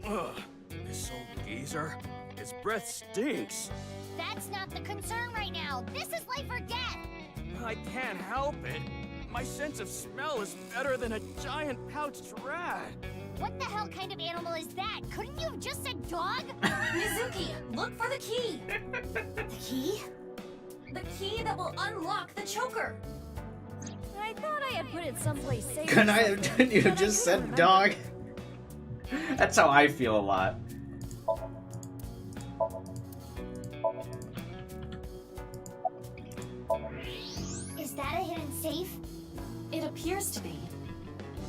Ugh, this old geezer. His breath stinks. That's not the concern right now. This is life or death! I can't help it. My sense of smell is better than a giant pouched rat. What the hell kind of animal is that? Couldn't you have just said dog? Mizuki, look for the key! The key? The key that will unlock the choker! I thought I had put it someplace safe. Couldn't I have done? You just said dog. That's how I feel a lot. Is that a hidden safe? It appears to be.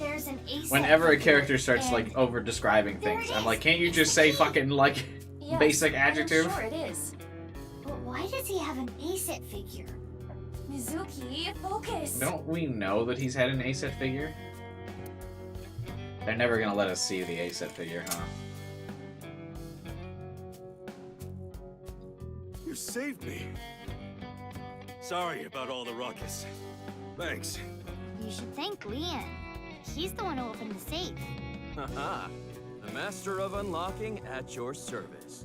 There's an ace. Whenever a character starts like over describing things, I'm like, can't you just say fucking like Yes, basic adjective? I'm sure it is. But why does he have an ace-it figure? Mizuki, focus! Don't we know that he's had an A-set figure? They're never gonna let us see the A-set figure, huh? You saved me. Sorry about all the ruckus. Thanks. You should thank Leon. He's the one who opened the safe. Haha. The master of unlocking at your service.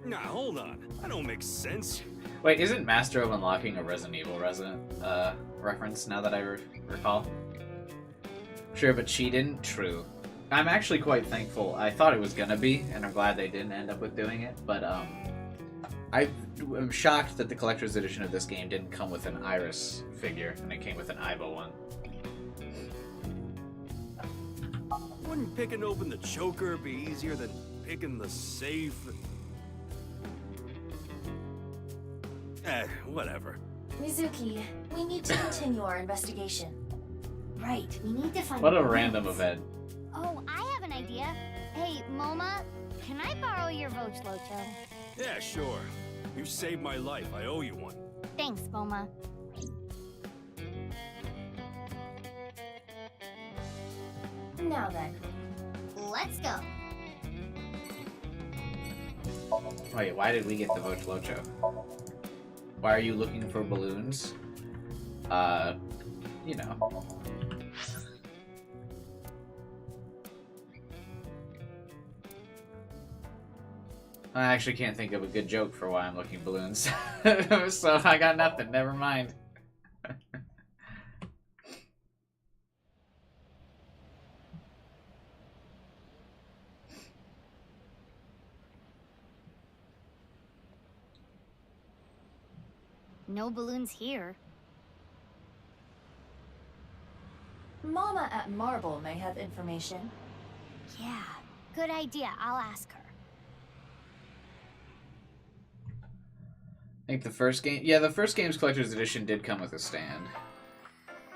Nah, hold on. That don't make sense. Wait, isn't Master of Unlocking a Resident Evil reference, now that I recall? Sure, but she didn't? True. I'm actually quite thankful. I thought it was gonna be, and I'm glad they didn't end up with doing it, but, I'm shocked that the collector's edition of this game didn't come with an Iris figure, and it came with an Ivo one. Wouldn't picking open the choker be easier than picking the safe? Whatever. Mizuki, we need to continue our investigation. Right, we need to find What a balloons. random event. Oh, I have an idea. Hey, Moma, can I borrow your Vochlocho? Yeah, sure. You saved my life. I owe you one. Thanks, Moma. Now then. Let's go. Wait, why did we get the Vochlocho? Why are you looking for balloons? You know. I actually can't think of a good joke for why I'm looking balloons. So I got nothing, never mind. No balloons here. Mama at Marble may have information. Yeah, good idea. I'll ask her. I think the first game... Yeah, the first game's Collector's Edition did come with a stand.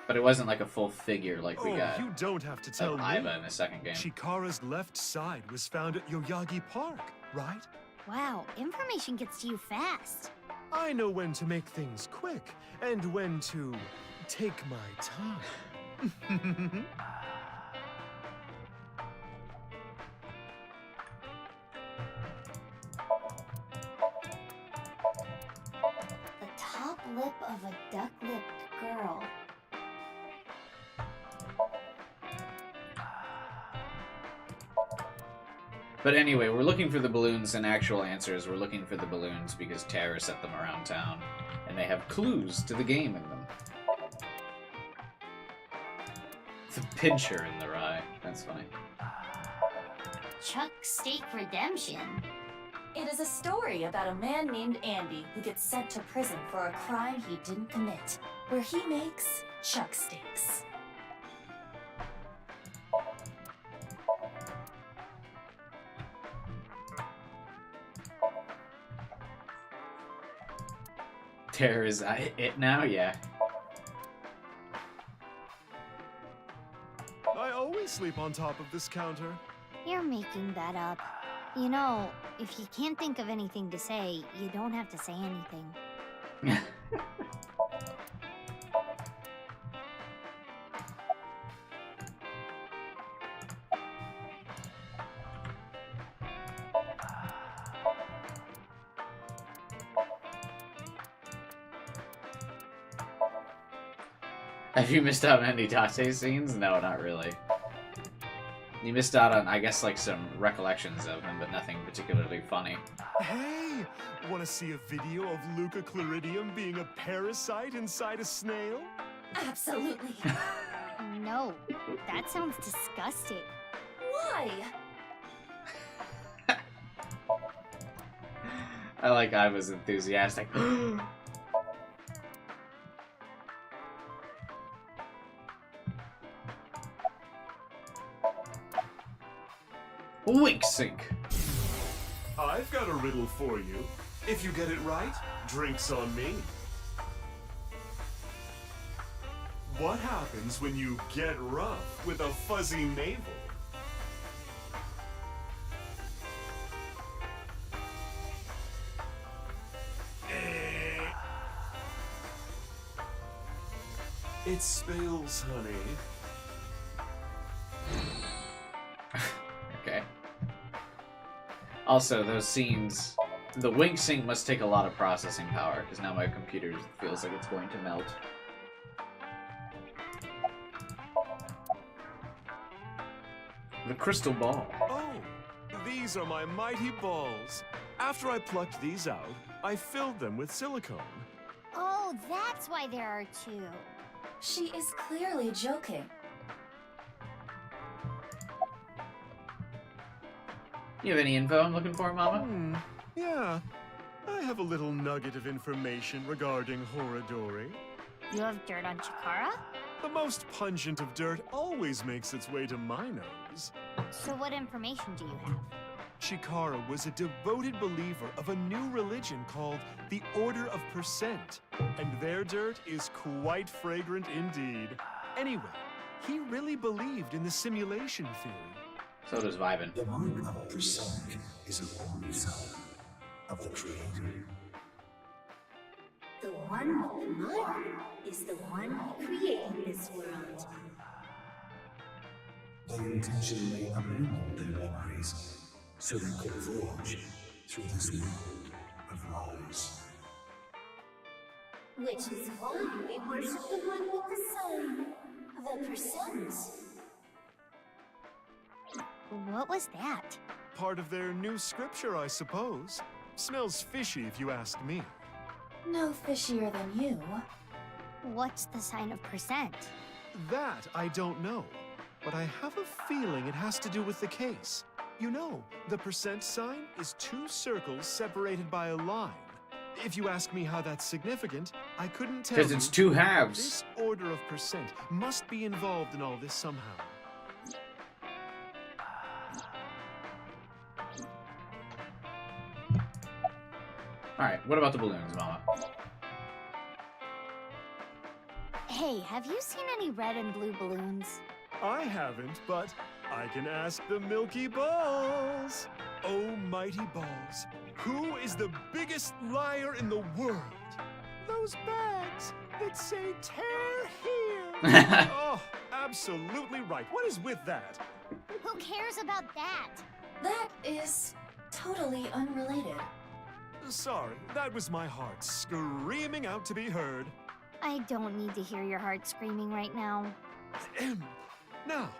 But it wasn't like a full figure like we got. You don't have to tell me. Aiba in the second game. Chikara's left side was found at Yoyagi Park, right? Wow, information gets to you fast. I know when to make things quick and when to take my time. The top lip of a duck-lipped girl. But anyway, we're looking for the balloons, and actual answers, we're looking for the balloons because Tara set them around town, and they have clues to the game in them. The pincher in the rye. That's funny. Chuck Steak Redemption. It is a story about a man named Andy who gets sent to prison for a crime he didn't commit, where he makes chuck steaks. Tara is it now? Yeah. I always sleep on top of this counter. You're making that up. You know, if you can't think of anything to say, you don't have to say anything. Have you missed out on any Tate scenes? No, not really. You missed out on, I guess, like some recollections of him, but nothing particularly funny. Hey, want to see a video of Luca Claridium being a parasite inside a snail? Absolutely. No, that sounds disgusting. Why? I like I was enthusiastic. Wink sync. I've got a riddle for you. If you get it right, drinks on me. What happens when you get rough with a fuzzy navel? It spills, honey. Okay. Also, those scenes, the wink sync must take a lot of processing power, because now my computer feels like it's going to melt. The crystal ball. Oh, these are my mighty balls. After I plucked these out, I filled them with silicone. Oh, that's why there are two. She is clearly joking. You have any info I'm looking for, Mama? Yeah. I have a little nugget of information regarding Horadori. You have dirt on Chikara? The most pungent of dirt always makes its way to my nose. So what information do you have? Chikara was a devoted believer of a new religion called the Order of Percent, and their dirt is quite fragrant indeed. Anyway, he really believed in the simulation theory. So does Vibin. The mark of percent is a cornerstone of the Creator. The one with the mark is the one who created this world. They intentionally abandoned their memories so they could voyage through this world of lies. Which is why we worship the one with the sign, the percent. What was that? Part of their new scripture, I suppose. Smells fishy if you ask me. No fishier than you. What's the sign of percent? That I don't know, but I have a feeling it has to do with the case. You know, the percent sign is two circles separated by a line. If you ask me how that's significant, I couldn't tell you. Because it's two halves. This order of percent must be involved in all this somehow. Alright, what about the balloons, Mama? Hey, have you seen any red and blue balloons? I haven't, but I can ask the Milky Balls. Oh, mighty balls, who is the biggest liar in the world? Those bags that say tear here. Oh, absolutely right. What is with that? Who cares about that? That is totally unrelated. Sorry, that was my heart screaming out to be heard. I don't need to hear your heart screaming right now. Now,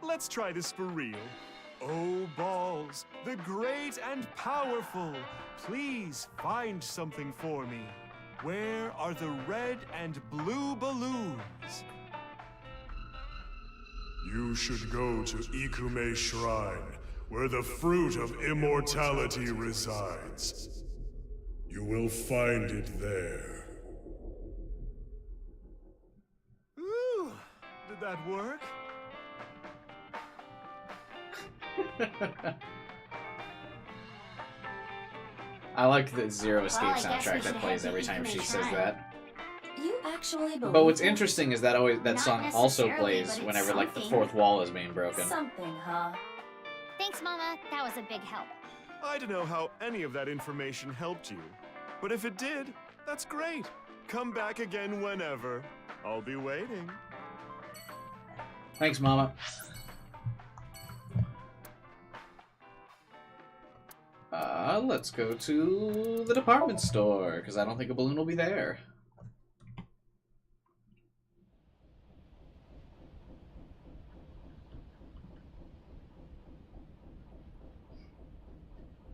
let's try this for real. Oh, balls, the great and powerful, please find something for me. Where are the red and blue balloons? You should go to Ikume Shrine, where the fruit of immortality resides. You will find it there. Ooh, did that work? I like the Zero Escape Well, I guess we soundtrack that should plays head every to time she Ikume says Shrine. that. You actually believe But what's it? interesting is that that Not song also necessarily, plays but it's whenever like the something. fourth wall is being broken. Something, huh? Thanks, Mama. That was a big help. I don't know how any of that information helped you, but if it did, that's great. Come back again whenever. I'll be waiting. Thanks, Mama. Let's go to the department store, because I don't think a balloon will be there.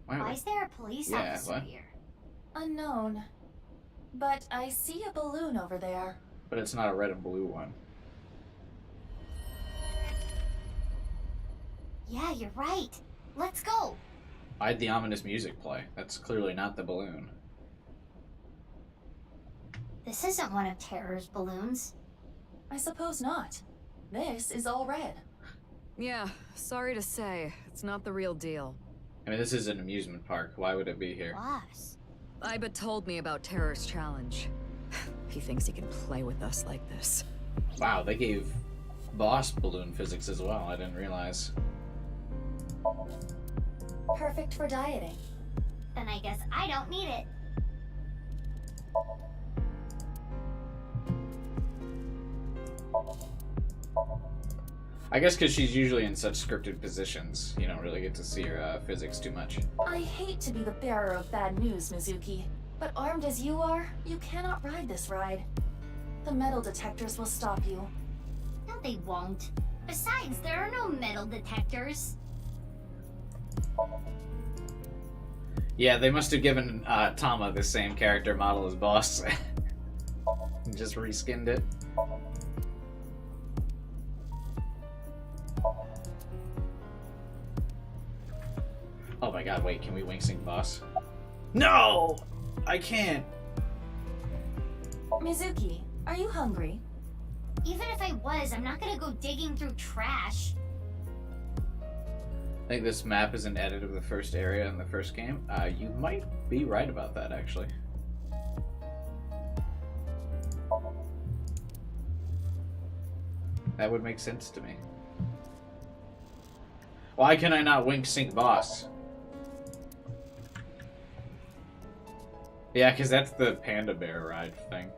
Wow. Why is there a police Yeah, officer what? here? Unknown. But I see a balloon over there. But it's not a red and blue one. Yeah, you're right. Let's go. Why'd the ominous music play? That's clearly not the balloon. This isn't one of Terror's balloons. I suppose not. This is all red. Yeah, sorry to say, it's not the real deal. I mean, this is an amusement park. Why would it be here? Boss. Iba told me about Terror's challenge. He thinks he can play with us like this. Wow, they gave Boss balloon physics as well. I didn't realize. Perfect for dieting. Then I guess I don't need it. I guess because she's usually in such scripted positions, you don't really get to see her physics too much. I hate to be the bearer of bad news, Mizuki, but armed as you are, you cannot ride this ride. The metal detectors will stop you. No, they won't. Besides, there are no metal detectors. Yeah, they must have given Tama the same character model as Boss. Just reskinned it. Oh my god, wait, can we wing sync Boss? No! I can't! Mizuki, are you hungry? Even if I was, I'm not gonna go digging through trash. I think this map is an edit of the first area in the first game. You might be right about that, actually. That would make sense to me. Why can I not wing sync Boss? Yeah, because that's the panda bear ride thing.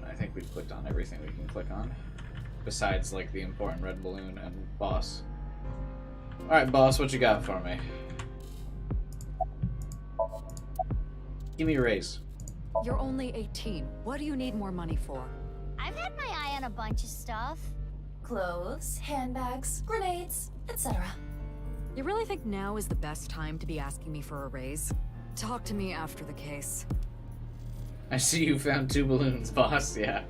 I think we've clicked on everything we can click on. Besides, like, the important red balloon and Boss. Alright, Boss, what you got for me? Give me a raise. You're only 18. What do you need more money for? I've had my eye on a bunch of stuff. Clothes, handbags, grenades, etc. You really think now is the best time to be asking me for a raise? Talk to me after the case. I see you found 2 balloons, Boss, yeah.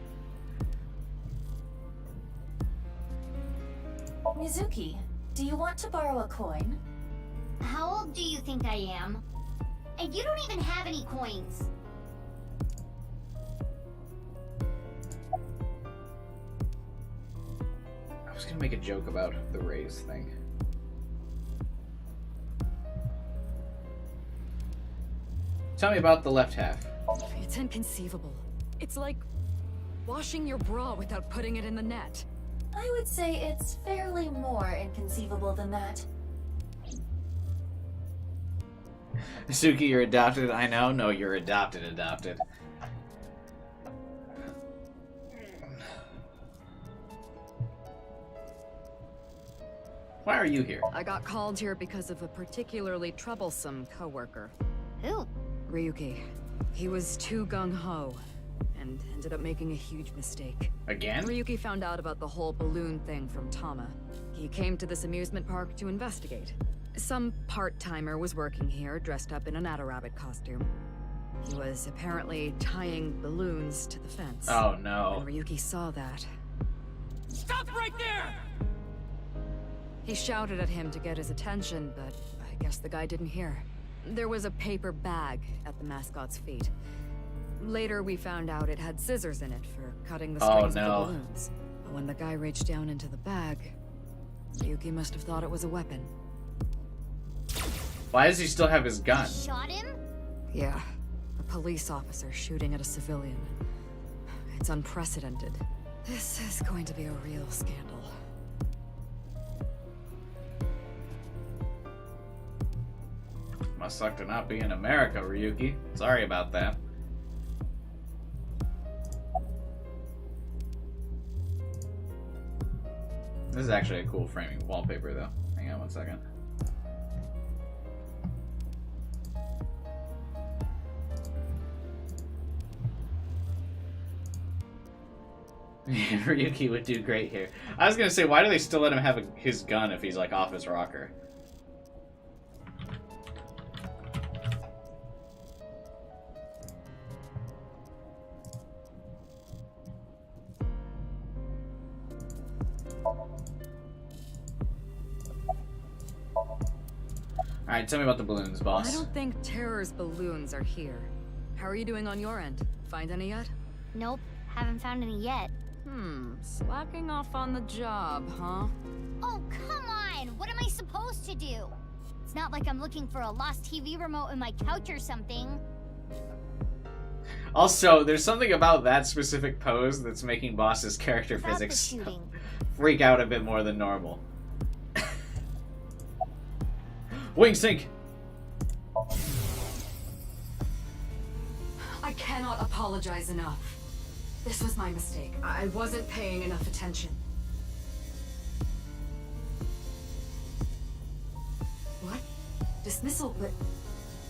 Mizuki, do you want to borrow a coin? How old do you think I am? And you don't even have any coins. I was gonna make a joke about the raise thing. Tell me about the left half. It's inconceivable. It's like washing your bra without putting it in the net. I would say it's fairly more inconceivable than that. Suki, you're adopted. I know. No, you're adopted. Why are you here? I got called here because of a particularly troublesome coworker. Who? Ryuki. He was too gung-ho and ended up making a huge mistake. Again? Ryuki found out about the whole balloon thing from Tama. He came to this amusement park to investigate. Some part-timer was working here, dressed up in an Adarabbit costume. He was apparently tying balloons to the fence. Oh no. When Ryuki saw that... Stop right there! He shouted at him to get his attention, but I guess the guy didn't hear. There was a paper bag at the mascot's feet. Later, we found out it had scissors in it for cutting the strings of the balloons. But when the guy reached down into the bag, Ryuki must have thought it was a weapon. Why does he still have his gun? Shot him? Yeah, a police officer shooting at a civilian. It's unprecedented. This is going to be a real scandal. Must suck to not be in America, Ryuki. Sorry about that. This is actually a cool framing wallpaper, though. Hang on one second. Ryuki would do great here. I was gonna say, why do they still let him have his gun if he's like off his rocker? Alright, tell me about the balloons, boss. I don't think Terror's balloons are here. How are you doing on your end? Find any yet? Nope, haven't found any yet. Slacking off on the job, huh? Oh, come on! What am I supposed to do? It's not like I'm looking for a lost TV remote in my couch or something. Also, there's something about that specific pose that's making Boss's character physics freak out a bit more than normal. Wing sync! I cannot apologize enough. This was my mistake. I wasn't paying enough attention. dismissal, but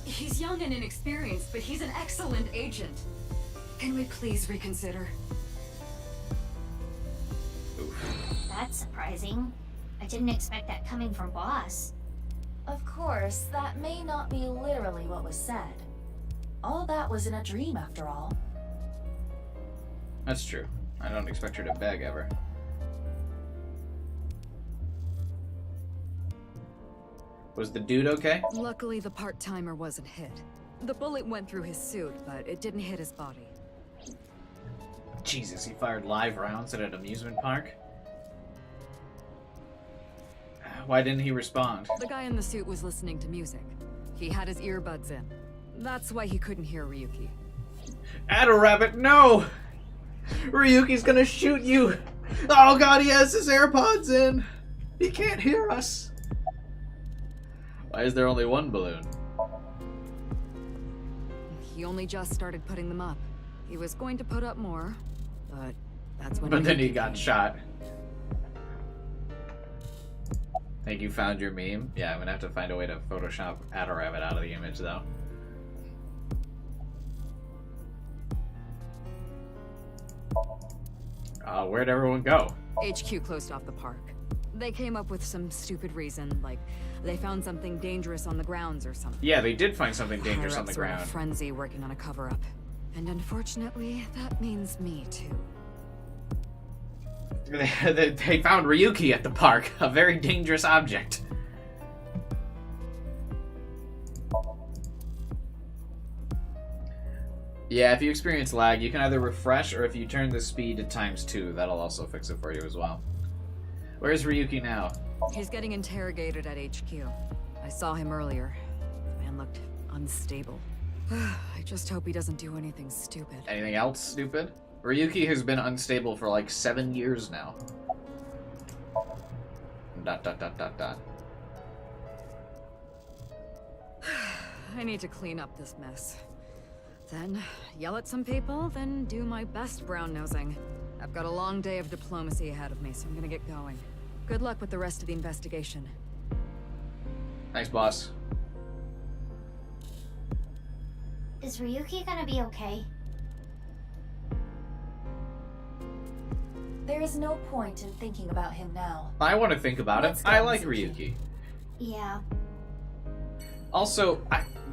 he's young and inexperienced, but he's an excellent agent. Can we please reconsider? That's surprising. I didn't expect that coming from Boss. Of course, that may not be literally what was said. All that was in a dream, after all. That's true. I don't expect her to beg ever. Was the dude okay? Luckily, the part-timer wasn't hit. The bullet went through his suit, but it didn't hit his body. Jesus, he fired live rounds at an amusement park? Why didn't he respond? The guy in the suit was listening to music. He had his earbuds in. That's why he couldn't hear Ryuki. Adder Rabbit, no! Ryuki's gonna shoot you! Oh god, he has his AirPods in! He can't hear us! Why is there only one balloon? He only just started putting them up. He was going to put up more, but that's when. But then he got shot. Think you found your meme? Yeah, I'm gonna have to find a way to Photoshop Adder Rabbit out of the image, though. Where'd everyone go? HQ closed off the park. They came up with some stupid reason, like they found something dangerous on the grounds or something. Yeah, they did find something dangerous on the Higher-ups were in ground. a frenzy working on a cover-up. And unfortunately, that means me too. They found Ryuki at the park, a very dangerous object. Yeah, if you experience lag, you can either refresh, or if you turn the speed to ×2, that'll also fix it for you as well. Where's Ryuki now? He's getting interrogated at HQ. I saw him earlier. The man looked unstable. I just hope he doesn't do anything stupid. Anything else stupid? Ryuki has been unstable for like 7 years now. ... I need to clean up this mess. Then yell at some people, then do my best brown-nosing. I've got a long day of diplomacy ahead of me, so I'm gonna get going. Good luck with the rest of the investigation. Thanks, boss. Is Ryuki gonna be okay? There is no point in thinking about him now. I want to think about it. I like Ryuki. Yeah. Also,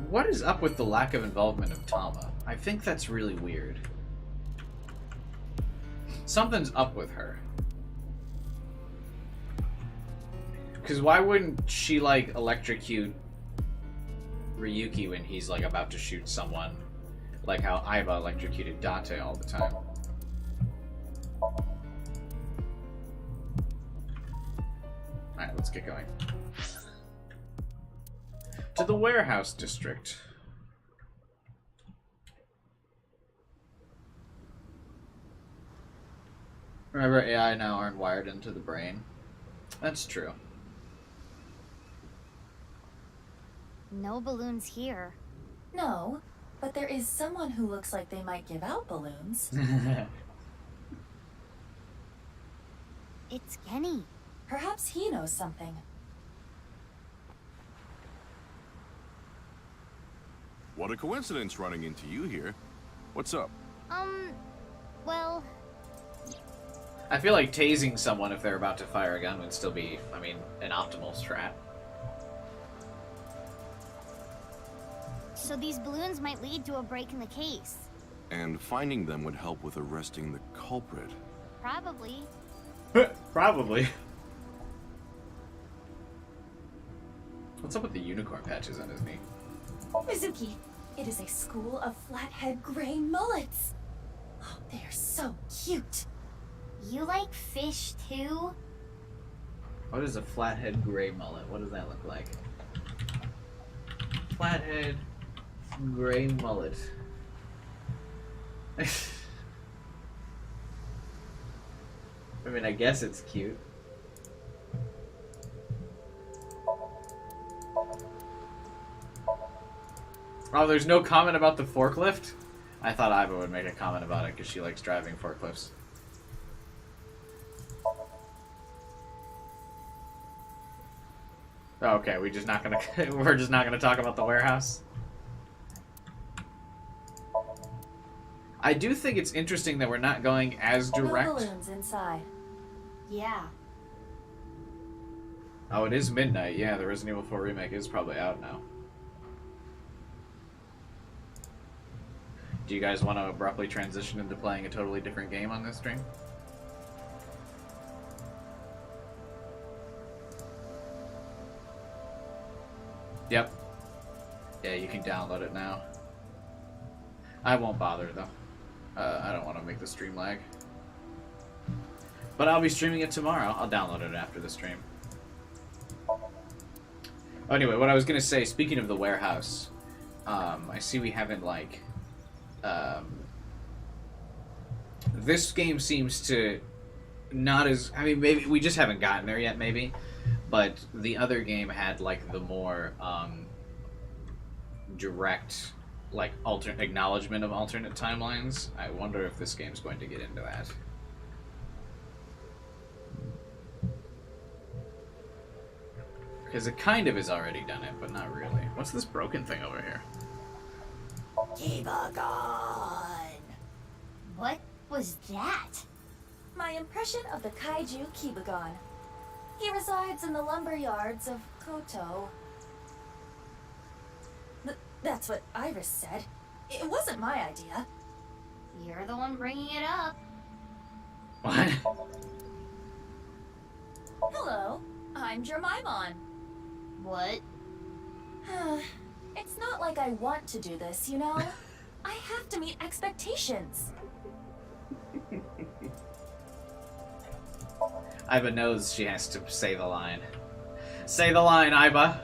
what is up with the lack of involvement of Tama? I think that's really weird. Something's up with her. Because why wouldn't she, like, electrocute Ryuki when he's, like, about to shoot someone? Like how Aiba electrocuted Date all the time. Alright, let's get going. To the warehouse district. Remember, AI now aren't wired into the brain. That's true. No balloons here. No, but there is someone who looks like they might give out balloons. It's Kenny. Perhaps he knows something. What a coincidence running into you here. What's up? Well... I feel like tasing someone if they're about to fire a gun would still be, I mean, an optimal strat. So these balloons might lead to a break in the case. And finding them would help with arresting the culprit. Probably. Probably. What's up with the unicorn patches on his knee? Mizuki, it is a school of flathead gray mullets. Oh, they are so cute. You like fish too? What is a flathead gray mullet? What does that look like? Flathead gray mullet. I mean, I guess it's cute. Oh, there's no comment about the forklift? I thought Aiba would make a comment about it because she likes driving forklifts. Okay, we're just not gonna talk about the warehouse. I do think it's interesting that we're not going as direct. No balloons inside. Yeah. Oh, it is midnight. Yeah, the Resident Evil 4 remake is probably out now. Do you guys want to abruptly transition into playing a totally different game on this stream? Yep. Yeah, you can download it now. I won't bother, though. I don't want to make the stream lag. But I'll be streaming it tomorrow. I'll download it after the stream. Anyway, what I was going to say, speaking of the warehouse, I see we haven't, like... this game seems to not as... I mean, maybe we just haven't gotten there yet, maybe. But the other game had, like, the more direct, like, acknowledgement of alternate timelines. I wonder if this game's going to get into that. Because it kind of has already done it, but not really. What's this broken thing over here? Kibagon! What was that? My impression of the kaiju Kibagon. He resides in the lumber yards of Koto. That's what Iris said. It wasn't my idea. You're the one bringing it up. What? Hello, I'm Jermaimon. What? It's not like I want to do this, you know? I have to meet expectations. Iba knows she has to say the line. Say the line, Iba!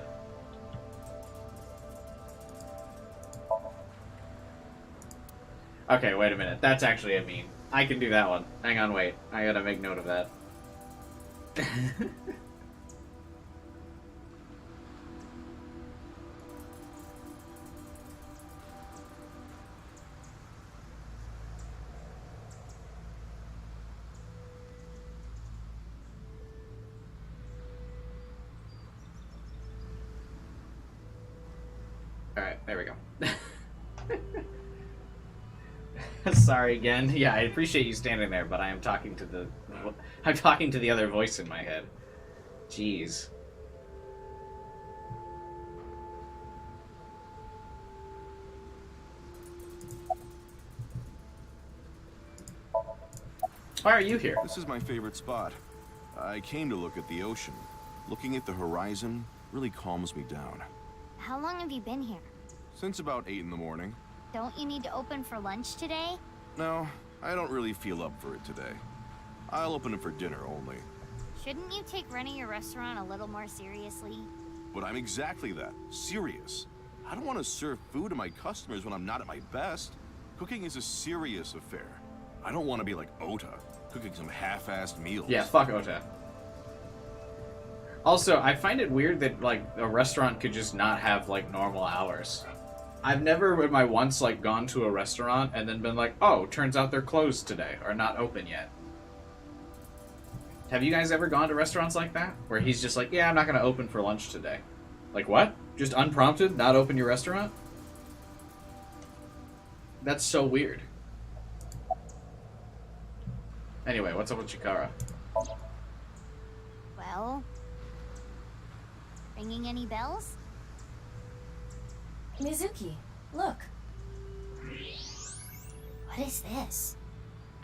Okay, wait a minute. That's actually a meme. I can do that one. Hang on, wait. I gotta make note of that. Alright, there we go. Sorry again. Yeah, I appreciate you standing there, but I am talking to the... I'm talking to the other voice in my head. Jeez. Why are you here? This is my favorite spot. I came to look at the ocean. Looking at the horizon really calms me down. How long have you been here? Since about 8 in the morning. Don't you need to open for lunch today? No, I don't really feel up for it today. I'll open it for dinner only. Shouldn't you take running your restaurant a little more seriously? But I'm exactly that. Serious. I don't want to serve food to my customers when I'm not at my best. Cooking is a serious affair. I don't want to be like Ota, cooking some half-assed meals. Yeah, fuck Ota. Also, I find it weird that, like, a restaurant could just not have, like, normal hours. I've never in my once, like, gone to a restaurant and then been like, oh, turns out they're closed today, or not open yet. Have you guys ever gone to restaurants like that? Where he's just like, yeah, I'm not going to open for lunch today. Like, what? Just unprompted? Not open your restaurant? That's so weird. Anyway, what's up with Chikara? Well... ringing any bells? Mizuki, look. What is this?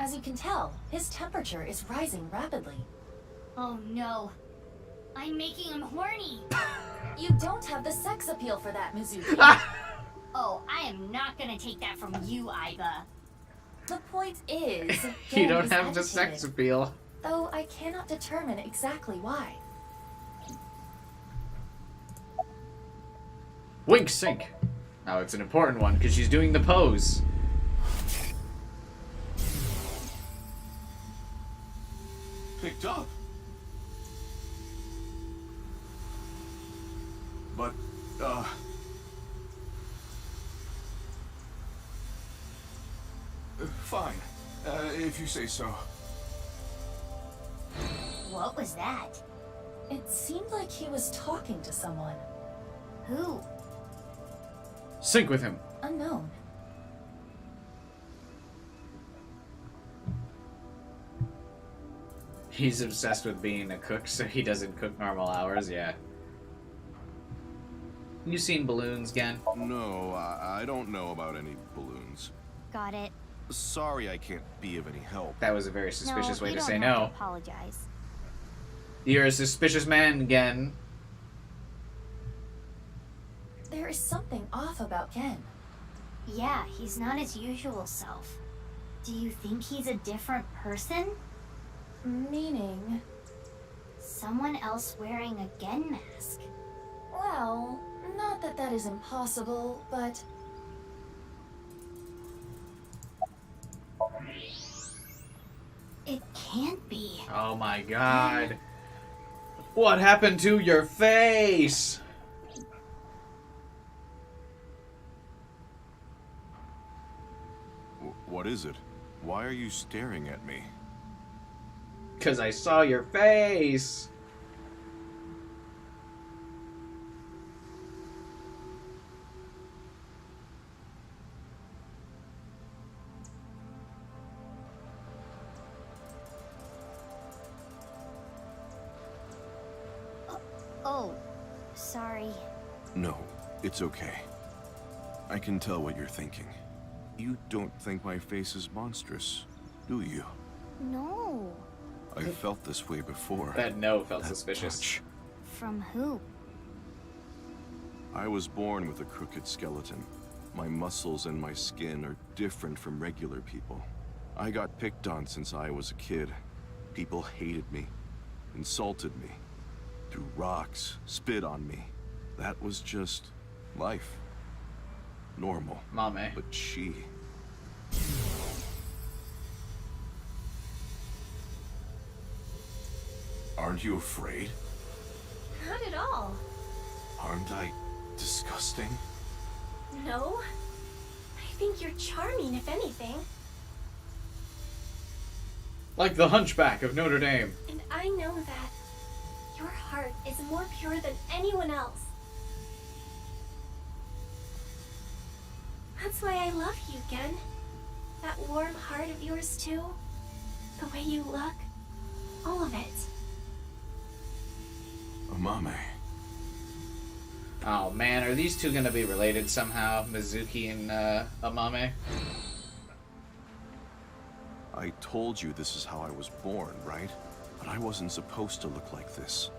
As you can tell, his temperature is rising rapidly. Oh no. I'm making him horny. You don't have the sex appeal for that, Mizuki. Oh, I am not gonna take that from you, Iba. The point is, You don't is have the agitated, sex appeal. Though I cannot determine exactly why. Wink sync. Now it's an important one because she's doing the pose. Picked up. But, fine. If you say so. What was that? It seemed like he was talking to someone. Who? Sync with him. Unknown. He's obsessed with being a cook, so he doesn't cook normal hours, yeah. You seen balloons, Gen? No, I don't know about any balloons. Got it. Sorry I can't be of any help. That was a very suspicious way to say You no. don't have to apologize. You're a suspicious man, Gen. There is something off about Ken. Yeah, he's not his usual self. Do you think he's a different person? Meaning? Someone else wearing a Gen mask. Well, not that that is impossible, but... It can't be. Oh my god. What happened to your face? What is it? Why are you staring at me? Because I saw your face. Oh, sorry. No, it's okay. I can tell what you're thinking. You don't think my face is monstrous, do you? No. I felt this way before. That no felt suspicious. Touch. From who? I was born with a crooked skeleton. My muscles and my skin are different from regular people. I got picked on since I was a kid. People hated me, insulted me, threw rocks, spit on me. That was just life. Normal. Mame. But she... Aren't you afraid? Not at all. Aren't I disgusting? No. I think you're charming, if anything. Like the Hunchback of Notre Dame. And I know that your heart is more pure than anyone else. That's why I love you, Gen. That warm heart of yours, too. The way you look. All of it. Amame. Oh man, are these two gonna be related somehow? Mizuki and Amame? I told you this is how I was born, right? But I wasn't supposed to look like this.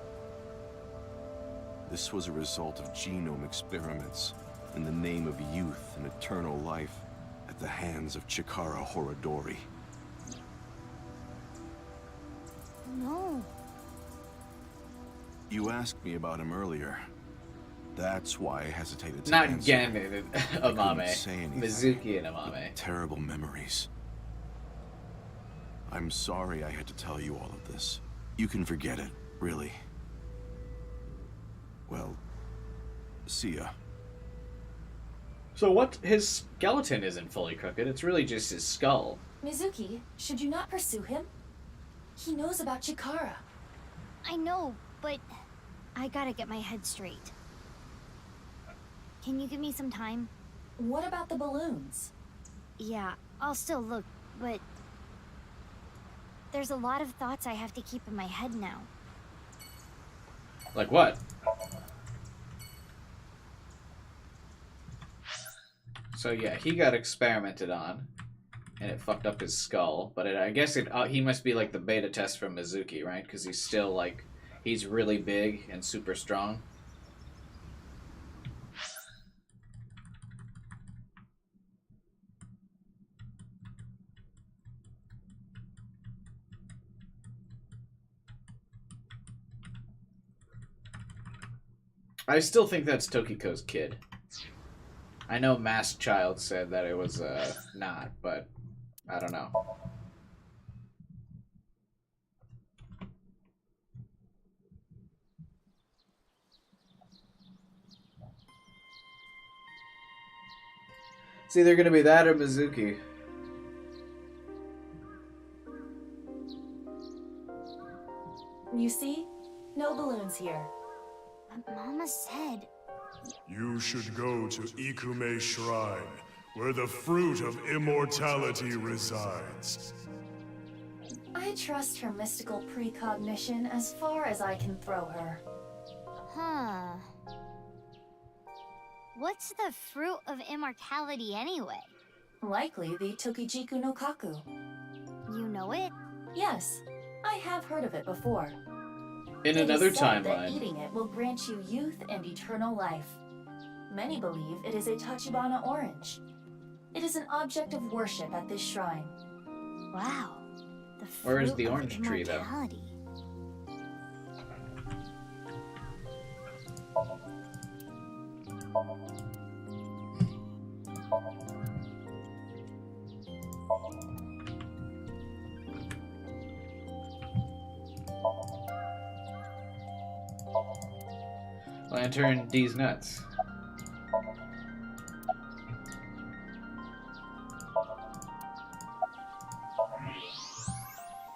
This was a result of genome experiments in the name of youth and eternal life at the hands of Chikara Horodori. No. You asked me about him earlier. That's why I hesitated to Not answer. Gen and Amame. Say anything. Mizuki and Amame. Terrible memories. I'm sorry I had to tell you all of this. You can forget it, really. Well, see ya. So what? His skeleton isn't fully crooked. It's really just his skull. Mizuki, should you not pursue him? He knows about Chikara. I know, but I gotta get my head straight. Can you give me some time? What about the balloons? Yeah, I'll still look, but there's a lot of thoughts I have to keep in my head now. Like what? So yeah, he got experimented on, and it fucked up his skull. But I guess he must be like the beta test from Mizuki, right? Because he's still like, he's really big and super strong. I still think that's Tokiko's kid. I know Masked Child said that it was not, but I don't know. It's either gonna be that or Mizuki. You see? No balloons. happens here? But Mama said... You should go to Ikume Shrine, where the fruit of immortality resides. I trust her mystical precognition as far as I can throw her. Huh. What's the fruit of immortality anyway? Likely the Tokijiku no Kaku. You know it? Yes, I have heard of it before. In It another is said that timeline. eating it will grant you youth and eternal life. Many believe it is a Tachibana orange. It is an object of worship at this shrine. Wow. Where is the orange tree, though? Lantern D's nuts.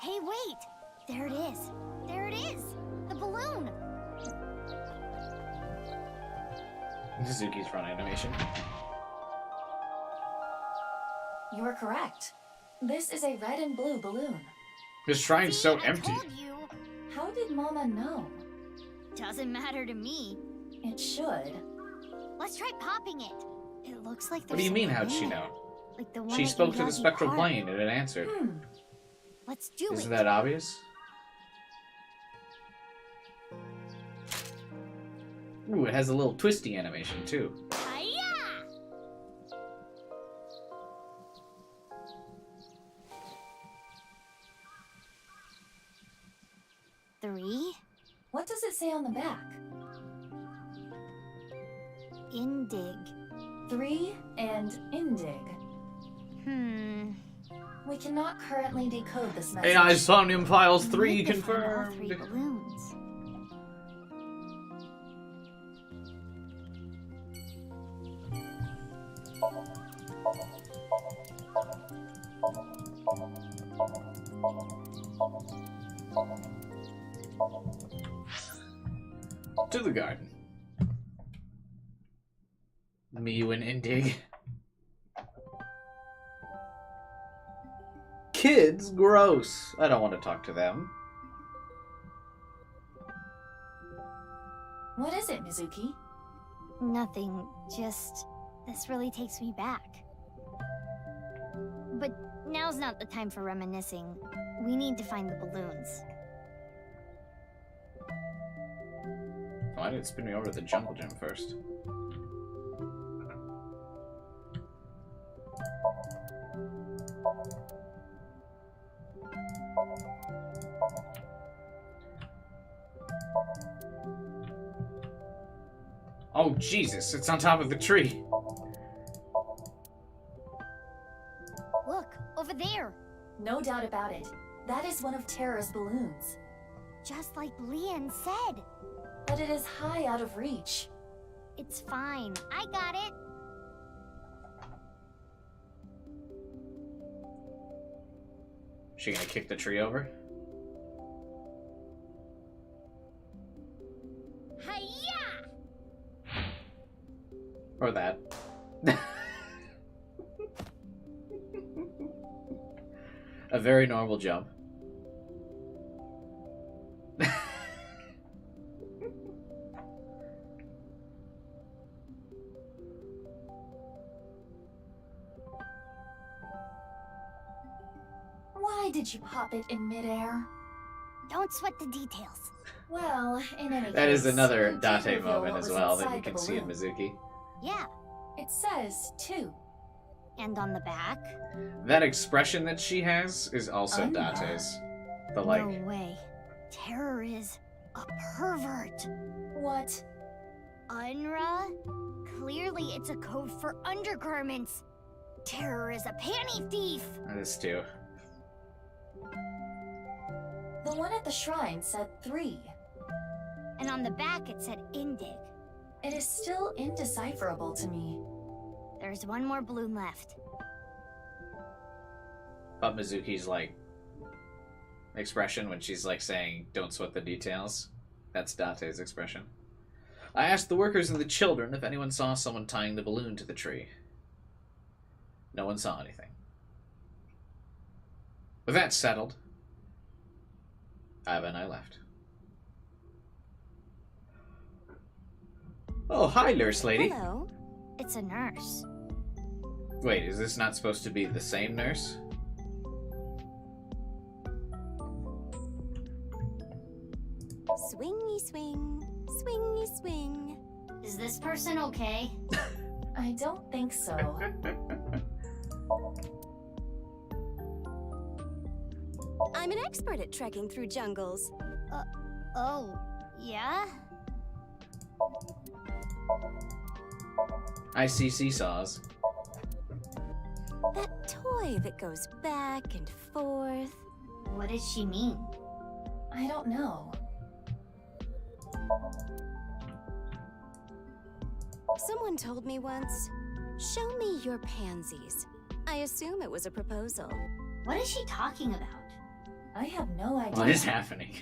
Hey, wait! There it is! There it is! The balloon! Mizuki's front animation. You are correct. This is a red and blue balloon. This shrine's so empty. How did Mama know? Doesn't matter to me. It should. Let's try popping it. It looks like there's What do you mean, how'd something she in it. know? Like the one She at spoke to the Yagi spectral Park. plane and it answered. Let's do Isn't it. that obvious? Ooh, it has a little twisty animation too. Hi-ya! 3. What does it say on the back? Indig. 3 and Indig. We cannot currently decode this message. AI Somnium Files 3 Need to find all confirmed. 3 balloons. To the garden. Miyu and Indig. Kids? Gross. I don't want to talk to them. What is it, Mizuki? Nothing, just... This really takes me back. But now's not the time for reminiscing. We need to find the balloons. Why did it spin me over to the jungle gym first? Oh, Jesus, it's on top of the tree. Look, over there! No doubt about it. That is one of Terra's balloons. Just like Leon said. But it is high out of reach. It's fine. I got it. She gonna kick the tree over? Hiya! Or that. A very normal jump. Why did you pop it in midair? Don't sweat the details. Well, in any case... That is another you Date did reveal moment what as was well that you inside the can see in balloon. Mizuki. Yeah. It says 2. And on the back? That expression that she has is also Unra. Date's. The like, No way. Terror is a pervert. What? Unra? Clearly it's a code for undergarments. Terror is a panty thief. that is too. The one at the shrine said 3. And on the back it said Indig. It is still indecipherable to me. There's one more balloon left. But Mizuki's like expression when she's like saying, "Don't sweat the details." That's Date's expression. I asked the workers and the children if anyone saw someone tying the balloon to the tree. No one saw anything. With that settled, Iva and I left. Oh, hi, nurse lady. Hello. It's a nurse. Wait, is this not supposed to be the same nurse? Swingy swing, swingy swing. Is this person okay? I don't think so. I'm an expert at trekking through jungles. Oh, yeah? I see seesaws. That toy that goes back and forth. What does she mean? I don't know. Someone told me once, show me your pansies. I assume it was a proposal. What is she talking about? I have no idea. What is happening?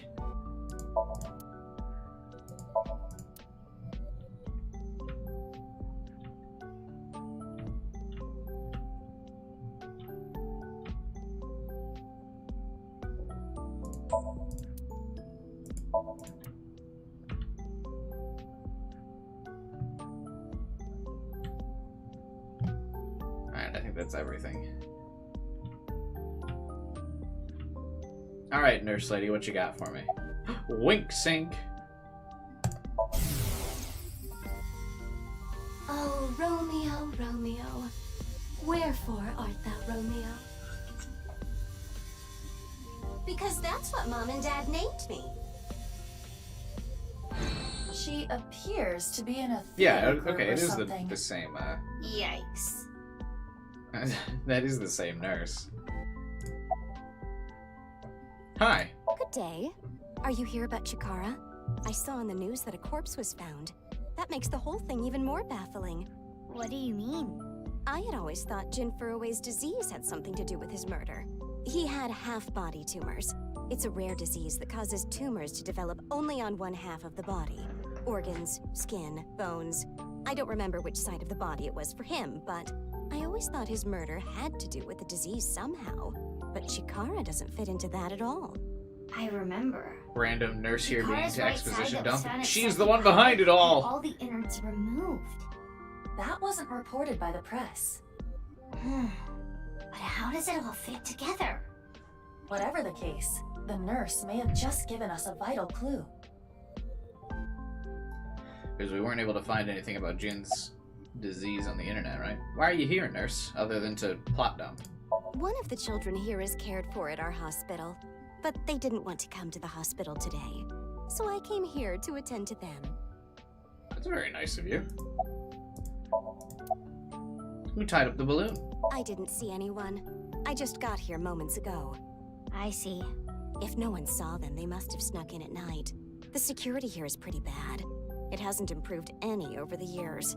Alright, I think that's everything. Alright, nurse lady, what you got for me? Wink sink. Oh, Romeo, Romeo, wherefore art thou Romeo? Because that's what Mom and Dad named me. She appears to be in a Yeah, theater group okay, or it is something. the same, Yikes. that is the same nurse. Hi. Good day. Are you here about Chikara? I saw on the news that a corpse was found. That makes the whole thing even more baffling. What do you mean? I had always thought Jin Furue's disease had something to do with his murder. He had half-body tumors. It's a rare disease that causes tumors to develop only on one half of the body. Organs, skin, bones. I don't remember which side of the body it was for him, but I always thought his murder had to do with the disease somehow. But Chikara doesn't fit into that at all. I remember. Random nurse here being Chikara's to right exposition side dump. goes down its She's the second one part, behind it all. All the innards removed. That wasn't reported by the press. But how does it all fit together? Whatever the case, the nurse may have just given us a vital clue. Because we weren't able to find anything about Jin's disease on the internet, right? Why are you here, nurse? Other than to plot dump. One of the children here is cared for at our hospital, but they didn't want to come to the hospital today. So I came here to attend to them. That's very nice of you. Who tied up the balloon? I didn't see anyone. I just got here moments ago. I see. If no one saw them, they must have snuck in at night. The security here is pretty bad. It hasn't improved any over the years.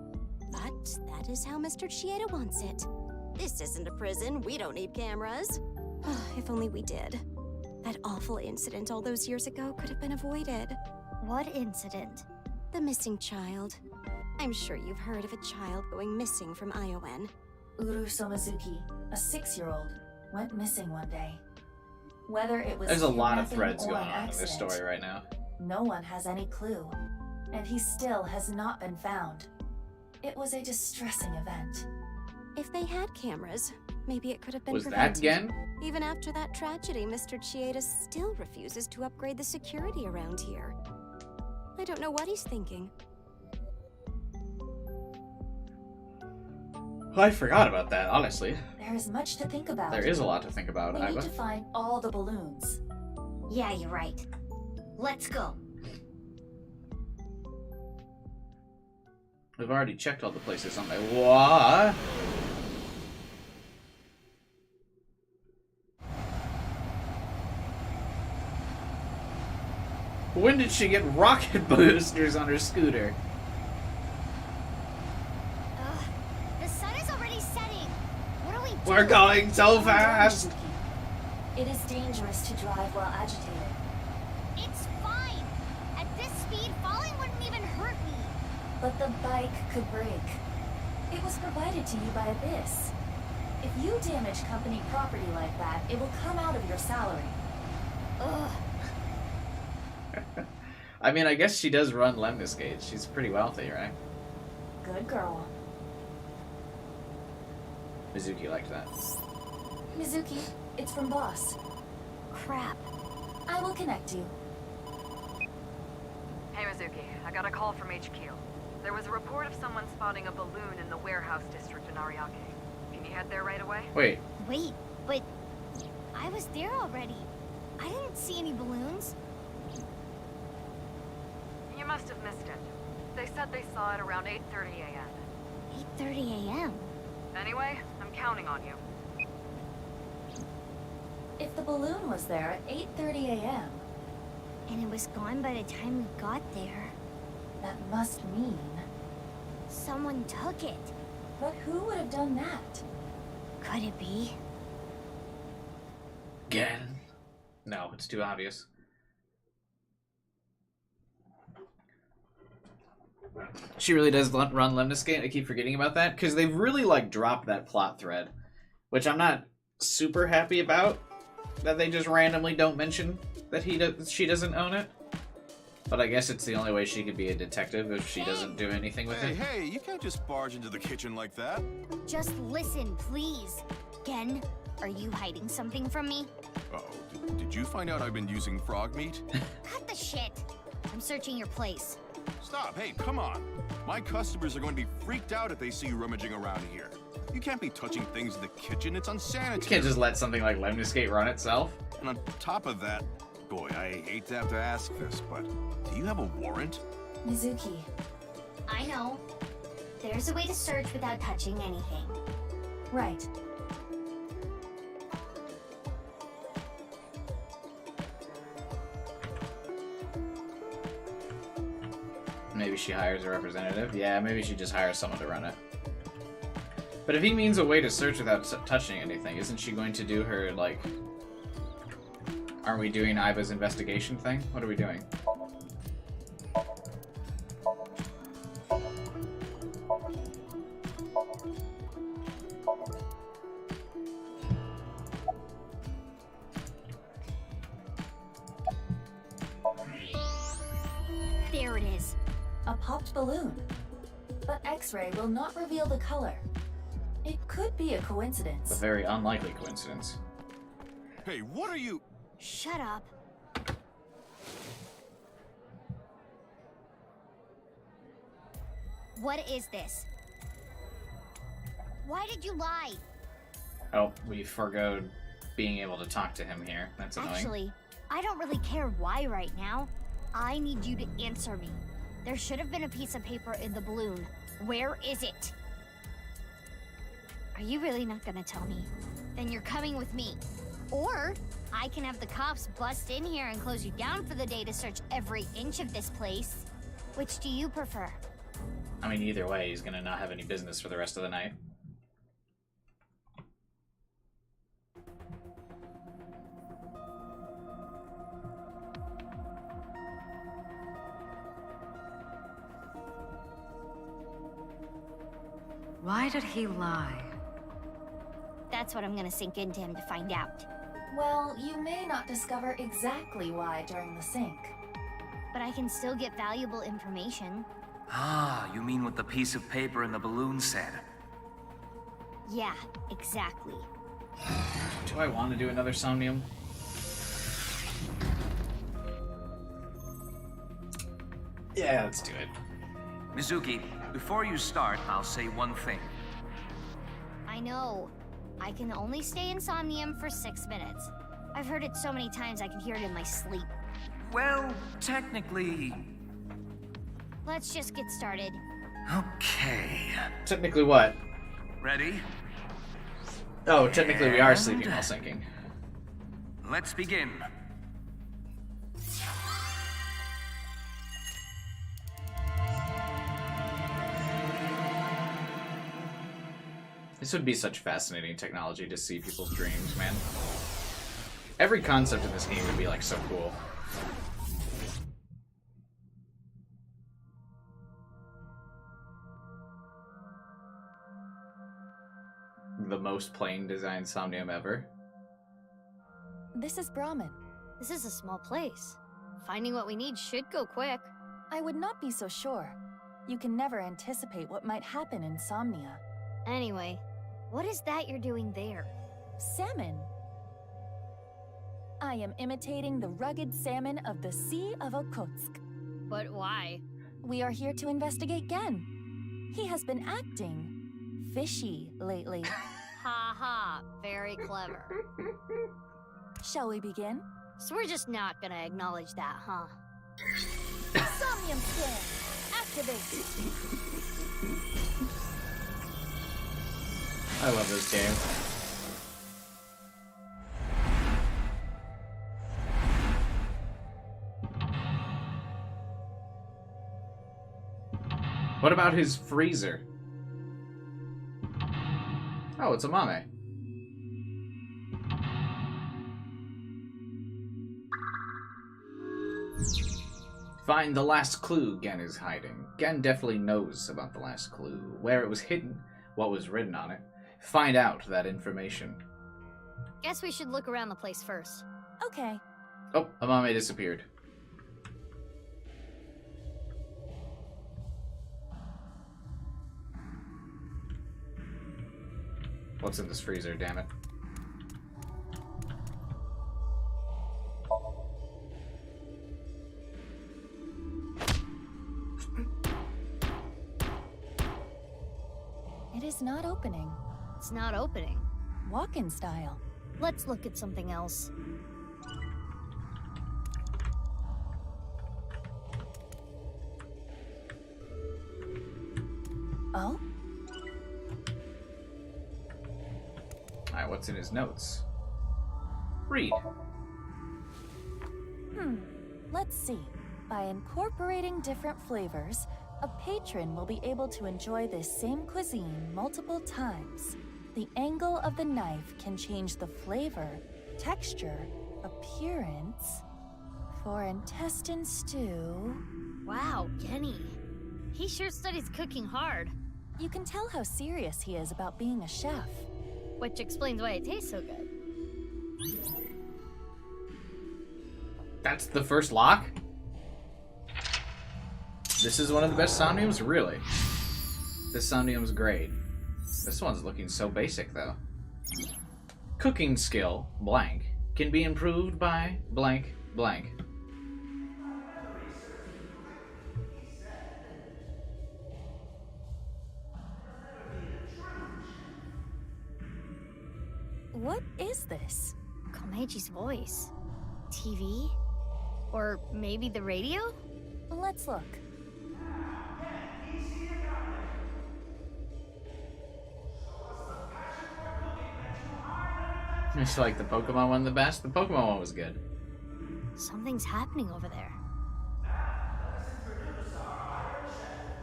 But that is how Mr. Chieda wants it. This isn't a prison. We don't need cameras. If only we did. That awful incident all those years ago could have been avoided. What incident? The missing child. I'm sure you've heard of a child going missing from Iowan. Uru Somizuki, a 6-year-old, went missing one day. Whether it was There's a lot of kidnapping threads or going an on in this accident, story right now. no one has any clue. And he still has not been found. It was a distressing event. If they had cameras, maybe it could have been Was that prevented. again? Even after that tragedy, Mr. Chieda still refuses to upgrade the security around here. I don't know what he's thinking. I forgot about that, honestly. There is much to think about. There is a lot to think about, We need Iva. to find all the balloons. Yeah, you're right. Let's go. We've already checked all the places on my... What? When did she get rocket boosters on her scooter? The sun is already setting. What are we doing? We're going so fast! It is dangerous to drive while agitated. It's fine. At this speed, But the bike could break. It was provided to you by Abyss. If you damage company property like that, it will come out of your salary. Ugh. I mean, I guess she does run Lemniscate. She's pretty wealthy, right? Good girl. Mizuki liked that. Mizuki, it's from Boss. Crap. I will connect you. Hey Mizuki, I got a call from HQ. There was a report of someone spotting a balloon in the warehouse district in Ariake. Can you head there right away? Wait, but I was there already. I didn't see any balloons. You must have missed it. They said they saw it around 8:30 a.m. 8:30 a.m. Anyway, I'm counting on you. If the balloon was there at 8:30 a.m. and it was gone by the time we got there, that must mean someone took it. But who would have done that? Could it be? Again? No, it's too obvious. She really does run Lemniscate. I keep forgetting about that because they've really like dropped that plot thread, which I'm not super happy about. That they just randomly don't mention that she doesn't own it. But I guess it's the only way she could be a detective if she doesn't do anything with it. Hey, you can't just barge into the kitchen like that. Just listen, please. Gen, are you hiding something from me? Uh-oh, did you find out I've been using frog meat? Cut the shit. I'm searching your place. Stop, hey, come on. My customers are going to be freaked out if they see you rummaging around here. You can't be touching things in the kitchen, it's unsanitary. You can't just let something like Lemniscate run itself. And on top of that, boy, I hate to have to ask this, but do you have a warrant? Mizuki. I know. There's a way to search without touching anything. Right. Maybe she hires a representative. Yeah, maybe she just hires someone to run it. But if he means a way to search without touching anything, isn't she going to do her, like... Aren't we doing Iva's investigation thing? What are we doing? There it is. A popped balloon. But X-ray will not reveal the color. It could be a coincidence. A very unlikely coincidence. Hey, what are you... Shut up. What is this? Why did you lie? Oh, we forgoed being able to talk to him here. That's annoying. Actually, I don't really care why right now. I need you to answer me. There should have been a piece of paper in the balloon. Where is it? Are you really not gonna tell me? Then you're coming with me. Or I can have the cops bust in here and close you down for the day to search every inch of this place. Which do you prefer? I mean, either way, he's gonna not have any business for the rest of the night. Why did he lie? That's what I'm gonna sink into him to find out. Well, you may not discover exactly why during the sync. But I can still get valuable information. Ah, you mean what the piece of paper and the balloon said? Yeah, exactly. Do I want to do another Somnium? Yeah, let's do it. Mizuki, before you start, I'll say one thing. I know. I can only stay in Somnium for 6 minutes. I've heard it so many times I can hear it in my sleep. Well, technically... Let's just get started. Okay. Technically what? Ready? Oh, technically we are And- sleeping while syncing. Let's begin. This would be such fascinating technology to see people's dreams, man. Every concept in this game would be like so cool. the most plain designed Somnium ever. This is Brahmin. This is a small place. Finding what we need should go quick. I would not be so sure. You can never anticipate what might happen in Somnia. Anyway, what is that you're doing there? Salmon. I am imitating the rugged salmon of the Sea of Okhotsk. But why? We are here to investigate Gen. He has been acting fishy lately. Ha ha, very clever. Shall we begin? So we're just not gonna acknowledge that, huh? Somnium scan! Activate! I love this game. What about his freezer? Oh, it's a mame. Find the last clue Gen is hiding. Gen definitely knows about the last clue, where it was hidden, what was written on it. Find out that information. Guess we should look around the place first. Okay. Oh, a mame disappeared. What's in this freezer, damn it? It is not opening. It's not opening. Walk-in style. Let's look at something else. Oh? Alright, what's in his notes? Read. Let's see. By incorporating different flavors, a patron will be able to enjoy this same cuisine multiple times. The angle of the knife can change the flavor, texture, appearance. For intestine stew... Wow, Genny. He sure studies cooking hard. You can tell how serious he is about being a chef. Which explains why it tastes so good. That's the first lock? This is one of the best Somniums? Really? This Somnium's great. This one's looking so basic, though. Cooking skill, blank, can be improved by blank, blank. What is this? Komeji's voice. TV? Or maybe the radio? Let's look. It's like the Pokemon one the best. The Pokemon one was good. Something's happening over there.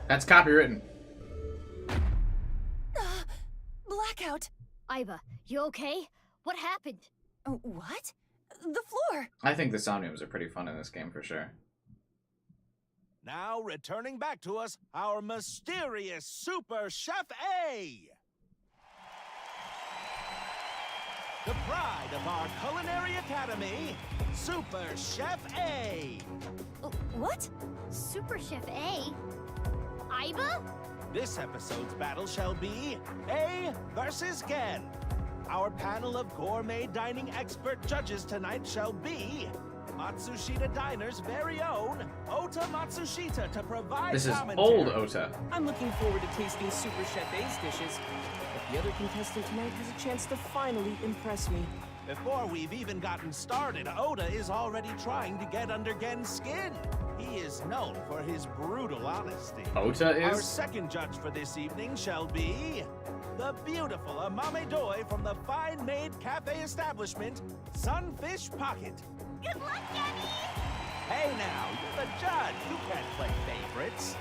That's copywritten. Blackout! Aiba, you okay? What happened? What? The floor! I think the Somniums are pretty fun in this game for sure. Now returning back to us, our mysterious Super Chef A! The pride of our culinary academy, Super Chef A! What? Super Chef A? Aiba? This episode's battle shall be A versus Gen. Our panel of gourmet dining expert judges tonight shall be Matsushita Diner's very own Ota Matsushita to provide This is commentary. old Ota. I'm looking forward to tasting Super Chef A's dishes, but the other contestant tonight has a chance to finally impress me. Before we've even gotten started, Ota is already trying to get under Gen's skin. He is known for his brutal honesty. Ota is? Our second judge for this evening shall be the beautiful Amame Doi from the fine-made cafe establishment, Sunfish Pocket. Good luck, Genny! Hey now, you're the judge. You can't play favorites.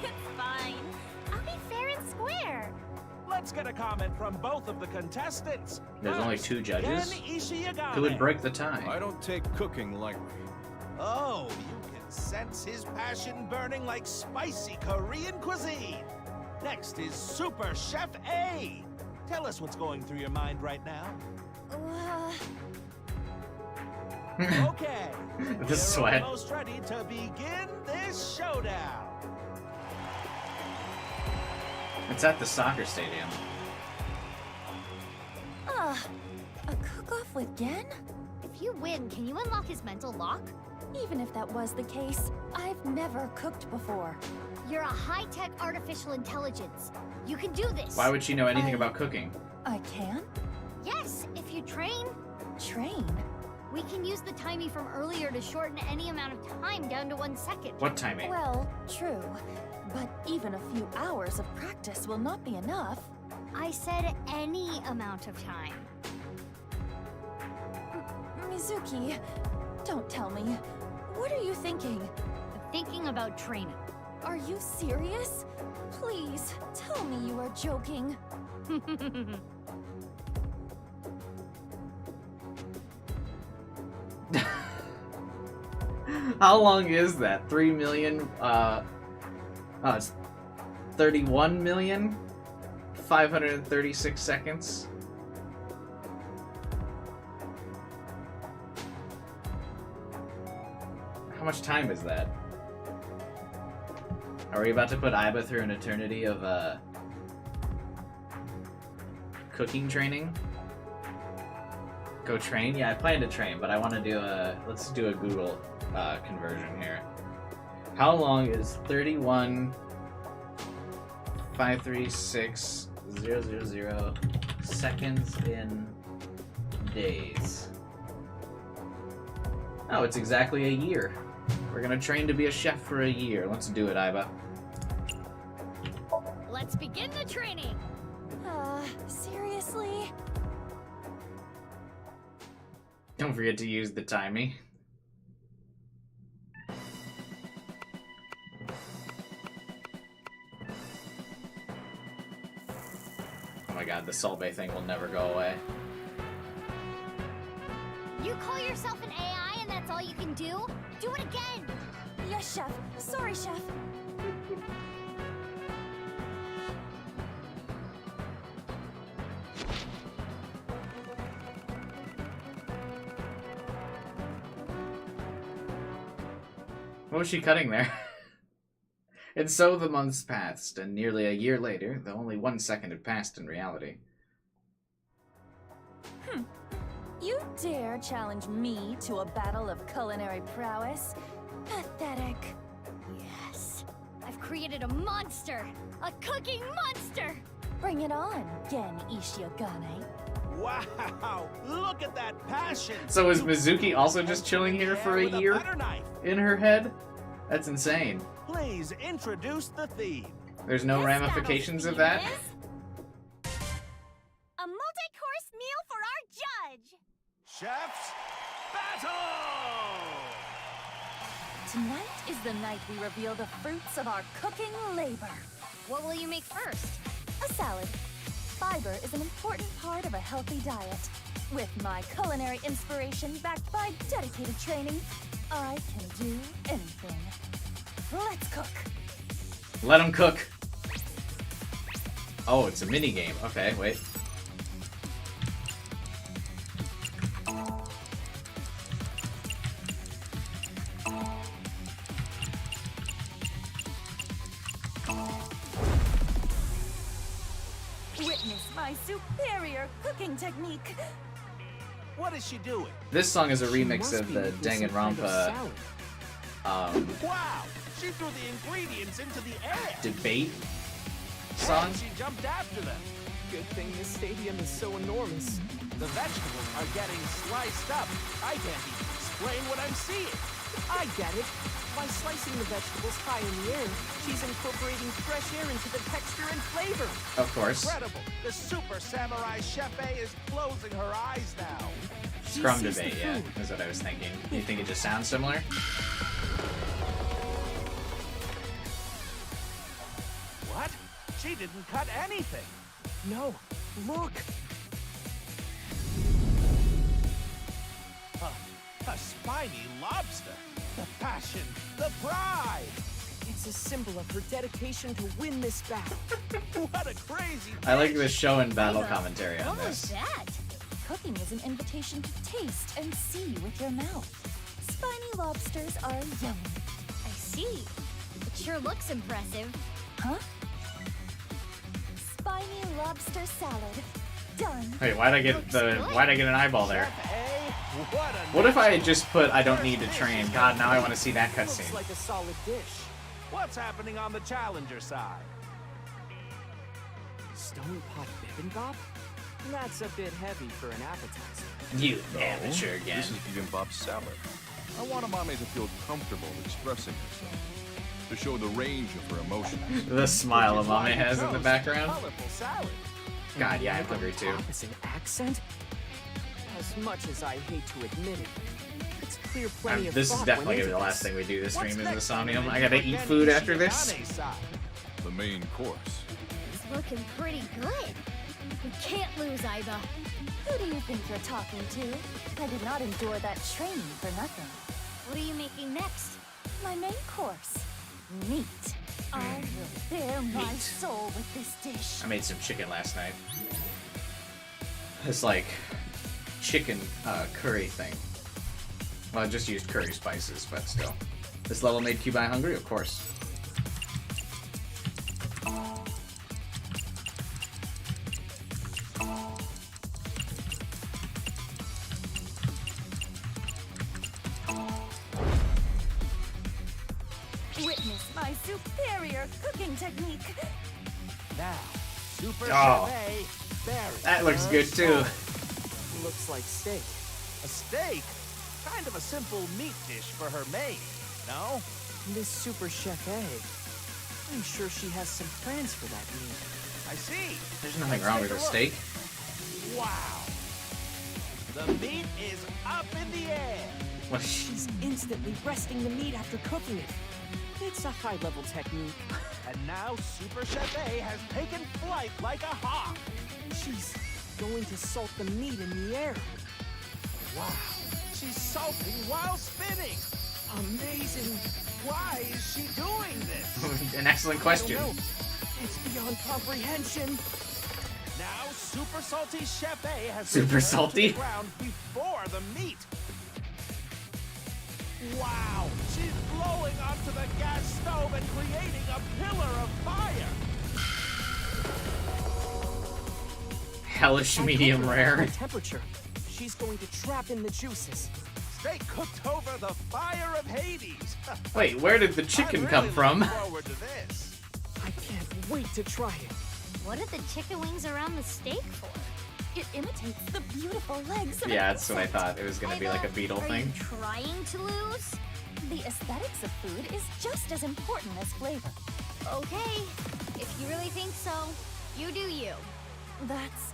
It's fine. I'll be fair and square. Let's get a comment from both of the contestants. There's only two judges? Gen Ishiyagane. Who would break the tie? I don't take cooking lightly. Oh, you can sense his passion burning like spicy Korean cuisine. Next is Super Chef A. Tell us what's going through your mind right now. Okay. The We're sweat. almost ready to begin this showdown. It's at the soccer stadium. A cook-off with Gen? If you win, can you unlock his mental lock? Even if that was the case, I've never cooked before. You're a high-tech artificial intelligence. You can do this. Why would she know anything about cooking? I can? Yes, if you train. Train? We can use the timey from earlier to shorten any amount of time down to 1 second. What timing? Well, true. But even a few hours of practice will not be enough. I said any amount of time. Mizuki, don't tell me. What are you thinking? I'm thinking about training. Are you serious? Please, tell me you are joking. How long is that? 3 million? It's 31,536 seconds. How much time is that? Are we about to put Aiba through an eternity of cooking training? Go train? Yeah, I plan to train, but I want to do let's do a Google conversion here. How long is 31,536,000 seconds in days? Oh, it's exactly a year. We're gonna train to be a chef for a year. Let's do it, Aiba. Let's begin the training. Seriously? Don't forget to use the timey. Oh my god, the Salt Bay thing will never go away. You call yourself an AI and that's all you can do? Do it again! Yes, Chef. Sorry, Chef. What was she cutting there? And so the months passed, and nearly a year later, though only 1 second had passed in reality. You dare challenge me to a battle of culinary prowess? Pathetic. Yes. I've created a monster! A cooking monster! Bring it on, Gen Ishiogane. Wow! Look at that passion! So is Mizuki also just chilling here for a year? In her head? That's insane. Please introduce the theme. There's no ramifications of that? A multi-course meal for our judge! Chef's Battle! Tonight is the night we reveal the fruits of our cooking labor. What will you make first? A salad. Fiber is an important part of a healthy diet. With my culinary inspiration backed by dedicated training, I can do anything. Let's cook. Let him cook. Oh, it's a mini game. Okay, wait. Witness my superior cooking technique. What is she doing? This song is a remix of the Danganronpa Wow! She threw the ingredients into the air! debate song. And she jumped after them. Good thing this stadium is so enormous. The vegetables are getting sliced up. I can't even explain what I'm seeing. I get it. By slicing the vegetables high in the air, she's incorporating fresh air into the texture and flavor. Of course. Incredible. The super samurai chef is closing her eyes now. Scrum debate, yeah, is what I was thinking. You think it just sounds similar? What? She didn't cut anything. No, look. A spiny lobster. The passion, the pride. It's It's a symbol of her dedication to win this battle. What a crazy I like the show and battle commentary on What was this. that? Cooking is an invitation to taste and see with your mouth. Spiny lobsters are yummy. I see. It sure looks impressive. Huh? Spiny lobster salad. Done. Wait, why'd I get an eyeball there? What if I had just put I don't need to train? God, now I want to see that Looks cutscene. like a solid dish. What's happening on the challenger side? Stone pot bibimbap? That's a bit heavy for an appetizer. You amateur again. This is bibimbap salad. I want Amame to feel comfortable expressing herself, to show the range of her emotions. The smile Amame has in the background. Colorful salad. God, yeah, I'm hungry too. Opposite accent? As much as I hate to admit it, it's clear plenty of This is thought definitely went gonna be the into last this. thing we do this stream is the What's Somnium. next? I gotta eat food after this. The main course. It's looking pretty good. We can't lose, Aiba. Who do you think you're talking to? I did not endure that training for nothing. What are you making next? My main course. Meat. I will bare my Meat. soul with this dish. I made some chicken last night. It's like chicken curry thing. Well, I just used curry spices, but still. This level made Cubai hungry, of course. Witness my superior cooking technique. Now, Super Oh. Chef Barry. That looks good too. Looks like steak. A steak? Kind of a simple meat dish for her maid, no? This Super Chef A. I'm sure she has some plans for that meal. I see. There's nothing Let's wrong take with a look. steak. Wow. The meat is up in the air. What? She's instantly resting the meat after cooking it. It's a high-level technique. And now Super Chef A has taken flight like a hawk. She's going to salt the meat in the air. Wow. She's salting while spinning. Amazing. Why is she doing this? An excellent question. I don't know. It's beyond comprehension. Now Super Salty Chef A has Super returned salty? to the ground before the meat. Wow! She's blowing onto the gas stove and creating a pillar of fire. Hellish By medium cooking at rare. high temperature, she's going to trap in the juices. Steak cooked over the fire of Hades. Wait, where did the chicken I'm come really from? looking forward to this. I can't wait to try it. What are the chicken wings around the steak for? It imitates the beautiful legs of Yeah, an that's what I insect. thought. It was gonna be like a beetle Are thing. you trying to lose? The aesthetics of food is just as important as flavor. Okay, if you really think so, you do you. That's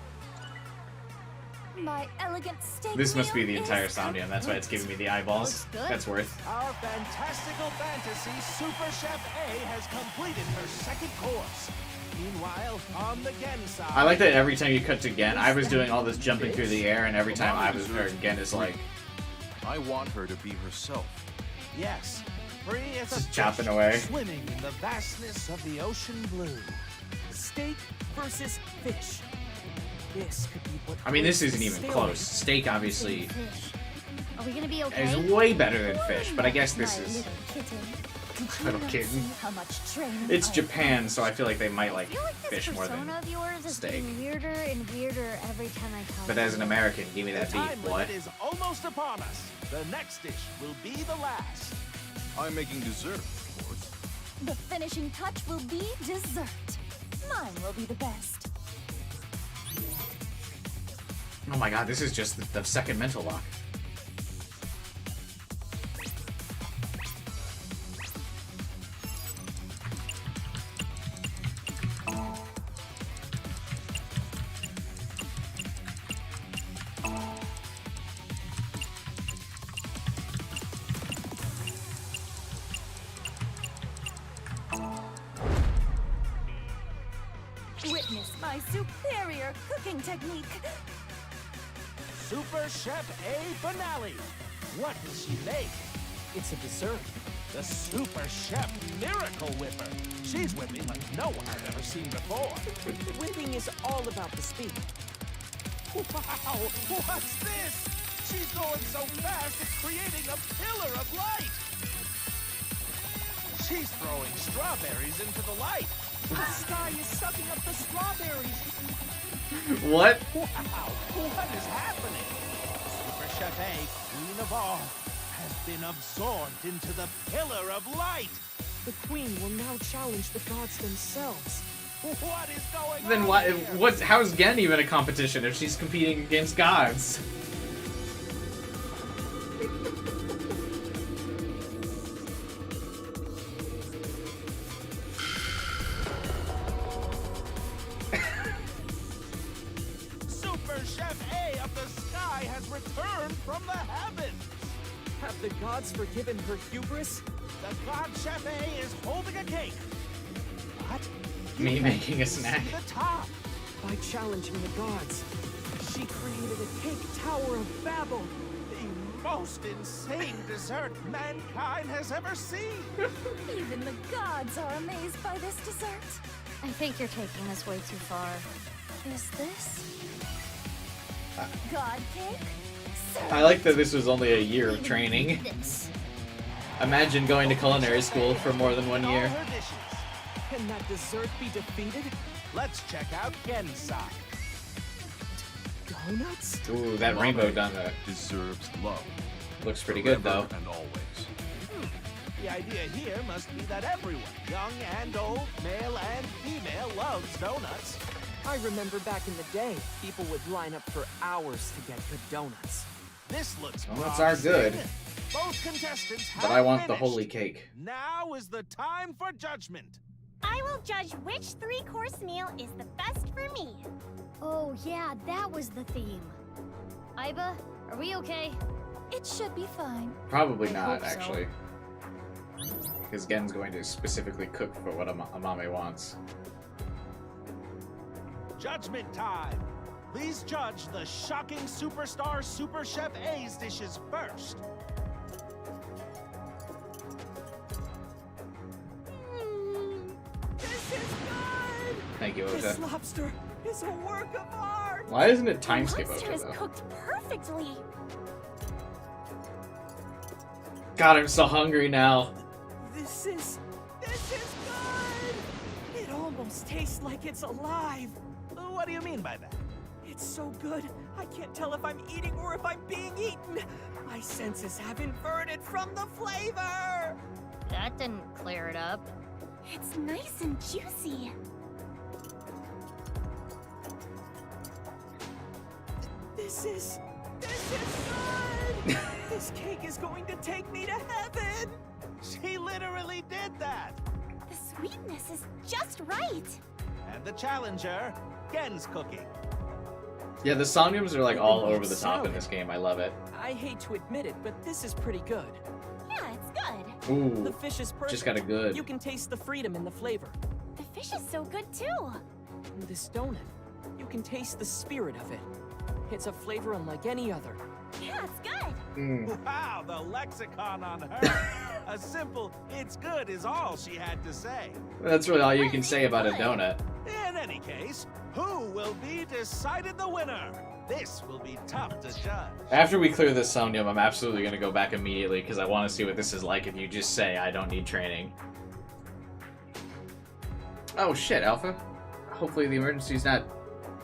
my elegant steak. This must be meal the entire is Somnium. That's why it's giving me the eyeballs. Looks good. That's worth. Our fantastical fantasy Super Chef A has completed her second course. Meanwhile, on the Gen side... I like that every time you cut to Gen, I was doing all this jumping through the air, and every time Gen is like... I want her to be herself. Yes, free as a Just fish, chopping away. swimming in the vastness of the ocean blue. Steak versus fish. This could be what I mean, this breaks isn't the even stalemate. close. Steak, obviously, Fish. Are we gonna be okay? is way better than fish, but I guess this my is... little kitten. Did you Little not kitten. see how much training It's I Japan, so I feel like they might I like feel like this fish more persona than... of yours is steak. getting weirder and weirder every time I talk. But as an American, give me The that time beef, boy. limit is almost upon us. The next dish will be the last. I'm making dessert, of course. The finishing touch will be dessert. Mine will be the best. Oh my god, this is just the second mental lock. Witness my superior cooking technique. Super Chef A finale. What does she make? It's a dessert. The Super Chef Miracle Whipper. She's whipping like no one I've ever seen before. Whipping is all about the speed. Wow! What's this? She's going so fast it's creating a pillar of light. She's throwing strawberries into the light. The sky is sucking up the strawberries. What? Wow! What is happening? Super Chef A, Queen of all, has been absorbed into the pillar of light. The Queen will now challenge the gods themselves. What is going on? Then why? Here? How's Gen even a competition if she's competing against gods? Super Chef A of the sky has returned from the heavens. Have the gods forgiven her hubris? The God Chef A is holding a cake. What? Me making a snack. See the top. By challenging the gods, she created a cake tower of Babel. The most insane dessert mankind has ever seen. Even the gods are amazed by this dessert. I think you're taking this way too far. Is this God cake? I like that this was only a year of training. Imagine going to culinary school for more than 1 year. Can that dessert be defeated? Let's check out Gen's side. Donuts? Ooh, that rainbow donut deserves love. Looks pretty good though. And always. The idea here must be that everyone, young and old, male and female, loves donuts. I remember back in the day, people would line up for hours to get good donuts. This looks Donuts are good. Both contestants have But I want the finished. holy cake. Now is the time for judgment. I will judge which three-course meal is the best for me. Oh yeah, that was the theme. Iba, are we okay? It should be fine. Probably I not, hope so. actually. Because Gen's going to specifically cook for what Amame wants. Judgment time. Please judge the shocking superstar Super Chef A's dishes first. This is good! Thank you, This Ota. lobster is a work of art! Why isn't it time skip Lobster Ota is though? cooked perfectly. God, I'm so hungry now. This is good! It almost tastes like it's alive. What do you mean by that? It's so good, I can't tell if I'm eating or if I'm being eaten. My senses have inverted from the flavor. That didn't clear it up. It's nice and juicy. This is good! This cake is going to take me to heaven! She literally did that. The sweetness is just right. And the challenger, Gen's cooking. Yeah, the Somniums are like all Maybe over the it's top in salad. this game. I love it. I hate to admit it, but this is pretty good. Yeah, it's good. Ooh, The fish is perfect. just got a good. You can taste the freedom in the flavor. The fish is so good too. And this donut, you can taste the spirit of it. It's a flavor unlike any other. Yeah, it's good. Mm. Wow, the lexicon on her. A simple, it's good is all she had to say. That's really all you can say about a donut. In any case, who will be decided the winner? This will be tough to judge. After we clear this Somnium, I'm absolutely going to go back immediately because I want to see what this is like if you just say I don't need training. Oh shit, Alpha. Hopefully the emergency's not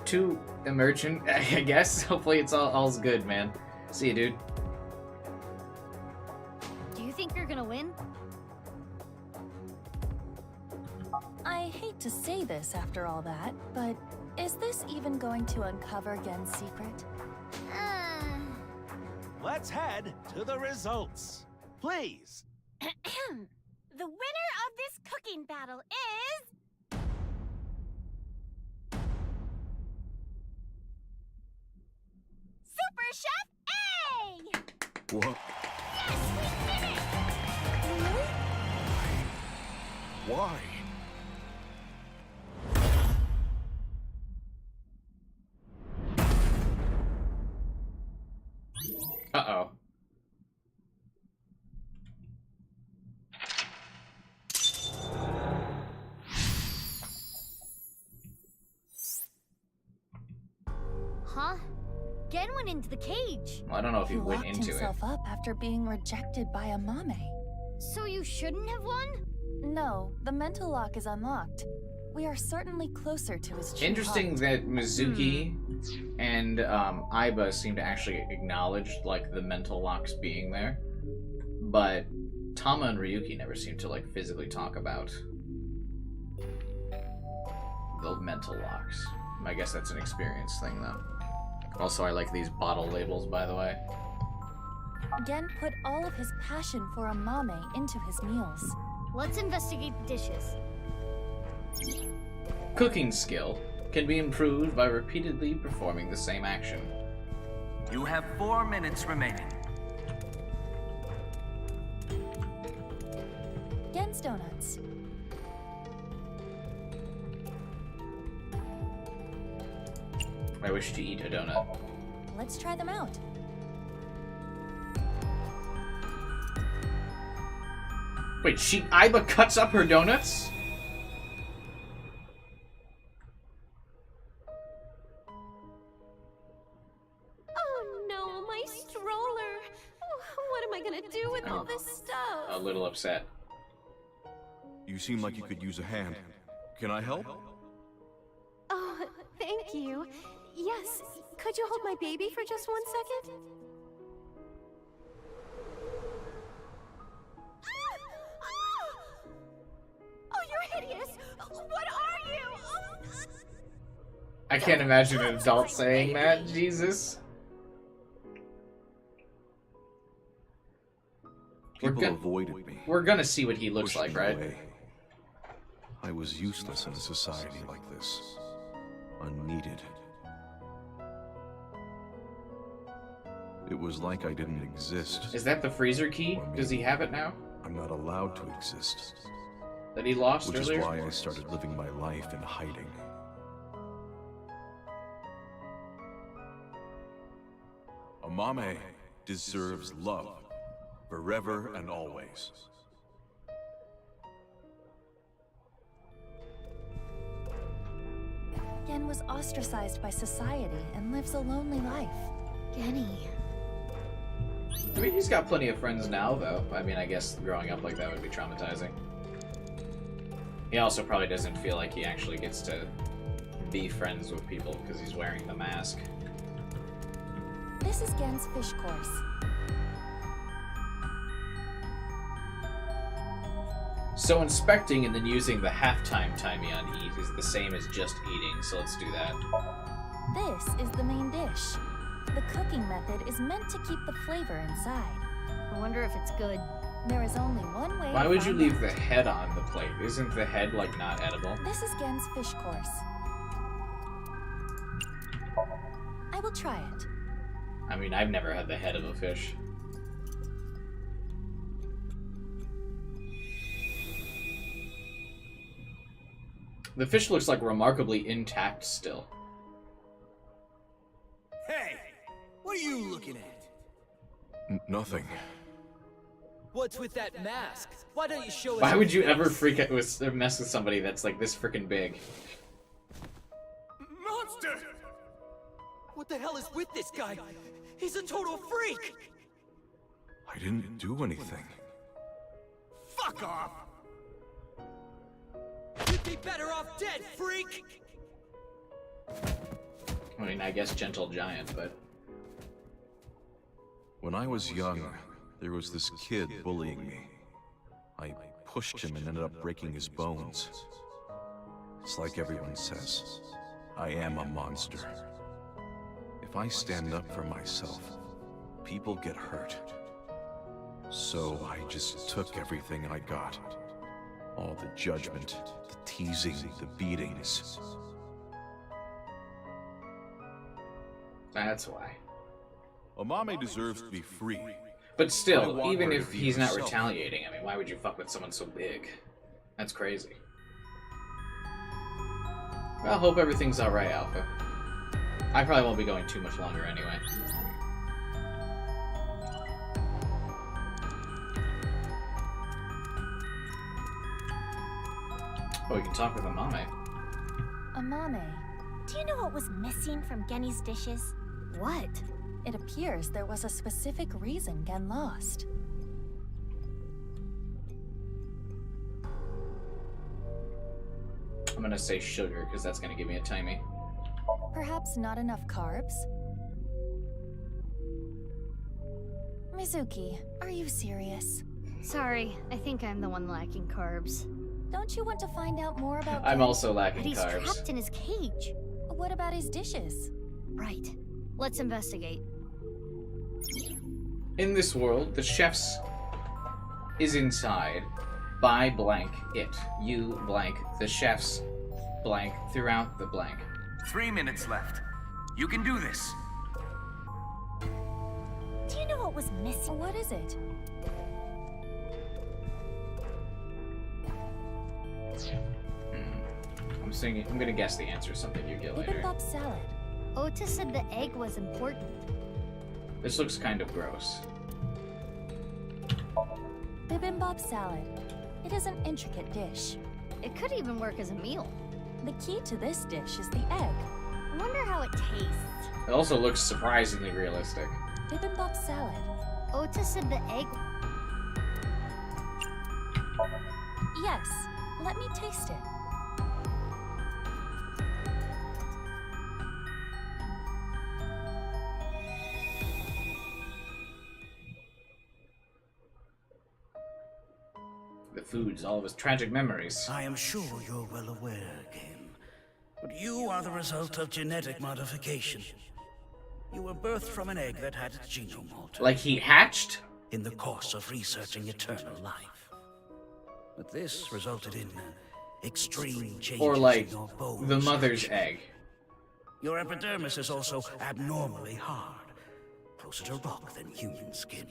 too emergent, I guess. Hopefully it's all's good, man. See you, dude. Do you think you're gonna win? I hate to say this after all that, but is this even going to uncover Gen's secret? Let's head to the results. Please. The winner of this cooking battle is... Super Chef A! What? Yes, we did it! Really? Why? Uh-oh. Huh? Gen went into the cage. Well, I don't know if he went locked into it. himself up after being rejected by a mame. So you shouldn't have won? No, the mental lock is unlocked. We are certainly closer to his true Interesting heart. that Mizuki and Aiba seem to actually acknowledge like the mental locks being there, but Tama and Ryuki never seem to like physically talk about the mental locks. I guess that's an experience thing though. Also, I like these bottle labels, by the way. Gen put all of his passion for a mame into his meals. Let's investigate the dishes. Cooking skill can be improved by repeatedly performing the same action. You have 4 minutes remaining. Gen's donuts. I wish to eat a donut. Let's try them out. Wait, Aiba cuts up her donuts? Oh no, my stroller. What am I gonna do with all this stuff? A little upset. You seem like you could use a hand. Can I help? Oh, thank you. Yes, could you hold my baby for just 1 second? Oh, you're hideous! What are you? I can't imagine an adult saying that, Jesus. People avoided me. We're gonna see what he looks pushed like, me right? away. I was useless in a society like this. Unneeded. It was like I didn't exist. Is that the freezer key? Does he have it now? I'm not allowed to exist. That he lost Which earlier? is why I started living my life in hiding. A mame deserves love, forever and always. Gen was ostracized by society and lives a lonely life. Genny. I mean, he's got plenty of friends now, though. I mean, I guess growing up like that would be traumatizing. He also probably doesn't feel like he actually gets to be friends with people because he's wearing the mask. This is Gen's fish course. So inspecting and then using the halftime timey on eat is the same as just eating, so let's do that. This is the main dish. The cooking method is meant to keep the flavor inside. I wonder if it's good. There is only one way Why to would you find leave out. the head on the plate? Isn't the head, like, not edible? This is Gen's fish course. I will try it. I mean, I've never had the head of a fish. The fish looks like remarkably intact still. Hey! What are you looking at? Nothing. What's with that mask? Why don't you show us Why your would you face? ever freak out with or mess with somebody that's like this freaking big? Monster! What the hell is with this guy? He's a total freak! I didn't do anything. Fuck off! You'd be better off dead, freak! I mean, I guess gentle giant, but... When I was young, there was this kid bullying me. I pushed him and ended up breaking his bones. It's like everyone says, I am a monster. If I stand up for myself, people get hurt. So I just took everything I got. All the judgment, the teasing, the beatings. That's why. A mame deserves to be free. But I still, want even her to if be he's not herself. retaliating, I mean, why would you fuck with someone so big? That's crazy. Well, hope everything's alright, Alpha. I probably won't be going too much longer anyway. Oh, we can talk with a mame. A mame. Do you know what was missing from Genny's dishes? What? It appears there was a specific reason Gen lost. I'm gonna say sugar, because that's gonna give me a timey. Perhaps not enough carbs? Mizuki, are you serious? Sorry, I think I'm the one lacking carbs. Don't you want to find out more about I'm Gen? also lacking But he's carbs. trapped in his cage. What about his dishes? Right. Let's investigate. In this world, the chef's is inside by blank it. You blank the chef's blank throughout the blank. 3 minutes left. You can do this. Do you know what was missing? What is it? I'm gonna guess the answer. Something you get later. Bibimbap salad. Ota said the egg was important. This looks kind of gross. Bibimbap salad. It is an intricate dish. It could even work as a meal. The key to this dish is the egg. I wonder how it tastes. It also looks surprisingly realistic. Bibimbap salad. Ota said the egg... Yes. Let me taste it. The food's all of his tragic memories. I am sure you're well aware, Game. But you are the result of genetic modification. You were birthed from an egg that had its genome altered. Like he hatched? In the course of researching eternal life. But this resulted in extreme changes Or like in your bone the mother's structure. egg. Your epidermis is also abnormally hard, closer to rock than human skin.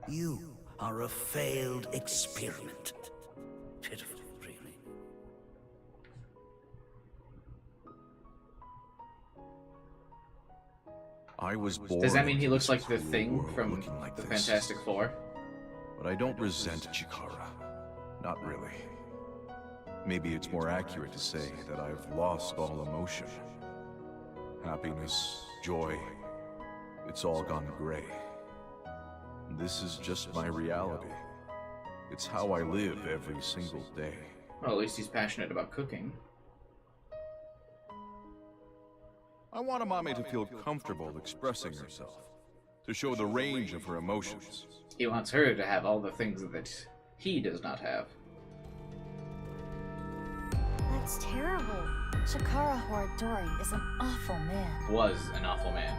You are a failed experiment. Pitiful, really. I was born. Does that mean he into looks this like the cruel Thing world from looking like the this. Fantastic Four? But I don't resent Chikara. Not really. Maybe it's more accurate to say that I've lost all emotion. Happiness, joy, it's all gone gray. This is just my reality. It's how I live every single day. Well, at least he's passionate about cooking. I want a mommy to feel comfortable expressing herself, to show the range of her emotions. He wants her to have all the things that he does not have. That's terrible. Chikara Horadori is an awful man. Was an awful man.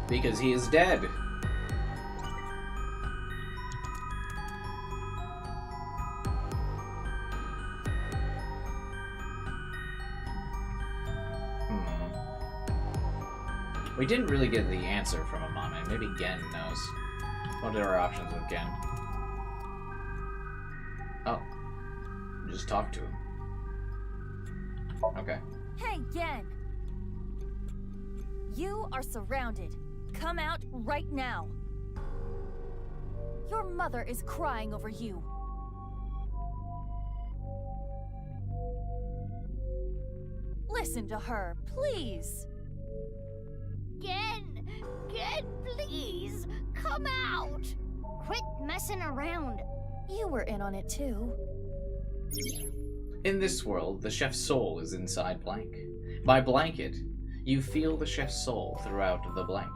Because he is dead. We didn't really get the answer from Amame. Maybe Gen knows. What are our options with Gen? Oh. Just talk to him. Okay. Hey, Gen! You are surrounded. Come out right now. Your mother is crying over you. Listen to her, please. Gen! Gen, please! Come out! Quit messing around. You were in on it too. In this world, the chef's soul is inside blank. By blanket, you feel the chef's soul throughout the blank.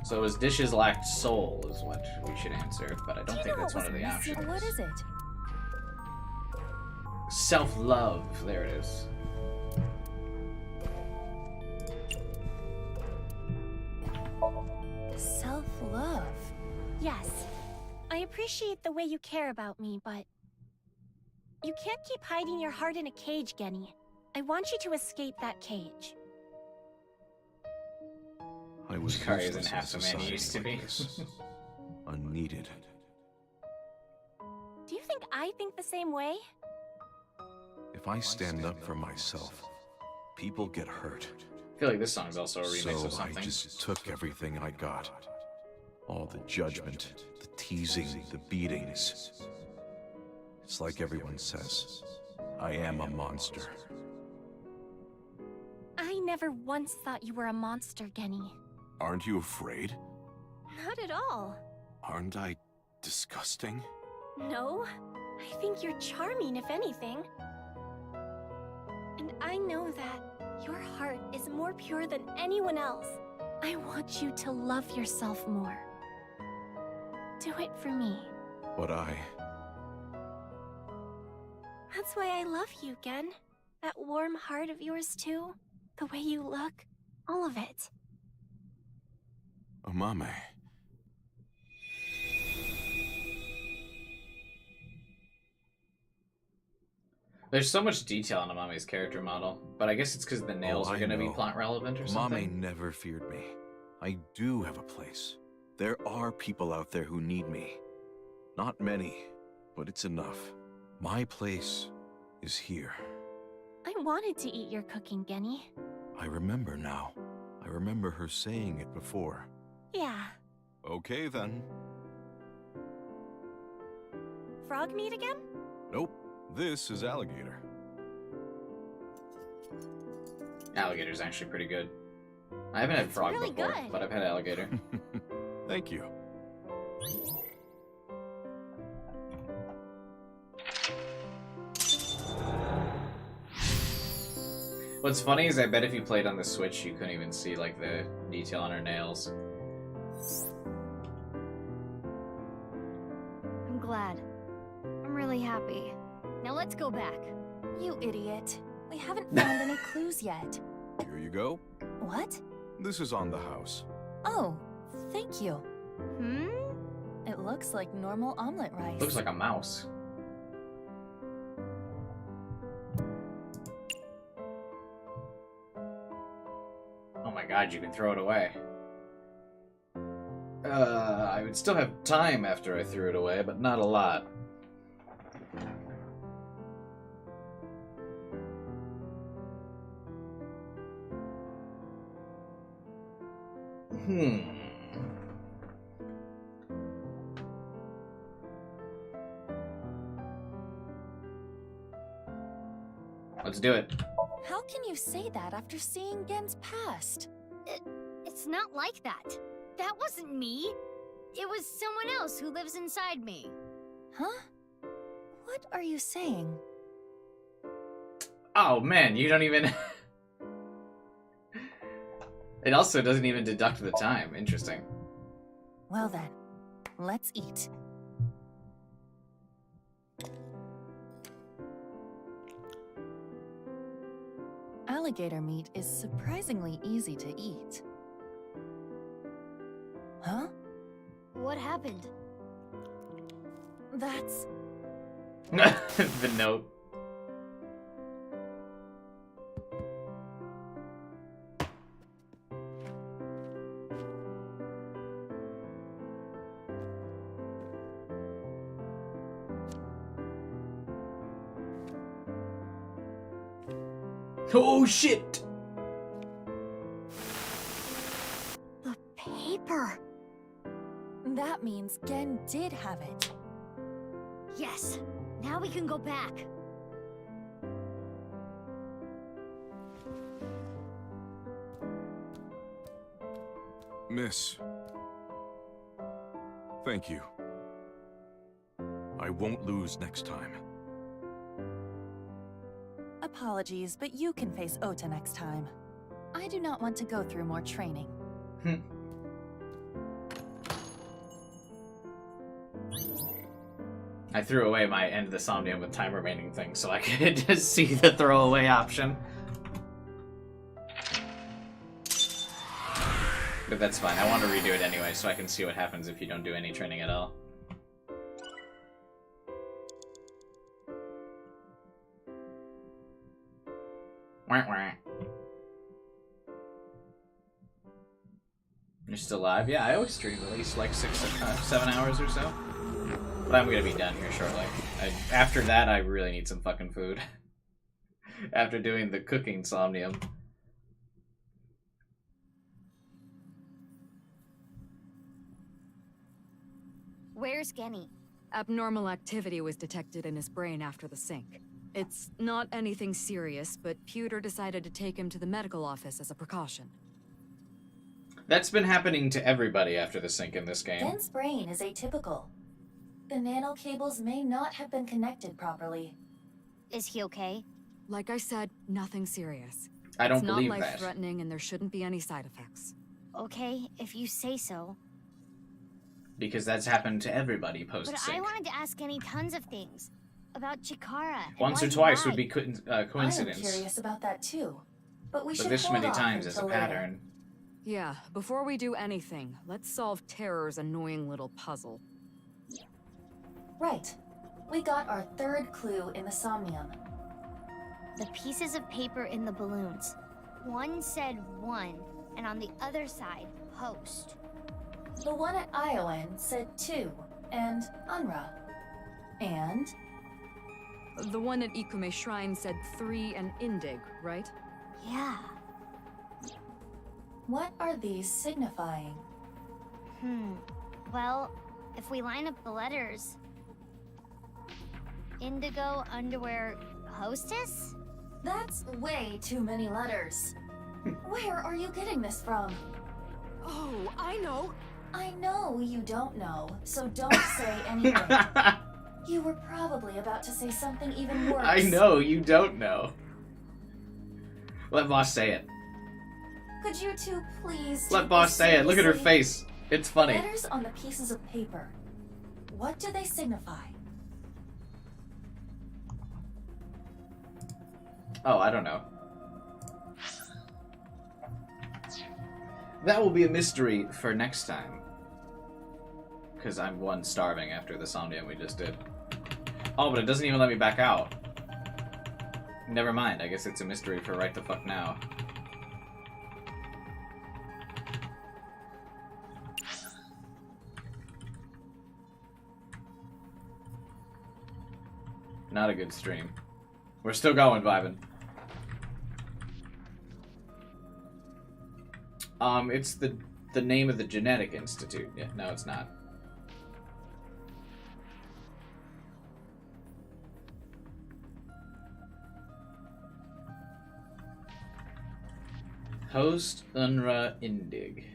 So his dishes lacked soul is what we should answer, but I don't think that's one of the options. What is it? Self-love. There it is. Self-love. Yes. I appreciate the way you care about me, but... You can't keep hiding your heart in a cage, Genny. I want you to escape that cage. I was Chikara useless isn't half in the man he society used to like be. this. Unneeded. Do you think I think the same way? If I stand up for myself, people get hurt. I feel like this song's also a remix So of something. I just took everything I got. All the judgment, the teasing, the beatings. It's like everyone says, I am a monster. I never once thought you were a monster, Genny. Aren't you afraid? Not at all. Aren't I disgusting? No, I think you're charming, if anything. And I know that your heart is more pure than anyone else. I want you to love yourself more. Do it for me. But That's why I love you, Gen. That warm heart of yours, too. The way you look. All of it. Amame. There's so much detail on Amame's character model, but I guess it's because the nails are going to be plot relevant or something. Amame never feared me. I do have a place. There are people out there who need me. Not many, but it's enough. My place is here. I wanted to eat your cooking, Genny. I remember now. I remember her saying it before. Yeah. Okay, then. Frog meat again? Nope. This is alligator. Alligator's actually pretty good. I haven't had frog really before, good. but I've had alligator. Thank you. What's funny is I bet if you played on the Switch, you couldn't even see like the detail on her nails. I'm glad. I'm really happy. Now let's go back. You idiot. We haven't found any clues yet. Here you go. What? This is on the house. Oh, thank you. It looks like normal omelet rice. Looks like a mouse. Oh my god, you can throw it away. I would still have time after I threw it away, but not a lot. Let's do it. How can you say that after seeing Gen's past? It's not like that. That wasn't me. It was someone else who lives inside me. Huh? What are you saying? Oh man, you don't even... It also doesn't even deduct the time. Interesting. Well then, let's eat. Alligator meat is surprisingly easy to eat. Huh? What happened? That's... The note. Oh shit! the paper! That means Gen did have it. Yes. Now we can go back. Miss. Thank you. I won't lose next time. Apologies, but you can face Ota next time. I do not want to go through more training. I threw away my end of the Somnium with time remaining thing so I could just see the throwaway option. But that's fine. I want to redo it anyway so I can see what happens if you don't do any training at all. Wah, wah. You're still live? Yeah, I always stream at least like 7 hours or so. But I'm gonna be done here shortly. After that, I really need some fucking food. After doing the cooking Somnium. Where's Genny? Abnormal activity was detected in his brain after the sync. It's not anything serious, but Pewter decided to take him to the medical office as a precaution. That's been happening to everybody after the sync in this game. Gen's brain is atypical. The nanocables may not have been connected properly. Is he okay? Like I said, nothing serious. I don't believe It's not that. life-threatening, and there shouldn't be any side effects. Okay, if you say so. Because that's happened to everybody But post-sync. I wanted to ask Annie tons of things. About Chikara. and Once why or he twice died. would be coincidence. I'm curious about that too. But we But should this hold many off times is a until later. pattern. Yeah, before we do anything, let's solve Terror's annoying little puzzle. Right. We got our third clue in the Somnium. The pieces of paper in the balloons. One said one, and on the other side, host. The one at Iowan said 2, and Unra. And? The one at Ikume Shrine said 3 and Indig, right? Yeah. What are these signifying? Well, if we line up the letters... Indigo, underwear, hostess? That's way too many letters. Where are you getting this from? Oh, I know. I know you don't know, so don't say anything. You were probably about to say something even worse. I know, you don't know. Let boss say it. Could you two please Let take boss this say it. Look at her seriously? face. It's funny. Letters on the pieces of paper. What do they signify? Oh, I don't know. That will be a mystery for next time. Because I'm one starving after the Somnium we just did. Oh, but it doesn't even let me back out. Never mind, I guess it's a mystery for right the fuck now. Not a good stream. We're still going, vibing. It's the name of the genetic institute. Yeah, no, it's not. Host Unra Indig.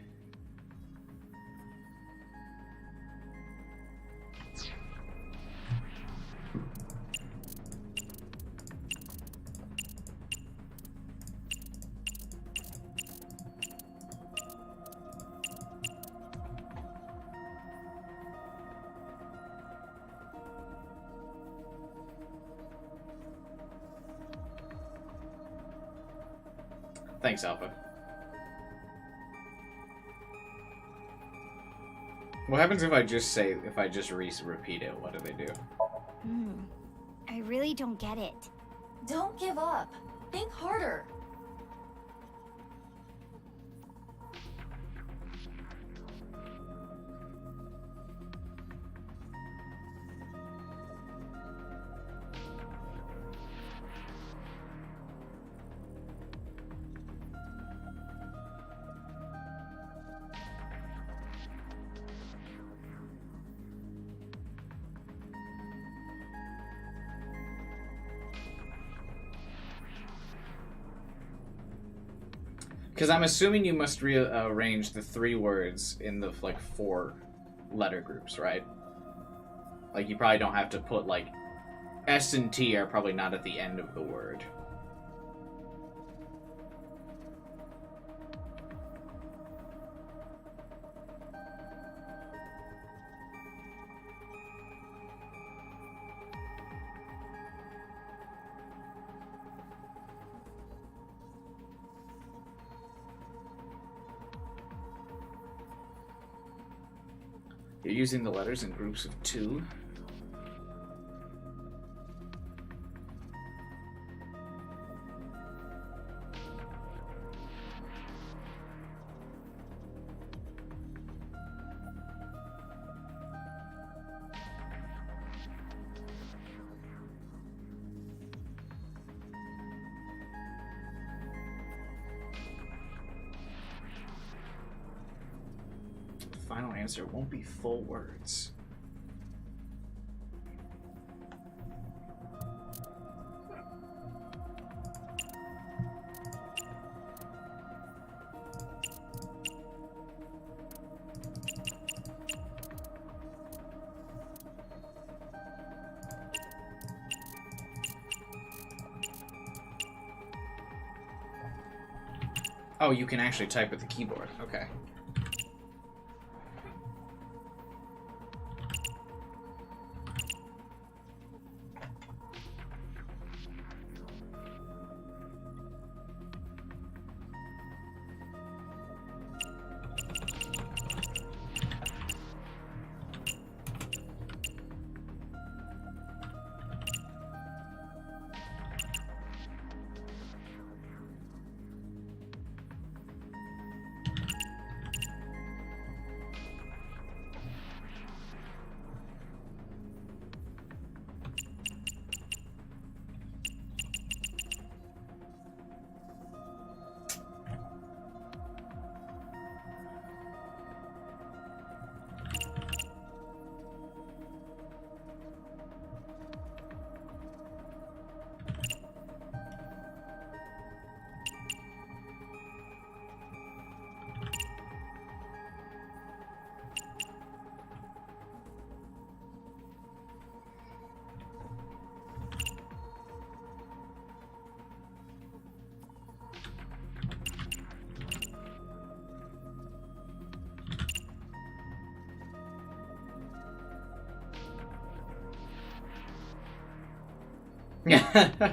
Thanks, Alpha. What happens if I just repeat it? What do they do? I really don't get it. Don't give up. Think harder. Because I'm assuming you must rearrange the 3 words in the, like, 4 letter groups, right? Like, you probably don't have to put, like, S and T are probably not at the end of the word. You're using the letters in groups of 2. Final answer won't be full words. Oh, you can actually type with the keyboard. Okay.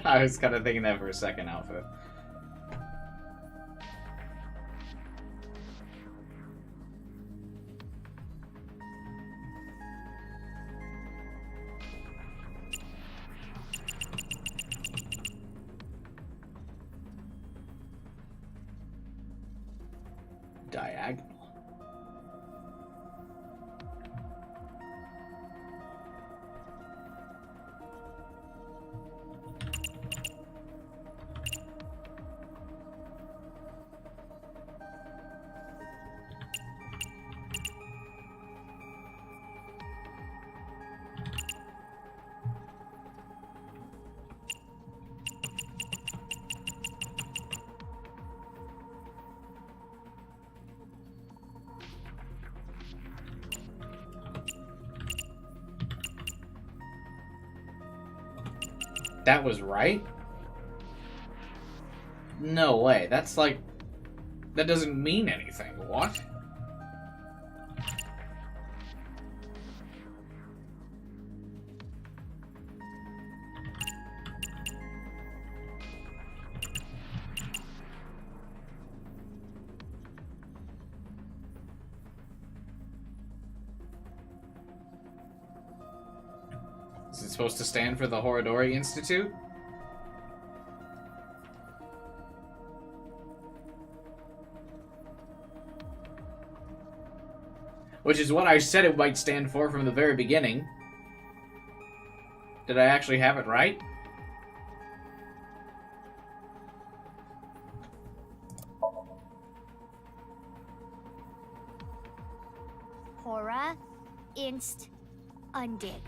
I was kind of thinking that for a second, Outfit. Diagonal. That was right? No way. That's like... That doesn't mean anything. What? Is it supposed to stand for the Horodori Institute? Which is what I said it might stand for from the very beginning. Did I actually have it right? Hora Inst Undig.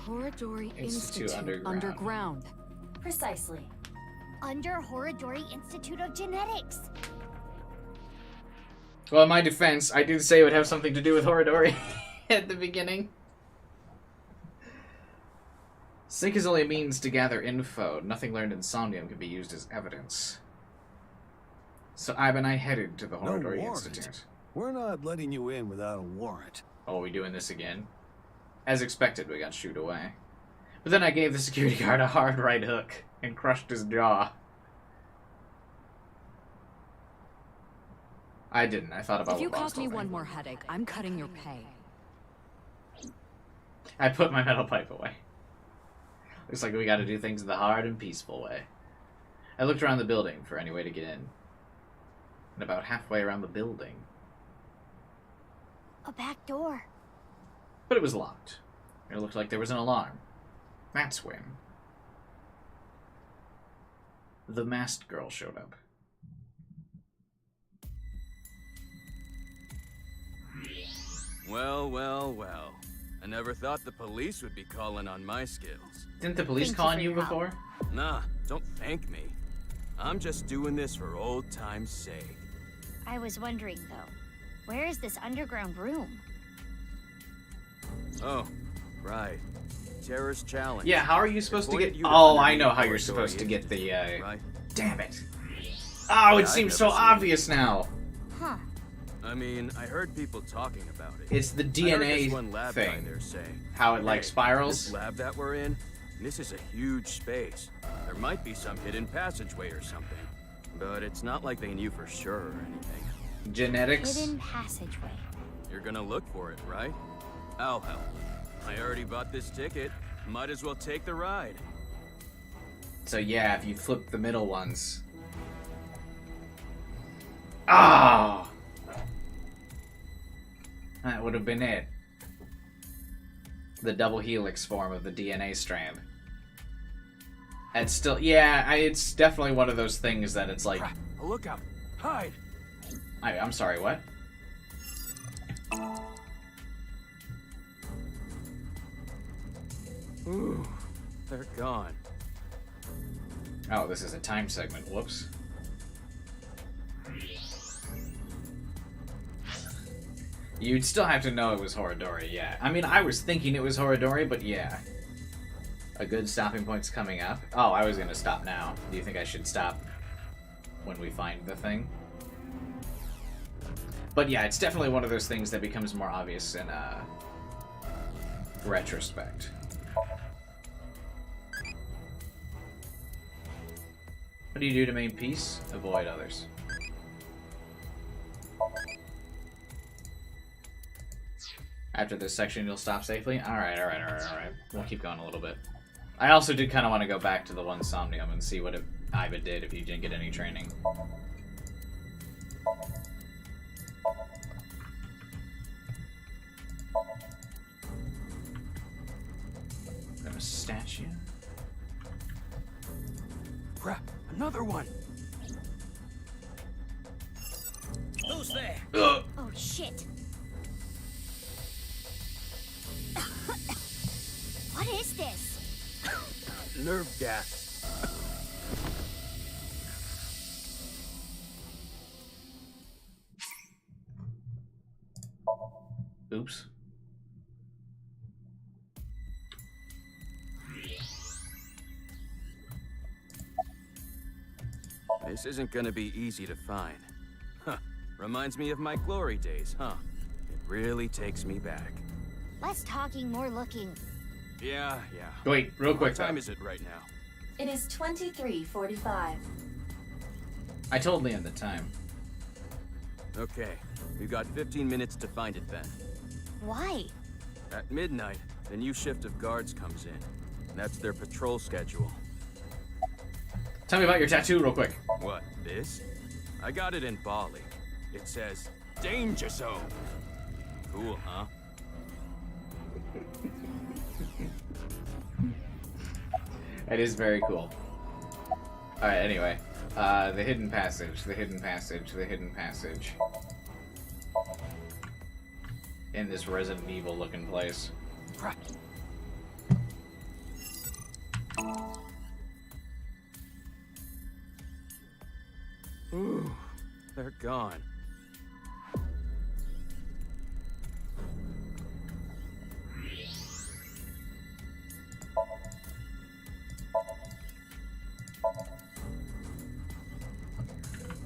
Horodori Institute Institute Underground. Precisely. Under Horodori Institute of Genetics. Well, in my defense, I did say it would have something to do with Horodori at the beginning. Sync is only a means to gather info. Nothing learned in Somnium can be used as evidence. So Ibe and I headed to the Horodori Institute. We're not letting you in without a warrant. Oh, are we doing this again? As expected, we got shooed away. But then I gave the security guard a hard right hook and crushed his jaw. I didn't. I thought about If you what cause me Bosco one think. more headache, I'm cutting your pay. I put my metal pipe away. Looks like we gotta do things the hard and peaceful way. I looked around the building for any way to get in. And about halfway around the building. A back door. But it was locked. It looked like there was an alarm. That's when the masked girl showed up. Well, well, well. I never thought the police would be calling on my skills. Didn't the police call on you before? Nah, don't thank me. I'm just doing this for old time's sake. I was wondering, though, where is this underground room? Oh, right. Terrorist challenge. Yeah, how are you supposed to Appointed get... you to Oh, I underneath know how you're Horodori supposed to get the, Institute, right? Damn it. Oh, it I've seems never so seen obvious now. Huh. I mean, I heard people talking about it. It's the I heard DNA this one lab guy thing. there saying, How it, like, "Hey, spirals." This lab that we're in, this is a huge space. There might be some hidden passageway or something. But it's not like they knew for sure or anything. Genetics? Hidden passageway. You're gonna look for it, right? I'll help. I already bought this ticket. Might as well take the ride. So yeah, if you flip the middle ones. Ah! That would have been it. The double helix form of the DNA strand. And still, yeah, it's definitely one of those things that it's like... Look out! Hide! I'm sorry, what? Ooh, they're gone. Oh, this is a time segment. Whoops. You'd still have to know it was Horadori, yeah. I mean, I was thinking it was Horadori, but yeah. A good stopping point's coming up. Oh, I was gonna stop now. Do you think I should stop when we find the thing? But yeah, it's definitely one of those things that becomes more obvious in retrospect. What do you do to maintain peace? Avoid others. After this section, you'll stop safely? Alright. We'll keep going a little bit. I also did kind of want to go back to the one Somnium and see what Iva did if you didn't get any training. Got a statue. Crap! Another one! Who's there? Oh, shit. What is this? Nerve gas. Oops. This isn't gonna be easy to find. Huh. Reminds me of my glory days, huh? It really takes me back. Less talking, more looking. Yeah. Wait, real quick. What time is it right now? It is 23:45. I told Liam the time. Okay, we've got 15 minutes to find it then. Why? At midnight, the new shift of guards comes in. That's their patrol schedule. Tell me about your tattoo real quick. What, this? I got it in Bali. It says, Danger Zone. Cool, huh? That is very cool. Alright, anyway. The hidden passage, the hidden passage, the hidden passage. In this Resident Evil looking place. Ooh, they're gone.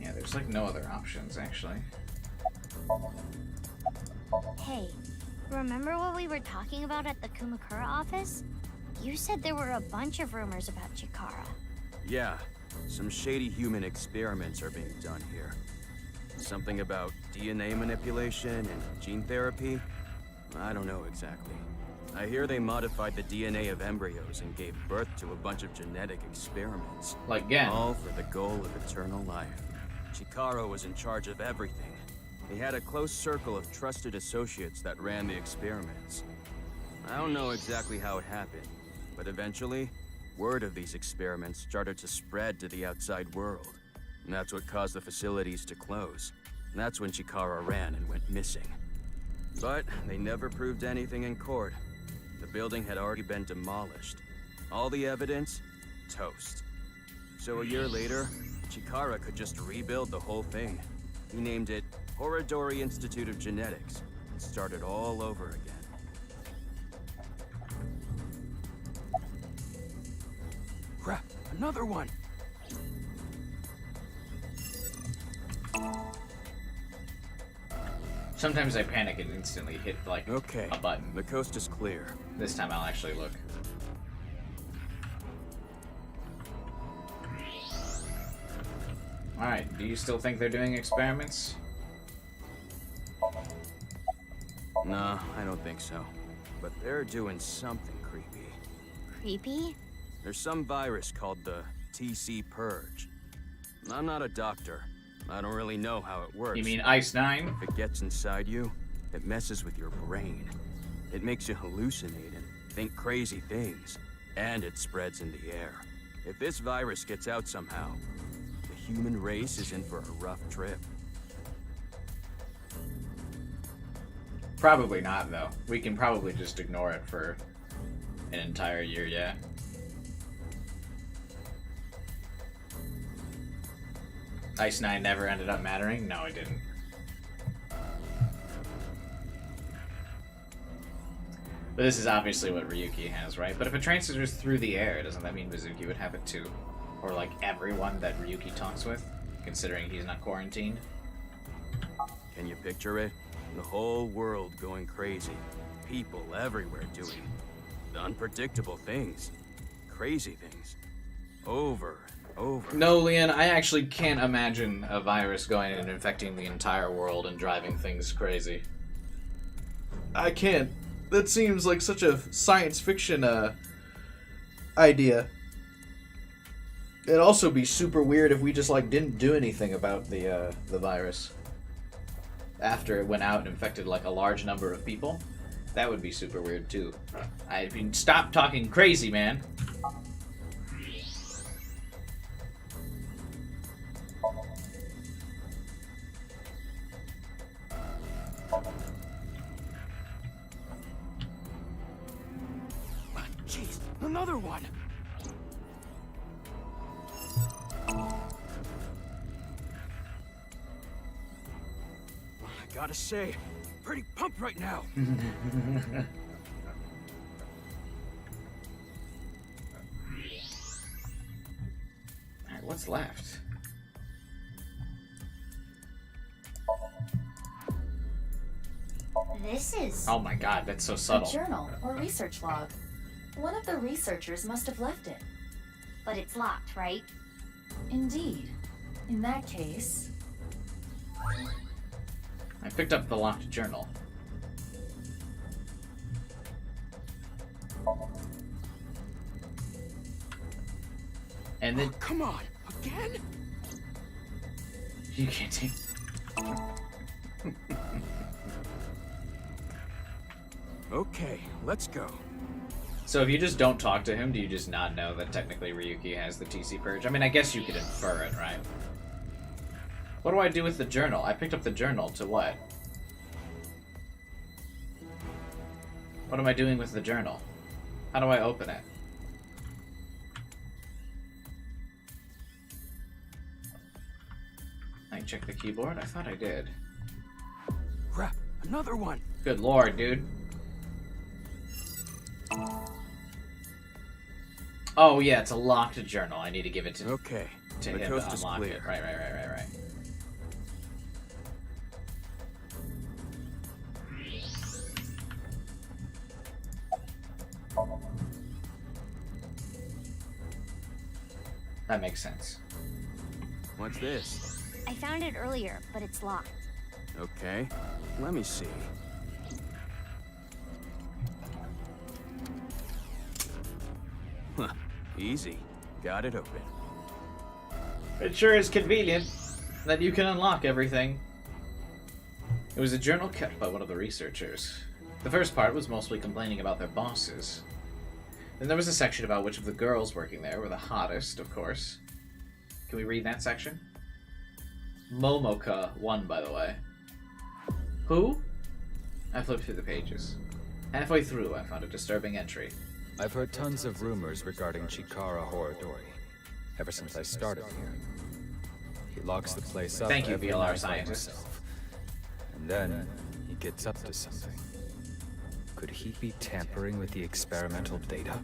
Yeah, there's like no other options, actually. Hey, remember what we were talking about at the Kumakura office? You said there were a bunch of rumors about Chikara. Yeah, some shady human experiments are being done here. Something about DNA manipulation and gene therapy? I don't know exactly. I hear they modified the DNA of embryos and gave birth to a bunch of genetic experiments. Like Gen. All for the goal of eternal life. Chikara was in charge of everything. He had a close circle of trusted associates that ran the experiments. I don't know exactly how it happened, but eventually, word of these experiments started to spread to the outside world. And that's what caused the facilities to close. And that's when Chikara ran and went missing. But they never proved anything in court. The building had already been demolished. All the evidence, toast. So a year later, Chikara could just rebuild the whole thing. He named it Horadori Institute of Genetics and started all over again. Crap, another one! Sometimes I panic and instantly hit, like, a button. The coast is clear. This time I'll actually look. Alright, do you still think they're doing experiments? Nah, I don't think so. But they're doing something creepy. Creepy? There's some virus called the TC Purge. I'm not a doctor. I don't really know how it works. You mean Ice 9? If it gets inside you, it messes with your brain. It makes you hallucinate and think crazy things. And it spreads in the air. If this virus gets out somehow, the human race is in for a rough trip. Probably not, though. We can probably just ignore it for an entire year, yeah. Ice 9 never ended up mattering? No, it didn't. But this is obviously what Ryuki has, right? But if it transfers through the air, doesn't that mean Mizuki would have it too? Or like everyone that Ryuki talks with, considering he's not quarantined? Can you picture it? The whole world going crazy. People everywhere doing unpredictable things. Crazy things. Over and over. No, Leon, I actually can't imagine a virus going and infecting the entire world and driving things crazy. I can't. That seems like such a science fiction idea. It'd also be super weird if we just like didn't do anything about the virus after it went out and infected like a large number of people. That would be super weird too. I mean, stop talking crazy, man. Jeez, another one. I gotta say, pretty pumped right now. Alright, what's left? This is... Oh my god, that's so A subtle. journal or research log. One of the researchers must have left it. But it's locked, right? Indeed. In that case... I picked up the locked journal. And then... Oh, come on, again? You can't take... Okay, let's go. So if you just don't talk to him, do you just not know that technically Ryuki has the TC Purge? I mean, I guess you could infer it, right? What do I do with the journal? I picked up the journal to what? What am I doing with the journal? How do I open it? I check the keyboard? I thought I did. Crap, another one. Good lord, dude. Oh yeah, it's a locked journal. I need to give it to okay. To the him coast to is unlock clear. it. Right. That makes sense. What's this? I found it earlier, but it's locked. Okay, let me see. Huh, easy. Got it open. It sure is convenient that you can unlock everything. It was a journal kept by one of the researchers. The first part was mostly complaining about their bosses. Then there was a section about which of the girls working there were the hottest, of course. Can we read that section? Momoka won, by the way. Who? I flipped through the pages. Halfway through, I found a disturbing entry. I've heard tons of rumors regarding Chikara Horodori, ever since I started here. He locks the place up. Thank you, every VLR night by scientist. himself. And then he gets up to something. Could he be tampering with the experimental data?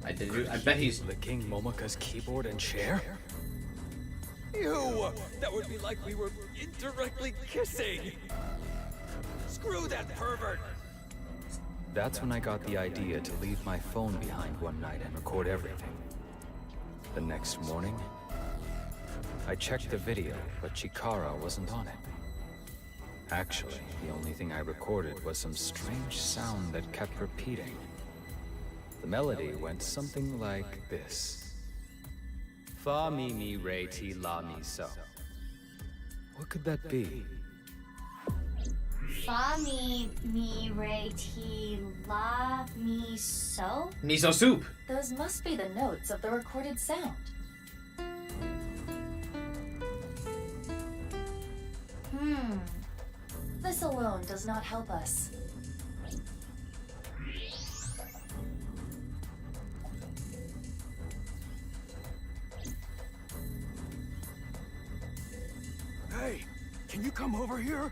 I bet he's licking Momoka's keyboard and chair. Ew! That would be like we were indirectly kissing! Screw that pervert! That's when I got the idea to leave my phone behind one night and record everything. The next morning, I checked the video, but Chikara wasn't on it. Actually, the only thing I recorded was some strange sound that kept repeating. The melody went something like this. Fa mi mi re ti la mi so. What could that be? Fa mi re ti la mi so? Miso soup! Those must be the notes of the recorded sound. This alone does not help us. Hey, can you come over here?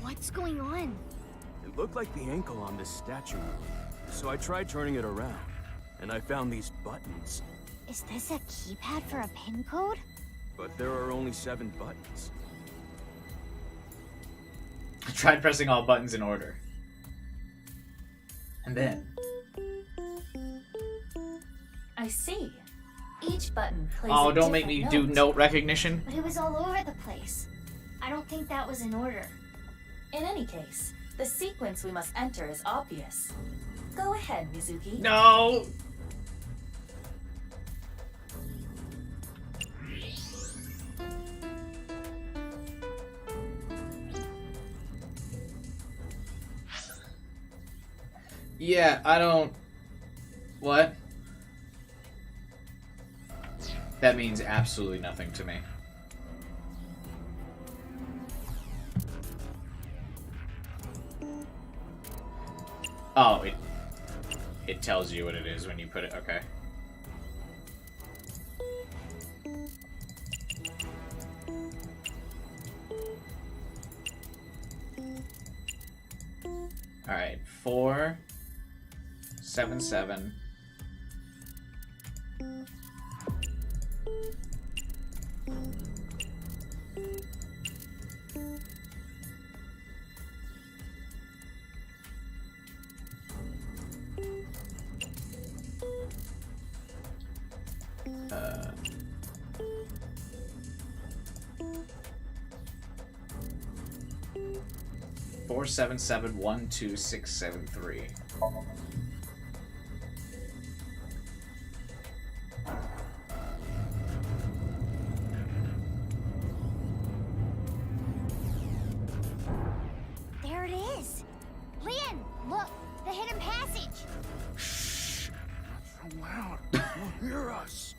What's going on? It looked like the ankle on this statue moved, so I tried turning it around, and I found these buttons. Is this a keypad for a pin code? But there are only 7 buttons. I tried pressing all buttons in order. And then... I see. Each button plays Oh, a don't make different me do note. note recognition. But it was all over the place. I don't think that was in order. In any case, the sequence we must enter is obvious. Go ahead, Mizuki. No! Yeah, I don't... What? That means absolutely nothing to me. Oh, it tells you what it is when you put it. Okay. All right, 4, 7, 7. Four, 7, 7, 1, 2, 6, 7, 3. There it is! Leon, look! The hidden passage! So loud, they'll hear us.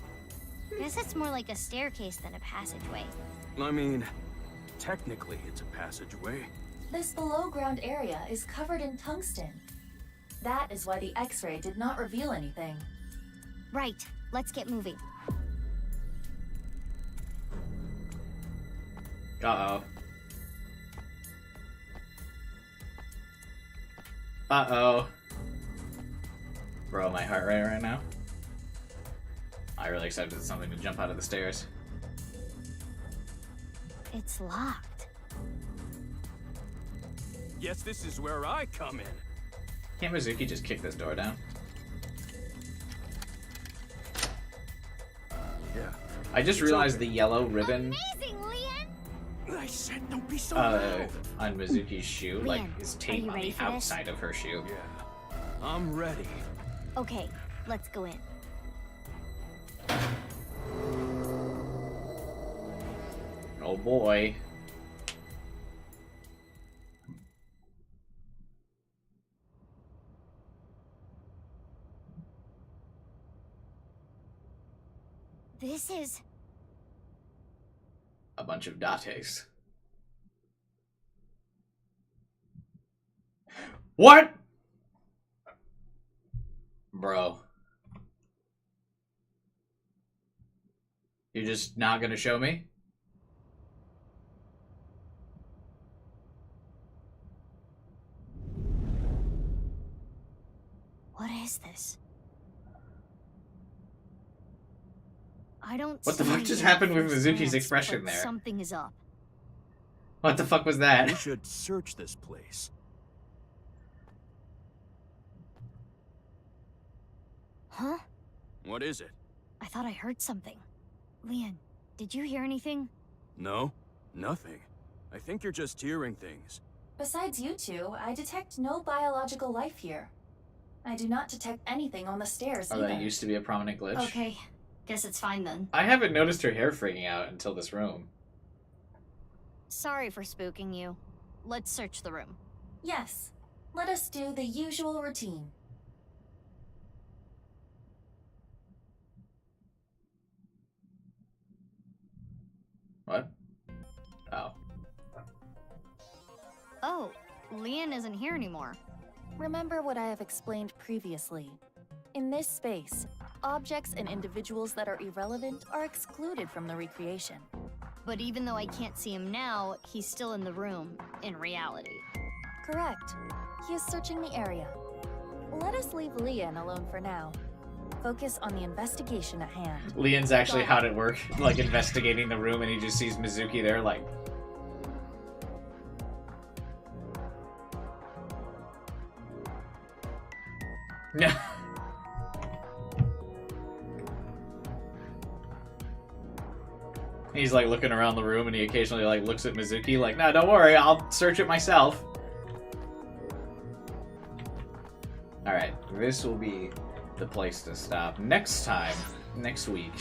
Guess it's more like a staircase than a passageway. I mean, technically it's a passageway. This below-ground area is covered in tungsten. That is why the X-ray did not reveal anything. Right. Let's get moving. Uh-oh. Uh-oh. Bro, my heart rate right now. I really expected something to jump out of the stairs. It's locked. Yes, this is where I come in. Can't Mizuki just kick this door down? Yeah. I just realized the yellow ribbon Amazing, Leon! I said don't be so loud. on Mizuki's shoe, Leon, like, is are tape you on ready the for this? outside of her shoe. Yeah. I'm ready. Okay, let's go in. Oh boy. This is... A bunch of dates. What? Bro. You're just not gonna show me? What is this? I don't What the see fuck just anything happened with first Mizuki's glance, expression but there? Something is up. What the fuck was that? We should search this place. Huh? What is it? I thought I heard something. Leon, did you hear anything? No, nothing. I think you're just hearing things. Besides you two, I detect no biological life here. I do not detect anything on the stairs Oh, either. that used to be a prominent glitch. Okay, guess it's fine then. I haven't noticed her hair freaking out until this room. Sorry for spooking you. Let's search the room. Yes. Let us do the usual routine. What? Oh. Oh, Leon isn't here anymore. Remember what I have explained previously. In this space, objects and individuals that are irrelevant are excluded from the recreation. But even though I can't see him now, he's still in the room, in reality. Correct. He is searching the area. Let us leave Leon alone for now. Focus on the investigation at hand. Leon's actually hot at work, like investigating the room, and he just sees Mizuki there, like. No. He's like looking around the room, and he occasionally like looks at Mizuki, like, "No, don't worry, I'll search it myself." All right, this will be the place to stop. Next time, next week,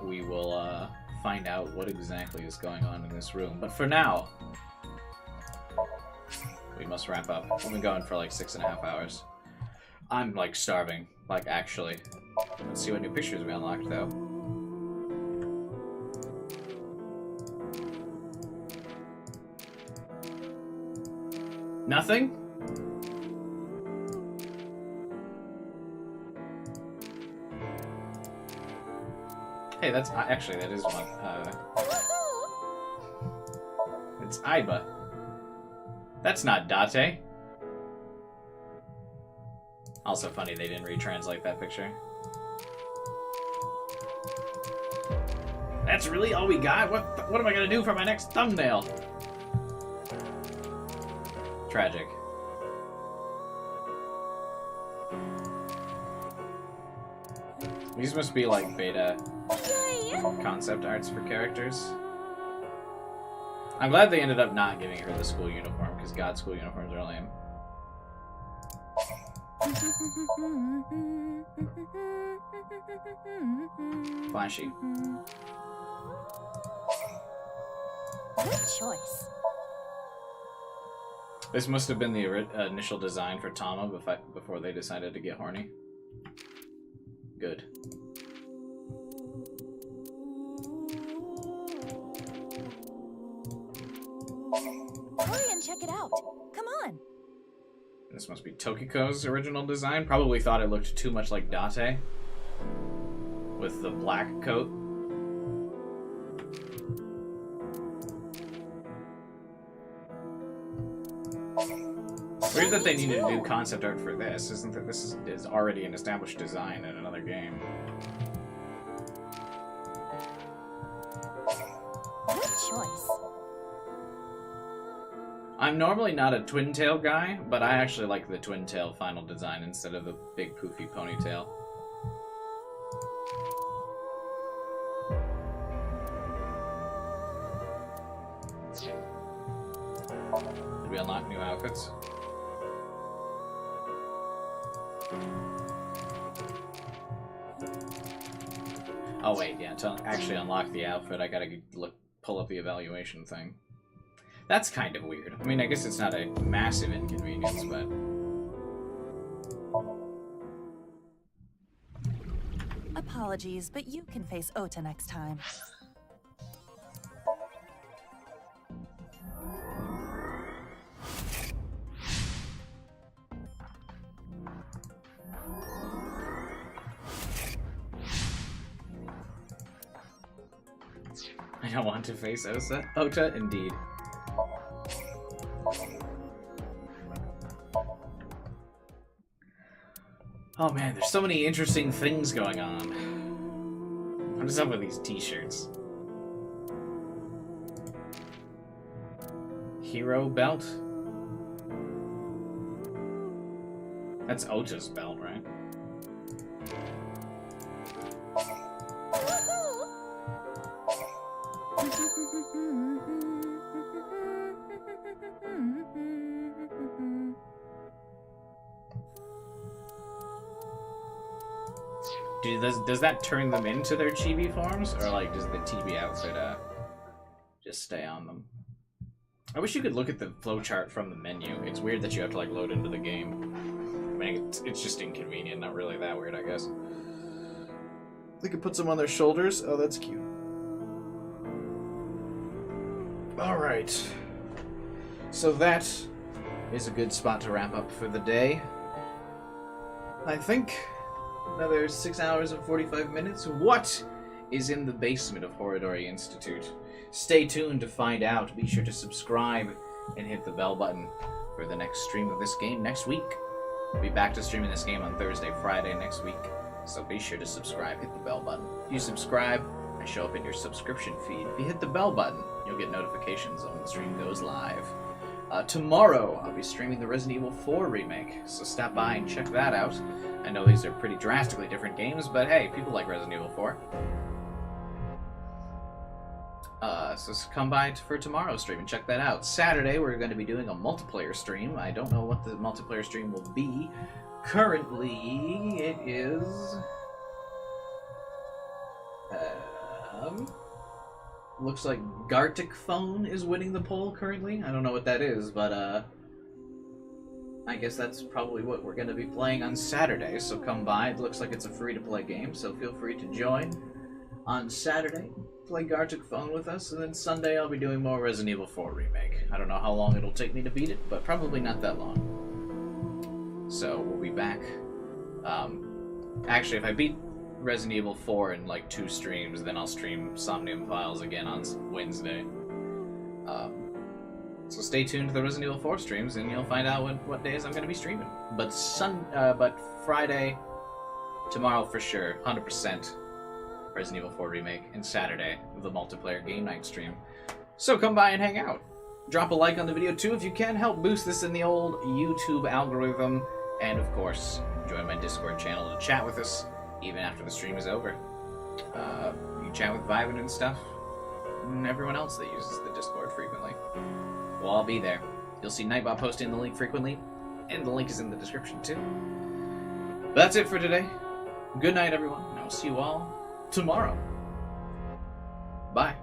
we will find out what exactly is going on in this room. But for now, we must wrap up. We've been going for like 6.5 hours. I'm like starving, like actually. Let's see what new pictures we unlocked though. Nothing? Hey, that's actually that is one. It's Aiba. That's not Date. Also funny they didn't retranslate that picture. That's really all we got? What am I gonna do for my next thumbnail? Tragic. These must be like beta concept arts for characters. I'm glad they ended up not giving her the school uniform, because God, school uniforms are lame. Flashy. Good choice. This must have been the initial design for Tama before they decided to get horny. Good. Hurry and check it out. Come on. This must be Tokiko's original design. Probably thought it looked too much like Date with the black coat. Weird that they needed to do concept art for this. Isn't that this is already an established design in another game? Good choice. I'm normally not a twin tail guy, but I actually like the twin tail final design instead of the big poofy ponytail. Did we unlock new outfits? Oh wait, yeah, to actually unlock the outfit, I gotta pull up the evaluation thing. That's kind of weird. I mean, I guess it's not a massive inconvenience, but... Apologies, but you can face Ota next time. I don't want to face Ota, indeed. Oh man, there's so many interesting things going on. What is up with these t-shirts? Hero belt? That's Ota's belt, right? Does that turn them into their chibi forms, or like does the chibi outfit just stay on them? I wish you could look at the flowchart from the menu. It's weird that you have to like load into the game. I mean, it's just inconvenient, not really that weird, I guess. They could put some on their shoulders. Oh, that's cute. Alright. So that is a good spot to wrap up for the day. I think another 6 hours and 45 minutes. What is in the basement of Horodori Institute? Stay tuned to find out. Be sure to subscribe and hit the bell button for the next stream of this game next week. We'll be back to streaming this game on Thursday, Friday next week. So be sure to subscribe, hit the bell button. If you subscribe, I show up in your subscription feed. If you hit the bell button, you'll get notifications when the stream goes live. Tomorrow, I'll be streaming the Resident Evil 4 remake, so stop by and check that out. I know these are pretty drastically different games, but hey, people like Resident Evil 4. So come by for tomorrow's stream and check that out. Saturday, we're going to be doing a multiplayer stream. I don't know what the multiplayer stream will be. Currently, it is... looks like Gartic Phone is winning the poll currently. I don't know what that is, but I guess that's probably what we're going to be playing on Saturday, so come by. It looks like it's a free-to-play game, so feel free to join on Saturday. Play Gartic Phone with us, and then Sunday I'll be doing more Resident Evil 4 Remake. I don't know how long it'll take me to beat it, but probably not that long. So we'll be back. Actually, if I beat Resident Evil 4 in like 2 streams, then I'll stream Somnium Files again on Wednesday. So stay tuned to the Resident Evil 4 streams, and you'll find out what days I'm going to be streaming. But Friday, tomorrow for sure, 100%. Resident Evil 4 Remake, and Saturday, the multiplayer game night stream. So come by and hang out. Drop a like on the video too if you can, help boost this in the old YouTube algorithm. And of course, join my Discord channel to chat with us, even after the stream is over. You can chat with Vivin and stuff, and everyone else that uses the Discord frequently. We'll all be there. You'll see Nightbot posting the link frequently, and the link is in the description too. But that's it for today. Good night, everyone, and I'll see you all tomorrow. Bye.